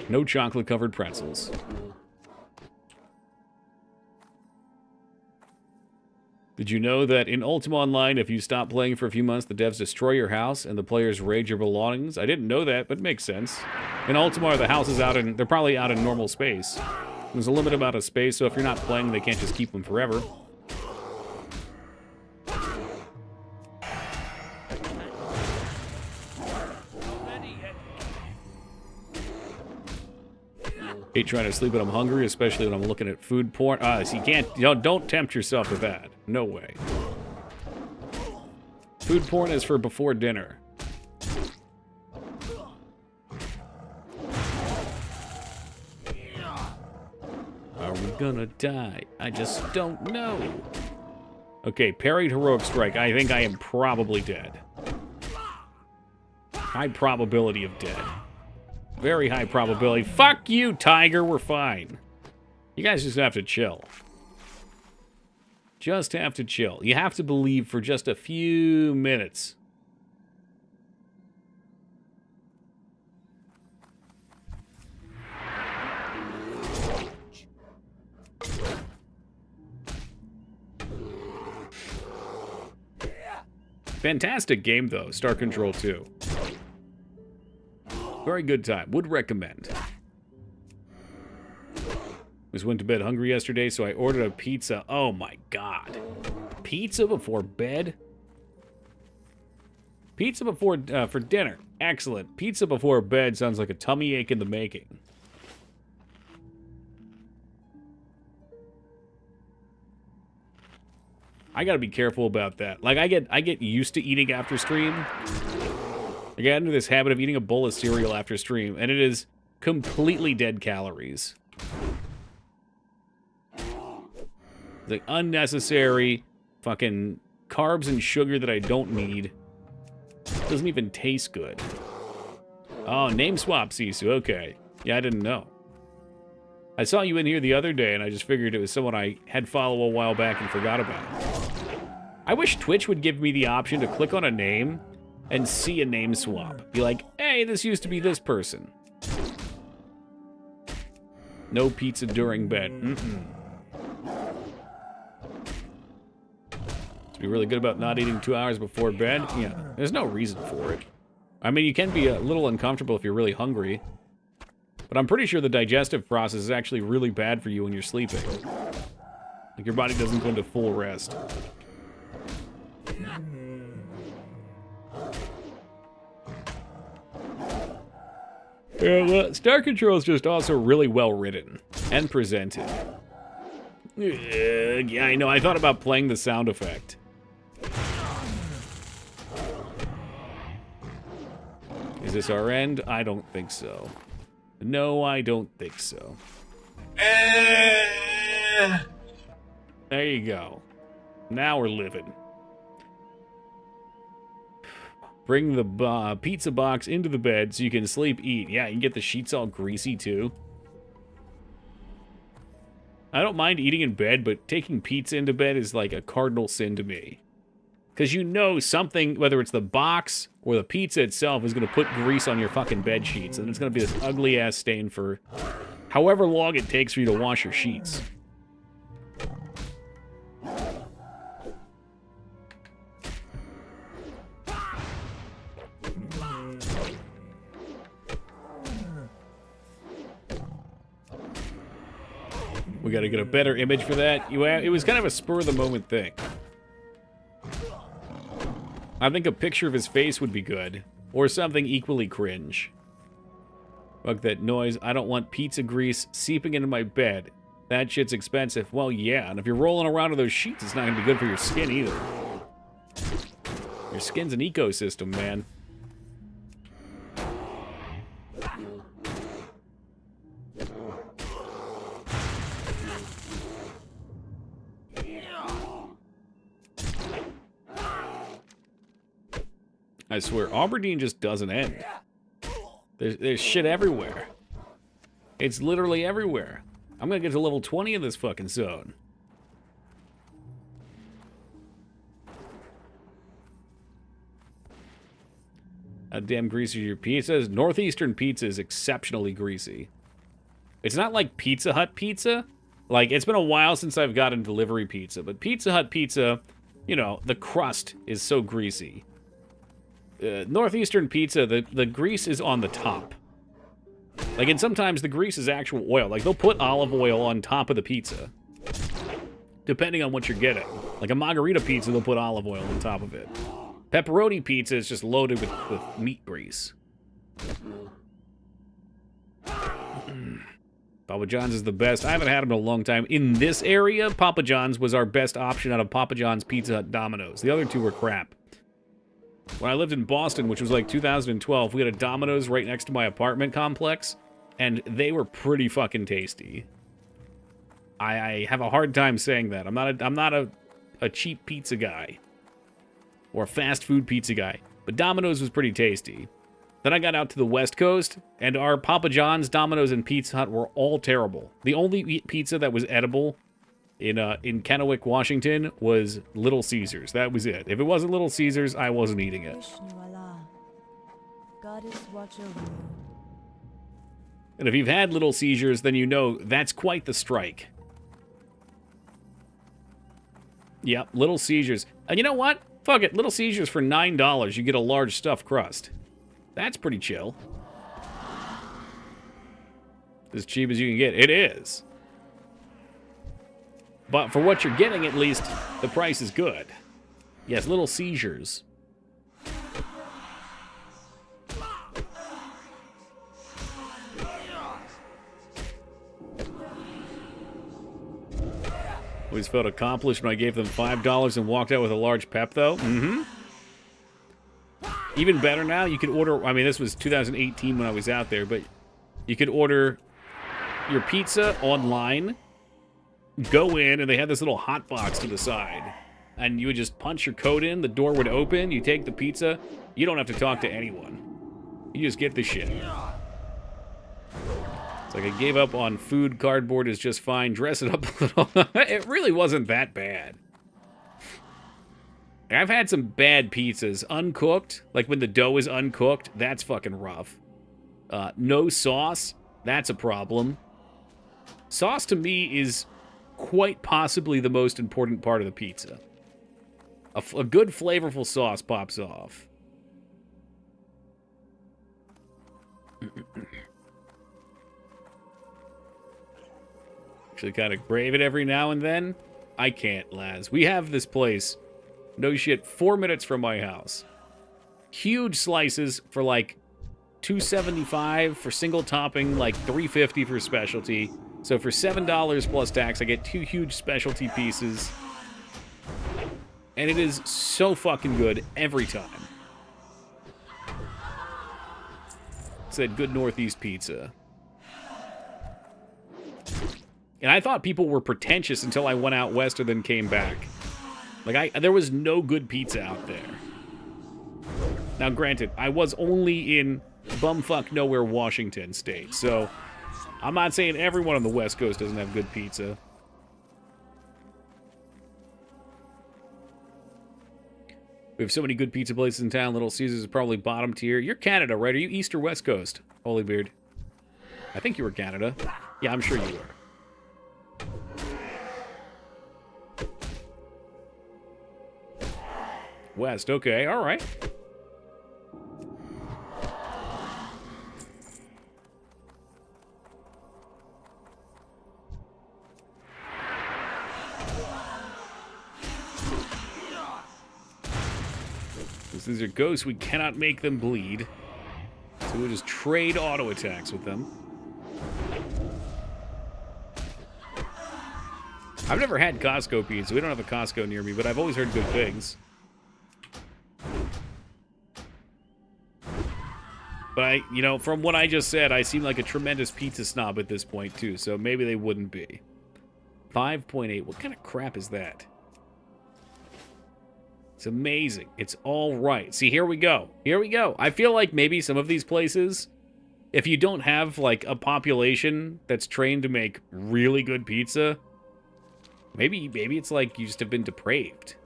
S1: No chocolate-covered pretzels. Did you know that in Ultima Online, if you stop playing for a few months, the devs destroy your house and the players raid your belongings? I didn't know that, but it makes sense. In Ultima, the house is out in... They're probably out in normal space. There's a limited amount of space, so if you're not playing, they can't just keep them forever. Hate trying to sleep when I'm hungry, especially when I'm looking at food porn. So you can't... Don't tempt yourself with that. No way. Food porn is for before dinner. Are we gonna die? I just don't know. Okay, parried heroic strike. I think I am probably dead. High probability of dead. Very high probability. Fuck you, Tiger. We're fine. You guys just have to chill. Just have to chill. You have to believe for just a few minutes. Fantastic game, though. Star Control 2. Very good time. Would recommend. Just went to bed hungry yesterday, so I ordered a pizza. Oh my god. Pizza before bed? Pizza before, for dinner. Excellent. Pizza before bed sounds like a tummy ache in the making. I gotta be careful about that. Like, I get used to eating after stream. I got into this habit of eating a bowl of cereal after stream, and it is completely dead calories. It's like unnecessary fucking carbs and sugar that I don't need. Doesn't even taste good. Oh, name swap, Sisu. Okay. Yeah, I didn't know. I saw you in here the other day, and I just figured it was someone I had followed a while back and forgot about. I wish Twitch would give me the option to click on a name and see a name swap. Be like, hey, this used to be this person. No pizza during bed. To be really good about not eating 2 hours before bed? Yeah, there's no reason for it. I mean, you can be a little uncomfortable if you're really hungry. But I'm pretty sure the digestive process is actually really bad for you when you're sleeping. Like, your body doesn't go into full rest. Yeah, well, Star Control is just also really well written and presented. Yeah, I know. I thought about playing the sound effect. Is this our end? I don't think so. No, I don't think so. There you go. Now we're living. Bring the pizza box into the bed so you can sleep, eat. Yeah, you can get the sheets all greasy, too. I don't mind eating in bed, but taking pizza into bed is like a cardinal sin to me. Because you know something, whether it's the box or the pizza itself, is going to put grease on your fucking bed sheets. And it's going to be this ugly-ass stain for however long it takes for you to wash your sheets. We got to get a better image for that. It was kind of a spur-of-the-moment thing. I think a picture of his face would be good. Or something equally cringe. Fuck that noise. I don't want pizza grease seeping into my bed. That shit's expensive. Well, yeah, and if you're rolling around in those sheets, it's not going to be good for your skin either. Your skin's an ecosystem, man. I swear, Aberdeen just doesn't end. There's shit everywhere. It's literally everywhere. I'm gonna get to level 20 in this fucking zone. How damn greasy are your pizzas? Northeastern pizza is exceptionally greasy. It's not like Pizza Hut pizza. Like, it's been a while since I've gotten delivery pizza, but Pizza Hut pizza, you know, the crust is so greasy. Northeastern pizza, the grease is on the top. Like, and sometimes the grease is actual oil. Like, they'll put olive oil on top of the pizza. Depending on what you're getting. Like a margarita pizza, they'll put olive oil on top of it. Pepperoni pizza is just loaded with meat grease. Papa John's is the best. I haven't had them in a long time. In this area, Papa John's was our best option out of Papa John's, Pizza Hut, Domino's. The other two were crap. When I lived in Boston, which was like 2012, we had a Domino's right next to my apartment complex, and they were pretty fucking tasty. I have a hard time saying that. I'm not a cheap pizza guy or a fast food pizza guy, but Domino's was pretty tasty. Then I got out to the West Coast, and our Papa John's, Domino's, and Pizza Hut were all terrible. The only pizza that was edible in Kennewick, Washington, was Little Caesars. That was it. If it wasn't Little Caesars, I wasn't eating it. And if you've had Little Caesars, then you know that's quite the strike. Yep, Little Caesars. And you know what? Fuck it. Little Caesars for $9, you get a large stuffed crust. That's pretty chill. As cheap as you can get. It is. But for what you're getting, at least, the price is good. Yes, Little Caesars. Always felt accomplished when I gave them $5 and walked out with a large pep, though. Mm-hmm. Even better now, you could order... I mean, this was 2018 when I was out there, but you could order your pizza online, go in, and they had this little hot box to the side. And you would just punch your code in, the door would open, you take the pizza, you don't have to talk to anyone. You just get the shit. It's like I gave up on food, cardboard is just fine, dress it up a little. It really wasn't that bad. I've had some bad pizzas, uncooked, like when the dough is uncooked, that's fucking rough. No sauce, that's a problem. Sauce to me is quite possibly the most important part of the pizza. A good flavorful sauce pops off. Actually kind of crave it every now and then. I can't, Laz. We have this place, no shit, 4 minutes from my house. Huge slices for like $2.75 for single topping, like $3.50 for specialty. So for $7 plus tax, I get 2 huge specialty pieces. And it is so fucking good every time. It's that good Northeast pizza. And I thought people were pretentious until I went out west and then came back. Like, there was no good pizza out there. Now, granted, I was only in bumfuck nowhere Washington state, so I'm not saying everyone on the West Coast doesn't have good pizza. We have so many good pizza places in town. Little Caesars is probably bottom tier. You're Canada, right? Are you East or West Coast? Holybeard. I think you were Canada. Yeah, I'm sure you were. West, okay, all right. Since these are ghosts, we cannot make them bleed. So we'll just trade auto attacks with them. I've never had Costco pizza. We don't have a Costco near me, but I've always heard good things. But you know, from what I just said, I seem like a tremendous pizza snob at this point, too. So maybe they wouldn't be. 5.8. What kind of crap is that? It's amazing. It's all right. See, here we go. Here we go. I feel like maybe some of these places, if you don't have, like, a population that's trained to make really good pizza, maybe it's like you just have been depraved.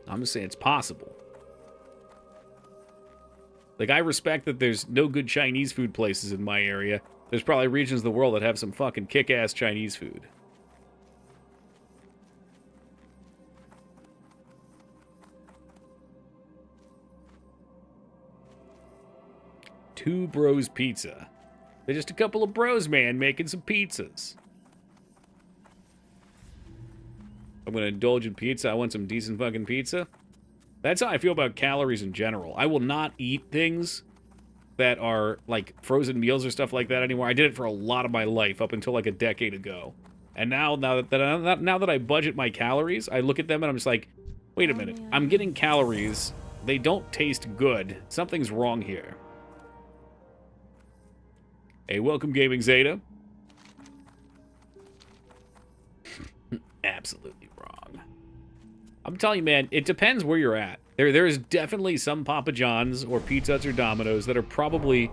S1: I'm just saying it's possible. Like, I respect that there's no good Chinese food places in my area. There's probably regions of the world that have some fucking kick-ass Chinese food. Two Bros Pizza. They're just a couple of bros, man, making some pizzas. I'm gonna indulge in pizza. I want some decent fucking pizza. That's how I feel about calories in general. I will not eat things that are like frozen meals or stuff like that anymore. I did it for a lot of my life up until like a decade ago. And now that I budget my calories, I look at them and I'm just like, wait a minute. I'm getting calories. They don't taste good. Something's wrong here. Hey, welcome Gaming Zeta. Absolutely wrong. I'm telling you, man, it depends where you're at. There is definitely some Papa John's or Pizza Huts or Domino's that are probably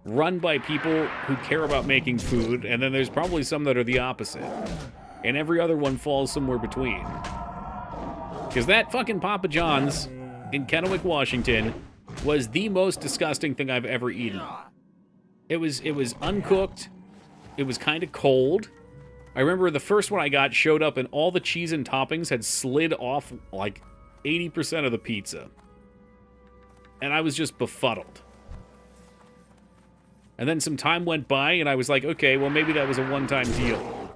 S1: run by people who care about making food, and then there's probably some that are the opposite. And every other one falls somewhere between. Because that fucking Papa John's in Kennewick, Washington was the most disgusting thing I've ever eaten. It was uncooked. It was kind of cold. I remember the first one I got showed up and all the cheese and toppings had slid off like 80% of the pizza. And I was just befuddled. And then some time went by and I was like, okay, well maybe that was a one-time deal.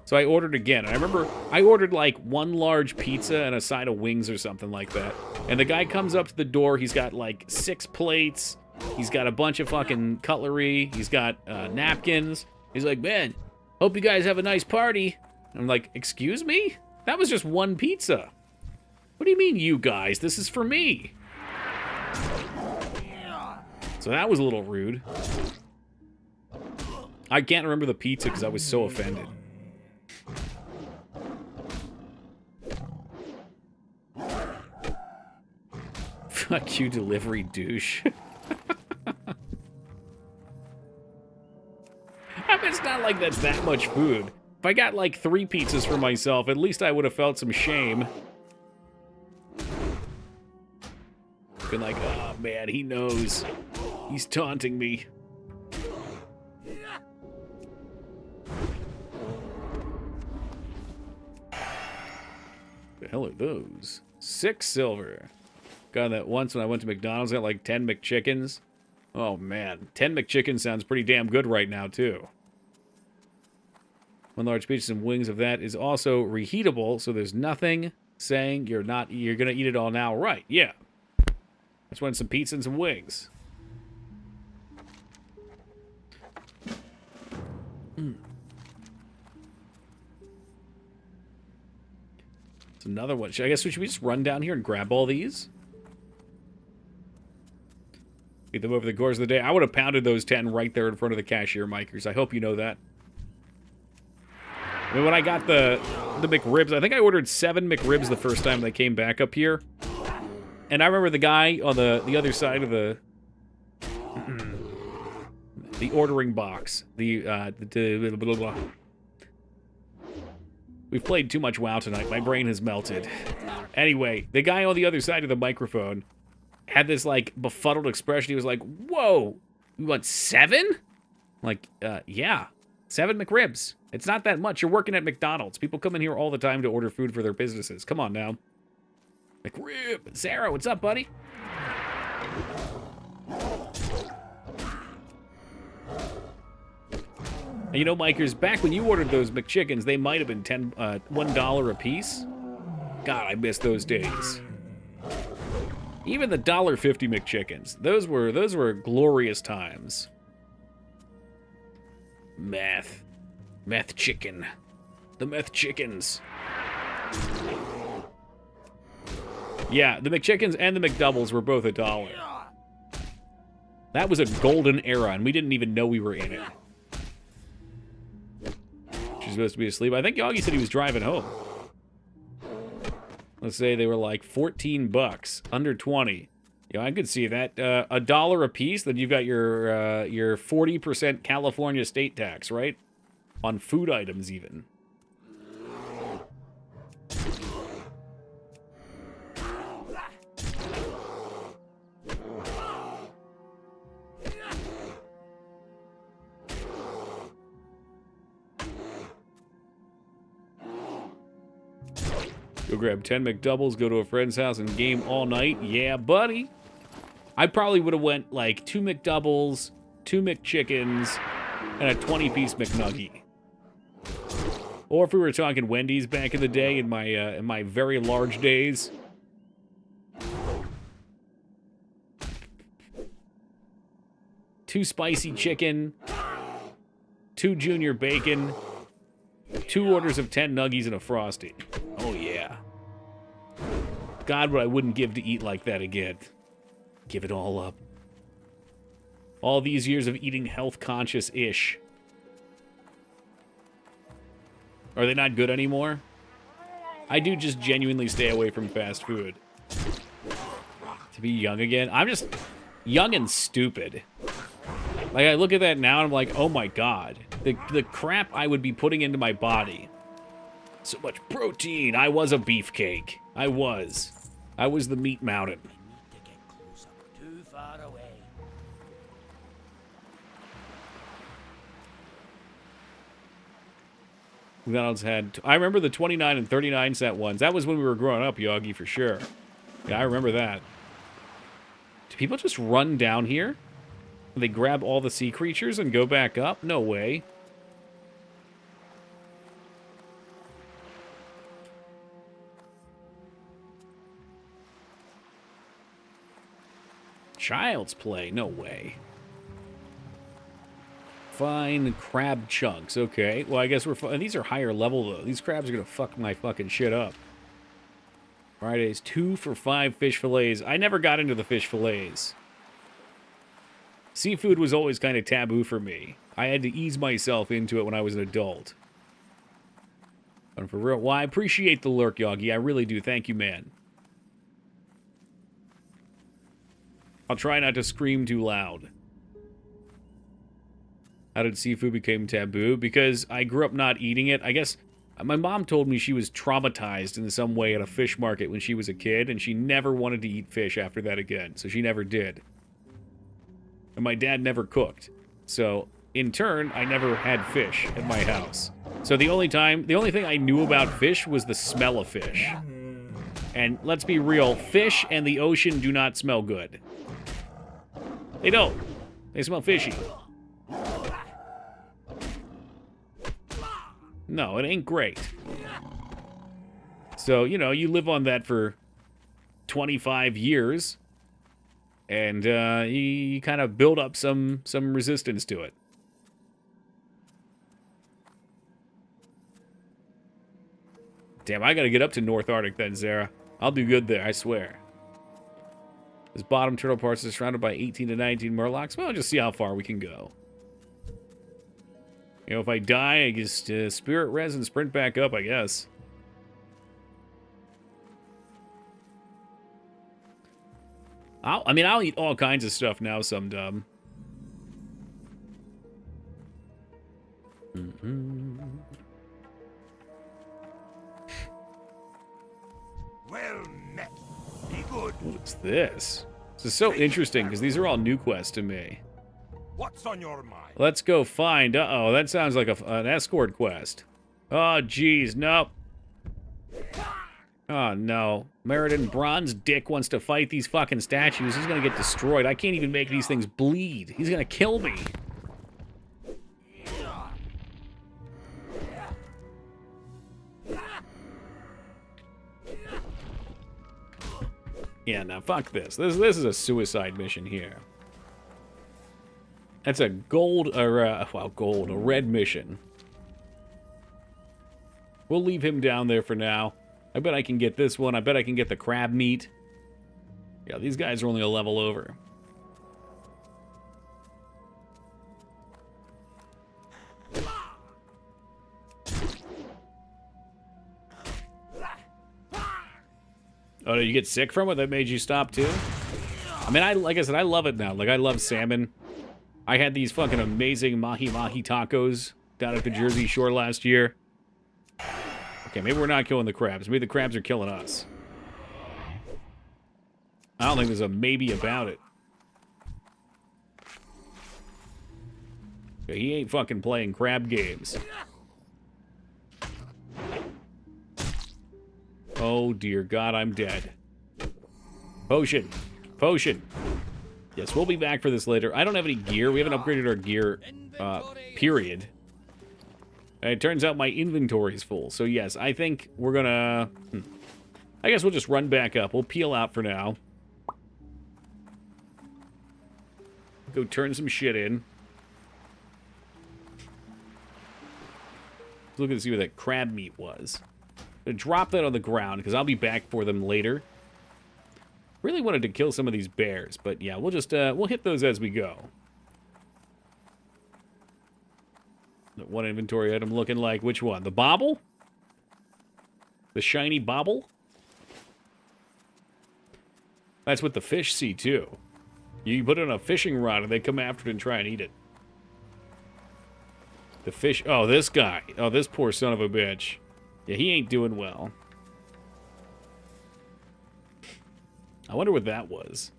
S1: So I ordered again. And I remember I ordered like one large pizza and a side of wings or something like that. And the guy comes up to the door. He's got like 6 plates. He's got a bunch of fucking cutlery. He's got napkins. He's like, man, hope you guys have a nice party. I'm like, excuse me? That was just one pizza. What do you mean, you guys? This is for me. So that was a little rude. I can't remember the pizza because I was so offended. Fuck you, delivery douche. It's not like that's that much food. If I got like 3 pizzas for myself, at least I would have felt some shame. Been like, oh man, he knows. He's taunting me. The hell are those? 6 silver. Got that once when I went to McDonald's. Got like 10 McChickens. Oh man, 10 McChickens sounds pretty damn good right now too. 1 large pizza and wings of that is also reheatable, so there's nothing saying you're gonna eat it all now. Right, yeah. Just want some pizza and some wings. It's another one. I guess should we just run down here and grab all these? Get them over the course of the day. I would have pounded those 10 right there in front of the cashier micers. I hope you know that. I mean, when I got the McRibs, I think I ordered 7 McRibs the first time they came back up here. And I remember the guy on the other side of the ordering box. It We've played too much WoW tonight. My brain has melted. Anyway, the guy on the other side of the microphone had this, like, befuddled expression. He was like, whoa, you want 7? Like, yeah. 7 McRibs. It's not that much. You're working at McDonald's. People come in here all the time to order food for their businesses. Come on now. McRib. Sarah, what's up, buddy? And you know, Mikers, back when you ordered those McChickens, they might have been $1 a piece. God, I miss those days. Even the $1.50 McChickens. Those were glorious times. Meth. Meth chicken. The meth chickens. Yeah, the McChickens and the McDoubles were both $1. That was a golden era, and we didn't even know we were in it. She's supposed to be asleep. I think Yagi said he was driving home. Let's say they were like 14 bucks, under 20. Yeah, I could see that. $1 a piece, then you've got your 40% California state tax, right? On food items, even. Go grab 10 McDoubles, go to a friend's house, and game all night. Yeah, buddy. I probably would have went like 2 McDoubles, 2 McChickens, and a 20-piece McNugget. Or if we were talking Wendy's back in the day, in my very large days. Two spicy chicken, 2 junior bacon, 2 orders of 10 nuggies and a Frosty. Oh, yeah. God, what I wouldn't give to eat like that again. Give it all up. All these years of eating health-conscious-ish. Are they not good anymore? I do just genuinely stay away from fast food. To be young again? I'm just young and stupid. Like, I look at that now and I'm like, oh my god. The crap I would be putting into my body. So much protein. I was a beefcake. I was the meat mountain.
S2: To get closer. Too far away.
S1: McDonald's had... I remember the 29 and 39 cent ones. That was when we were growing up, Yogi, for sure. Yeah, I remember that. Do people just run down here? They grab all the sea creatures and go back up? No way. Child's play? No way. Fine crab chunks. Okay. Well, I guess we're... These are higher level, though. These crabs are gonna fuck my fucking shit up. Fridays, 2 for 5 fish fillets. I never got into the fish fillets. Seafood was always kind of taboo for me. I had to ease myself into it when I was an adult. But for real, well, I appreciate the lurk, Yogi. I really do. Thank you, man. I'll try not to scream too loud. How did seafood become taboo? Because I grew up not eating it. I guess my mom told me she was traumatized in some way at a fish market when she was a kid, and she never wanted to eat fish after that again, so she never did. And my dad never cooked. So, in turn, I never had fish at my house. So the only thing I knew about fish was the smell of fish. And let's be real, fish and the ocean do not smell good. They don't. They smell fishy. No, it ain't great. So, you know, you live on that for 25 years, and you kind of build up some resistance to it. Damn, I gotta get up to North Arctic then, Zara. I'll do good there, I swear. This bottom turtle parts is surrounded by 18 to 19 murlocs. Well, just see how far we can go. You know, if I die, I just spirit res and sprint back up, I guess. I'll eat all kinds of stuff now, some dumb.
S2: Well met. Be good.
S1: What's this? This is so interesting because these are all new quests to me.
S2: What's on your mind?
S1: Let's go find... Uh-oh, that sounds like an escort quest. Oh, jeez, nope. Oh, no. Meriden Bronze Dick wants to fight these fucking statues. He's gonna get destroyed. I can't even make these things bleed. He's gonna kill me. Yeah, now fuck this. This is a suicide mission here. That's a a red mission. We'll leave him down there for now. I bet I can get this one. I bet I can get the crab meat. Yeah, these guys are only a level over. Oh, did you get sick from it? That made you stop too? I mean, like I said, I love it now. Like, I love salmon. I had these fucking amazing mahi-mahi tacos down at the Jersey Shore last year. Okay, maybe we're not killing the crabs. Maybe the crabs are killing us. I don't think there's a maybe about it. Okay, he ain't fucking playing crab games. Oh, dear God, I'm dead. Potion. Potion. Yes, we'll be back for this later. I don't have any gear. We haven't upgraded our gear, period. And it turns out my inventory's full. So, yes, I think we're gonna... I guess we'll just run back up. We'll peel out for now. Go turn some shit in. Let's look and see where that crab meat was. Drop that on the ground, because I'll be back for them later. Really wanted to kill some of these bears, but yeah, we'll just, we'll hit those as we go. One inventory item looking like, which one? The bauble? The shiny bauble? That's what the fish see, too. You put it on a fishing rod, and they come after it and try and eat it. The fish... Oh, this guy. Oh, this poor son of a bitch. Yeah, he ain't doing well. I wonder what that was.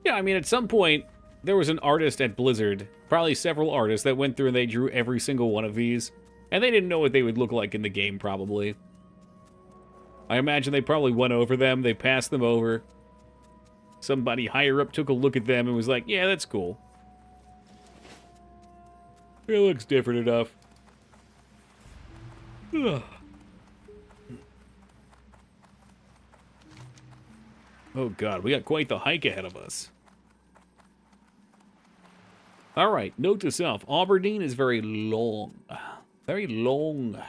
S1: Yeah, I mean, at some point, there was an artist at Blizzard, probably several artists, that went through and they drew every single one of these. And they didn't know what they would look like in the game, probably. I imagine they probably went over them, they passed them over. Somebody higher up took a look at them and was like, yeah, that's cool. It looks different enough. Ugh. Oh, God, we got quite the hike ahead of us. All right, note to self. Aberdeen is very long. Very long.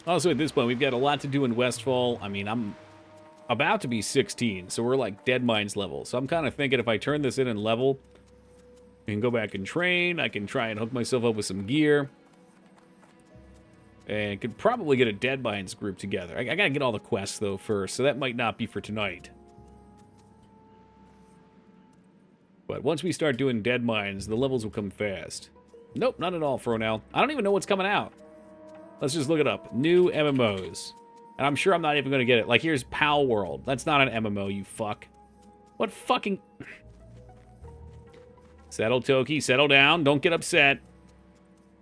S1: Also, at this point, we've got a lot to do in Westfall. I mean, I'm about to be 16, so we're like Dead Mines level. So I'm kind of thinking if I turn this in and level, I can go back and train. I can try and hook myself up with some gear. And could probably get a Dead Mines group together. I gotta get all the quests, though, first, so that might not be for tonight. But once we start doing Dead Mines, the levels will come fast. Nope, not at all, Fronel. I don't even know what's coming out. Let's just look it up. New MMOs. And I'm sure I'm not even going to get it. Like, here's Pal World. That's not an MMO, you fuck. What fucking... Settle, Toki. Settle down. Don't get upset.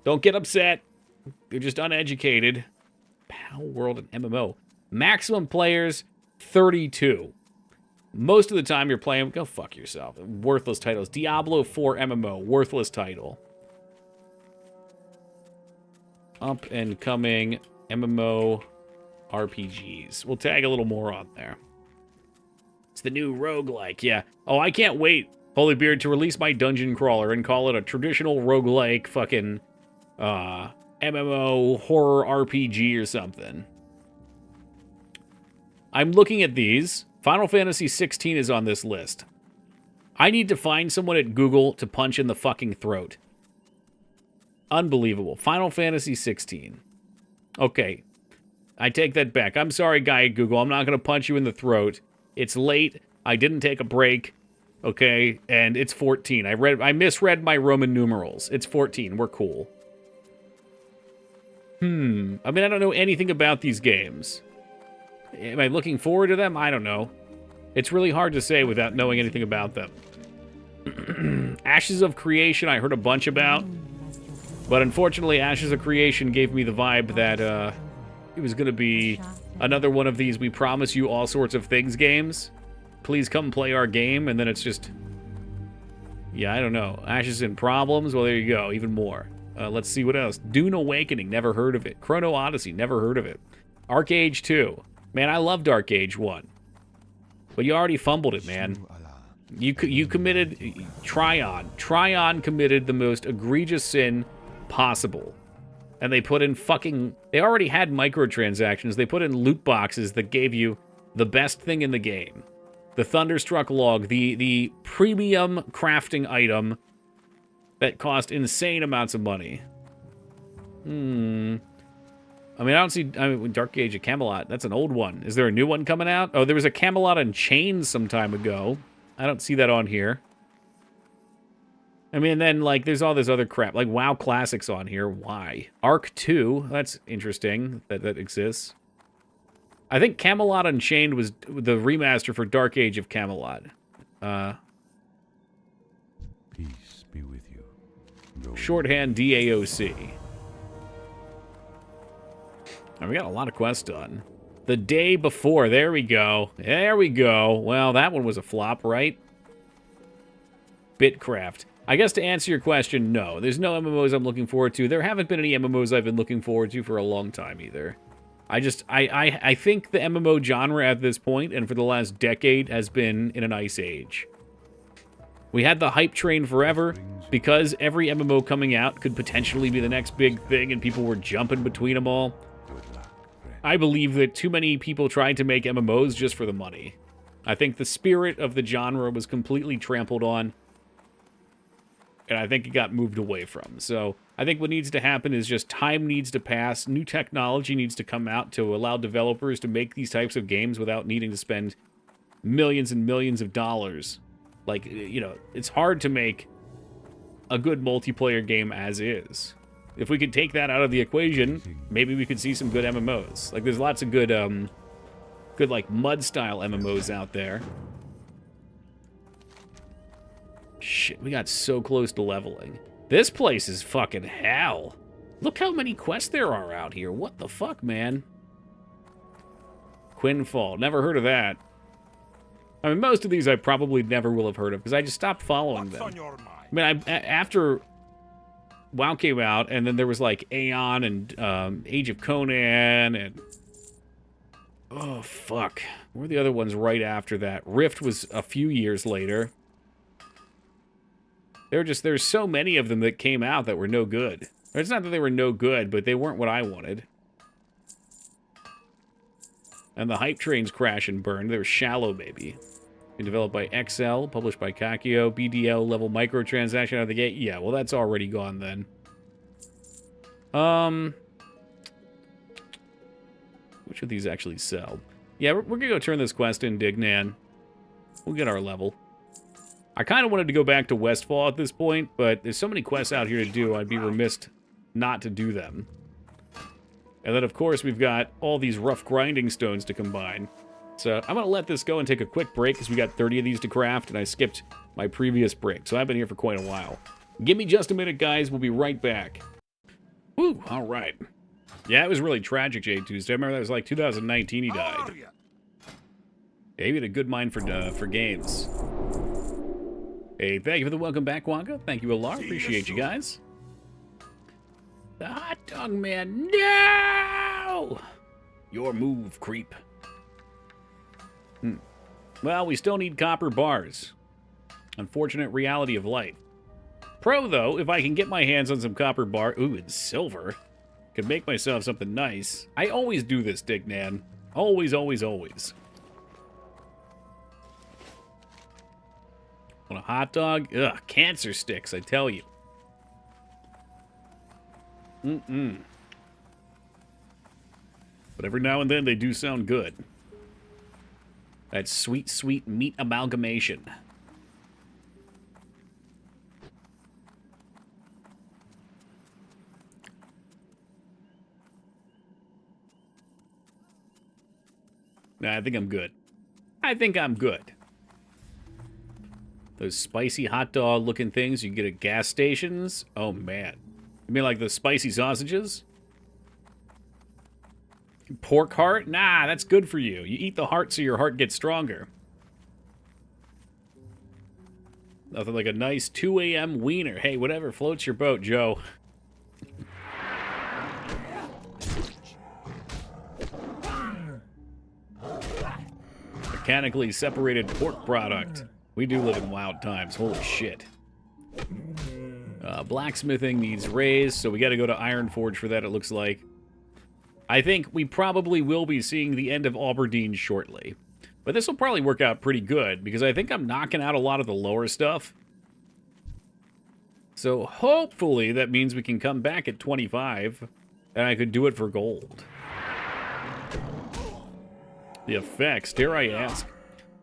S1: Don't get upset. You're just uneducated. Pal World and MMO. Maximum players, 32. Most of the time you're playing... Go fuck yourself. Worthless titles. Diablo 4 MMO. Worthless title. Up and coming MMO RPGs. We'll tag a little more on there. It's the new roguelike, yeah. Oh, I can't wait, Holybeard, to release my dungeon crawler and call it a traditional roguelike fucking MMO horror RPG or something. I'm looking at these. Final Fantasy 16 is on this list. I need to find someone at Google to punch in the fucking throat. Unbelievable. Final Fantasy 16. Okay. I take that back. I'm sorry, guy at Google. I'm not going to punch you in the throat. It's late. I didn't take a break. Okay? And it's 14. I misread my Roman numerals. It's 14. We're cool. I mean, I don't know anything about these games. Am I looking forward to them? I don't know. It's really hard to say without knowing anything about them. Ashes of Creation, I heard a bunch about. But unfortunately, Ashes of Creation gave me the vibe that it was going to be another one of these we promise you all sorts of things games. Please come play our game, and then it's just... Yeah, I don't know. Ashes and Problems? Well, there you go. Even more. Let's see what else. Dune Awakening, never heard of it. Chrono Odyssey, never heard of it. Arc Age 2. Man, I loved Arc Age 1. But you already fumbled it, man. You committed... Tryon committed the most egregious sin possible. And they put in fucking... They already had microtransactions. They put in loot boxes that gave you the best thing in the game. The Thunderstruck Log, the premium crafting item that cost insane amounts of money. I mean, I don't see... I mean, Dark Age of Camelot, that's an old one. Is there a new one coming out? Oh, there was a Camelot Unchained some time ago. I don't see that on here. I mean, then, like, there's all this other crap. Like, WoW Classics on here. Why? Arc 2, that's interesting that exists. I think Camelot Unchained was the remaster for Dark Age of Camelot.
S4: Peace be with you.
S1: Shorthand DAOC. And we got a lot of quests done. The Day Before. There we go. There we go. Well, that one was a flop, right? Bitcraft. I guess to answer your question, no. There's no MMOs I'm looking forward to. There haven't been any MMOs I've been looking forward to for a long time either. I think the MMO genre at this point, and for the last decade, has been in an ice age. We had the hype train forever, because every MMO coming out could potentially be the next big thing, and people were jumping between them all. I believe that too many people tried to make MMOs just for the money. I think the spirit of the genre was completely trampled on, and I think it got moved away from. So I think what needs to happen is just time needs to pass, new technology needs to come out to allow developers to make these types of games without needing to spend millions and millions of dollars. Like, you know, it's hard to make a good multiplayer game as is. If we could take that out of the equation, maybe we could see some good MMOs. Like, there's lots of good, good, like, MUD-style MMOs out there. Shit, we got so close to leveling. This place is fucking hell. Look how many quests there are out here. What the fuck, man? Quinfall. Never heard of that. I mean, most of these I probably never will have heard of, because I just stopped following them. I mean, after WoW came out, and then there was, like, Aeon and Age of Conan, and... Oh, fuck. What were the other ones right after that? Rift was a few years later. There's so many of them that came out that were no good. It's not that they were no good, but they weren't what I wanted. And the hype trains crash and burn. They were Shallow, baby. Developed by XL, published by Kakio, BDL level microtransaction out of the gate. Yeah, well, that's already gone then. Which of these actually sell? Yeah, we're gonna go turn this quest in, Dignan. We'll get our level. I kind of wanted to go back to Westfall at this point, but there's so many quests out here to do, I'd be remiss not to do them. And then, of course, we've got all these rough grinding stones to combine. So I'm going to let this go and take a quick break, because we got 30 of these to craft, and I skipped my previous break. So I've been here for quite a while. Give me just a minute, guys. We'll be right back. Woo, all right. Yeah, it was really tragic, Jay Tuesday. I remember that was like 2019 he died. Yeah, he had a good mind for games. Hey, thank you for the welcome back, Wonka. Thank you, Alar. Appreciate you guys. The hot dog man. No! Your move, creep. Well, we still need copper bars. Unfortunate reality of life. Pro, though, if I can get my hands on some copper bar... Ooh, and silver. Could make myself something nice. I always do this, Dignan. Always, always, always. Want a hot dog? Ugh, cancer sticks, I tell you. But every now and then they do sound good. That sweet, sweet meat amalgamation. Nah, I think I'm good. I think I'm good. Those spicy hot dog looking things you get at gas stations? Oh, man. You mean like the spicy sausages? Pork heart? Nah, that's good for you. You eat the heart so your heart gets stronger. Nothing like a nice 2 a.m. wiener. Hey, whatever floats your boat, Joe. Mechanically separated pork product. We do live in wild times. Holy shit. Blacksmithing needs raised, so we got to go to Iron Forge for that, it looks like. I think we probably will be seeing the end of Aberdeen shortly. But this will probably work out pretty good, because I think I'm knocking out a lot of the lower stuff. So hopefully that means we can come back at 25, and I could do it for gold. The effects, dare I ask?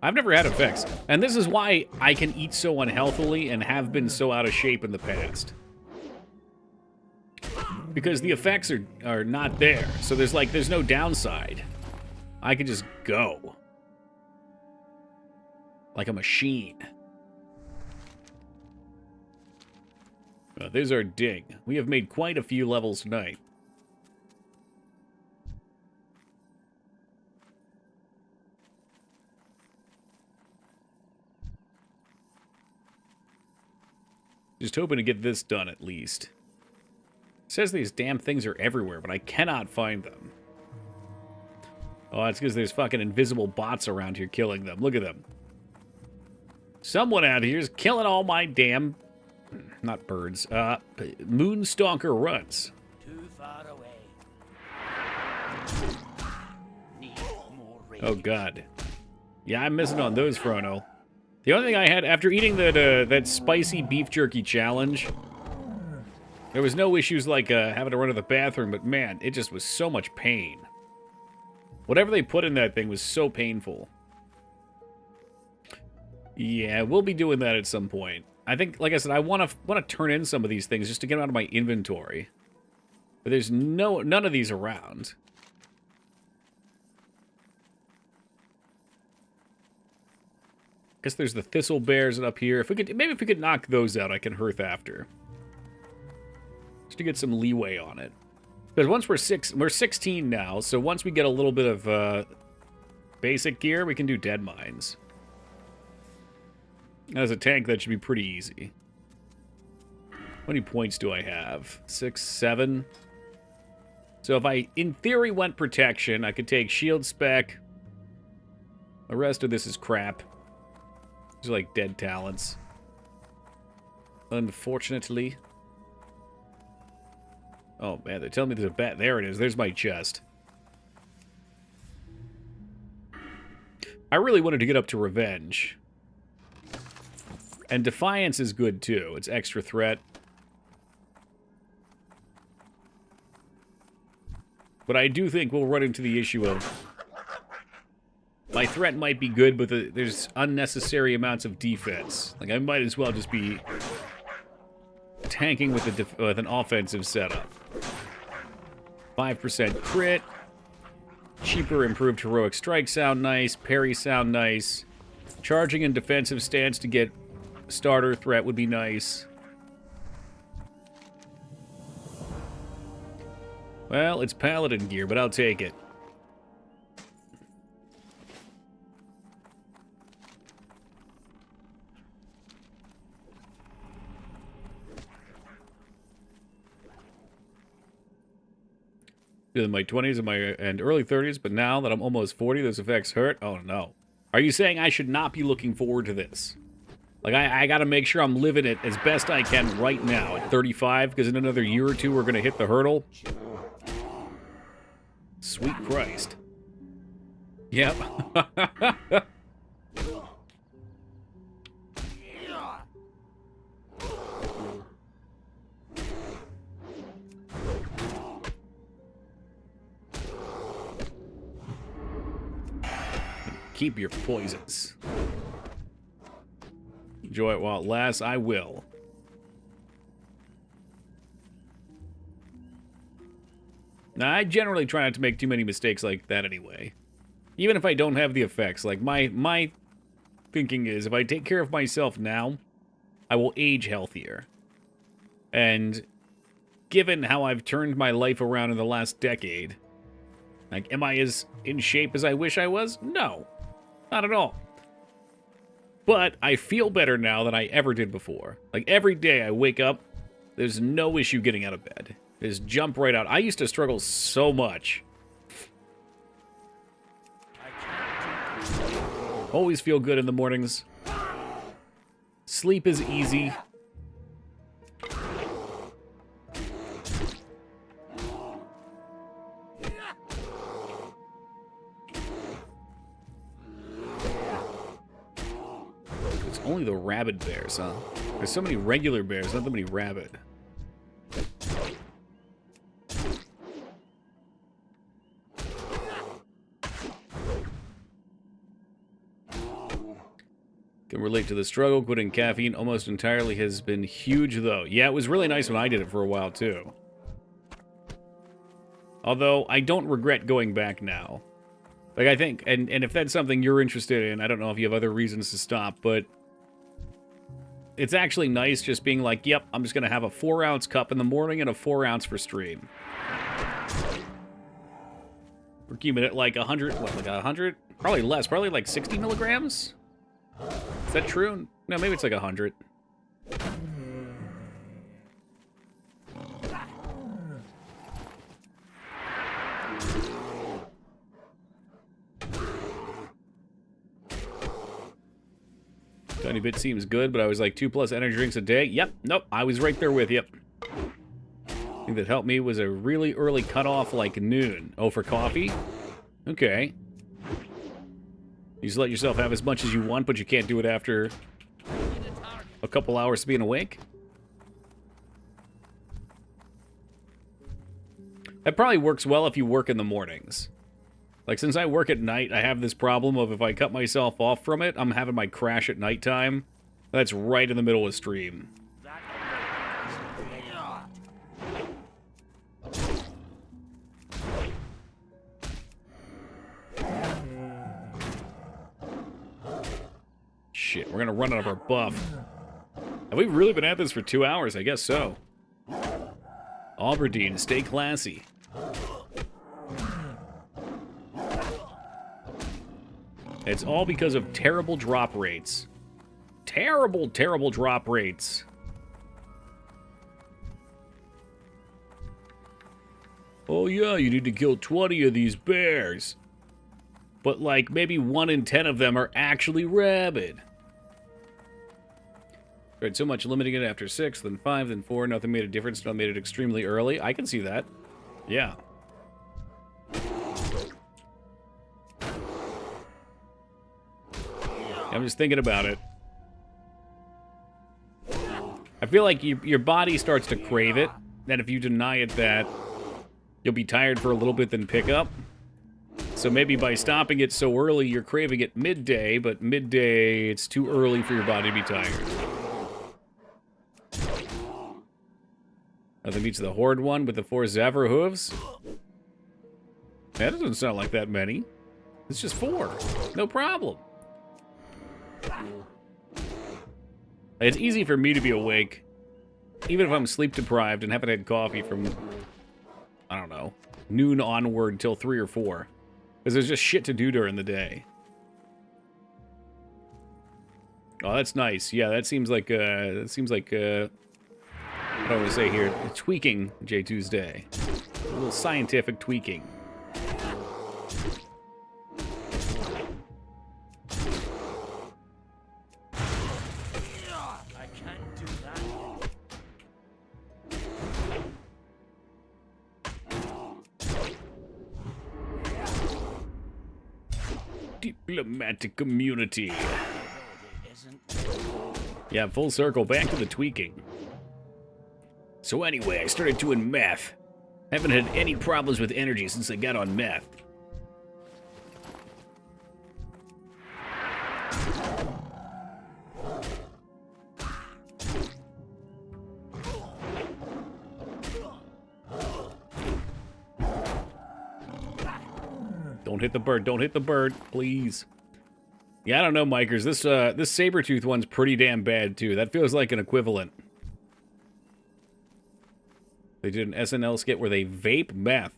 S1: I've never had effects, and this is why I can eat so unhealthily and have been so out of shape in the past. Because the effects are not there, so there's no downside. I can just go. Like a machine. There's our dig. We have made quite a few levels tonight. Just hoping to get this done at least. It says these damn things are everywhere, but I cannot find them. Oh, that's because there's fucking invisible bots around here killing them. Look at them. Someone out here is killing all my damn... Not birds. Moonstalker runs.
S2: Too far away. Need more range.
S1: Oh, God. Yeah, I'm missing on those, Frono. The only thing I had, after eating that spicy beef jerky challenge, there was no issues like having to run to the bathroom, but man, it just was so much pain. Whatever they put in that thing was so painful. Yeah, we'll be doing that at some point. I think, like I said, I want to turn in some of these things just to get them out of my inventory. But there's none of these around. Guess there's the thistle bears up here. Maybe if we could knock those out, I can hearth after. Just to get some leeway on it. Because once we're 16 now, so once we get a little bit of basic gear, we can do dead mines. As a tank, that should be pretty easy. How many points do I have? 6, 7. So if I, in theory, went protection, I could take shield spec. The rest of this is crap. These are like dead talents. Unfortunately. Oh, man, they're telling me there's a bat. There it is. There's my chest. I really wanted to get up to revenge. And defiance is good, too. It's extra threat. But I do think we'll run into the issue of... My threat might be good, but there's unnecessary amounts of defense. Like, I might as well just be tanking with an offensive setup. 5% crit. Cheaper improved heroic strike sound nice. Parry sound nice. Charging and defensive stance to get starter threat would be nice. Well, it's paladin gear, but I'll take it. In my 20s and early 30s, but now that I'm almost 40, those effects hurt. Oh no. Are you saying I should not be looking forward to this? Like, I gotta make sure I'm living it as best I can right now at 35, because in another year or two we're gonna hit the hurdle. Sweet Christ. Yep. Keep your poisons. Enjoy it while it lasts. I will. Now, I generally try not to make too many mistakes like that anyway. Even if I don't have the effects, like my thinking is if I take care of myself now, I will age healthier. And given how I've turned my life around in the last decade, like, am I as in shape as I wish I was? No, not at all. But I feel better now than I ever did before. Like, every day I wake up, there's no issue getting out of bed. Just jump right out. I used to struggle so much. Always feel good in the mornings. Sleep is easy. It's only the rabid bears, huh? There's so many regular bears, not that many rabid. Can relate to the struggle. Quitting caffeine almost entirely has been huge, though. Yeah, it was really nice when I did it for a while, too. Although, I don't regret going back now. Like, I think, and if that's something you're interested in, I don't know if you have other reasons to stop, but it's actually nice just being like, yep, I'm just going to have a 4-ounce cup in the morning and a 4-ounce for stream. We're keeping it like 100, what, like 100? Probably less, probably like 60 milligrams? Is that true? No, maybe it's like 100. Tiny bit seems good, but I was like 2+ energy drinks a day. Yep, nope, I was right there with you. I think that helped me was a really early cutoff, like noon. Oh, for coffee? Okay. You just let yourself have as much as you want, but you can't do it after a couple hours being awake? That probably works well if you work in the mornings. Like, since I work at night, I have this problem of if I cut myself off from it, I'm having my crash at nighttime. That's right in the middle of stream. Shit, we're gonna run out of our buff. Have we really been at this for 2 hours? I guess so. Alberdine, stay classy. It's all because of terrible drop rates. Terrible, terrible drop rates. Oh yeah, you need to kill 20 of these bears. But like, maybe 1 in 10 of them are actually rabid. Tried so much limiting it after 6, then 5, then 4. Nothing made a difference until I made it extremely early. I can see that. Yeah. I'm just thinking about it. I feel like your body starts to crave it. That if you deny it that, you'll be tired for a little bit, then pick up. So maybe by stopping it so early, you're craving it midday, but midday, it's too early for your body to be tired. Nothing beats the Horde one with the 4 Zavra hooves. That doesn't sound like that many. It's just 4. No problem. It's easy for me to be awake, even if I'm sleep deprived and haven't had coffee from, I don't know, noon onward till 3 or 4. Because there's just shit to do during the day. Oh, that's nice. Yeah, that seems like, what do I want to say here? Tweaking J Tuesday. A little scientific tweaking.
S2: I can't do that.
S1: Diplomatic community.
S2: It isn't.
S1: Yeah, full circle, back to the tweaking. So anyway, I started doing meth. Haven't had any problems with energy since I got on meth. Don't hit the bird. Don't hit the bird, please. Yeah, I don't know, Mikers. This Sabertooth one's pretty damn bad, too. That feels like an equivalent. They did an SNL skit where they vape meth.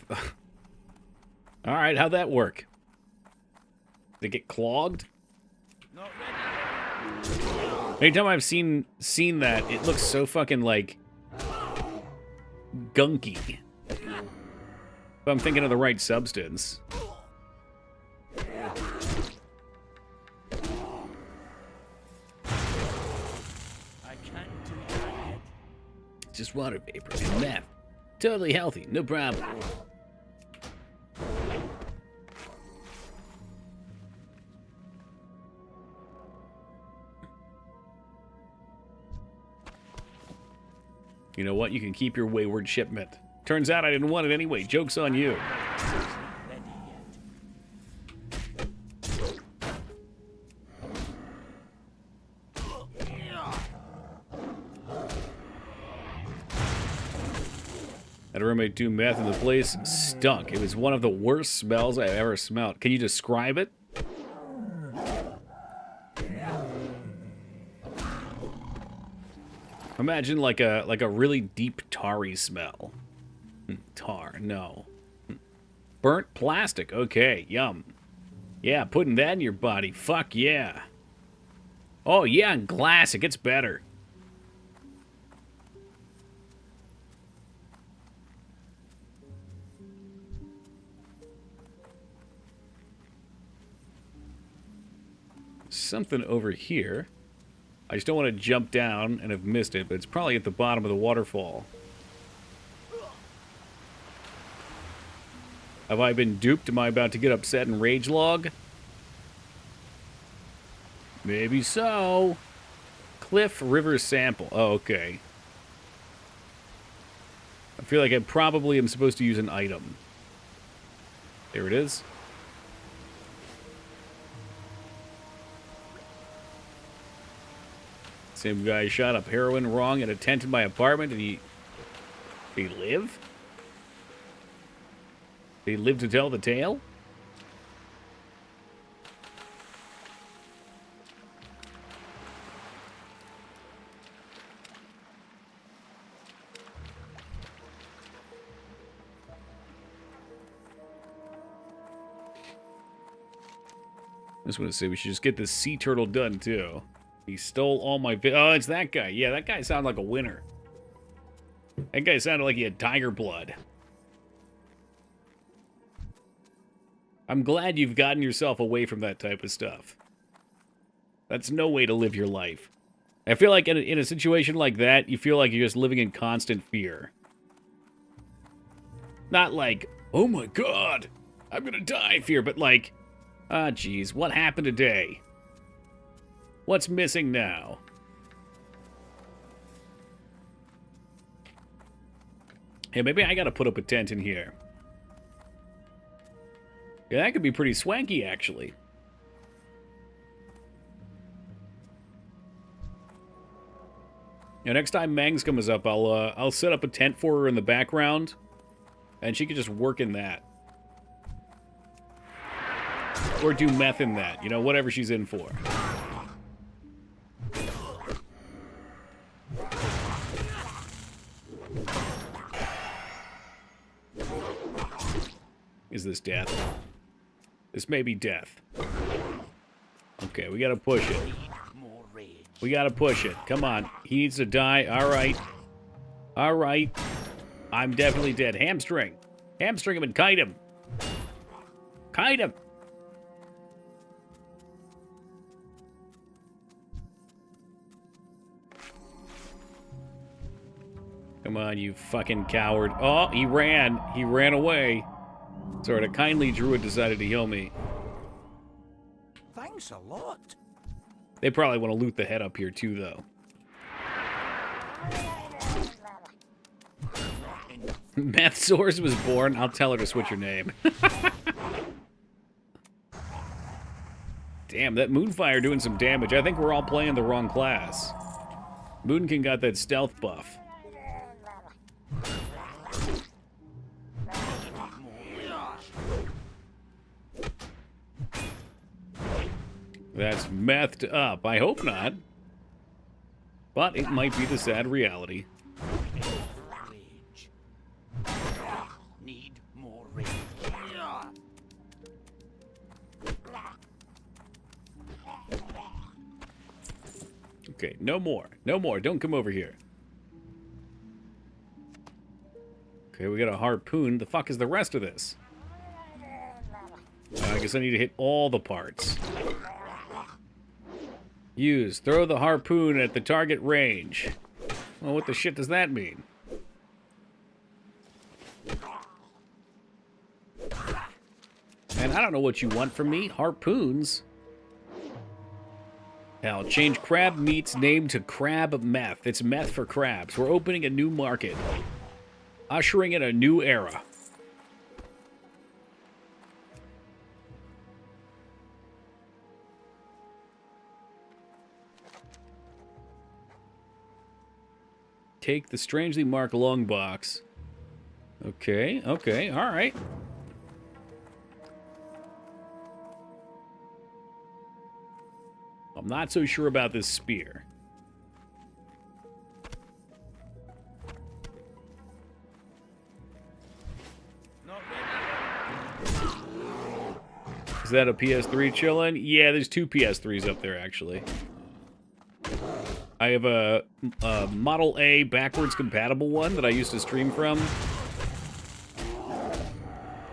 S1: Alright, how'd that work? Did it get clogged?
S2: Not ready yet.
S1: Anytime I've seen that, it looks so fucking, like, gunky. If I'm thinking of the right substance.
S2: I can't do that yet.
S1: It's just water vapor and meth. Totally healthy, no problem. You know what? You can keep your wayward shipment. Turns out I didn't want it anyway. Joke's on you.
S2: Ready yet.
S1: Had a roommate do meth and the place stunk. It was one of the worst smells I ever smelled. Can you describe it? Imagine like a really deep tarry smell. Tar, no. Burnt plastic, okay, yum. Yeah, putting that in your body, fuck yeah. Oh yeah, and glass, it gets better. Something over here. I just don't want to jump down and have missed it, but it's probably at the bottom of the waterfall. Have I been duped? Am I about to get upset and rage log? Maybe so. Cliff River Sample. Oh, okay. I feel like I probably am supposed to use an item. There it is. Same guy shot up heroin wrong in a tent in my apartment. Did he live? Did he live to tell the tale? I just want to say we should just get this sea turtle done too. He stole all my oh, it's that guy. Yeah, that guy sounded like a winner. That guy sounded like he had tiger blood. I'm glad you've gotten yourself away from that type of stuff. That's no way to live your life. I feel like in a situation like that, you feel like you're just living in constant fear. Not like, oh my god, I'm gonna die fear, but like, ah, geez, what happened today? What's missing now? Hey, maybe I gotta put up a tent in here. Yeah, that could be pretty swanky, actually. Now, next time Mangs comes up, I'll set up a tent for her in the background, and she can just work in that. Or do meth in that, you know, whatever she's in for. Is this death? This may be death. Okay, we gotta push it.
S2: More rage.
S1: We gotta push it. Come on. He needs to die. Alright. Alright. I'm definitely dead. Hamstring. Hamstring him and kite him. Kite him. Come on, you fucking coward. Oh, he ran. He ran away. Sorry, a kindly druid decided to heal me.
S2: Thanks a lot.
S1: They probably want to loot the head up here too, though. Meth Source was born. I'll tell her to switch her name. Damn, that Moonfire doing some damage. I think we're all playing the wrong class. Moonkin got that stealth buff. That's methed up. I hope not. But it might be the sad reality.
S2: Rage. Need more rage.
S1: Okay, no more. No more. Don't come over here. Okay, we got a harpoon. The fuck is the rest of this? I guess I need to hit all the parts. Use. Throw the harpoon at the target range. Well, what the shit does that mean? And I don't know what you want from me. Harpoons? Hell, change crab meat's name to crab meth. It's meth for crabs. We're opening a new market. Ushering in a new era. Take the strangely marked long box. Okay, okay, alright. I'm not so sure about this spear.
S2: Not ready.
S1: Is that a PS3 chillin'? Yeah, there's two PS3s up there, actually. I have a Model A backwards compatible one that I used to stream from.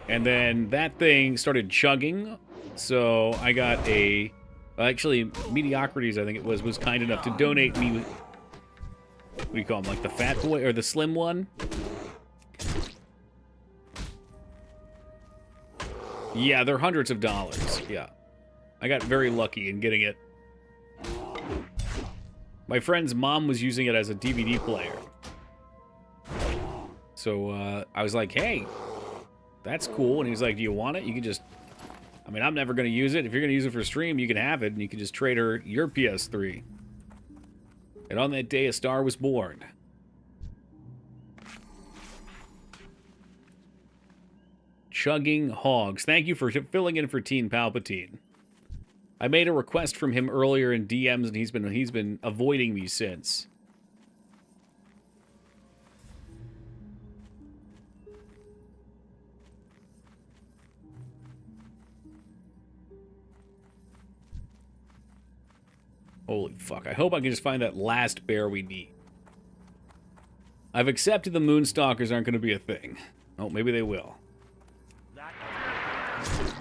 S1: And then that thing started chugging, so I got a... Actually, Mediocrities, I think it was kind enough to donate me... What do you call them? Like the fat boy or the slim one? Yeah, they're hundreds of dollars. Yeah. I got very lucky in getting it. My friend's mom was using it as a DVD player. So I was like, hey, that's cool. And he was like, do you want it? You can just... I mean, I'm never going to use it. If you're going to use it for stream, you can have it. And you can just trade her your PS3. And on that day, a star was born. Chugging Hogs. Thank you for filling in for Teen Palpatine. I made a request from him earlier in DMs, and he's been avoiding me since. Holy fuck. I hope I can just find that last bear we need. I've accepted the Moonstalkers aren't going to be a thing. Oh, maybe they will.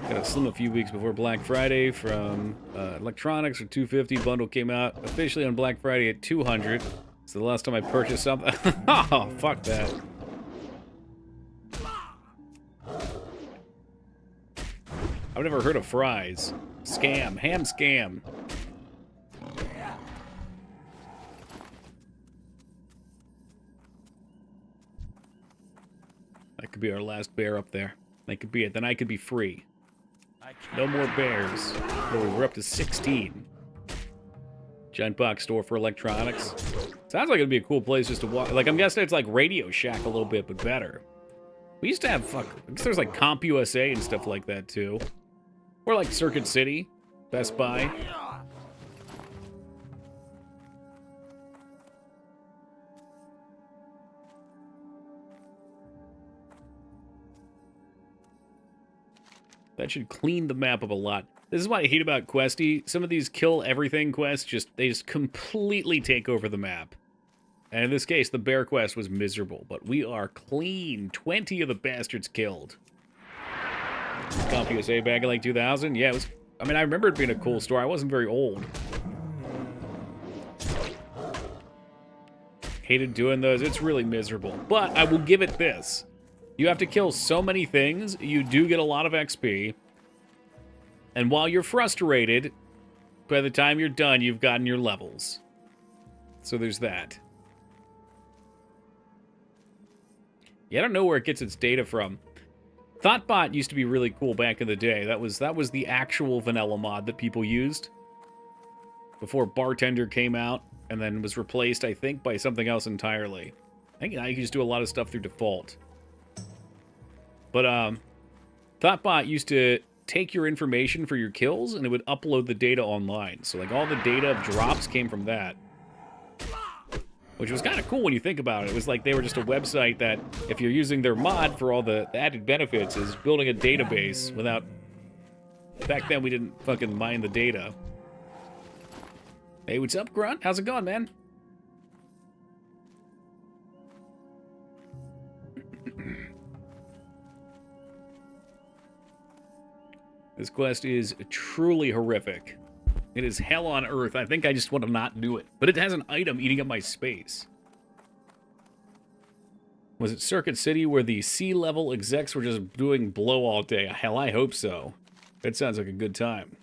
S1: Got a slim a few weeks before Black Friday from Electronics for $250. Bundle came out officially on Black Friday at $200. So the last time I purchased something... Oh, fuck that. I've never heard of fries. Scam. Ham scam. That could be our last bear up there. That could be it. Then I could be free. No more bears. Oh, we're up to 16. Giant box store for electronics. Sounds like it'd be a cool place just to walk. Like, I'm guessing it's like Radio Shack a little bit, but better. We used to have, I guess there's like Comp USA and stuff like that, too. Or like Circuit City, Best Buy. That should clean the map up a lot. This is what I hate about Questy. Some of these kill everything quests, they just completely take over the map. And in this case, the bear quest was miserable, but we are clean. 20 of the bastards killed. CompUSA back in like 2000? Yeah, it was... I mean, I remember it being a cool store. I wasn't very old. Hated doing those. It's really miserable. But I will give it this. You have to kill so many things, you do get a lot of XP. And while you're frustrated, by the time you're done, you've gotten your levels. So there's that. Yeah, I don't know where it gets its data from. Thoughtbot used to be really cool back in the day. That was the actual vanilla mod that people used. Before Bartender came out, and then was replaced, I think, by something else entirely. I think I can just do a lot of stuff through default. But, Thoughtbot used to take your information for your kills, and it would upload the data online. So, like, all the data drops came from that. Which was kind of cool when you think about it. It was like they were just a website that, if you're using their mod for all the added benefits, is building a database without... Back then, we didn't fucking mine the data. Hey, what's up, Grunt? How's it going, man? This quest is truly horrific. It is hell on earth. I think I just want to not do it. But it has an item eating up my space. Was it Circuit City where the C-level execs were just doing blow all day? Hell, I hope so. That sounds like a good time.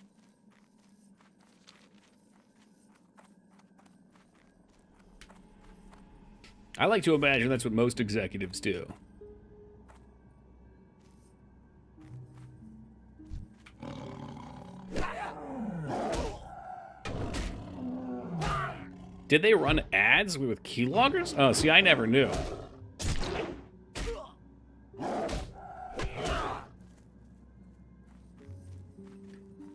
S1: I like to imagine that's what most executives do. Did they run ads with keyloggers? Oh, see, I never knew.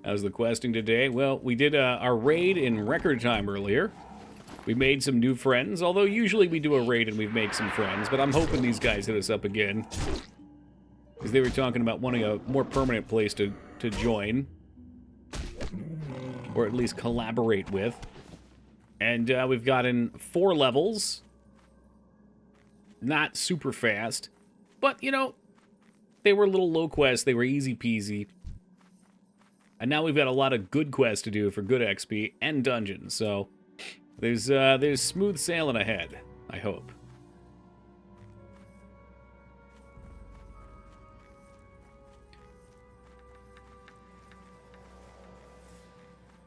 S1: How's the questing today? Well, we did our raid in record time earlier. We made some new friends, although usually we do a raid and we make some friends, but I'm hoping these guys hit us up again. Because they were talking about wanting a more permanent place to join. Or at least collaborate with. And we've gotten 4 levels. Not super fast. But, you know, they were little low quests. They were easy peasy. And now we've got a lot of good quests to do for good XP and dungeons. So there's smooth sailing ahead, I hope.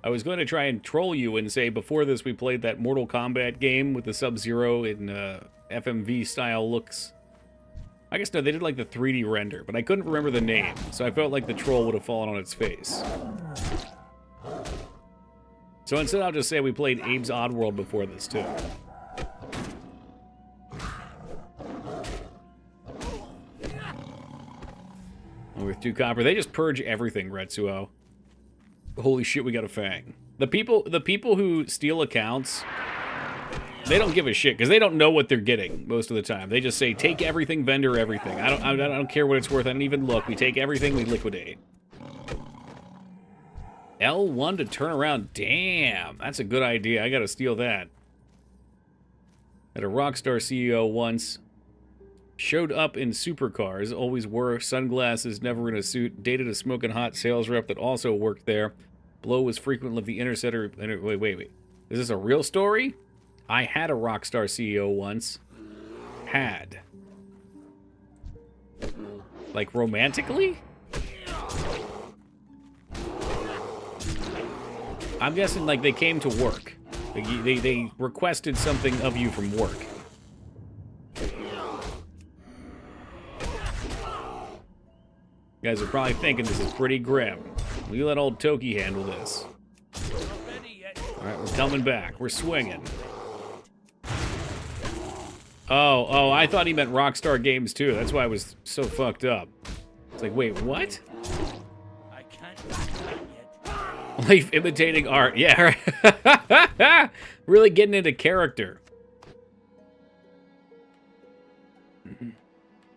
S1: I was going to try and troll you and say before this we played that Mortal Kombat game with the Sub-Zero in FMV style looks. I guess no, they did like the 3D render, but I couldn't remember the name, so I felt like the troll would have fallen on its face. So instead I'll just say we played Abe's Oddworld before this too. And with 2 copper, they just purge everything, Retsuo. Holy shit, we got a fang. The people who steal accounts, they don't give a shit because they don't know what they're getting most of the time. They just say, "Take everything, vendor everything." I don't care what it's worth. I don't even look. We take everything, we liquidate. L1 to turn around. Damn, that's a good idea. I gotta steal that. Had a Rockstar CEO once. Showed up in supercars, always wore sunglasses, never in a suit, dated a smoking hot sales rep that also worked there. Blow was frequently the intersetter. Wait. Is this a real story? I had a Rockstar CEO once. Had. Like romantically? I'm guessing like they came to work. They requested something of you from work. You guys are probably thinking this is pretty grim. We let old Toki handle this. Alright, we're coming back. We're swinging. Oh, I thought he meant Rockstar Games too. That's why I was so fucked up. It's like, wait, what?
S2: I can't do that yet.
S1: Life imitating art. Yeah, right. Really getting into character.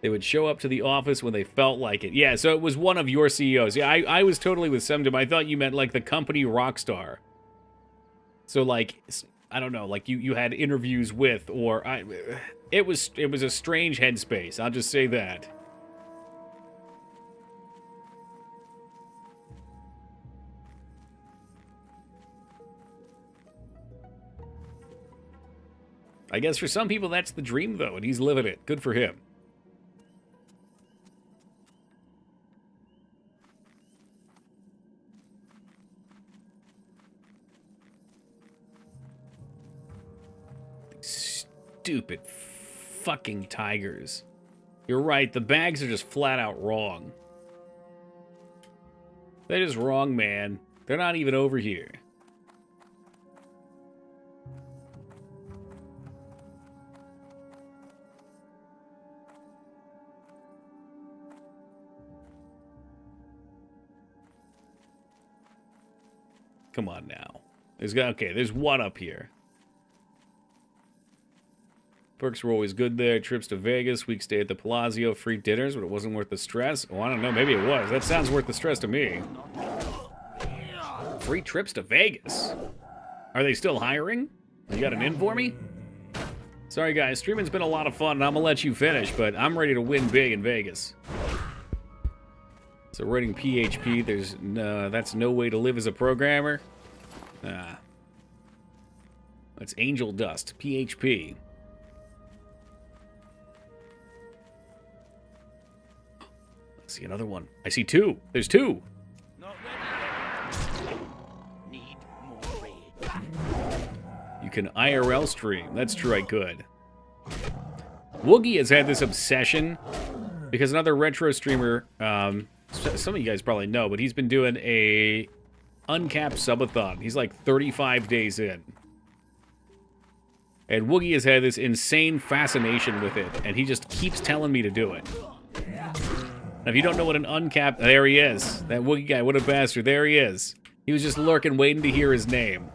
S1: They would show up to the office when they felt like it. Yeah, so it was one of your CEOs. Yeah, I was totally with Semdom. I thought you meant like the company Rockstar. So like, I don't know, like you had interviews with, or it was a strange headspace. I'll just say that. I guess for some people that's the dream though, and he's living it. Good for him. Stupid fucking tigers. You're right, the bags are just flat out wrong. They're just wrong, man. They're not even over here. Come on now. There's one up here. Perks were always good there. Trips to Vegas, week stay at the Palazzo, free dinners, but it wasn't worth the stress. Oh, I don't know. Maybe it was. That sounds worth the stress to me. Free trips to Vegas. Are they still hiring? You got an in for me? Sorry, guys. Streaming's been a lot of fun, and I'm going to let you finish, but I'm ready to win big in Vegas. So writing PHP, that's no way to live as a programmer. That's angel dust. PHP. Let's see another one. I see two. There's two.
S2: Not ready yet. Need more raid.
S1: You can IRL stream. That's true, I could. Woogie has had this obsession because another retro streamer, some of you guys probably know, but he's been doing a uncapped subathon. He's like 35 days in. And Woogie has had this insane fascination with it, and he just keeps telling me to do it. Now, if you don't know what an uncapped... There he is. That Woogie guy, what a bastard. There he is. He was just lurking, waiting to hear his name.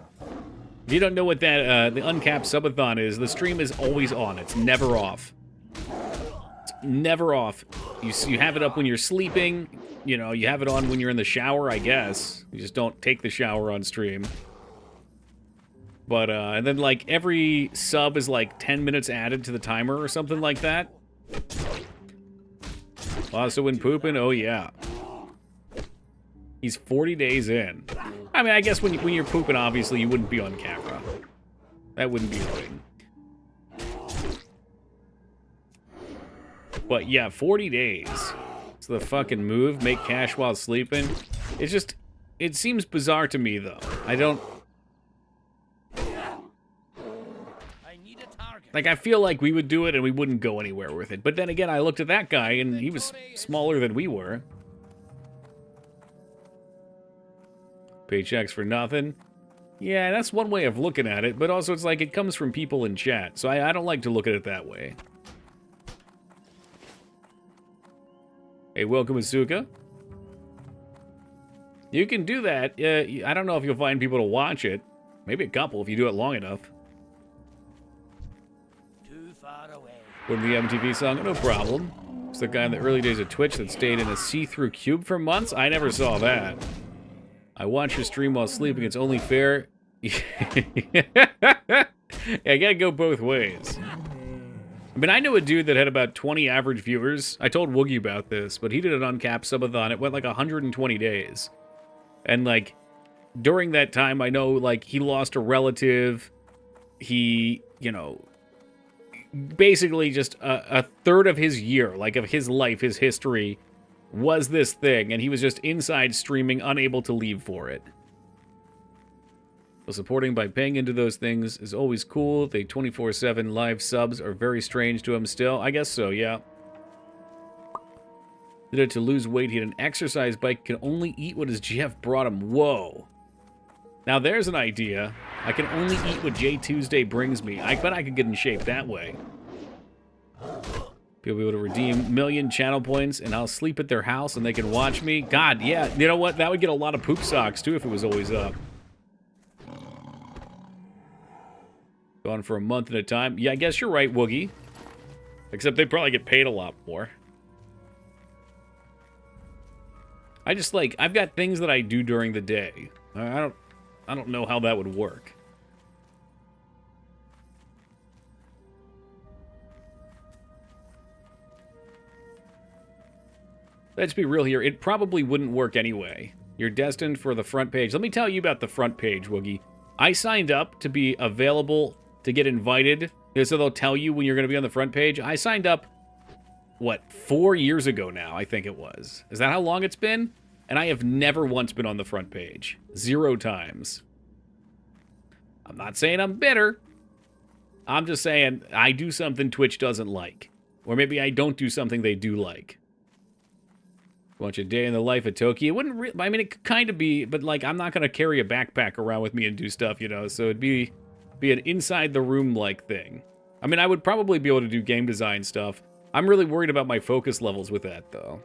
S1: If you don't know what that the uncapped subathon is, the stream is always on. It's never off. It's never off. You have it up when you're sleeping. You know, you have it on when you're in the shower, I guess. You just don't take the shower on stream. But, and then, like, every sub is, like, 10 minutes added to the timer or something like that. Also when pooping, oh, yeah. He's 40 days in. I mean, I guess when you're pooping, obviously, you wouldn't be on camera. That wouldn't be a thing. But, yeah, 40 days. It's the fucking move. Make cash while sleeping. It's just... It seems bizarre to me, though. I don't... Like, I feel like we would do it and we wouldn't go anywhere with it. But then again, I looked at that guy and he was smaller than we were. Paychecks for nothing. Yeah, that's one way of looking at it. But also, it's like it comes from people in chat. So I don't like to look at it that way. Hey, welcome, Asuka. You can do that. I don't know if you'll find people to watch it. Maybe a couple if you do it long enough. From the MTV song, no problem. It's the guy in the early days of Twitch that stayed in a see-through cube for months? I never saw that. I watch your stream while sleeping. It's only fair. Yeah, I gotta go both ways. I mean, I know a dude that had about 20 average viewers. I told Woogie about this, but he did an uncapped subathon. It went like 120 days. And, like, during that time, I know, like, he lost a relative. He, you know... Basically just a third of his year, like of his life, his history, was this thing, and he was just inside streaming, unable to leave for it. So supporting by paying into those things is always cool. The 24/7 live subs are very strange to him still. I guess so, yeah. Did it to lose weight. He had an exercise bike, can only eat what his GF brought him. Whoa. Now there's an idea. I can only eat what J Tuesday brings me. I bet I could get in shape that way. People be able to redeem million channel points, and I'll sleep at their house, and they can watch me. God, yeah. You know what? That would get a lot of poop socks, too, if it was always up. Gone for a month at a time. Yeah, I guess you're right, Woogie. Except they probably get paid a lot more. I just, like, I've got things that I do during the day. I don't know how that would work. Let's be real here. It probably wouldn't work anyway. You're destined for the front page. Let me tell you about the front page, Woogie. I signed up to be available to get invited, so they'll tell you when you're going to be on the front page. I signed up, what, 4 years ago now, I think it was. Is that how long it's been? And I have never once been on the front page. 0 times. I'm not saying I'm bitter. I'm just saying I do something Twitch doesn't like. Or maybe I don't do something they do like. Watch a day in the life of Toki. It wouldn't I mean, it could kind of be, but, like, I'm not going to carry a backpack around with me and do stuff, you know, so it'd be an inside-the-room-like thing. I mean, I would probably be able to do game design stuff. I'm really worried about my focus levels with that, though.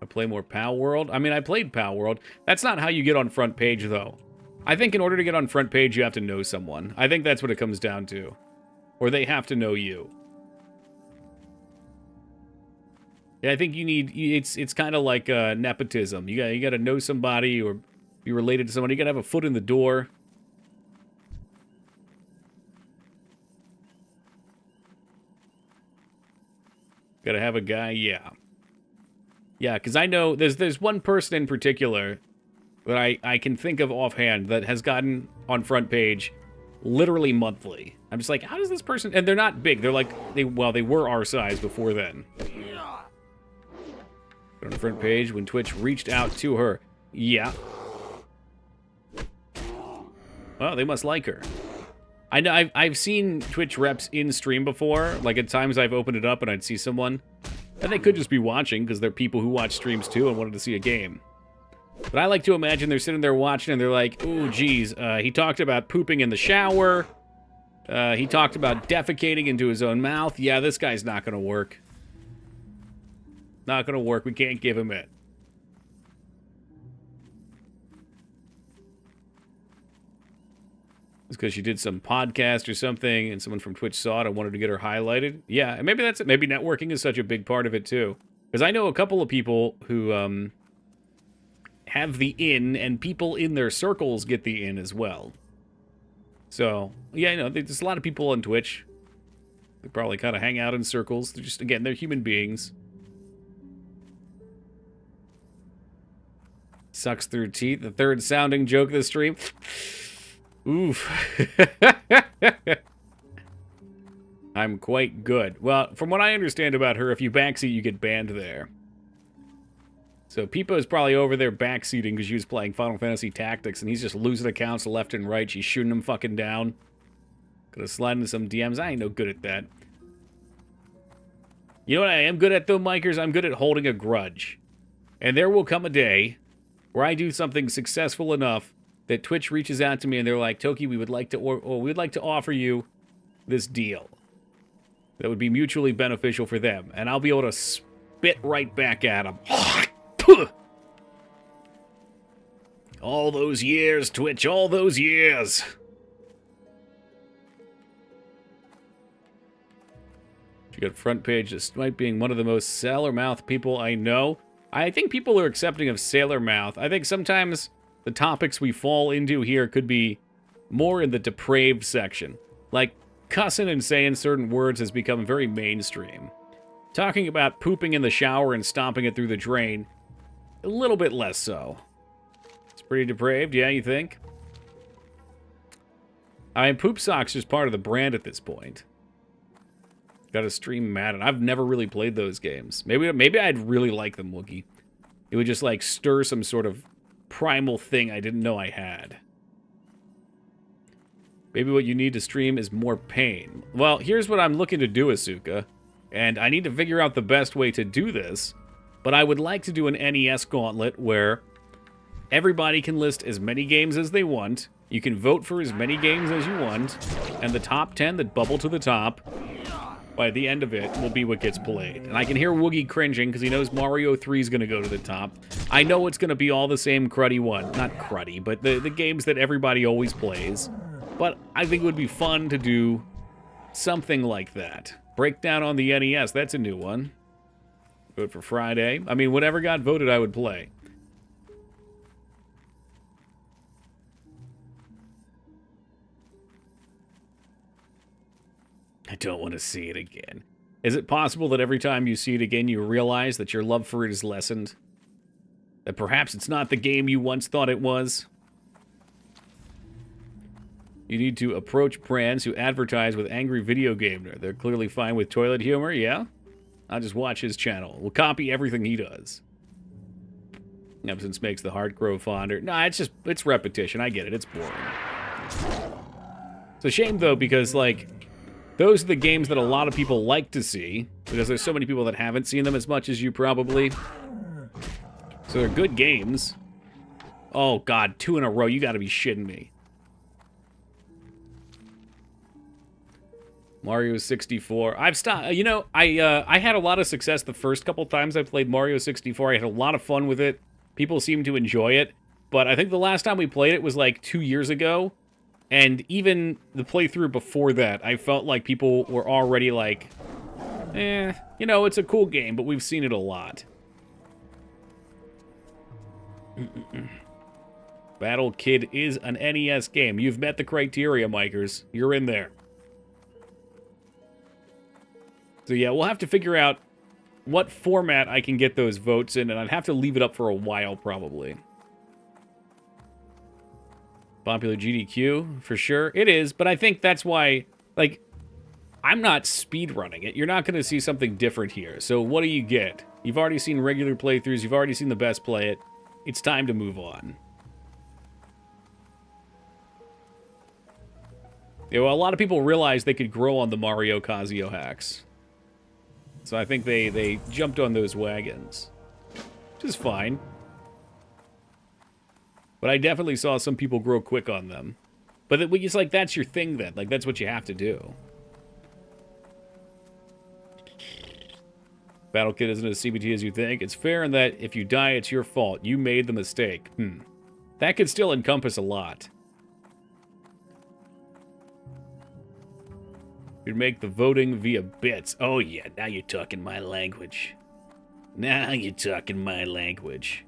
S1: I play more Pal World. I mean, I played Pal World. That's not how you get on front page, though. I think in order to get on front page, you have to know someone. I think that's what it comes down to. Or they have to know you. Yeah, I think you need... It's kind of like nepotism. You got to know somebody or be related to somebody. You got to have a foot in the door. Got to have a guy, yeah. Yeah, because I know there's one person in particular that I can think of offhand that has gotten on front page literally monthly. I'm just like, how does this person... And they're not big. They're like... they were our size before then. On the front page when Twitch reached out to her. Yeah. Well, they must like her. I know I've seen Twitch reps in stream before. Like at times I've opened it up and I'd see someone. And they could just be watching because they're people who watch streams too and wanted to see a game. But I like to imagine they're sitting there watching and they're like, ooh, geez, he talked about pooping in the shower. He talked about defecating into his own mouth. Yeah, this guy's not going to work. Not going to work. We can't give him it. It's because she did some podcast or something and someone from Twitch saw it and wanted to get her highlighted. Yeah, and maybe that's it. Maybe networking is such a big part of it too. Because I know a couple of people who have the in and people in their circles get the in as well. So, yeah, you know, there's a lot of people on Twitch. They probably kind of hang out in circles. They're just, again, they're human beings. Sucks through teeth. The third sounding joke of the stream. Oof. I'm quite good. Well, from what I understand about her, if you backseat, you get banned there. So Peepo's probably over there backseating because she was playing Final Fantasy Tactics, and he's just losing accounts left and right. She's shooting them fucking down. Gonna slide into some DMs. I ain't no good at that. You know what I am good at, though, Mikers? I'm good at holding a grudge. And there will come a day where I do something successful enough that Twitch reaches out to me and they're like, Toki, we would like to offer you this deal that would be mutually beneficial for them, and I'll be able to spit right back at them. All those years, Twitch, all those years. You got front page despite being one of the most sailor mouth people I know. I think people are accepting of sailor mouth. I think sometimes the topics we fall into here could be more in the depraved section. Like, cussing and saying certain words has become very mainstream. Talking about pooping in the shower and stomping it through the drain, a little bit less so. It's pretty depraved, yeah, you think? I mean, Poop Sock's just part of the brand at this point. Got to stream Madden. I've never really played those games. Maybe I'd really like them, Wookie. It would just, like, stir some sort of primal thing I didn't know I had. Maybe what you need to stream is more pain. Well, here's what I'm looking to do, Asuka. And I need to figure out the best way to do this. But I would like to do an NES gauntlet where everybody can list as many games as they want. You can vote for as many games as you want. And the top 10 that bubble to the top, by the end of it, will be what gets played. And I can hear Woogie cringing because he knows Mario 3 is going to go to the top. I know it's going to be all the same cruddy one. Not cruddy, but the games that everybody always plays. But I think it would be fun to do something like that. Breakdown on the NES, that's a new one. Vote for Friday. I mean, whatever got voted, I would play. I don't want to see it again. Is it possible that every time you see it again, you realize that your love for it is lessened? That perhaps it's not the game you once thought it was? You need to approach brands who advertise with angry video game. They're clearly fine with toilet humor, yeah? I'll just watch his channel. We'll copy everything he does. Absence makes the heart grow fonder. Nah, it's repetition. I get it. It's boring. It's a shame, though, because, like, those are the games that a lot of people like to see, because there's so many people that haven't seen them as much as you probably. So they're good games. Oh, God, 2 in a row. You gotta be shitting me. Mario 64. I've stopped. You know, I had a lot of success the first couple times I played Mario 64. I had a lot of fun with it. People seemed to enjoy it. But I think the last time we played it was like 2 years ago. And even the playthrough before that, I felt like people were already like, you know, it's a cool game, but we've seen it a lot. Battle Kid is an NES game. You've met the criteria, Mikers. You're in there. So yeah, we'll have to figure out what format I can get those votes in, and I'd have to leave it up for a while, probably. Popular GDQ, for sure. It is, but I think that's why, like, I'm not speedrunning it. You're not going to see something different here. So what do you get? You've already seen regular playthroughs. You've already seen the best play it. It's time to move on. You know, a lot of people realized they could grow on the Mario Kazio hacks. So I think they jumped on those wagons. Which is fine. But I definitely saw some people grow quick on them. But it's like, that's your thing then. Like, that's what you have to do. Battle Kid isn't as CBT as you think. It's fair in that if you die, it's your fault. You made the mistake. That could still encompass a lot. You'd make the voting via bits. Oh yeah, now you're talking my language. Now you're talking my language.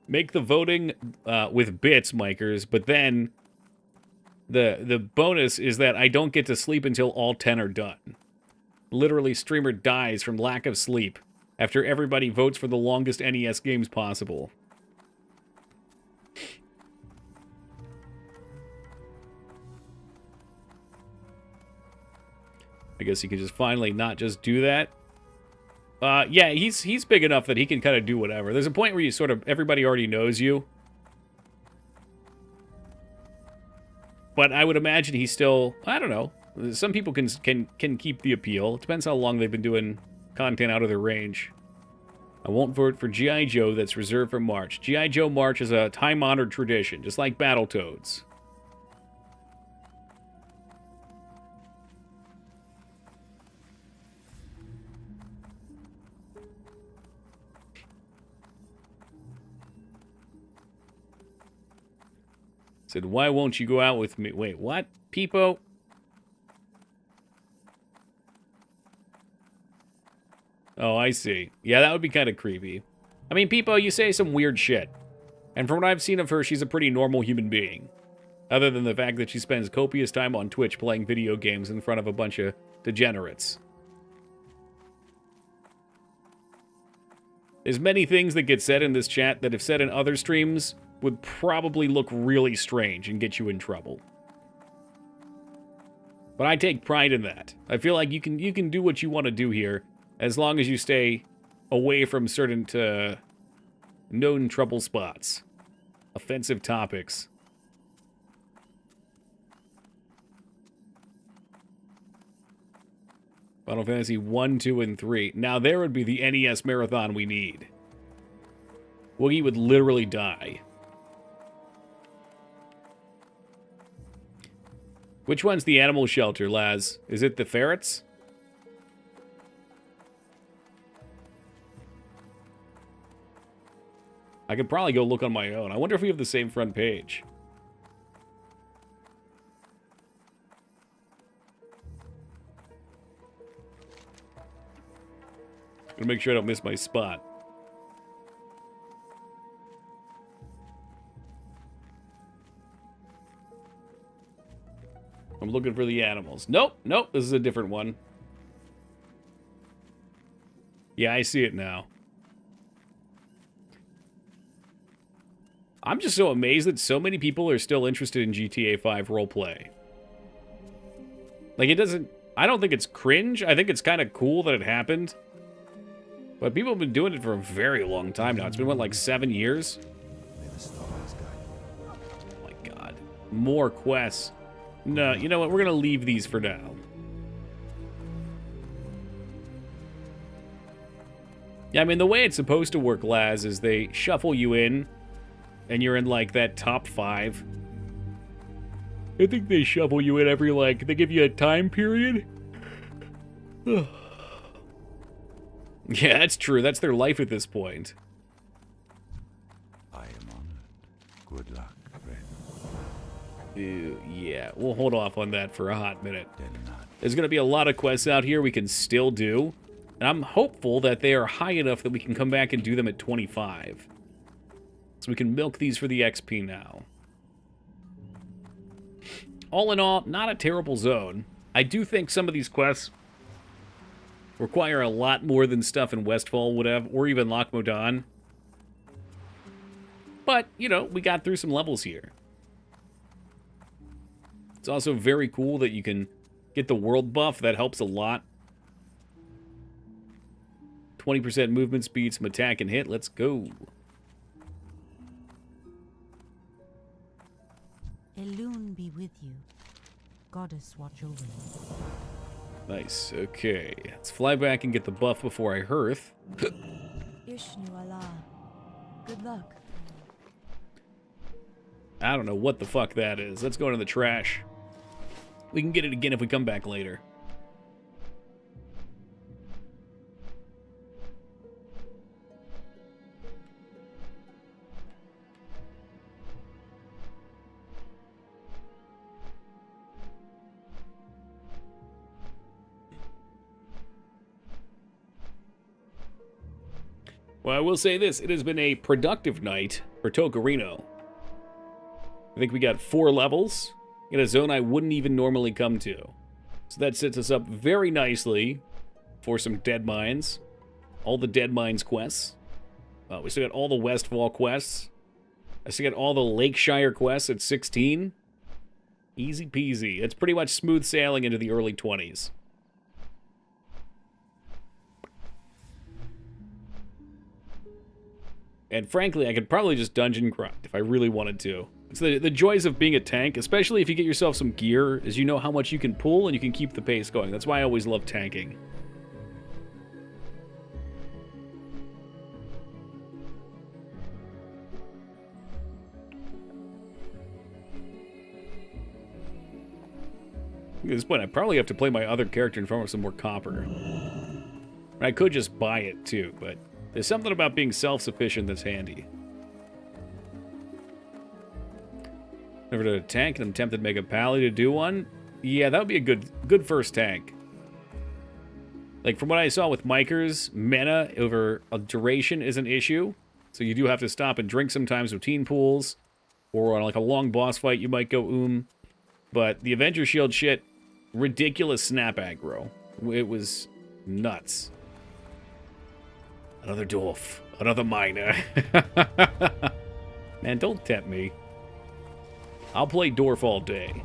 S1: Make the voting with bits, Mikers, but then the bonus is that I don't get to sleep until all 10 are done. Literally, streamer dies from lack of sleep after everybody votes for the longest NES games possible. I guess he could just finally not just do that. Yeah, he's big enough that he can kind of do whatever. There's a point where you sort of, everybody already knows you. But I would imagine he's still, I don't know. Some people can keep the appeal. It depends how long they've been doing content out of their range. I won't vote for G.I. Joe that's reserved for March. G.I. Joe March is a time-honored tradition, just like Battletoads. Said, why won't you go out with me? Wait, what? Peepo? Oh, I see. Yeah, that would be kind of creepy. I mean, Peepo, you say some weird shit. And from what I've seen of her, she's a pretty normal human being. Other than the fact that she spends copious time on Twitch playing video games in front of a bunch of degenerates. There's many things that get said in this chat that if said in other streams would probably look really strange and get you in trouble. But I take pride in that. I feel like you can do what you want to do here as long as you stay away from certain known trouble spots. Offensive topics. Final Fantasy 1, 2, and 3. Now there would be the NES marathon we need. Woogie would literally die. Which one's the animal shelter, Laz? Is it the ferrets? I could probably go look on my own. I wonder if we have the same front page. Gonna make sure I don't miss my spot. I'm looking for the animals. Nope, nope, this is a different one. Yeah, I see it now. I'm just so amazed that so many people are still interested in GTA 5 roleplay. Like, it doesn't... I don't think it's cringe. I think it's kind of cool that it happened. But people have been doing it for a very long time now. It's been, what, like 7 years? Oh my god. More quests. No, you know what? We're going to leave these for now. Yeah, I mean, the way it's supposed to work, Laz, is they shuffle you in, and you're in, like, that top 5. I think they shovel you in every, like, they give you a time period. Yeah, that's true. That's their life at this point.
S2: I am honored. Good luck, friend.
S1: Yeah, we'll hold off on that for a hot minute.
S2: Then not.
S1: There's going to be a lot of quests out here we can still do. And I'm hopeful that they are high enough that we can come back and do them at 25. So we can milk these for the XP now. All in all, not a terrible zone. I do think some of these quests require a lot more than stuff in Westfall would have, or even Loch Modan. But, you know, we got through some levels here. It's also very cool that you can get the world buff. That helps a lot. 20% movement speed, some attack and hit. Let's go.
S5: Elune be with you. Goddess watch over you.
S1: Nice. Okay. Let's fly back and get the buff before I hearth.
S5: Ishnu Allah. Good luck.
S1: I don't know what the fuck that is. Let's go into the trash. We can get it again if we come back later. Well, I will say this. It has been a productive night for Togarino. I think we got 4 levels in a zone I wouldn't even normally come to. So that sets us up very nicely for some Dead Mines. All the Dead Mines quests. We still got all the Westfall quests. I still got all the Lakeshire quests at 16. Easy peasy. It's pretty much smooth sailing into the early 20s. And frankly, I could probably just dungeon grind if I really wanted to. It's the joys of being a tank, especially if you get yourself some gear, is you know how much you can pull and you can keep the pace going. That's why I always love tanking. At this point, I probably have to play my other character in front of some more copper. I could just buy it too, but there's something about being self-sufficient that's handy. Never did a tank, and I'm tempted to make a pally to do one. Yeah, that would be a good first tank. Like, from what I saw with Micers, mana over a duration is an issue. So you do have to stop and drink sometimes with teen pools. Or on, like, a long boss fight, you might go But the Avenger Shield shit, ridiculous snap aggro. It was nuts. Another dwarf. Another miner. Man, don't tempt me. I'll play dwarf all day.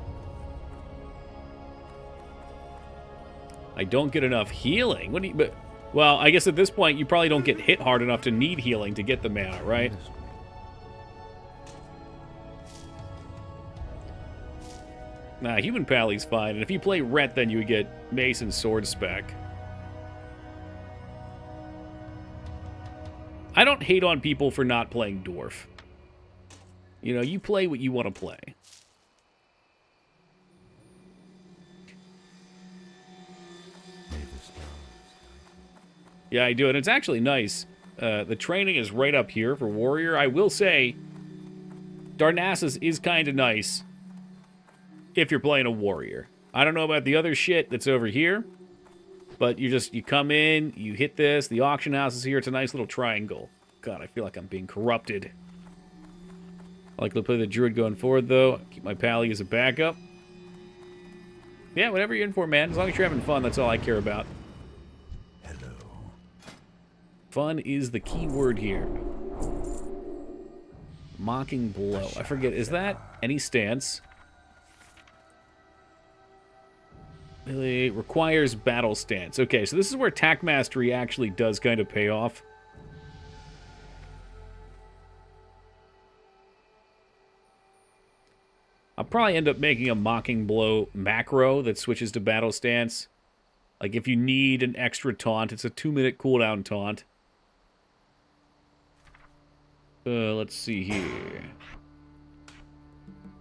S1: I don't get enough healing. What do you... But, well, I guess at this point, you probably don't get hit hard enough to need healing to get the mana, right? Nah, human pally's fine. And if you play Ret, then you would get mace and sword spec. I don't hate on people for not playing dwarf. You know, you play what you want to play. Yeah, I do, and it's actually nice. The training is right up here for Warrior. I will say, Darnassus is kind of nice if you're playing a Warrior. I don't know about the other shit that's over here, but you come in, you hit this, the auction house is here, it's a nice little triangle. God, I feel like I'm being corrupted. I like to play the Druid going forward, though. Keep my pally as a backup. Yeah, whatever you're in for, man. As long as you're having fun, that's all I care about.
S2: Hello.
S1: Fun is the key word here. Mocking Blow. I forget, is that any stance? Really requires battle stance. Okay, so this is where attack mastery actually does kind of pay off. I'll probably end up making a Mocking Blow macro that switches to battle stance. Like if you need an extra taunt, it's a 2-minute cooldown taunt. Let's see here.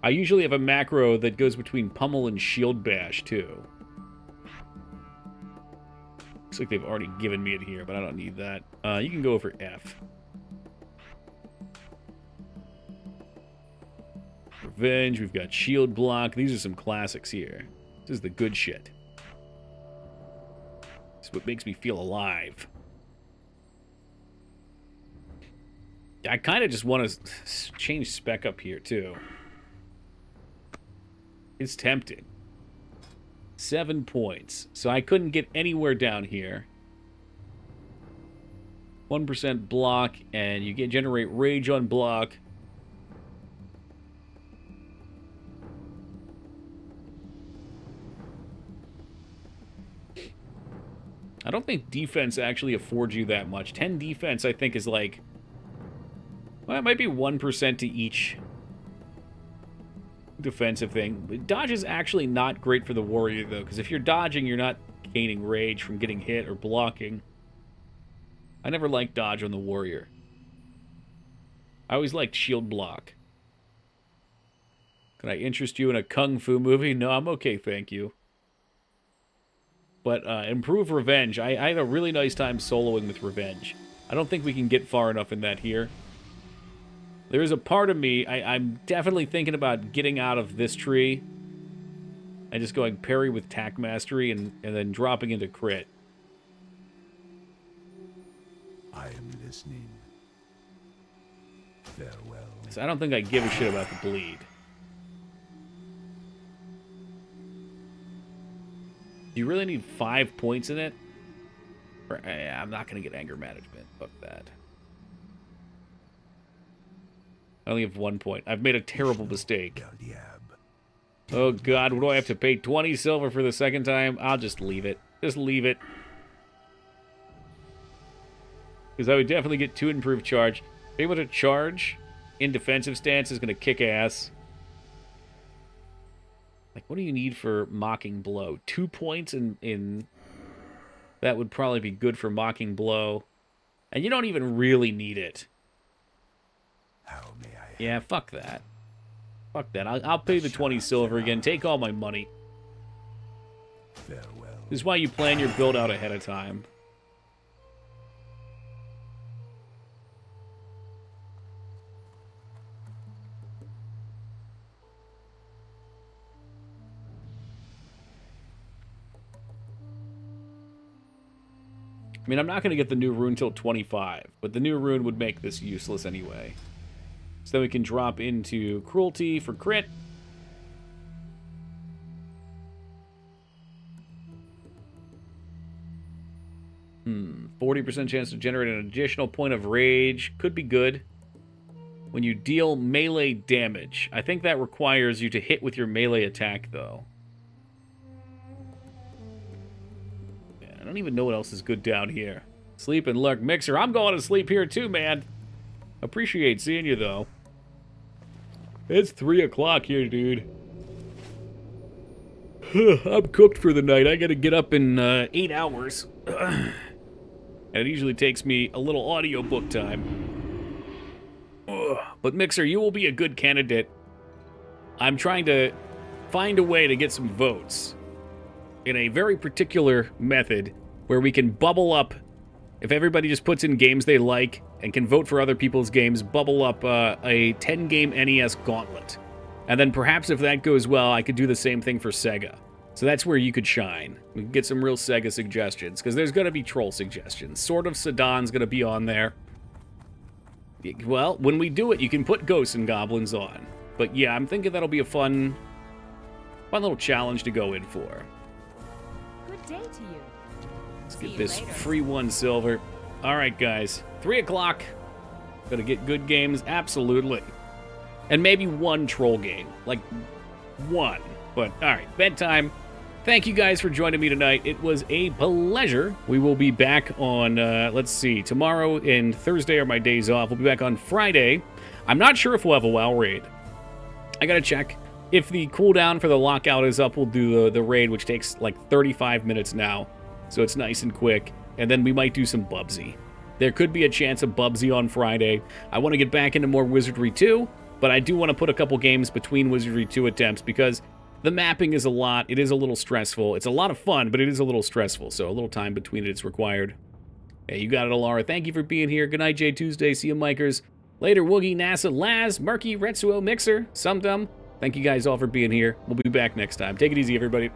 S1: I usually have a macro that goes between pummel and shield bash, too. Looks like they've already given me it here, but I don't need that. You can go for F. Revenge, we've got shield block. These are some classics here. This is the good shit. This is what makes me feel alive. I kind of just want to change spec up here, too. It's tempting. 7 points. So I couldn't get anywhere down here. 1% block, and you can generate rage on block. I don't think defense actually affords you that much. 10 defense, I think, is like... Well, it might be 1% to each defensive thing. Dodge is actually not great for the warrior, though, because if you're dodging, you're not gaining rage from getting hit or blocking. I never liked dodge on the warrior. I always liked shield block. Can I interest you in a kung fu movie? No, I'm okay, thank you. But improve revenge. I had a really nice time soloing with revenge. I don't think we can get far enough in that here. There is a part of me, I'm definitely thinking about getting out of this tree and just going parry with tack mastery and then dropping into crit.
S4: I am listening. Farewell.
S1: So I don't think I give a shit about the bleed. Do you really need 5 points in it? Or, I'm not going to get anger management. Fuck that. I only have 1 point. I've made a terrible mistake. Oh god, what do I have to pay? 20 silver for the second time? I'll just leave it. Just leave it. Because I would definitely get 2 improved charge. Being able to charge in defensive stance is going to kick ass. Like, what do you need for Mocking Blow? 2 points in... That would probably be good for Mocking Blow. And you don't even really need it.
S4: How may I?
S1: Yeah, fuck that. Fuck that. I'll pay the 20 silver again. Take all my money.
S4: Farewell.
S1: This is why you plan your build out ahead of time. I mean, I'm not going to get the new rune till 25, but the new rune would make this useless anyway. So then we can drop into Cruelty for crit. Hmm, 40% chance to generate an additional point of rage. Could be good. When you deal melee damage. I think that requires you to hit with your melee attack, though. I don't even know what else is good down here. Sleep and lurk. Mixer, I'm going to sleep here too, man. Appreciate seeing you, though. It's 3 o'clock here, dude. I'm cooked for the night. I gotta get up in 8 hours. And it usually takes me a little audiobook time. But Mixer, you will be a good candidate. I'm trying to find a way to get some votes in a very particular method where we can bubble up, if everybody just puts in games they like and can vote for other people's games, bubble up a 10-game NES gauntlet. And then perhaps if that goes well, I could do the same thing for Sega. So that's where you could shine. We can get some real Sega suggestions, because there's going to be troll suggestions. Sword of Sedan's going to be on there. Well, when we do it, you can put Ghosts and Goblins on. But yeah, I'm thinking that'll be a fun little challenge to go in for.
S5: Good day to you.
S1: Let's get this free 1 silver. All right, guys. 3 o'clock. Gonna get good games, absolutely. And maybe 1 troll game. Like, 1. But, all right, bedtime. Thank you guys for joining me tonight. It was a pleasure. We will be back on, let's see, tomorrow and Thursday are my days off. We'll be back on Friday. I'm not sure if we'll have a WoW raid. I gotta check. If the cooldown for the lockout is up, we'll do the raid, which takes like 35 minutes now. So it's nice and quick. And then we might do some Bubsy. There could be a chance of Bubsy on Friday. I want to get back into more Wizardry too. but I do want to put a couple games between Wizardry 2 attempts because the mapping is a lot. It is a little stressful. It's a lot of fun, but it is a little stressful, so a little time between it is required. Hey, you got it, Alara. Thank you for being here. Good night, Jay Tuesday. See you, Mikers. Later, Woogie, NASA, Laz, Murky, Retsuo, Mixer, Sumdum. Thank you guys all for being here. We'll be back next time. Take it easy, everybody.